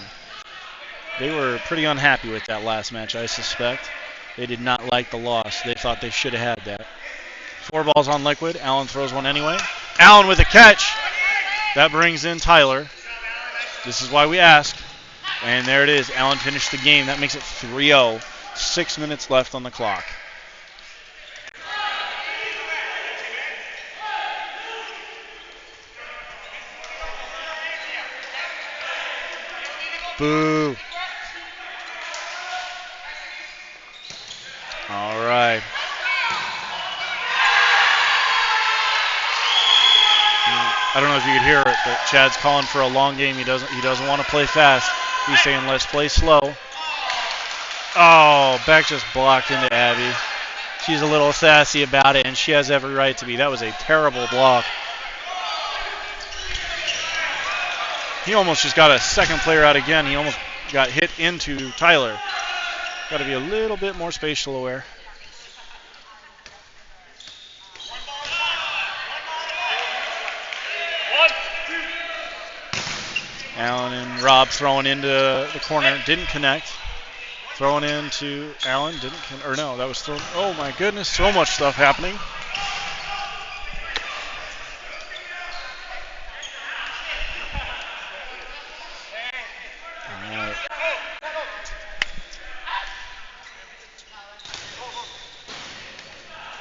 They were pretty unhappy with that last match, I suspect. They did not like the loss. They thought they should have had that. 4 balls on Liquid. Allen throws one anyway. Allen with a catch. That brings in Tyler. This is why we ask. And there it is. Allen finished the game. That makes it 3-0. 6 minutes left on the clock. Boo. All right. I don't know if you could hear it, but Chad's calling for a long game. He doesn't want to play fast. He's saying let's play slow. Oh, Beck just blocked into Abby. She's a little sassy about it, and she has every right to be. That was a terrible block. He almost just got a second player out again. He almost got hit into Tyler. Got to be a little bit more spatial aware. Allen and Rob throwing into the corner. Didn't connect. Throwing into Allen. No, that was thrown. Oh my goodness, so much stuff happening.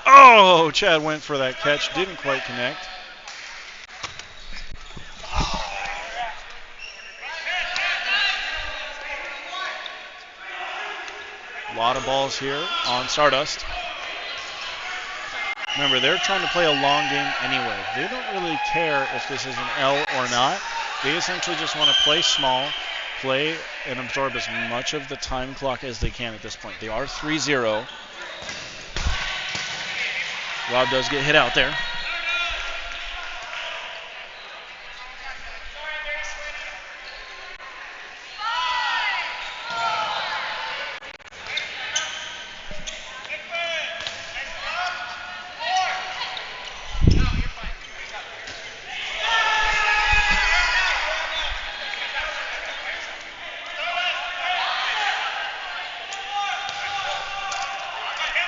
Oh, Chad went for that catch. Didn't quite connect. A lot of balls here on Stardust. Remember, they're trying to play a long game anyway. They don't really care if this is an L or not. They essentially just want to play small, play and absorb as much of the time clock as they can at this point. They are 3-0. Rob does get hit out there.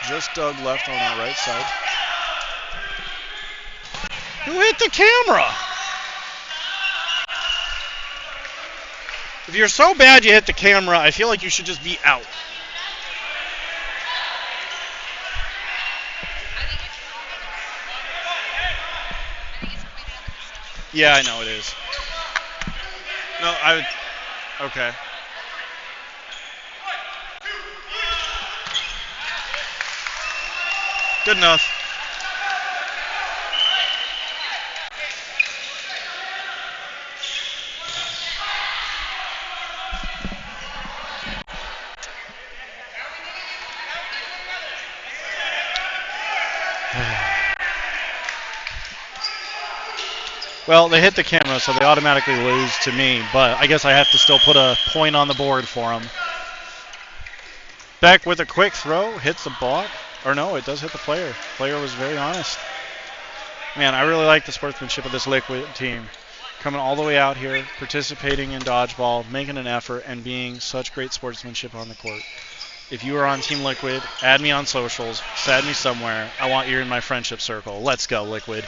Just dug left on our right side. Who hit the camera? If you're so bad you hit the camera, I feel like you should just be out. Yeah, I know it is. No, okay. Good enough. Well, they hit the camera, so they automatically lose to me, but I guess I have to still put a point on the board for them. Beck with a quick throw, hits the block. Or no, it does hit the player. Player was very honest. Man, I really like the sportsmanship of this Liquid team. Coming all the way out here, participating in dodgeball, making an effort, and being such great sportsmanship on the court. If you are on Team Liquid, add me on socials, add me somewhere. I want you in my friendship circle. Let's go, Liquid.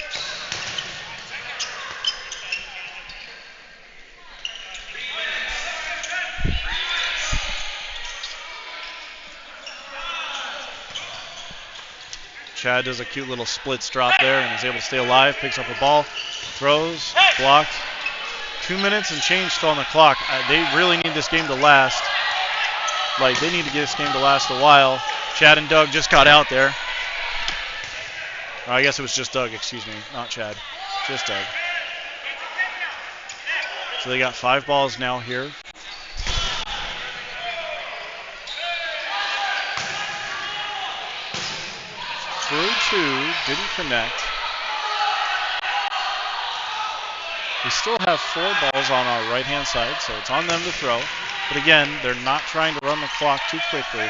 Chad does a cute little splits drop there and is able to stay alive, picks up a ball, throws, blocked. 2 minutes and change still on the clock. They really need this game to last. Like, they need to get this game to last a while. Chad and Doug just got out there. Or I guess it was just Doug, excuse me, not Chad. Just Doug. So they got 5 balls now here. Through 2, didn't connect. We still have 4 balls on our right-hand side, so it's on them to throw. But again, they're not trying to run the clock too quickly.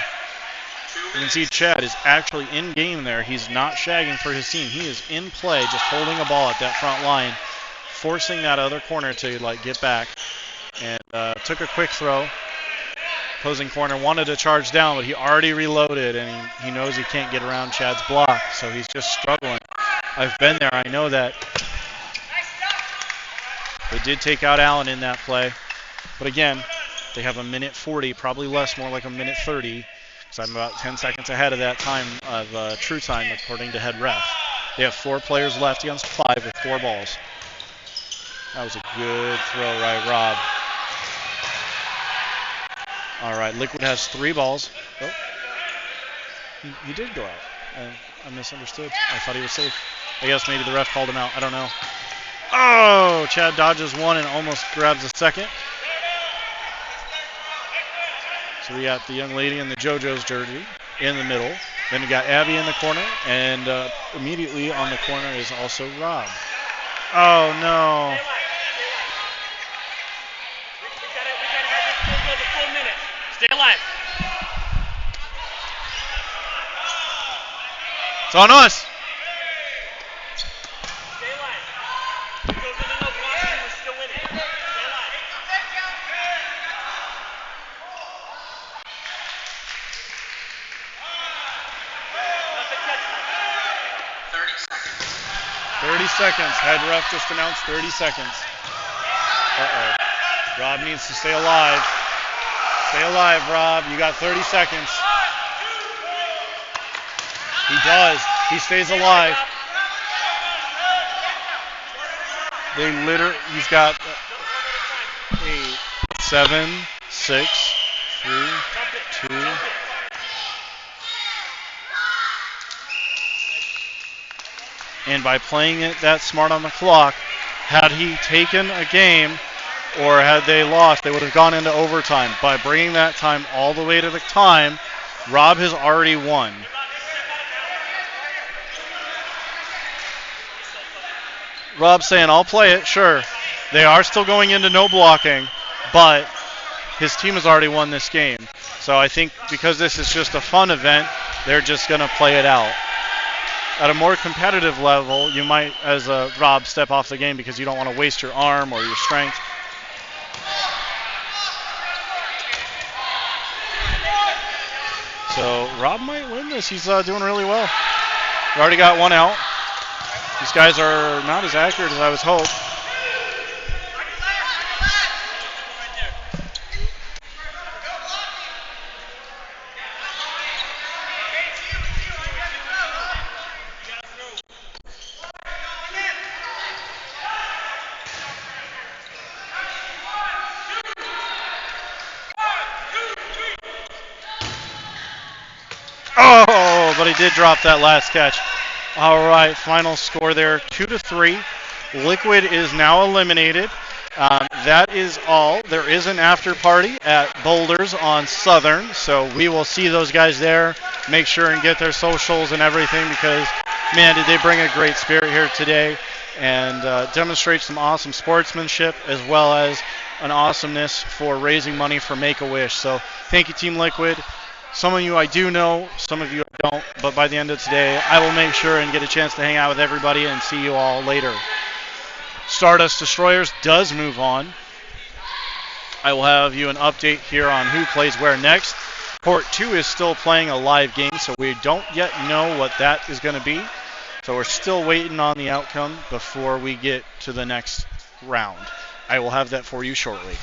You can see Chad is actually in game there. He's not shagging for his team. He is in play, just holding a ball at that front line, forcing that other corner to get back. And took a quick throw. Opposing corner wanted to charge down, but he already reloaded, and he knows he can't get around Chad's block, so he's just struggling. I've been there. I know that. They did take out Allen in that play. But again, they have a minute 40, probably less, more like a minute 30, because I'm about 10 seconds ahead of that time of true time, according to head ref. They have 4 players left against 5 with 4 balls. That was a good throw, right, Rob? All right, Liquid has 3 balls. Oh, he did go out. I misunderstood. I thought he was safe. I guess maybe the ref called him out. I don't know. Oh, Chad dodges 1 and almost grabs a second. So we got the young lady in the JoJo's jersey in the middle. Then we got Abby in the corner, and immediately on the corner is also Rob. Oh, no. Stay alive. It's on us. Stay alive. If it goes in and no blocking, we're still winning. Stay alive. 30 seconds. Head ref just announced 30 seconds. Uh-oh. Rob needs to stay alive. Stay alive, Rob. You got 30 seconds. He does. He stays alive. He's got 8, 7, 6, 3, 2. And by playing it that smart on the clock, had he taken a game or had they lost, they would have gone into overtime. By bringing that time all the way to the time, Rob has already won. Rob's saying, I'll play it, sure. They are still going into no blocking, but his team has already won this game. So I think because this is just a fun event, they're just going to play it out. At a more competitive level, you might, as a Rob, step off the game because you don't want to waste your arm or your strength. So Rob might win this. He's doing really well. We already got 1 out. These guys are not as accurate as I was hoping. Oh, but he did drop that last catch. All right, final score there, 2-3. Liquid is now eliminated. That is all. There is an after party at Boulders on Southern, so we will see those guys there. Make sure and get their socials and everything because, man, did they bring a great spirit here today. and demonstrate some awesome sportsmanship as well as an awesomeness for raising money for Make-A-Wish. So thank you, Team Liquid. Some of you I do know, some of you I don't, but by the end of today, I will make sure and get a chance to hang out with everybody and see you all later. Stardust Destroyers does move on. I will have you an update here on who plays where next. Port 2 is still playing a live game, so we don't yet know what that is going to be. So we're still waiting on the outcome before we get to the next round. I will have that for you shortly.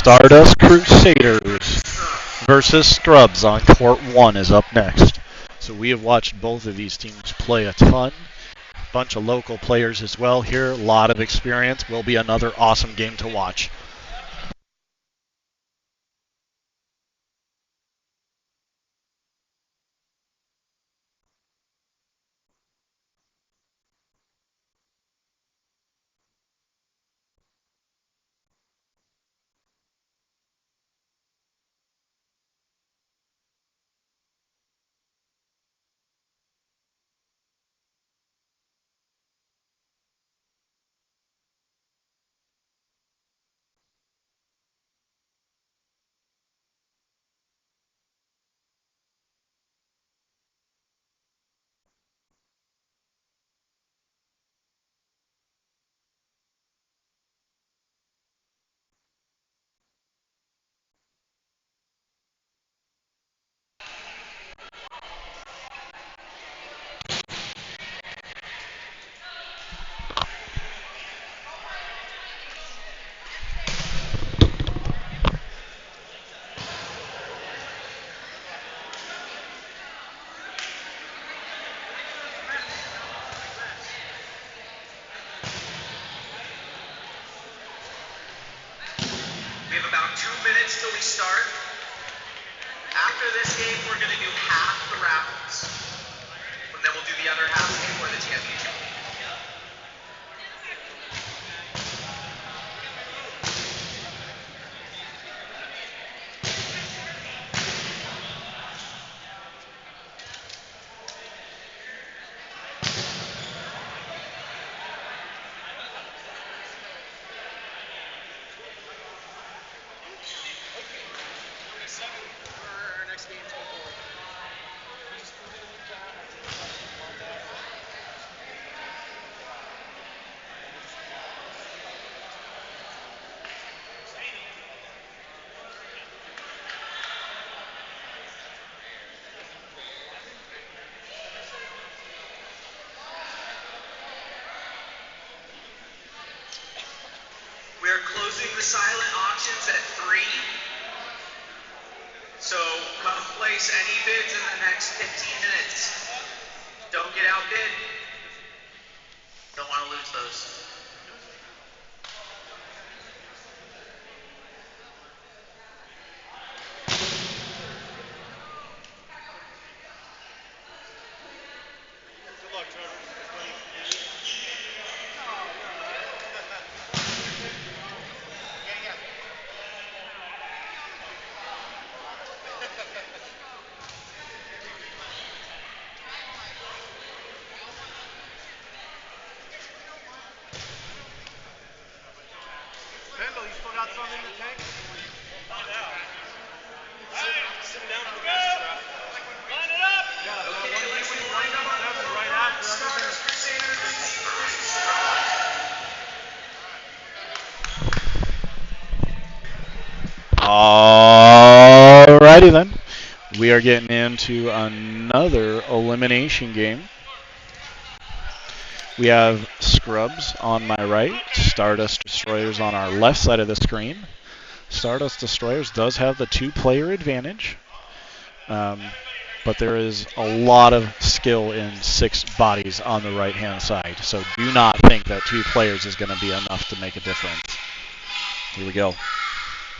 Stardust Crusaders versus Scrubs on Court 1 is up next. So we have watched both of these teams play a ton. Bunch of local players as well here. A lot of experience. Will be another awesome game to watch. We have about 2 minutes till we start. After this game, we're going to do half the raffles. And then we'll do the other half before the championship. We are closing the silent auctions at 3. So come place any bids in the next 15 minutes. Don't get outbid. Don't want to lose those. luck, Trevor. Alrighty then. We are getting into another elimination game. We have Scrubs on my right, Stardust Destroyers on our left side of the screen. Stardust Destroyers does have the 2-player advantage, but there is a lot of skill in 6 bodies on the right-hand side. So do not think that 2 players is going to be enough to make a difference. Here we go.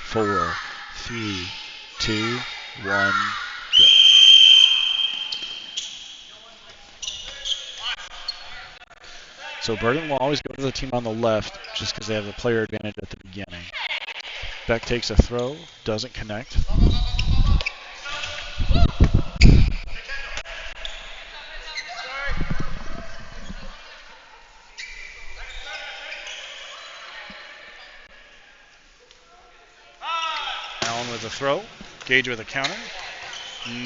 4, 3, 2, 1, go. So Bergen will always go to the team on the left just because they have the player advantage at the beginning. Beck takes a throw, doesn't connect. Allen with a throw, Gage with a counter.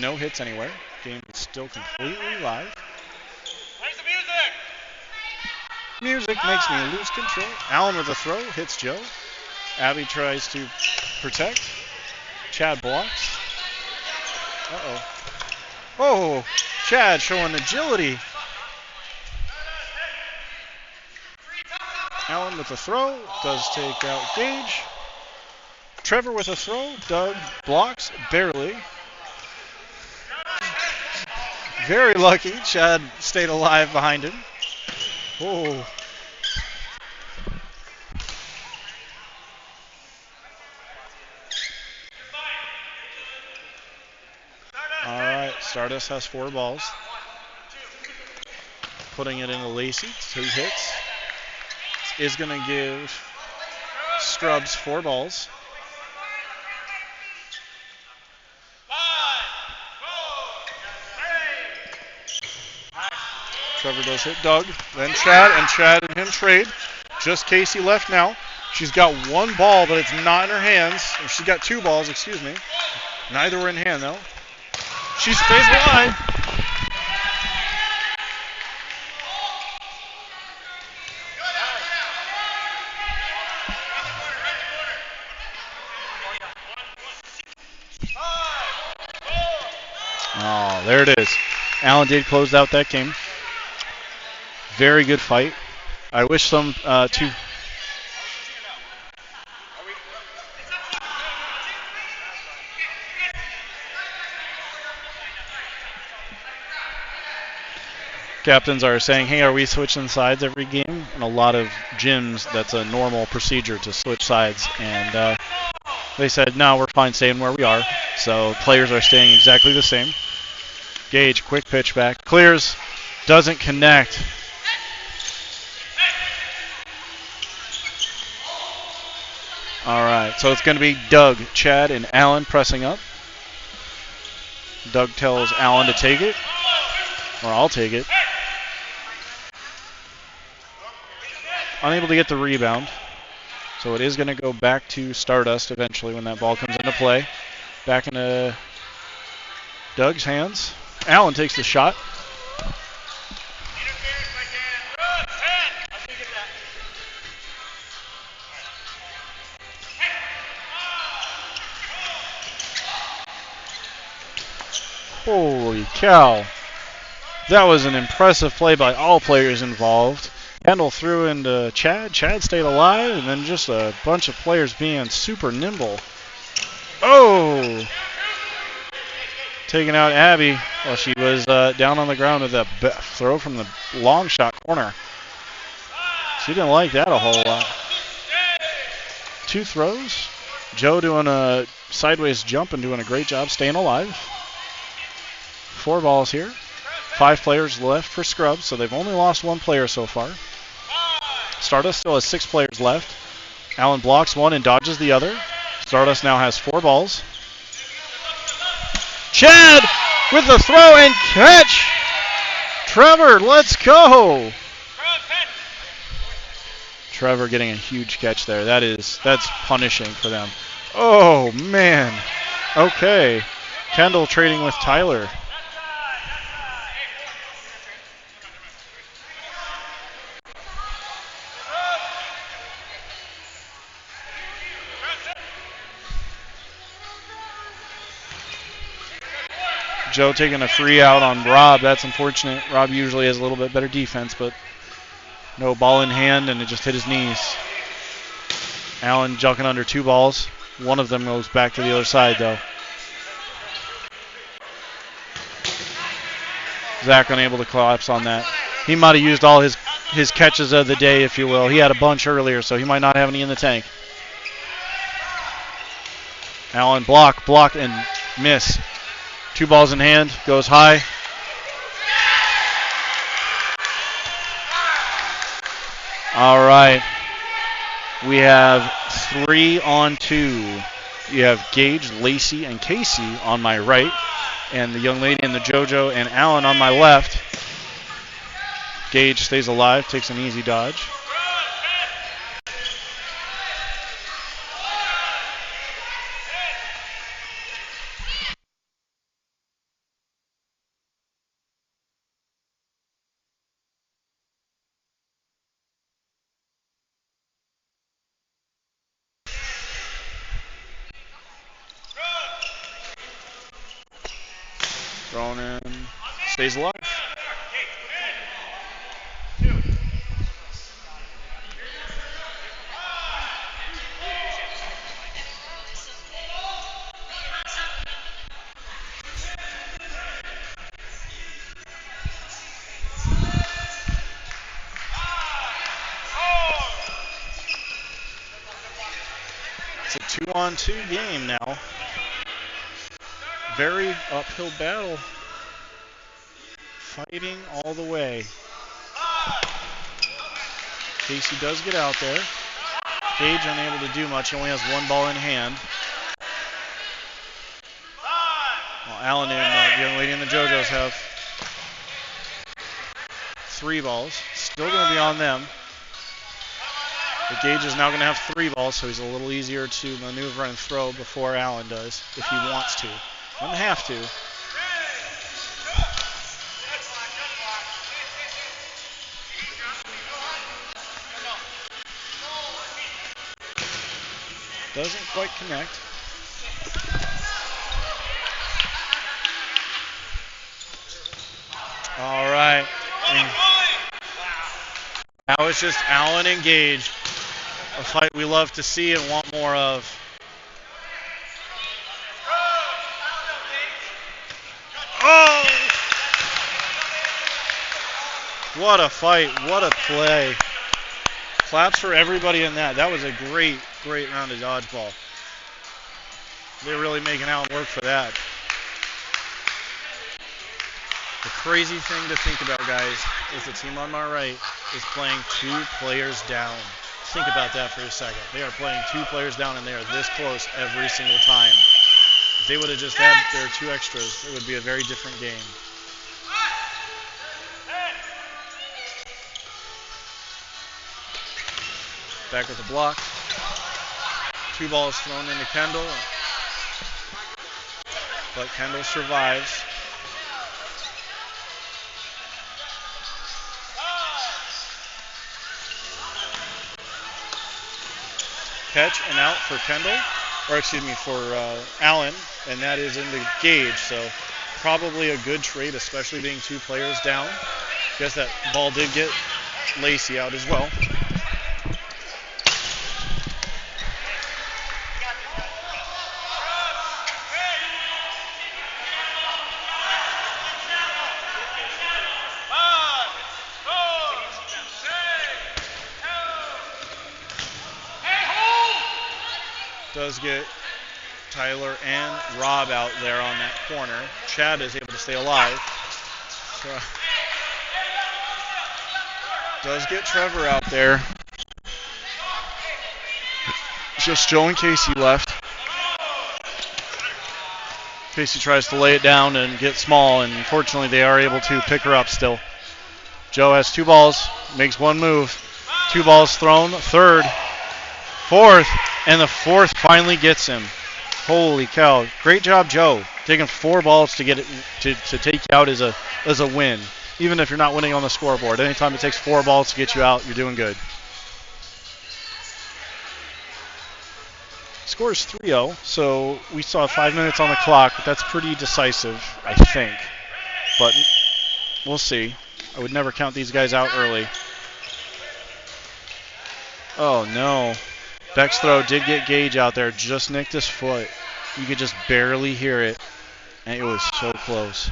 No hits anywhere. Game is still completely live. Music makes me lose control. Allen with a throw, hits Joe. Abby tries to protect. Chad blocks. Uh-oh. Oh, Chad showing agility. Allen with a throw, does take out Gage. Trevor with a throw, Doug blocks, barely. Very lucky, Chad stayed alive behind him. Oh. All right, Stardust has 4 balls. Putting it into Lacey, 2 hits. Is going to give Scrubs 4 balls. Trevor does hit Doug, then Chad, and Chad and him trade. Just Casey left now. She's got 1 ball, but it's not in her hands. Or she's got 2 balls, excuse me. Neither were in hand, though. She stays alive. Oh, there it is. Allen did close out that game. Very good fight. I wish some two. Captains are saying, hey, are we switching sides every game? In a lot of gyms, that's a normal procedure to switch sides. And they said, no, we're fine staying where we are. So players are staying exactly the same. Gage, quick pitch back. Clears, doesn't connect. All right, so it's going to be Doug, Chad, and Allen pressing up. Doug tells Allen to take it, or I'll take it. Unable to get the rebound, so it is going to go back to Stardust eventually when that ball comes into play. Back into Doug's hands. Allen takes the shot. Holy cow. That was an impressive play by all players involved. Handle threw into Chad. Chad stayed alive, and then just a bunch of players being super nimble. Oh! Taking out Abby while she was down on the ground with a throw from the long shot corner. She didn't like that a whole lot. 2 throws. Joe doing a sideways jump and doing a great job staying alive. 4 balls here. 5 players left for Scrubs, so they've only lost 1 player so far. Stardust still has 6 players left. Allen blocks 1 and dodges the other. Stardust now has 4 balls. Chad with the throw and catch. Trevor, let's go. Trevor getting a huge catch there. That's punishing for them. Oh, man. Okay. Kendall trading with Tyler. Joe taking a free out on Rob. That's unfortunate. Rob usually has a little bit better defense, but no ball in hand, and it just hit his knees. Allen jumping under 2 balls. One of them goes back to the other side, though. Zach unable to collapse on that. He might have used all his catches of the day, if you will. He had a bunch earlier, so he might not have any in the tank. Allen block, and miss. 2 balls in hand, goes high. All right. We have 3-on-2. You have Gage, Lacey, and Casey on my right, and the young lady and the JoJo and Allen on my left. Gage stays alive, takes an easy dodge. Thrown in, stays alive. It's a 2-on-2 game now. Very uphill battle. Fighting all the way. Casey does get out there. Gage unable to do much. He only has 1 ball in hand. Well, Allen and the young lady and the JoJos have 3 balls. Still going to be on them. But Gage is now going to have 3 balls, so he's a little easier to maneuver and throw before Allen does, if he wants to. Doesn't have to. Doesn't quite connect. All right. Now it's just Allen and Gage. A fight we love to see and want more of. Oh! What a fight. What a play. Claps for everybody in that. That was a great round of dodgeball. They're really making Allen work for that. The crazy thing to think about, guys, is the team on my right is playing 2 players down. Think about that for a second. They are playing 2 players down, and they are this close every single time. If they would have just had their 2 extras, it would be a very different game. Back with the block. 2 balls thrown into Kendall. But Kendall survives. Catch and out for Kendall, for Allen, and that is into Gage. So probably a good trade, especially being 2 players down. Guess that ball did get Lacey out as well. Does get Tyler and Rob out there on that corner. Chad is able to stay alive. So, does get Trevor out there. Just Joe and Casey left. Casey tries to lay it down and get small, and unfortunately they are able to pick her up still. Joe has 2 balls, makes 1 move. 2 balls thrown. Third, fourth, and the fourth finally gets him. Holy cow. Great job, Joe. Taking 4 balls to get it to take you out as a win. Even if you're not winning on the scoreboard. Anytime it takes 4 balls to get you out, you're doing good. Score is 3-0, so we saw 5 minutes on the clock, but that's pretty decisive, I think. But we'll see. I would never count these guys out early. Oh, no. Beck's throw did get Gage out there, just nicked his foot. You could just barely hear it, and it was so close.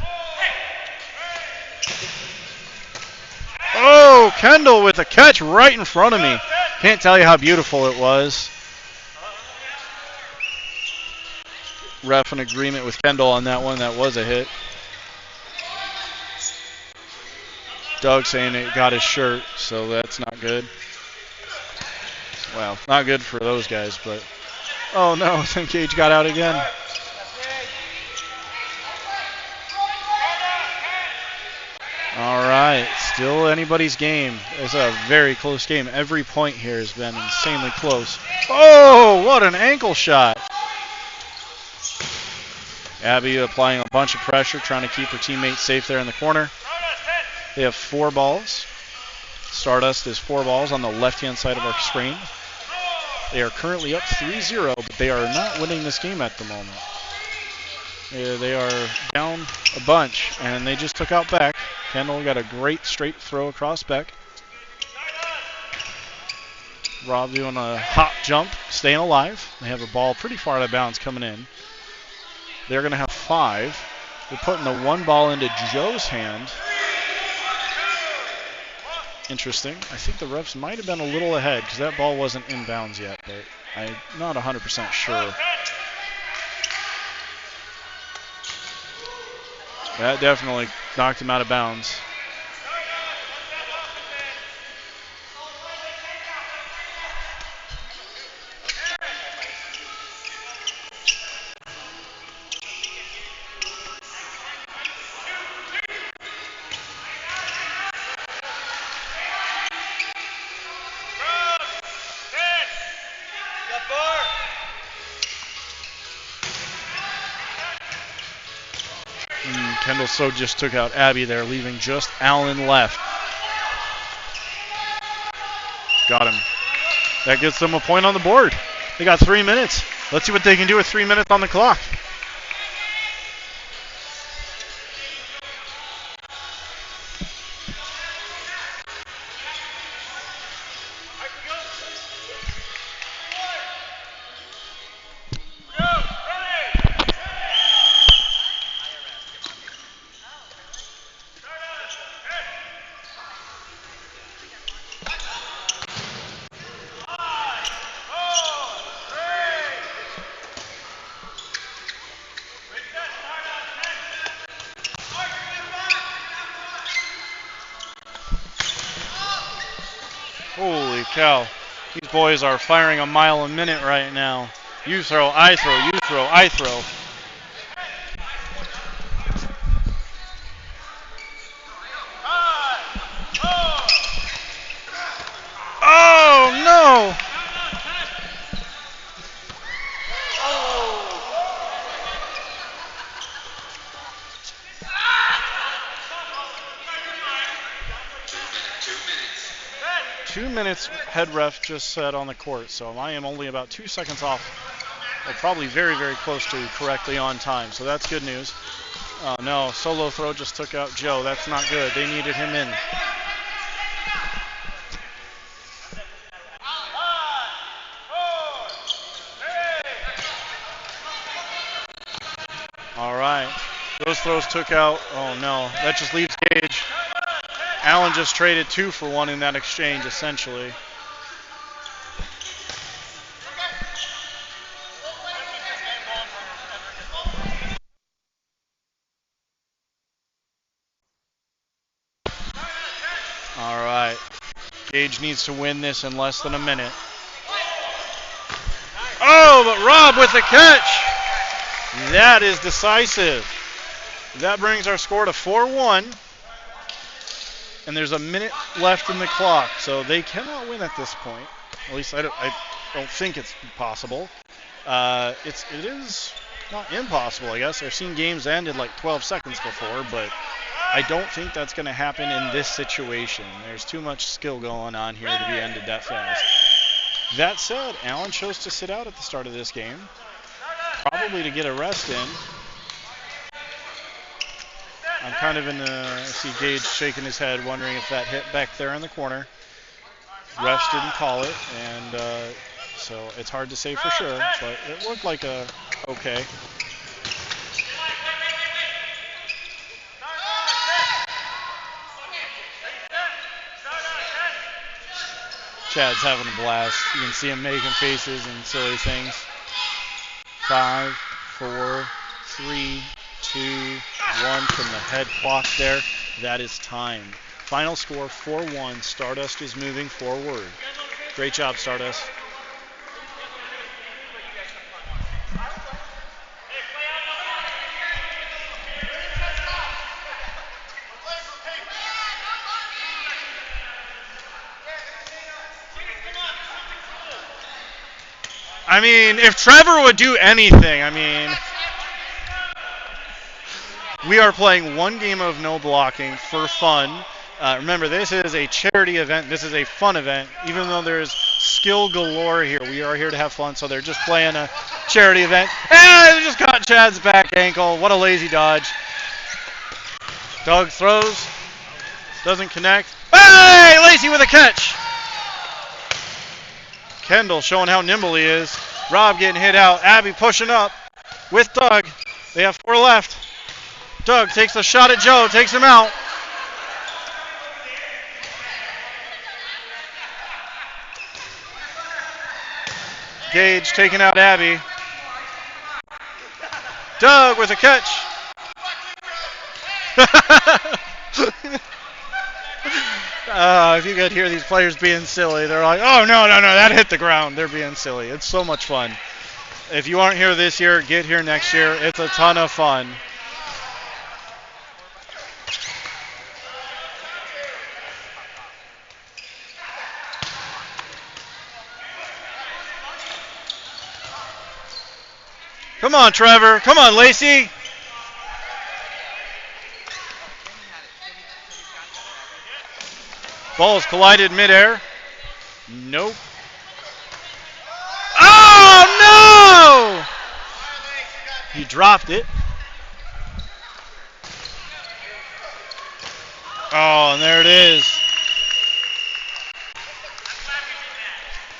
Oh, Kendall with a catch right in front of me. Can't tell you how beautiful it was. Ref in agreement with Kendall on that one. That was a hit. Doug saying it got his shirt, so that's not good. Well, not good for those guys, but... Oh, no, I think Gage got out again. All right, still anybody's game. It's a very close game. Every point here has been insanely close. Oh, what an ankle shot. Abby applying a bunch of pressure, trying to keep her teammates safe there in the corner. They have 4 balls. Stardust is 4 balls on the left-hand side of our screen. They are currently up 3-0, but they are not winning this game at the moment. They are down a bunch, and they just took out Beck. Kendall got a great straight throw across Beck. Rob doing a hop jump, staying alive. They have a ball pretty far out of bounds coming in. They're going to have 5. They're putting the 1 ball into Joe's hand. Interesting. I think the refs might have been a little ahead because that ball wasn't inbounds yet, but I'm not 100% sure. That definitely knocked him out of bounds. Kendall So just took out Abby there, leaving just Allen left. Got him. That gets them a point on the board. They got 3 minutes. Let's see what they can do with 3 minutes on the clock. Holy cow. These boys are firing a mile a minute right now. You throw, I throw, you throw, I throw. Oh, no! 2 minutes, head ref just said on the court, so I am only about 2 seconds off. Or probably very, very close to correctly on time, so that's good news. No, solo throw just took out Joe. That's not good. They needed him in. All right. Those throws took out. Oh, no. That just leaves Gage. Allen just traded 2 for 1 in that exchange, essentially. All right. Gage needs to win this in less than a minute. Oh, but Rob with the catch. That is decisive. That brings our score to 4-1. and there's a minute left in the clock, so they cannot win at this point. At least I don't think it's possible. It is not impossible, I guess. I've seen games end in like 12 seconds before, but I don't think that's going to happen in this situation. There's too much skill going on here to be ended that fast. That said, Allen chose to sit out at the start of this game, probably to get a rest in. I'm kind of I see Gage shaking his head, wondering if that hit back there in the corner. Refs didn't call it, and so it's hard to say for sure, but it looked like a okay. Chad's having a blast. You can see him making faces and silly things. 5, 4, 3, 2, 1 from the head clock there. That is time. Final score 4-1. Stardust is moving forward. Great job, Stardust. I mean, if Trevor would do anything, we are playing one game of no blocking for fun. Remember, this is a charity event. This is a fun event. Even though there's skill galore here, we are here to have fun. So they're just playing a charity event. And they just caught Chad's back ankle. What a lazy dodge. Doug throws. Doesn't connect. Hey! Lacey with a catch. Kendall showing how nimble he is. Rob getting hit out. Abby pushing up with Doug. They have 4 left. Doug takes a shot at Joe. Takes him out. Gage taking out Abby. Doug with a catch. If you could hear these players being silly, they're like, oh, no, that hit the ground. They're being silly. It's so much fun. If you aren't here this year, get here next year. It's a ton of fun. Come on, Trevor. Come on, Lacey. Balls collided midair. Nope. Oh, no! He dropped it. Oh, and there it is.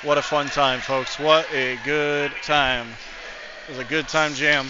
What a fun time, folks. What a good time. It was a good time jam.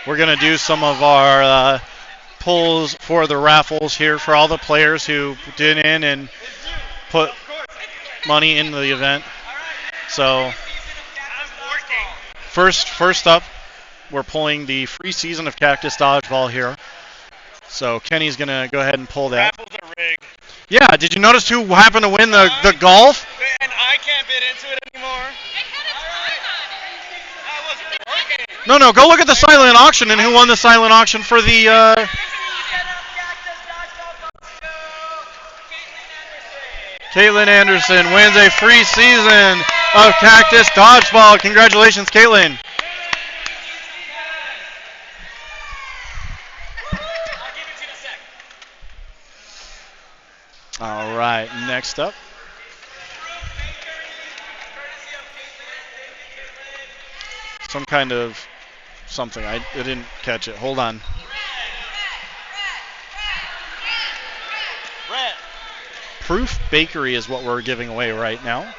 We're going to do some of our pulls for the raffles here for all the players who did in and put money into the event. So first up, we're pulling the free season of Cactus Dodgeball here. So Kenny's going to go ahead and pull that. Raffles are rigged. Yeah, did you notice who happened to win the golf? And I can't bid into it anymore. No, go look at the silent auction and who won the silent auction for the... Caitlin Anderson wins a free season of Cactus Dodgeball. Congratulations, Caitlin. All right, next up. Some kind of something. I didn't catch it. Hold on. Proof Bakery is what we're giving away right now.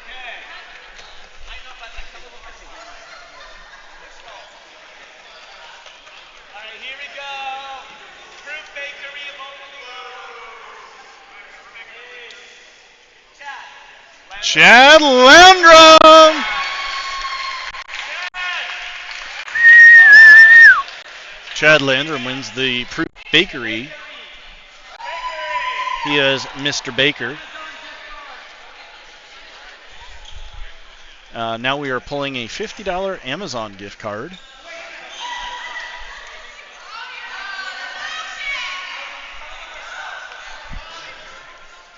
we go. Fruit Bakery of Chad. Chad Landrum! Chad Landrum wins the Fruit Bakery. He is Mr. Baker. Now we are pulling a $50 Amazon gift card.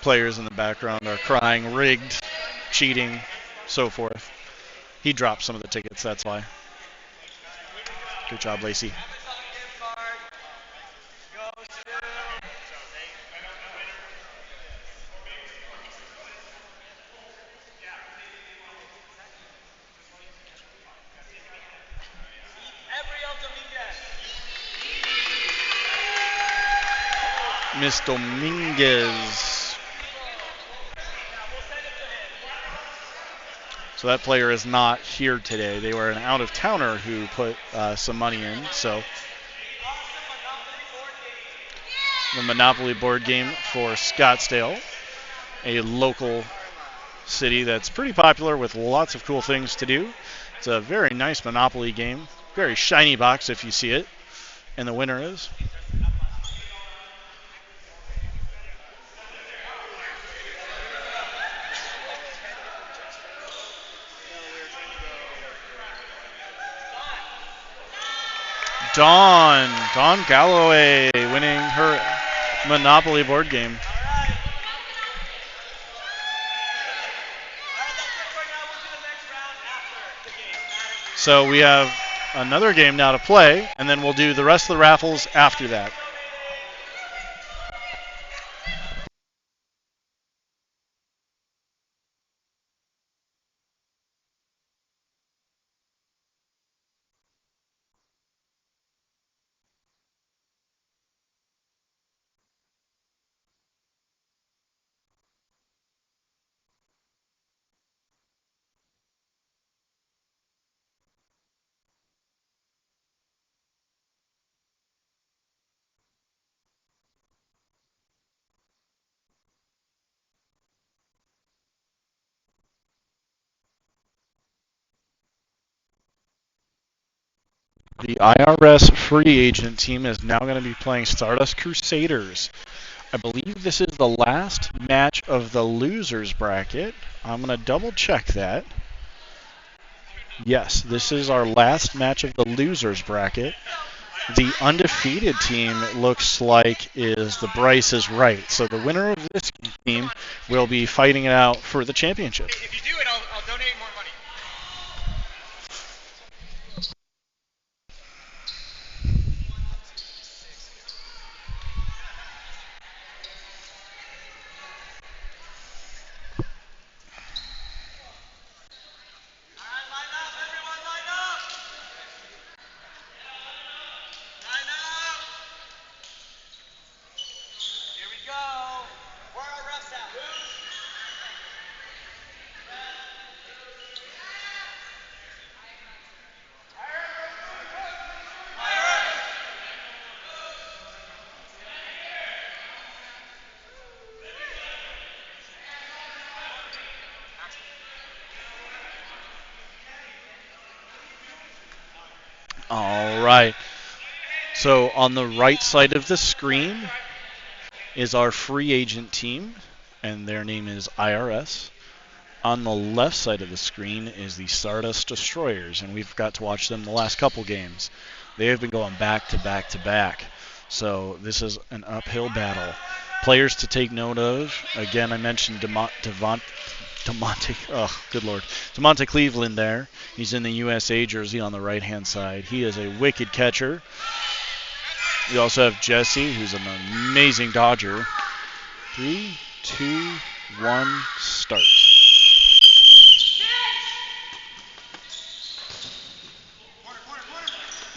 Players in the background are crying, rigged, cheating, so forth. He dropped some of the tickets, that's why. Good job, Lacey. Miss Dominguez. So that player is not here today. They were an out-of-towner who put some money in. So the Monopoly board game for Scottsdale, a local city that's pretty popular with lots of cool things to do. It's a very nice Monopoly game. Very shiny box if you see it. And the winner is... Dawn Galloway winning her Monopoly board game. So we have another game now to play, and then we'll do the rest of the raffles after that. The IRS free agent team is now going to be playing Stardust Crusaders. I believe this is the last match of the losers bracket. I'm going to double check that. Yes, this is our last match of the losers bracket. The undefeated team, it looks like, is the Bryce is Right. So the winner of this team will be fighting it out for the championship. If you do it, I'll donate more money. All right. So on the right side of the screen is our free agent team, and their name is IRS. On the left side of the screen is the Stardust Destroyers, and we've got to watch them the last couple games. They have been going back to back to back. So this is an uphill battle. Players to take note of. Again, I mentioned Demonte Cleveland there. He's in the USA jersey on the right-hand side. He is a wicked catcher. We also have Jesse, who's an amazing dodger. 3, 2, 1, start.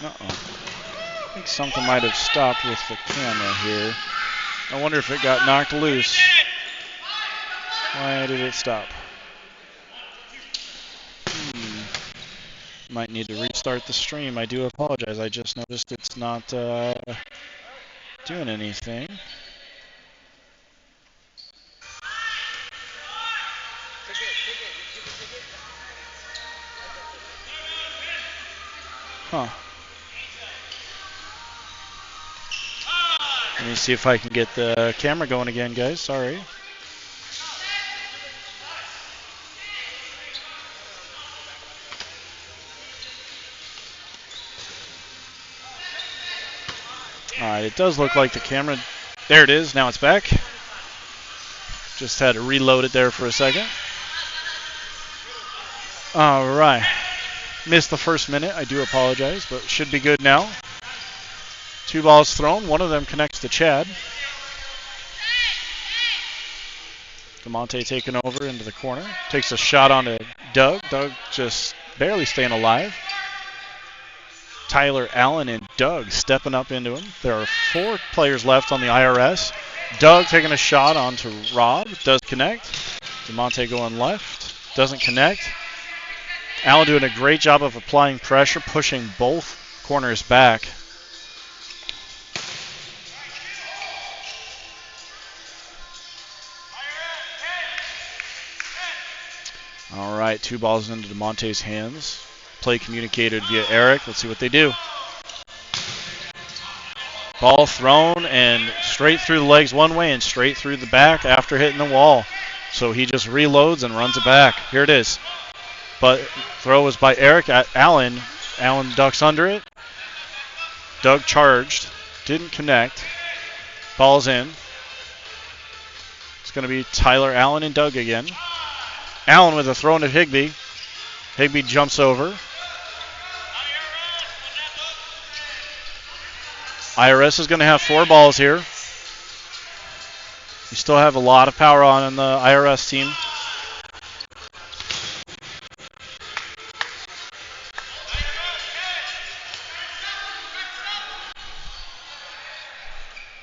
Uh-oh. I think something might have stopped with the camera here. I wonder if it got knocked loose. Why did it stop? Might need to restart the stream. I do apologize. I just noticed it's not doing anything. Huh. Let me see if I can get the camera going again, guys. Sorry. Alright, it does look like the camera... There it is. Now it's back. Just had to reload it there for a second. Alright. Missed the first minute. I do apologize, but should be good now. 2 balls thrown. One of them connects to Chad. DeMonte taking over into the corner. Takes a shot onto Doug. Doug just barely staying alive. Tyler, Allen, and Doug stepping up into him. There are 4 players left on the IRS. Doug taking a shot onto Rob. Does connect. DeMonte going left. Doesn't connect. Allen doing a great job of applying pressure, pushing both corners back. All right, 2 balls into DeMonte's hands. Play communicated via Eric. Let's see what they do. Ball thrown and straight through the legs one way and straight through the back after hitting the wall. So he just reloads and runs it back. Here it is. But throw was by Eric at Allen. Allen ducks under it. Doug charged. Didn't connect. Ball's in. It's going to be Tyler, Allen, and Doug again. Allen with a throw into Higbee. Higbee jumps over. IRS is going to have 4 balls here. You still have a lot of power on in the IRS team.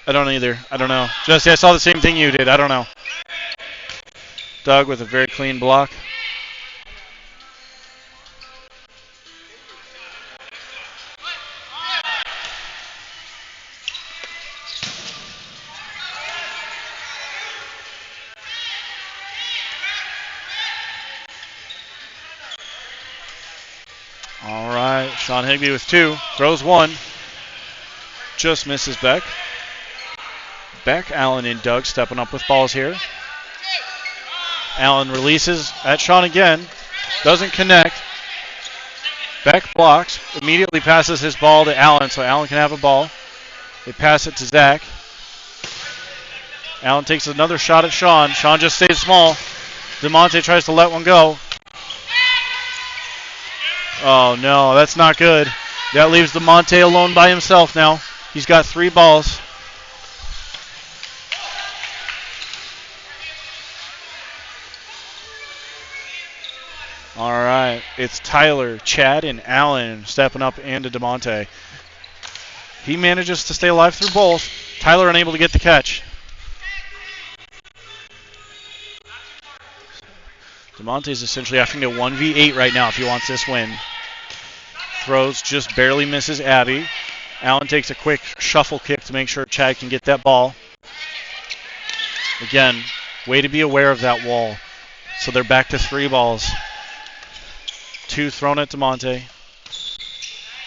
I don't either. I don't know. Jesse, I saw the same thing you did. I don't know. Doug with a very clean block. All right, Sean Higbee with 2. Throws 1. Just misses Beck. Beck, Allen, and Doug stepping up with balls here. Allen releases at Sean again. Doesn't connect. Beck blocks. Immediately passes his ball to Allen, so Allen can have a ball. They pass it to Zach. Allen takes another shot at Sean. Sean just stays small. DeMonte tries to let one go. Oh, no, that's not good. That leaves DeMonte alone by himself now. He's got 3 balls. All right, it's Tyler, Chad, and Allen stepping up into DeMonte. He manages to stay alive through both. Tyler unable to get the catch. DeMonte's essentially having to 1v8 right now if he wants this win. Throws, just barely misses Abby. Allen takes a quick shuffle kick to make sure Chad can get that ball. Again, way to be aware of that wall. So they're back to 3 balls. 2 thrown at DeMonte.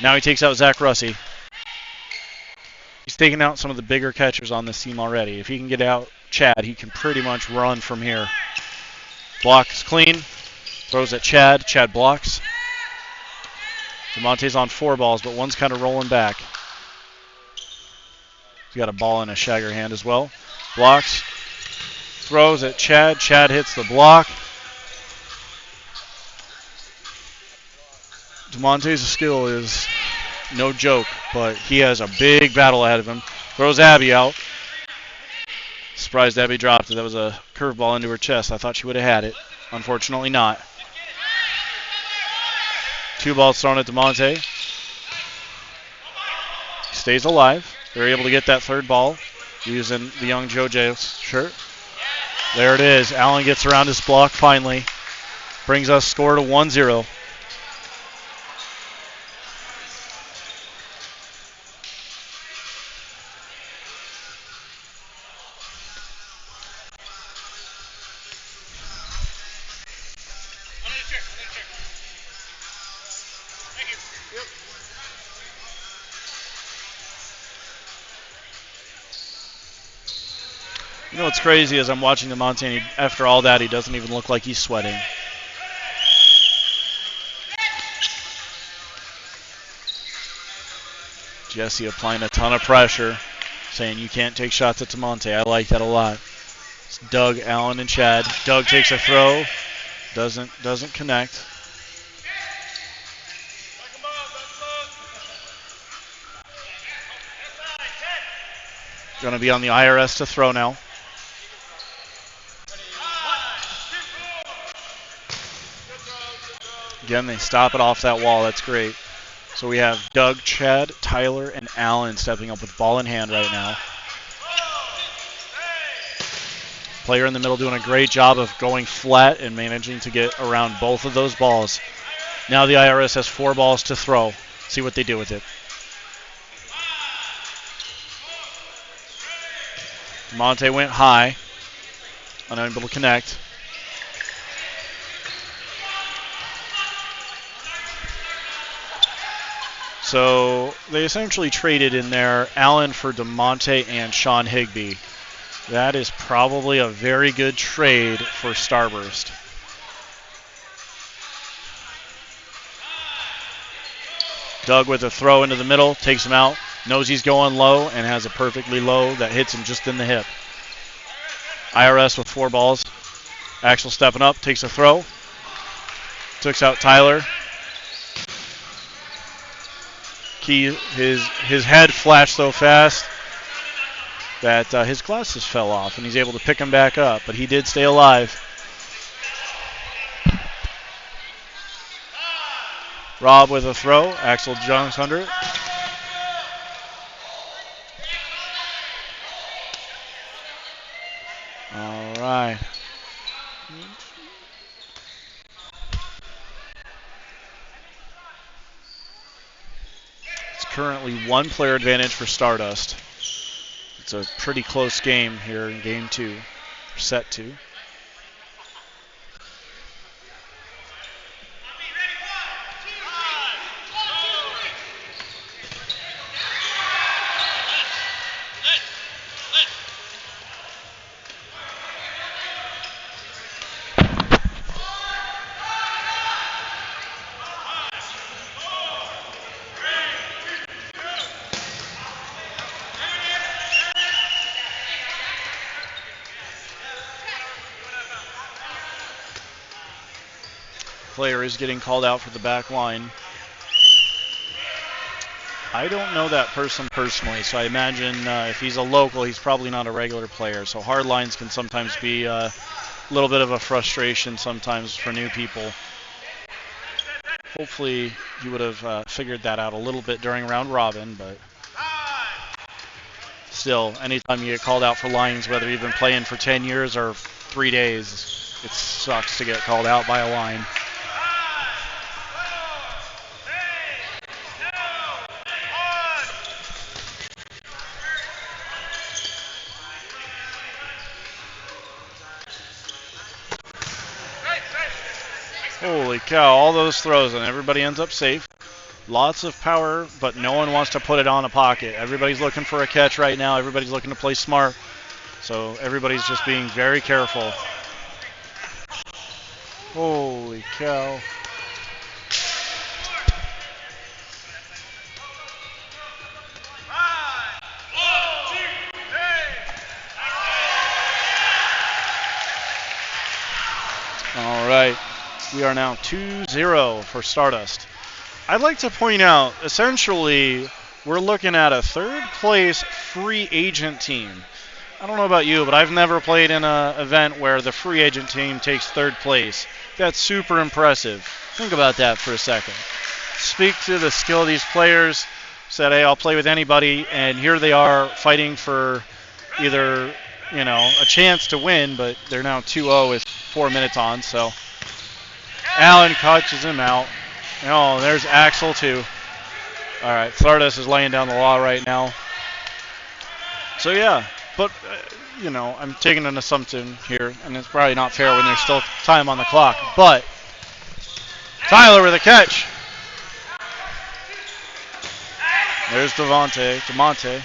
Now he takes out Zach Russi. He's taken out some of the bigger catchers on this team already. If he can get out Chad, he can pretty much run from here. Block is clean. Throws at Chad. Chad blocks. DeMonte's on 4 balls, but one's kind of rolling back. He's got a ball in a Shagger hand as well. Blocks. Throws at Chad. Chad hits the block. DeMonte's skill is no joke, but he has a big battle ahead of him. Throws Abby out. Surprised Abby dropped it. That was a curveball into her chest. I thought she would have had it. Unfortunately not. 2 balls thrown at DeMonte. He stays alive. They're able to get that 3rd ball using the young JoJo's shirt. There it is. Allen gets around his block finally. Brings us score to 1-0. You know what's crazy is I'm watching DeMonte, and after all that, he doesn't even look like he's sweating. Jesse applying a ton of pressure, saying you can't take shots at DeMonte. I like that a lot. It's Doug, Allen, and Chad. Doug takes a throw, doesn't connect. Going to be on the IRS to throw now. Again, they stop it off that wall. That's great. So we have Doug, Chad, Tyler, and Allen stepping up with ball in hand right now. Player in the middle doing a great job of going flat and managing to get around both of those balls. Now the IRS has 4 balls to throw. See what they do with it. Monte went high. Unable to connect. So they essentially traded in there Allen for DeMonte and Sean Higbee. That is probably a very good trade for Starburst. Doug with a throw into the middle, takes him out, knows he's going low, and has a perfectly low that hits him just in the hip. IRS with 4 balls. Axel stepping up, takes a throw. Takes out Tyler. His head flashed so fast that his glasses fell off, and he's able to pick him back up, but he did stay alive. Rob with a throw. Axel jumps under it. All right. It's currently 1 player advantage for Stardust. It's a pretty close game here in game 2, set 2. Player is getting called out for the back line. I don't know that person personally, so I imagine if he's a local, he's probably not a regular player. So hard lines can sometimes be a little bit of a frustration sometimes for new people. Hopefully he would have figured that out a little bit during round robin, but still, anytime you get called out for lines, whether you've been playing for 10 years or 3 days, it sucks to get called out by a line. Holy cow, all those throws, and everybody ends up safe. Lots of power, but no one wants to put it on a pocket. Everybody's looking for a catch right now. Everybody's looking to play smart. So everybody's just being very careful. Holy cow. All right. We are now 2-0 for Stardust. I'd like to point out, essentially, we're looking at a 3rd place free agent team. I don't know about you, but I've never played in an event where the free agent team takes 3rd place. That's super impressive. Think about that for a second. Speak to the skill of these players. Said, hey, I'll play with anybody, and here they are fighting for either, a chance to win, but they're now 2-0 with 4 minutes on, so Allen catches him out. Oh, there's Axel, too. All right, Stardust is laying down the law right now. So, yeah, but, I'm taking an assumption here, and it's probably not fair when there's still time on the clock. But Tyler with a catch. There's DeMonte.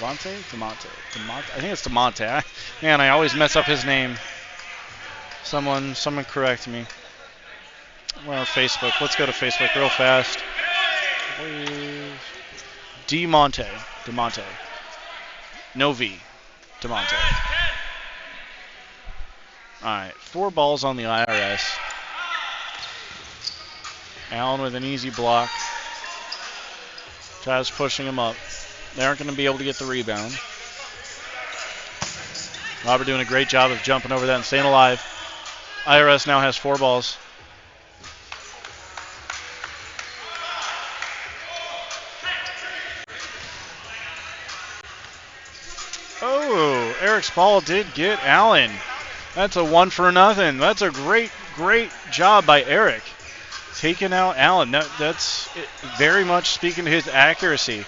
I think it's DeMonte. Man, I always mess up his name. Someone correct me. Well, Facebook. Let's go to Facebook real fast. DeMonte. No V. DeMonte. All right, 4 balls on the IRS. Allen with an easy block. Chaz pushing him up. They aren't going to be able to get the rebound. Robert doing a great job of jumping over that and staying alive. IRS now has 4 balls. Oh, Eric's ball did get Allen. That's a 1-for-0. That's a great job by Eric. Taking out Allen. That's very much speaking to his accuracy.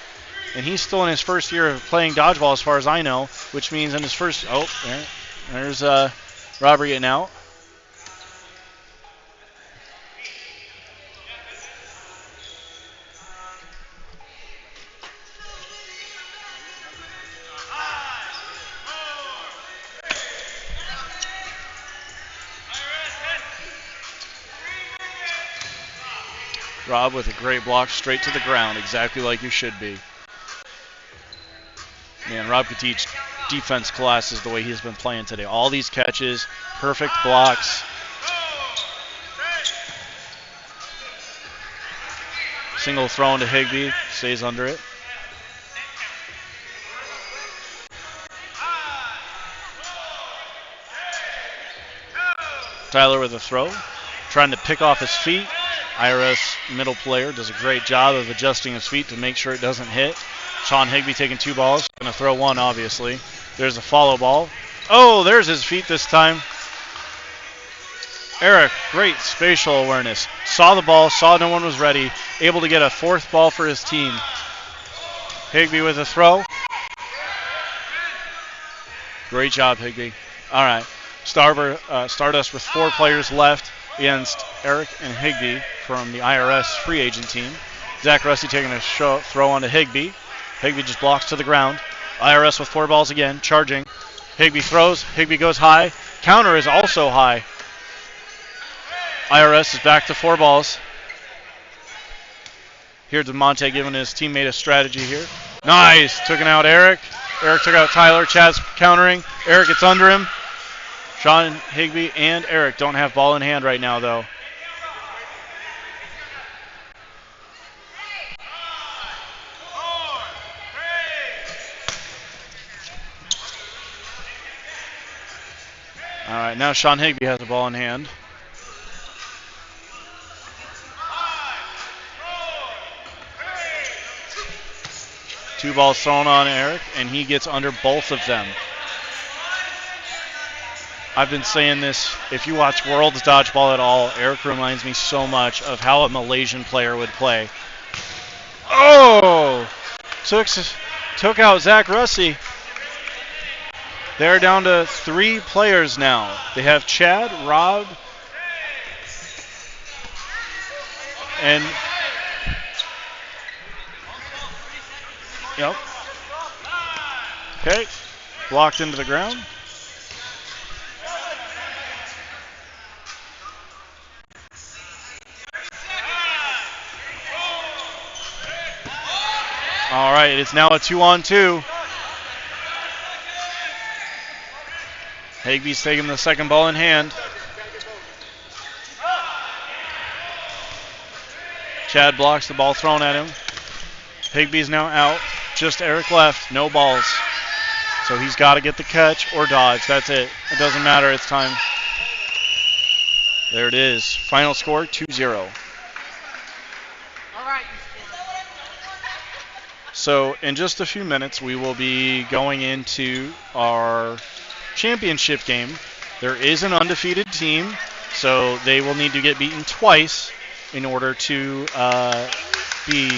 And he's still in his first year of playing dodgeball as far as I know, which means in his first... Oh, there's Robert getting out. Rob with a great block straight to the ground, exactly like you should be. Man, Rob could teach defense classes the way he's been playing today. All these catches, perfect blocks. Single throw into Higbee, stays under it. Tyler with a throw, trying to pick off his feet. IRS middle player does a great job of adjusting his feet to make sure it doesn't hit. Sean Higbee taking 2 balls. Going to throw 1, obviously. There's a follow ball. Oh, there's his feet this time. Eric, great spatial awareness. Saw the ball, saw no one was ready. Able to get a 4th ball for his team. Higbee with a throw. Great job, Higbee. All right. Stardust with 4 players left against Eric and Higbee from the IRS free agent team. Zach Rusty taking a throw onto Higbee. Higbee just blocks to the ground. IRS with 4 balls again, charging. Higbee throws. Higbee goes high. Counter is also high. IRS is back to 4 balls. Here DeMonte giving his teammate a strategy here. Nice. Taking out Eric. Eric took out Tyler. Chad's countering. Eric gets under him. Sean Higbee and Eric don't have ball in hand right now, though. All right, now Sean Higbee has the ball in hand. Two balls thrown on Eric, and he gets under both of them. I've been saying this, if you watch World's Dodgeball at all, Eric reminds me so much of how a Malaysian player would play. Oh! Took out Zach Russi. They're down to 3 players now. They have Chad, Rob, and... Yep. Okay. Blocked into the ground. All right, it's now a 2-on-2. Higbee's taking the second ball in hand. Chad blocks the ball thrown at him. Higbee's now out. Just Eric left. No balls. So he's got to get the catch or dodge. That's it. It doesn't matter. It's time. There it is. Final score, 2-0. All right. So in just a few minutes, we will be going into our championship game. There is an undefeated team, so they will need to get beaten twice in order to be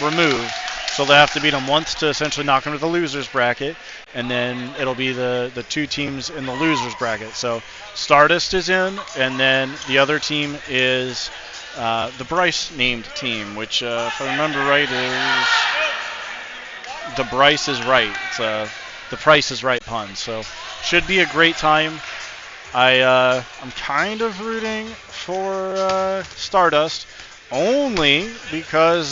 removed. So they have to beat them once to essentially knock them to the loser's bracket, and then it'll be the 2 teams in the loser's bracket. So Stardust is in, and then the other team is the Bryce named team, which if I remember right is the Bryce is right. It's the Price is Right pun. So should be a great time. I'm kind of rooting for Stardust only because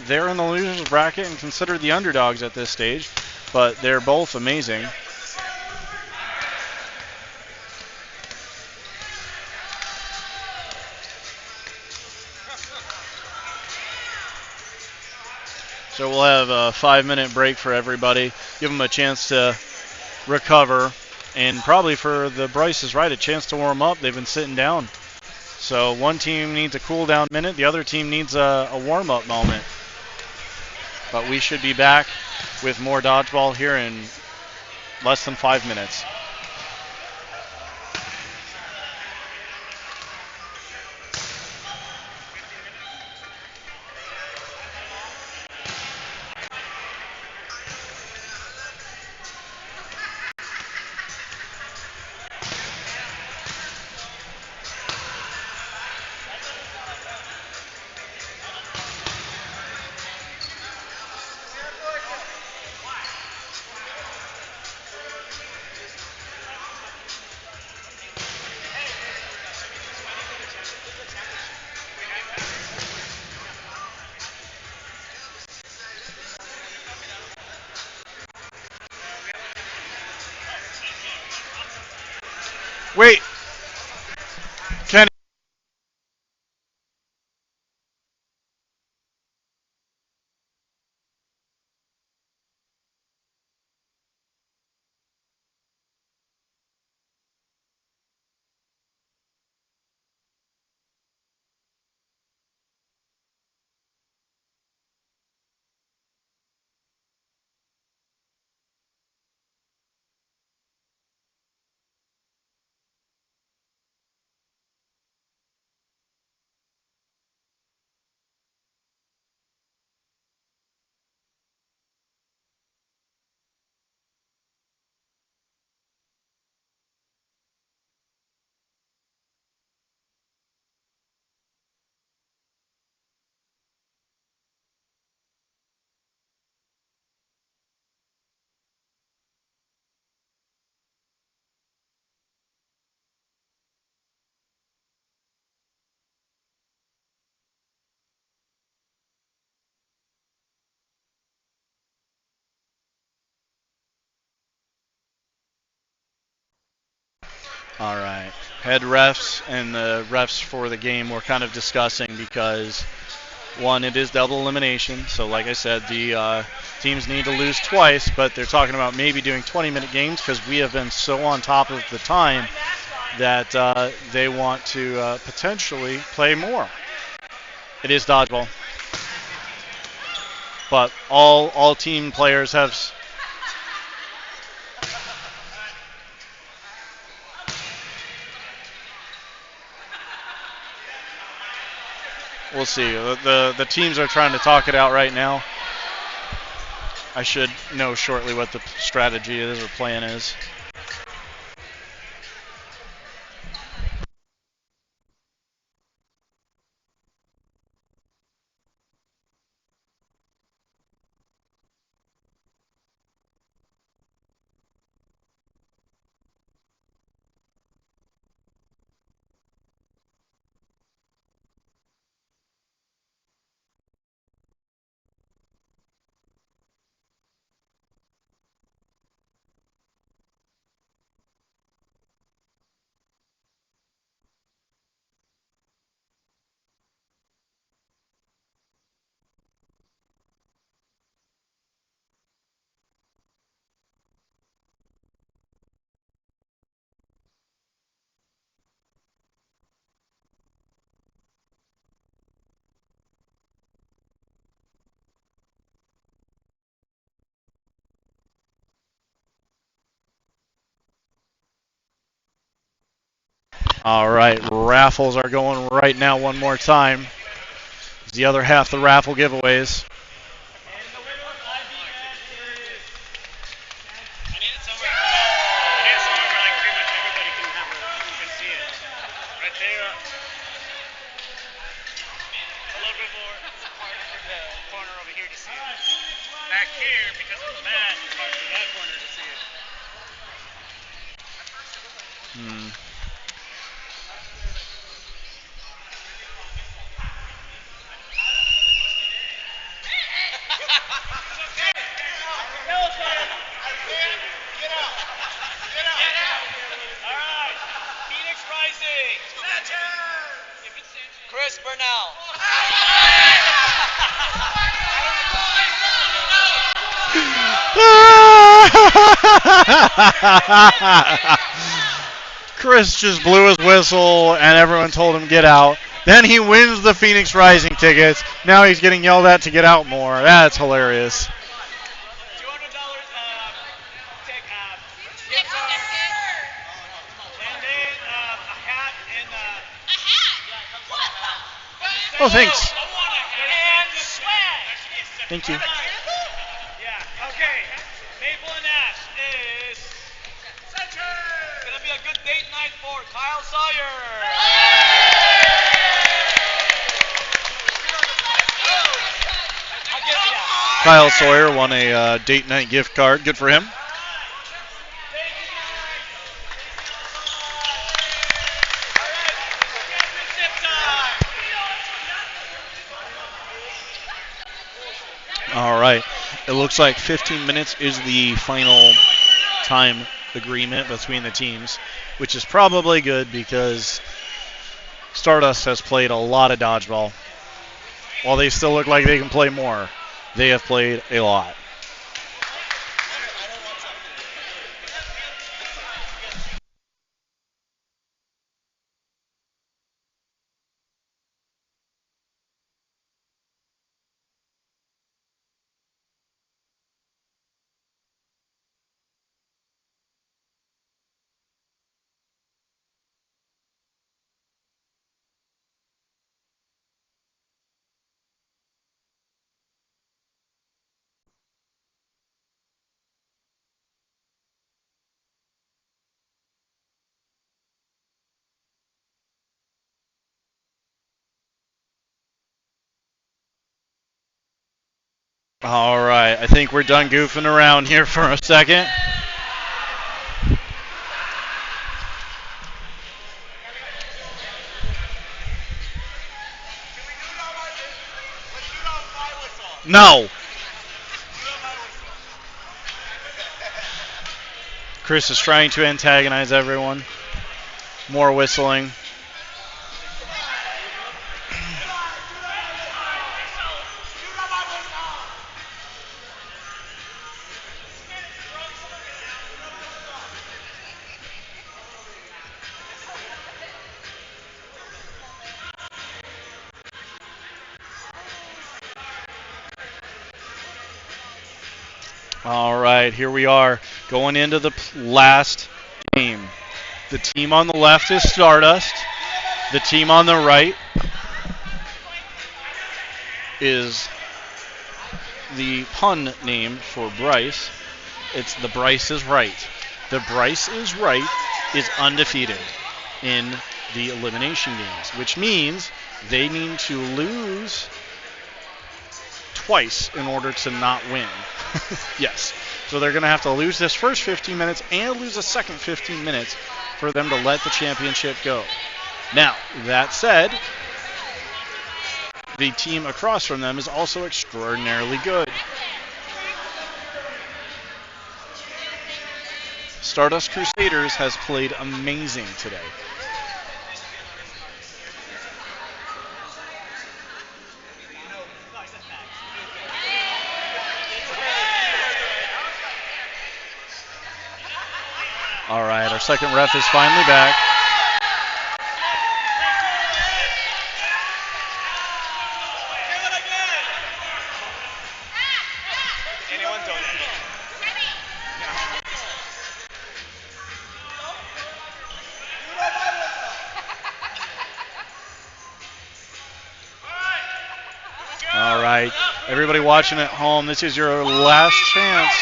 they're in the losers bracket and considered the underdogs at this stage, but they're both amazing. So we'll have a 5-minute break for everybody, give them a chance to recover, and probably for the Bryce is Right, a chance to warm up. They've been sitting down. So one team needs a cool down minute, the other team needs a warm up moment. But we should be back with more dodgeball here in less than 5 minutes. Wait. Kenny. All right. Head refs and the refs for the game were kind of discussing because, one, it is double elimination. So, like I said, the teams need to lose twice, but they're talking about maybe doing 20-minute games because we have been so on top of the time that they want to potentially play more. It is dodgeball. But all team players have... We'll see. The teams are trying to talk it out right now. I should know shortly what the strategy is or plan is. All right, raffles are going right now one more time. The other half the raffle giveaways. Back back here because of the mat. It's hard for that corner to see it. Alright. Phoenix Rising. Chris Burnell. Chris just blew his whistle and everyone told him get out. Then he wins the Phoenix Rising tickets. Now he's getting yelled at to get out more. That's hilarious. $200 gift card. And then a hat and Oh, thanks. and swag. Thank you. Yeah, okay. Maple and Ash is gonna be a good date night for Kyle Sawyer. Kyle Sawyer won a date night gift card. Good for him. All right. It looks like 15 minutes is the final time agreement between the teams, which is probably good because Stardust has played a lot of dodgeball. While they still look like they can play more, they have played a lot. All right, I think we're done goofing around here for a second. No. Chris is trying to antagonize everyone. More whistling. All right, here we are going into the last game. The team on the left is Stardust. The team on the right is the pun name for Bryce. It's the Bryce is Right. The Bryce is Right is undefeated in the elimination games, which means they need to lose twice in order to not win. Yes. So they're going to have to lose this first 15 minutes and lose the second 15 minutes for them to let the championship go. Now, that said, the team across from them is also extraordinarily good. Stardust Crusaders has played amazing today. All right, our second ref is finally back. All right, everybody watching at home, this is your last chance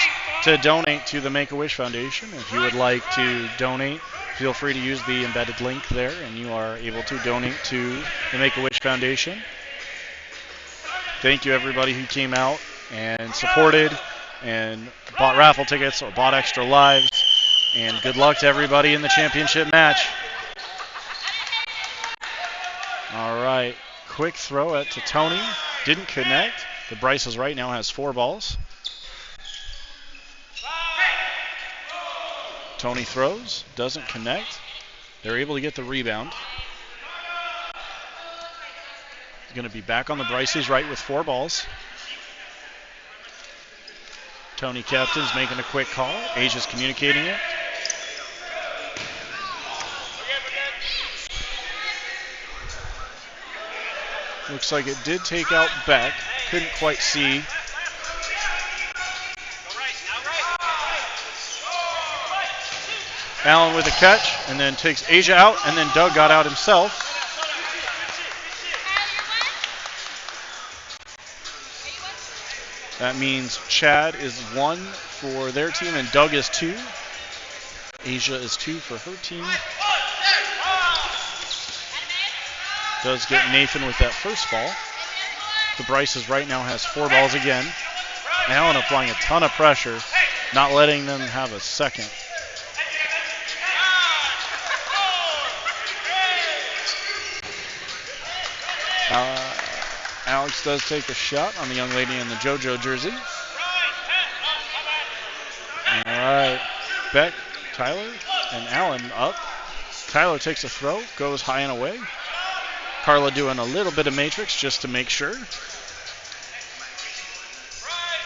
to donate to the Make-A-Wish Foundation. If you would like to donate, feel free to use the embedded link there, and you are able to donate to the Make-A-Wish Foundation. Thank you, everybody who came out and supported and bought raffle tickets or bought extra lives. And good luck to everybody in the championship match. All right, quick throw to Tony. Didn't connect. The Bryce is right now has 4 balls. Tony throws, doesn't connect. They're able to get the rebound. Going to be back on the Bryce's right with 4 balls. Tony Captain's making a quick call. Asia's communicating it. Looks like it did take out Beck. Couldn't quite see. Allen with a catch, and then takes Asia out, and then Doug got out himself. That means Chad is 1 for their team, and Doug is 2. Asia is 2 for her team. Does get Nathan with that first ball. The Bryce's right now has 4 balls again. Allen applying a ton of pressure, not letting them have a second. Alex does take a shot on the young lady in the JoJo jersey. All right, Beck, Tyler, and Allen up. Tyler takes a throw, goes high and away. Carla doing a little bit of matrix just to make sure.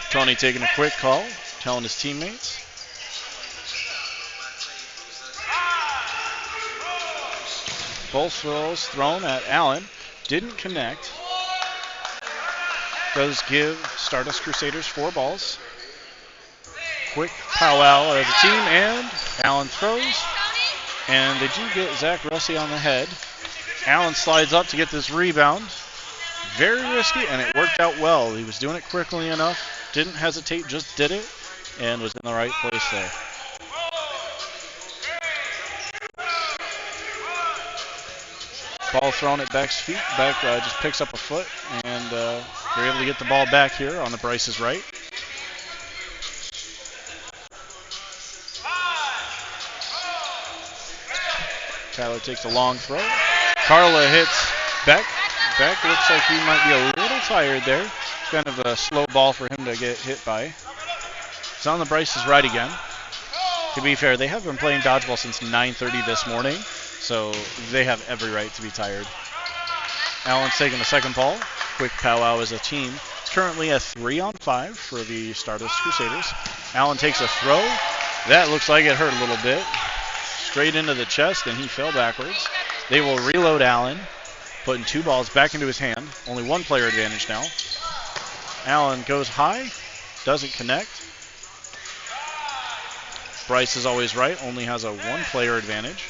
Tony taking a quick call, telling his teammates. Both throws thrown at Allen. Didn't connect. Does give Stardust Crusaders 4 balls. Quick powwow as a team, and Allen throws. And they do get Zach Russi on the head. Allen slides up to get this rebound. Very risky, and it worked out well. He was doing it quickly enough. Didn't hesitate, just did it, and was in the right place there. Ball thrown at Beck's feet. Beck just picks up a foot, and they're able to get the ball back here on the Bryce's right. Tyler takes a long throw. Carla hits Beck. Beck looks like he might be a little tired there. Kind of a slow ball for him to get hit by. It's on the Bryce's right again. To be fair, they have been playing dodgeball since 9:30 this morning, so they have every right to be tired. Allen's taking the second ball. Quick powwow as a team. It's currently a 3-on-5 for the Stardust Crusaders. Allen takes a throw. That looks like it hurt a little bit. Straight into the chest, and he fell backwards. They will reload Allen, putting 2 balls back into his hand. Only 1 player advantage now. Allen goes high, doesn't connect. Bryce is always right, only has a 1 player advantage.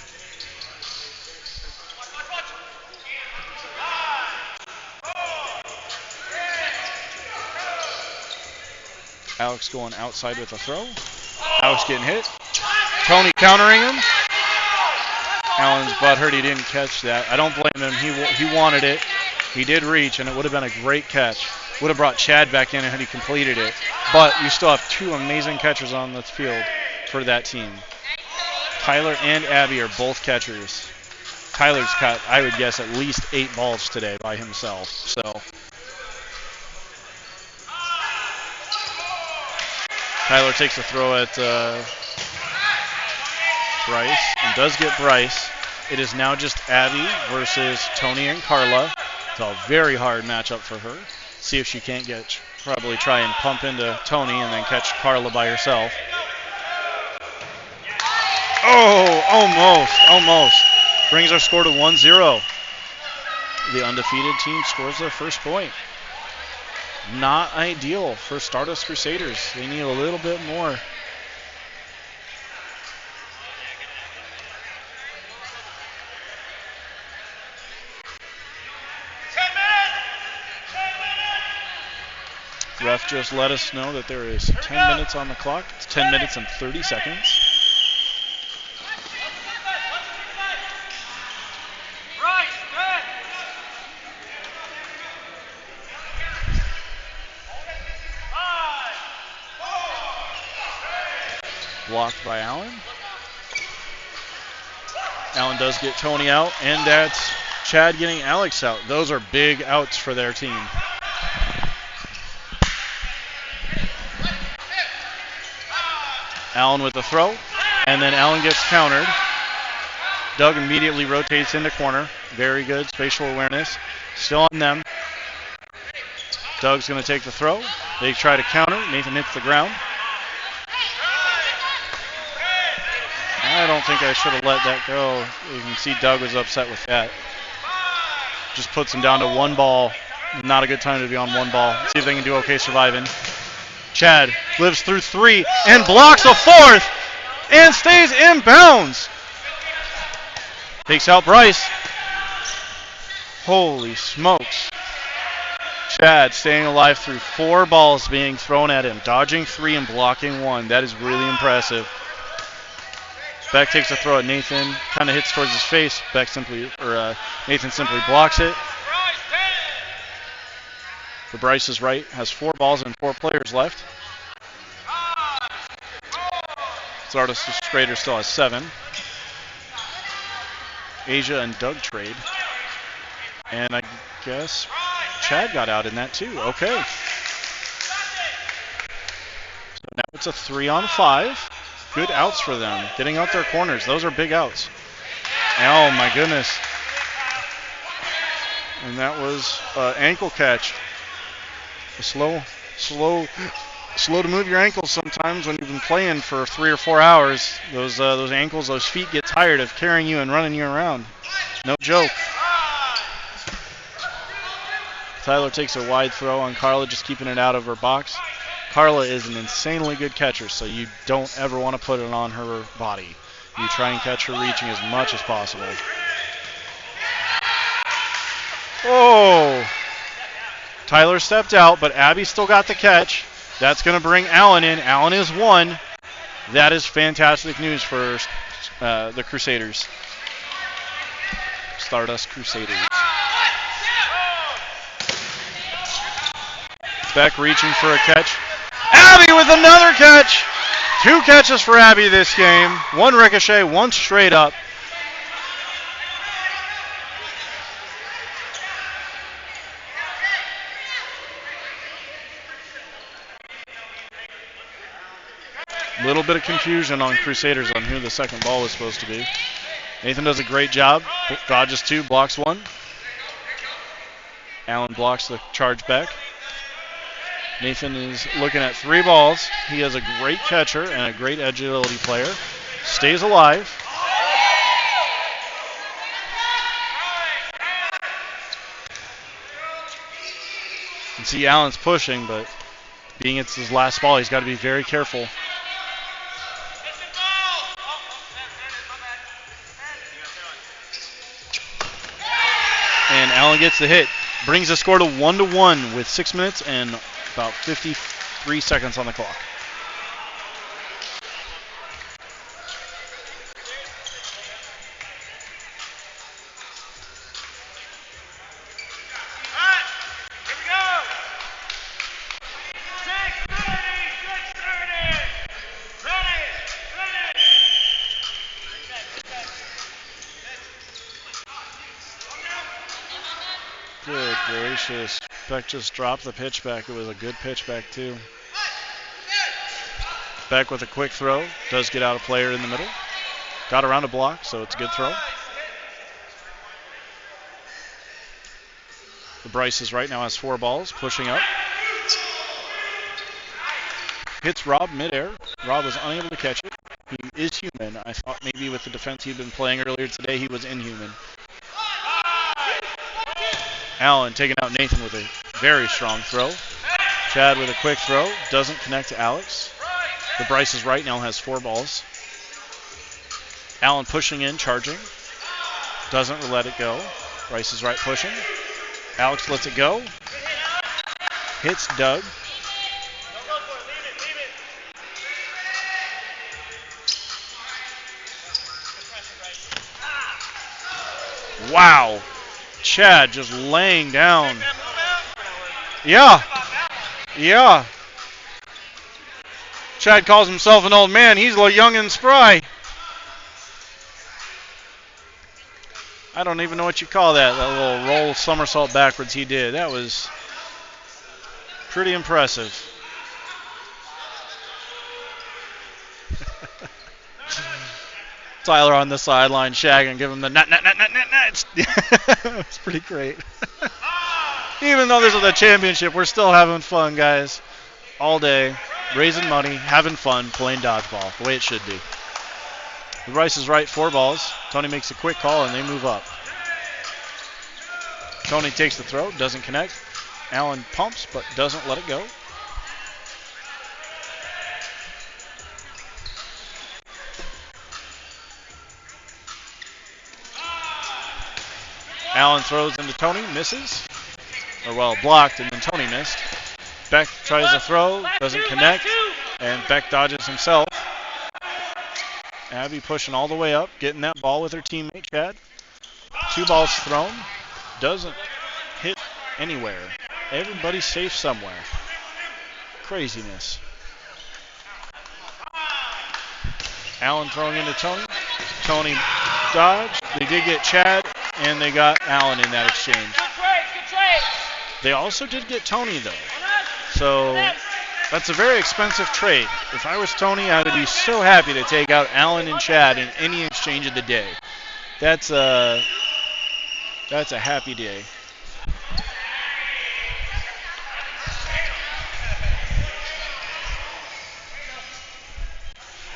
Alex going outside with a throw. Alex getting hit. Tony countering him. Allen's butthurt he didn't catch that. I don't blame him. He wanted it. He did reach, and it would have been a great catch. Would have brought Chad back in had he completed it. But you still have 2 amazing catchers on the field for that team. Tyler and Abby are both catchers. Tyler's caught, I would guess, at least 8 balls today by himself. So Tyler takes a throw at Bryce and does get Bryce. It is now just Abby versus Tony and Carla. It's a very hard matchup for her. See if she can't probably try and pump into Tony and then catch Carla by herself. Oh, almost. Brings our score to 1-0. The undefeated team scores their first point. Not ideal for Stardust Crusaders. They need a little bit more. Ref just let us know that there is 10 minutes on the clock. It's 10 minutes and 30 seconds. Blocked by Allen. Allen does get Tony out, and that's Chad getting Alex out. Those are big outs for their team. Allen with the throw, and then Allen gets countered. Doug immediately rotates into corner. Very good spatial awareness. Still on them. Doug's going to take the throw. They try to counter. Nathan hits the ground. I don't think I should have let that go. You can see Doug was upset with that. Just puts him down to one ball. Not a good time to be on one ball. See if they can do okay surviving. Chad lives through three and blocks a fourth and stays in bounds. Takes out Bryce. Holy smokes. Chad staying alive through 4 balls being thrown at him, dodging 3 and blocking 1. That is really impressive. Beck takes a throw at Nathan, kind of hits towards his face. Nathan simply blocks it. The Bryce is right, has 4 balls and 4 players left. Stardust Schrader still has 7. Asia and Doug trade. And I guess Chad got out in that too. Okay. So now it's a 3-on-5. Good outs for them. Getting out their corners. Those are big outs. Oh my goodness. And that was ankle catch. Slow to move your ankles sometimes when you've been playing for 3 or 4 hours. Those ankles, those feet get tired of carrying you and running you around. No joke. Tyler takes a wide throw on Carla, just keeping it out of her box. Carla is an insanely good catcher, so you don't ever want to put it on her body. You try and catch her reaching as much as possible. Oh! Tyler stepped out, but Abby still got the catch. That's going to bring Allen in. Allen is 1. That is fantastic news for the Crusaders. Stardust Crusaders. Beck reaching for a catch. Abby with another catch. 2 catches for Abby this game. 1 ricochet, 1 straight up. Little bit of confusion on Crusaders on who the second ball was supposed to be. Nathan does a great job. Dodges 2, blocks 1. Allen blocks the charge back. Nathan is looking at 3 balls. He has a great catcher and a great agility player. Stays alive. You can see Allen's pushing, but being it's his last ball, he's got to be very careful. And Allen gets the hit. Brings the score to 1-1 with 6 minutes and about 53 seconds on the clock. Good gracious. Beck just dropped the pitch back. It was a good pitch back, too. Beck with a quick throw. Does get out a player in the middle. Got around a block, so it's a good throw. The Bryce is right now, has 4 balls, pushing up. Hits Rob midair. Rob was unable to catch it. He is human. I thought maybe with the defense he'd been playing earlier today, he was inhuman. Allen taking out Nathan with a very strong throw. Chad with a quick throw. Doesn't connect to Alex. The Bryce is right now, has 4 balls. Allen pushing in, charging. Doesn't let it go. Bryce is right pushing. Alex lets it go. Hits Doug. Wow. Chad just laying down. Yeah. Chad calls himself an old man. He's young and spry. I don't even know what you call that. That little roll somersault backwards he did. That was pretty impressive. Tyler on the sideline shagging, give him the nut. It's pretty great. Even though this is a championship, we're still having fun, guys. All day, raising money, having fun, playing dodgeball, the way it should be. The Rice is right, 4 balls. Tony makes a quick call, and they move up. Tony takes the throw, doesn't connect. Allen pumps, but doesn't let it go. Allen throws into Tony, misses. Blocked, and then Tony missed. Beck tries to throw, doesn't connect, and Beck dodges himself. Abby pushing all the way up, getting that ball with her teammate, Chad. 2 balls thrown, doesn't hit anywhere. Everybody's safe somewhere. Craziness. Allen throwing into Tony. Tony dodged. They did get Chad, and they got Allen in that exchange. They also did get Tony, though. So that's a very expensive trade. If I was Tony, I would be so happy to take out Allen and Chad in any exchange of the day. That's a happy day.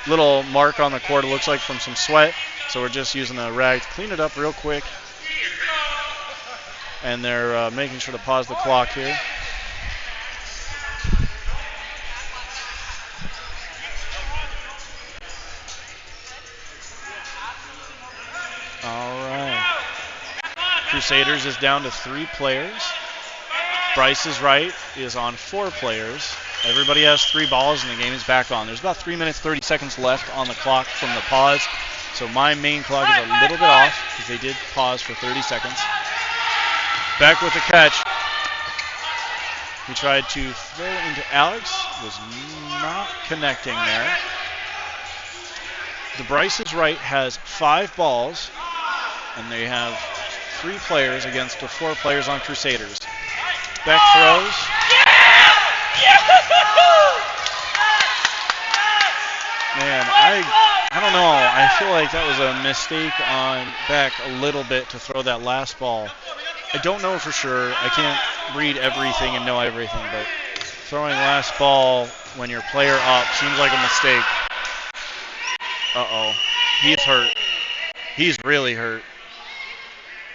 Little mark on the court, it looks like, from some sweat. So we're just using a rag to clean it up real quick. And they're making sure to pause the clock here. All right. Crusaders is down to 3 players. Bryce is right is on 4 players. Everybody has 3 balls, and the game is back on. There's about 3 minutes, 30 seconds left on the clock from the pause. So my main clock is a little bit off because they did pause for 30 seconds. Back with the catch. He tried to throw into Alex. Was not connecting there. The Bryce is right has 5 balls, and they have 3 players against the 4 players on Crusaders. Beck throws. Man, I don't know. I feel like that was a mistake on Beck a little bit to throw that last ball. I don't know for sure. I can't read everything and know everything, but throwing last ball when your player up seems like a mistake. Uh-oh. He's hurt. He's really hurt.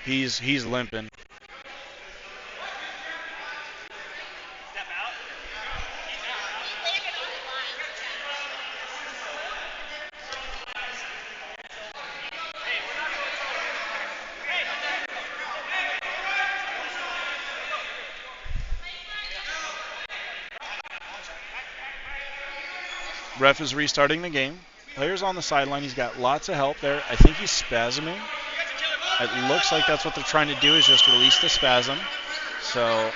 He's limping. Ref is restarting the game. Player's on the sideline. He's got lots of help there. I think he's spasming. It looks like that's what they're trying to do, is just release the spasm. So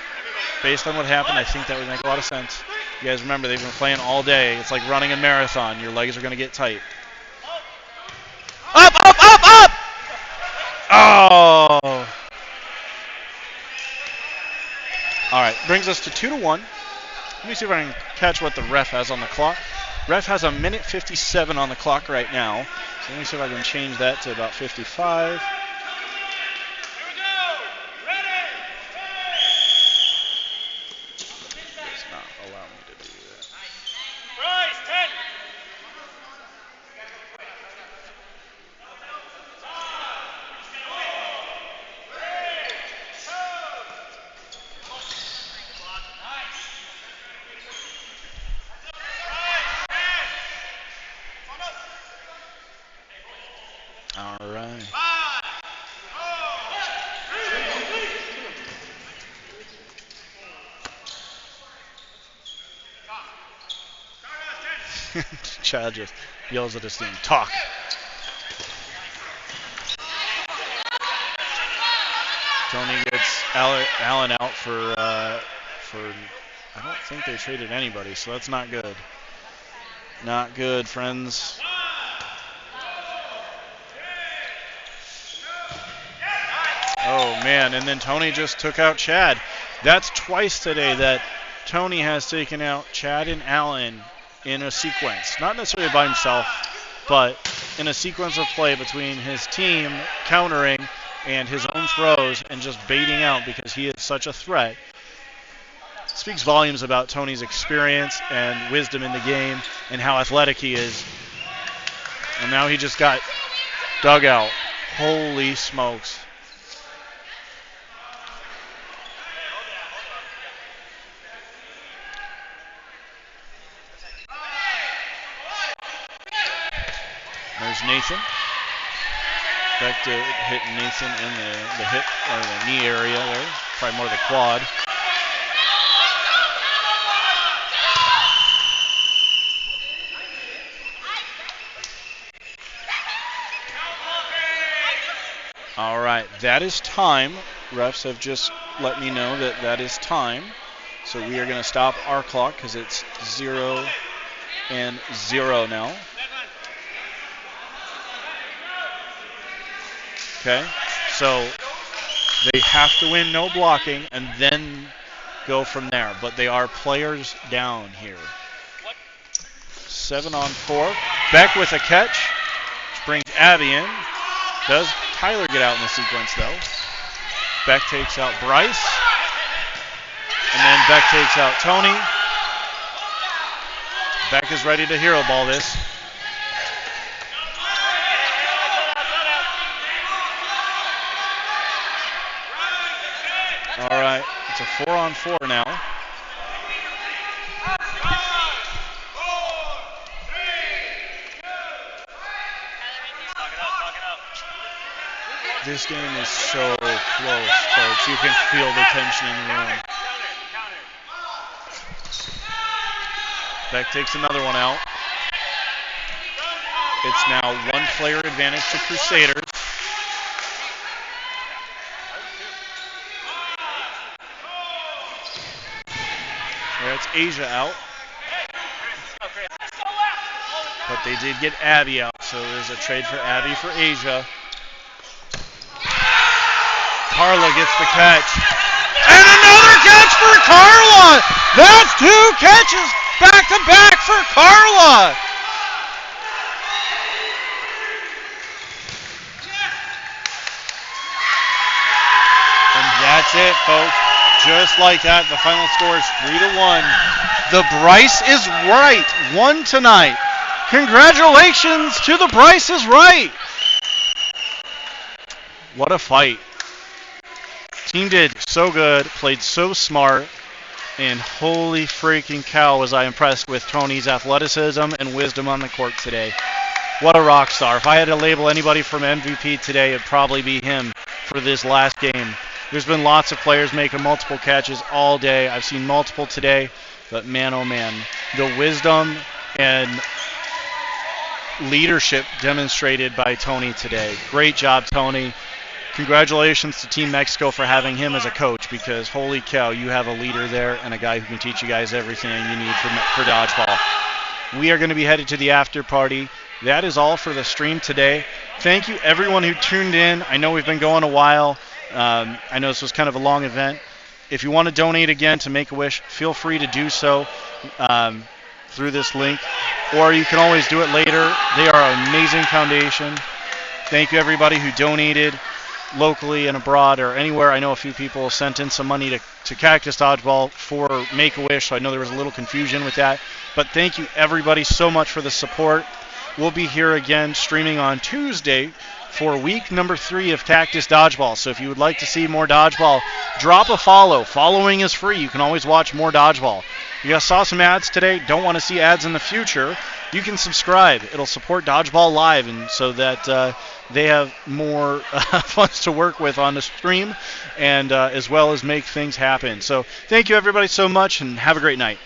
based on what happened, I think that would make a lot of sense. You guys remember, they've been playing all day. It's like running a marathon. Your legs are going to get tight. Up, up, up, up! Oh! All right, brings us to 2-1. Let me see if I can catch what the ref has on the clock. Ref has 1:57 on the clock right now. So let me see if I can change that to about 55. Does not allow me to do that. All right. Chad just yells at his team, talk. Tony gets Allen out for I don't think they traded anybody, so that's not good. Not good, friends. Oh, man, and then Tony just took out Chad. That's twice today that Tony has taken out Chad and Allen in a sequence. Not necessarily by himself, but in a sequence of play between his team countering and his own throws and just baiting out because he is such a threat. Speaks volumes about Tony's experience and wisdom in the game and how athletic he is. And now he just got dug out. Holy smokes. There's Nathan. Back to hit Nathan in the hip or the knee area there. Probably more the quad. All right, that is time. Refs have just let me know that is time. So we are going to stop our clock because it's 0-0 now. Okay, so they have to win no blocking and then go from there. But they are players down here. 7-on-4. Beck with a catch, which brings Abby in. Does Tyler get out in the sequence, though? Beck takes out Bryce. And then Beck takes out Tony. Beck is ready to hero ball this. All right, it's a 4-on-4 now. This game is so close, folks. You can feel the tension in the room. Beck takes another one out. It's now one player advantage to Crusaders. That's Asia out. But they did get Abby out, so there's a trade for Abby for Asia. Carla gets the catch. And another catch for Carla! That's 2 catches back-to-back for Carla! And that's it, folks. Just like that, the final score is 3-1. The Bryce is right. Won tonight. Congratulations to the Bryce is right. What a fight. Team did so good, played so smart, and holy freaking cow was I impressed with Tony's athleticism and wisdom on the court today. What a rock star. If I had to label anybody from MVP today, it'd probably be him for this last game. There's been lots of players making multiple catches all day. I've seen multiple today, but man, oh man, the wisdom and leadership demonstrated by Tony today. Great job, Tony. Congratulations to Team Mexico for having him as a coach because holy cow, you have a leader there and a guy who can teach you guys everything you need for dodgeball. We are going to be headed to the after party. That is all for the stream today. Thank you everyone who tuned in. I know we've been going a while. I know this was kind of a long event. If you want to donate again to Make-A-Wish, feel free to do so through this link, or you can always do it later. They are an amazing foundation. Thank you everybody who donated locally and abroad or anywhere. I know a few people sent in some money to Cactus Dodgeball for Make-A-Wish, so I know there was a little confusion with that. But thank you everybody so much for the support. We'll be here again streaming on Tuesday for week number 3 of Cactus Dodgeball. So if you would like to see more Dodgeball, drop a follow. Following is free. You can always watch more Dodgeball. You guys saw some ads today. Don't want to see ads in the future. You can subscribe. It'll support Dodgeball Live, and so that they have more funds to work with on the stream and as well as make things happen. So thank you everybody so much, and have a great night.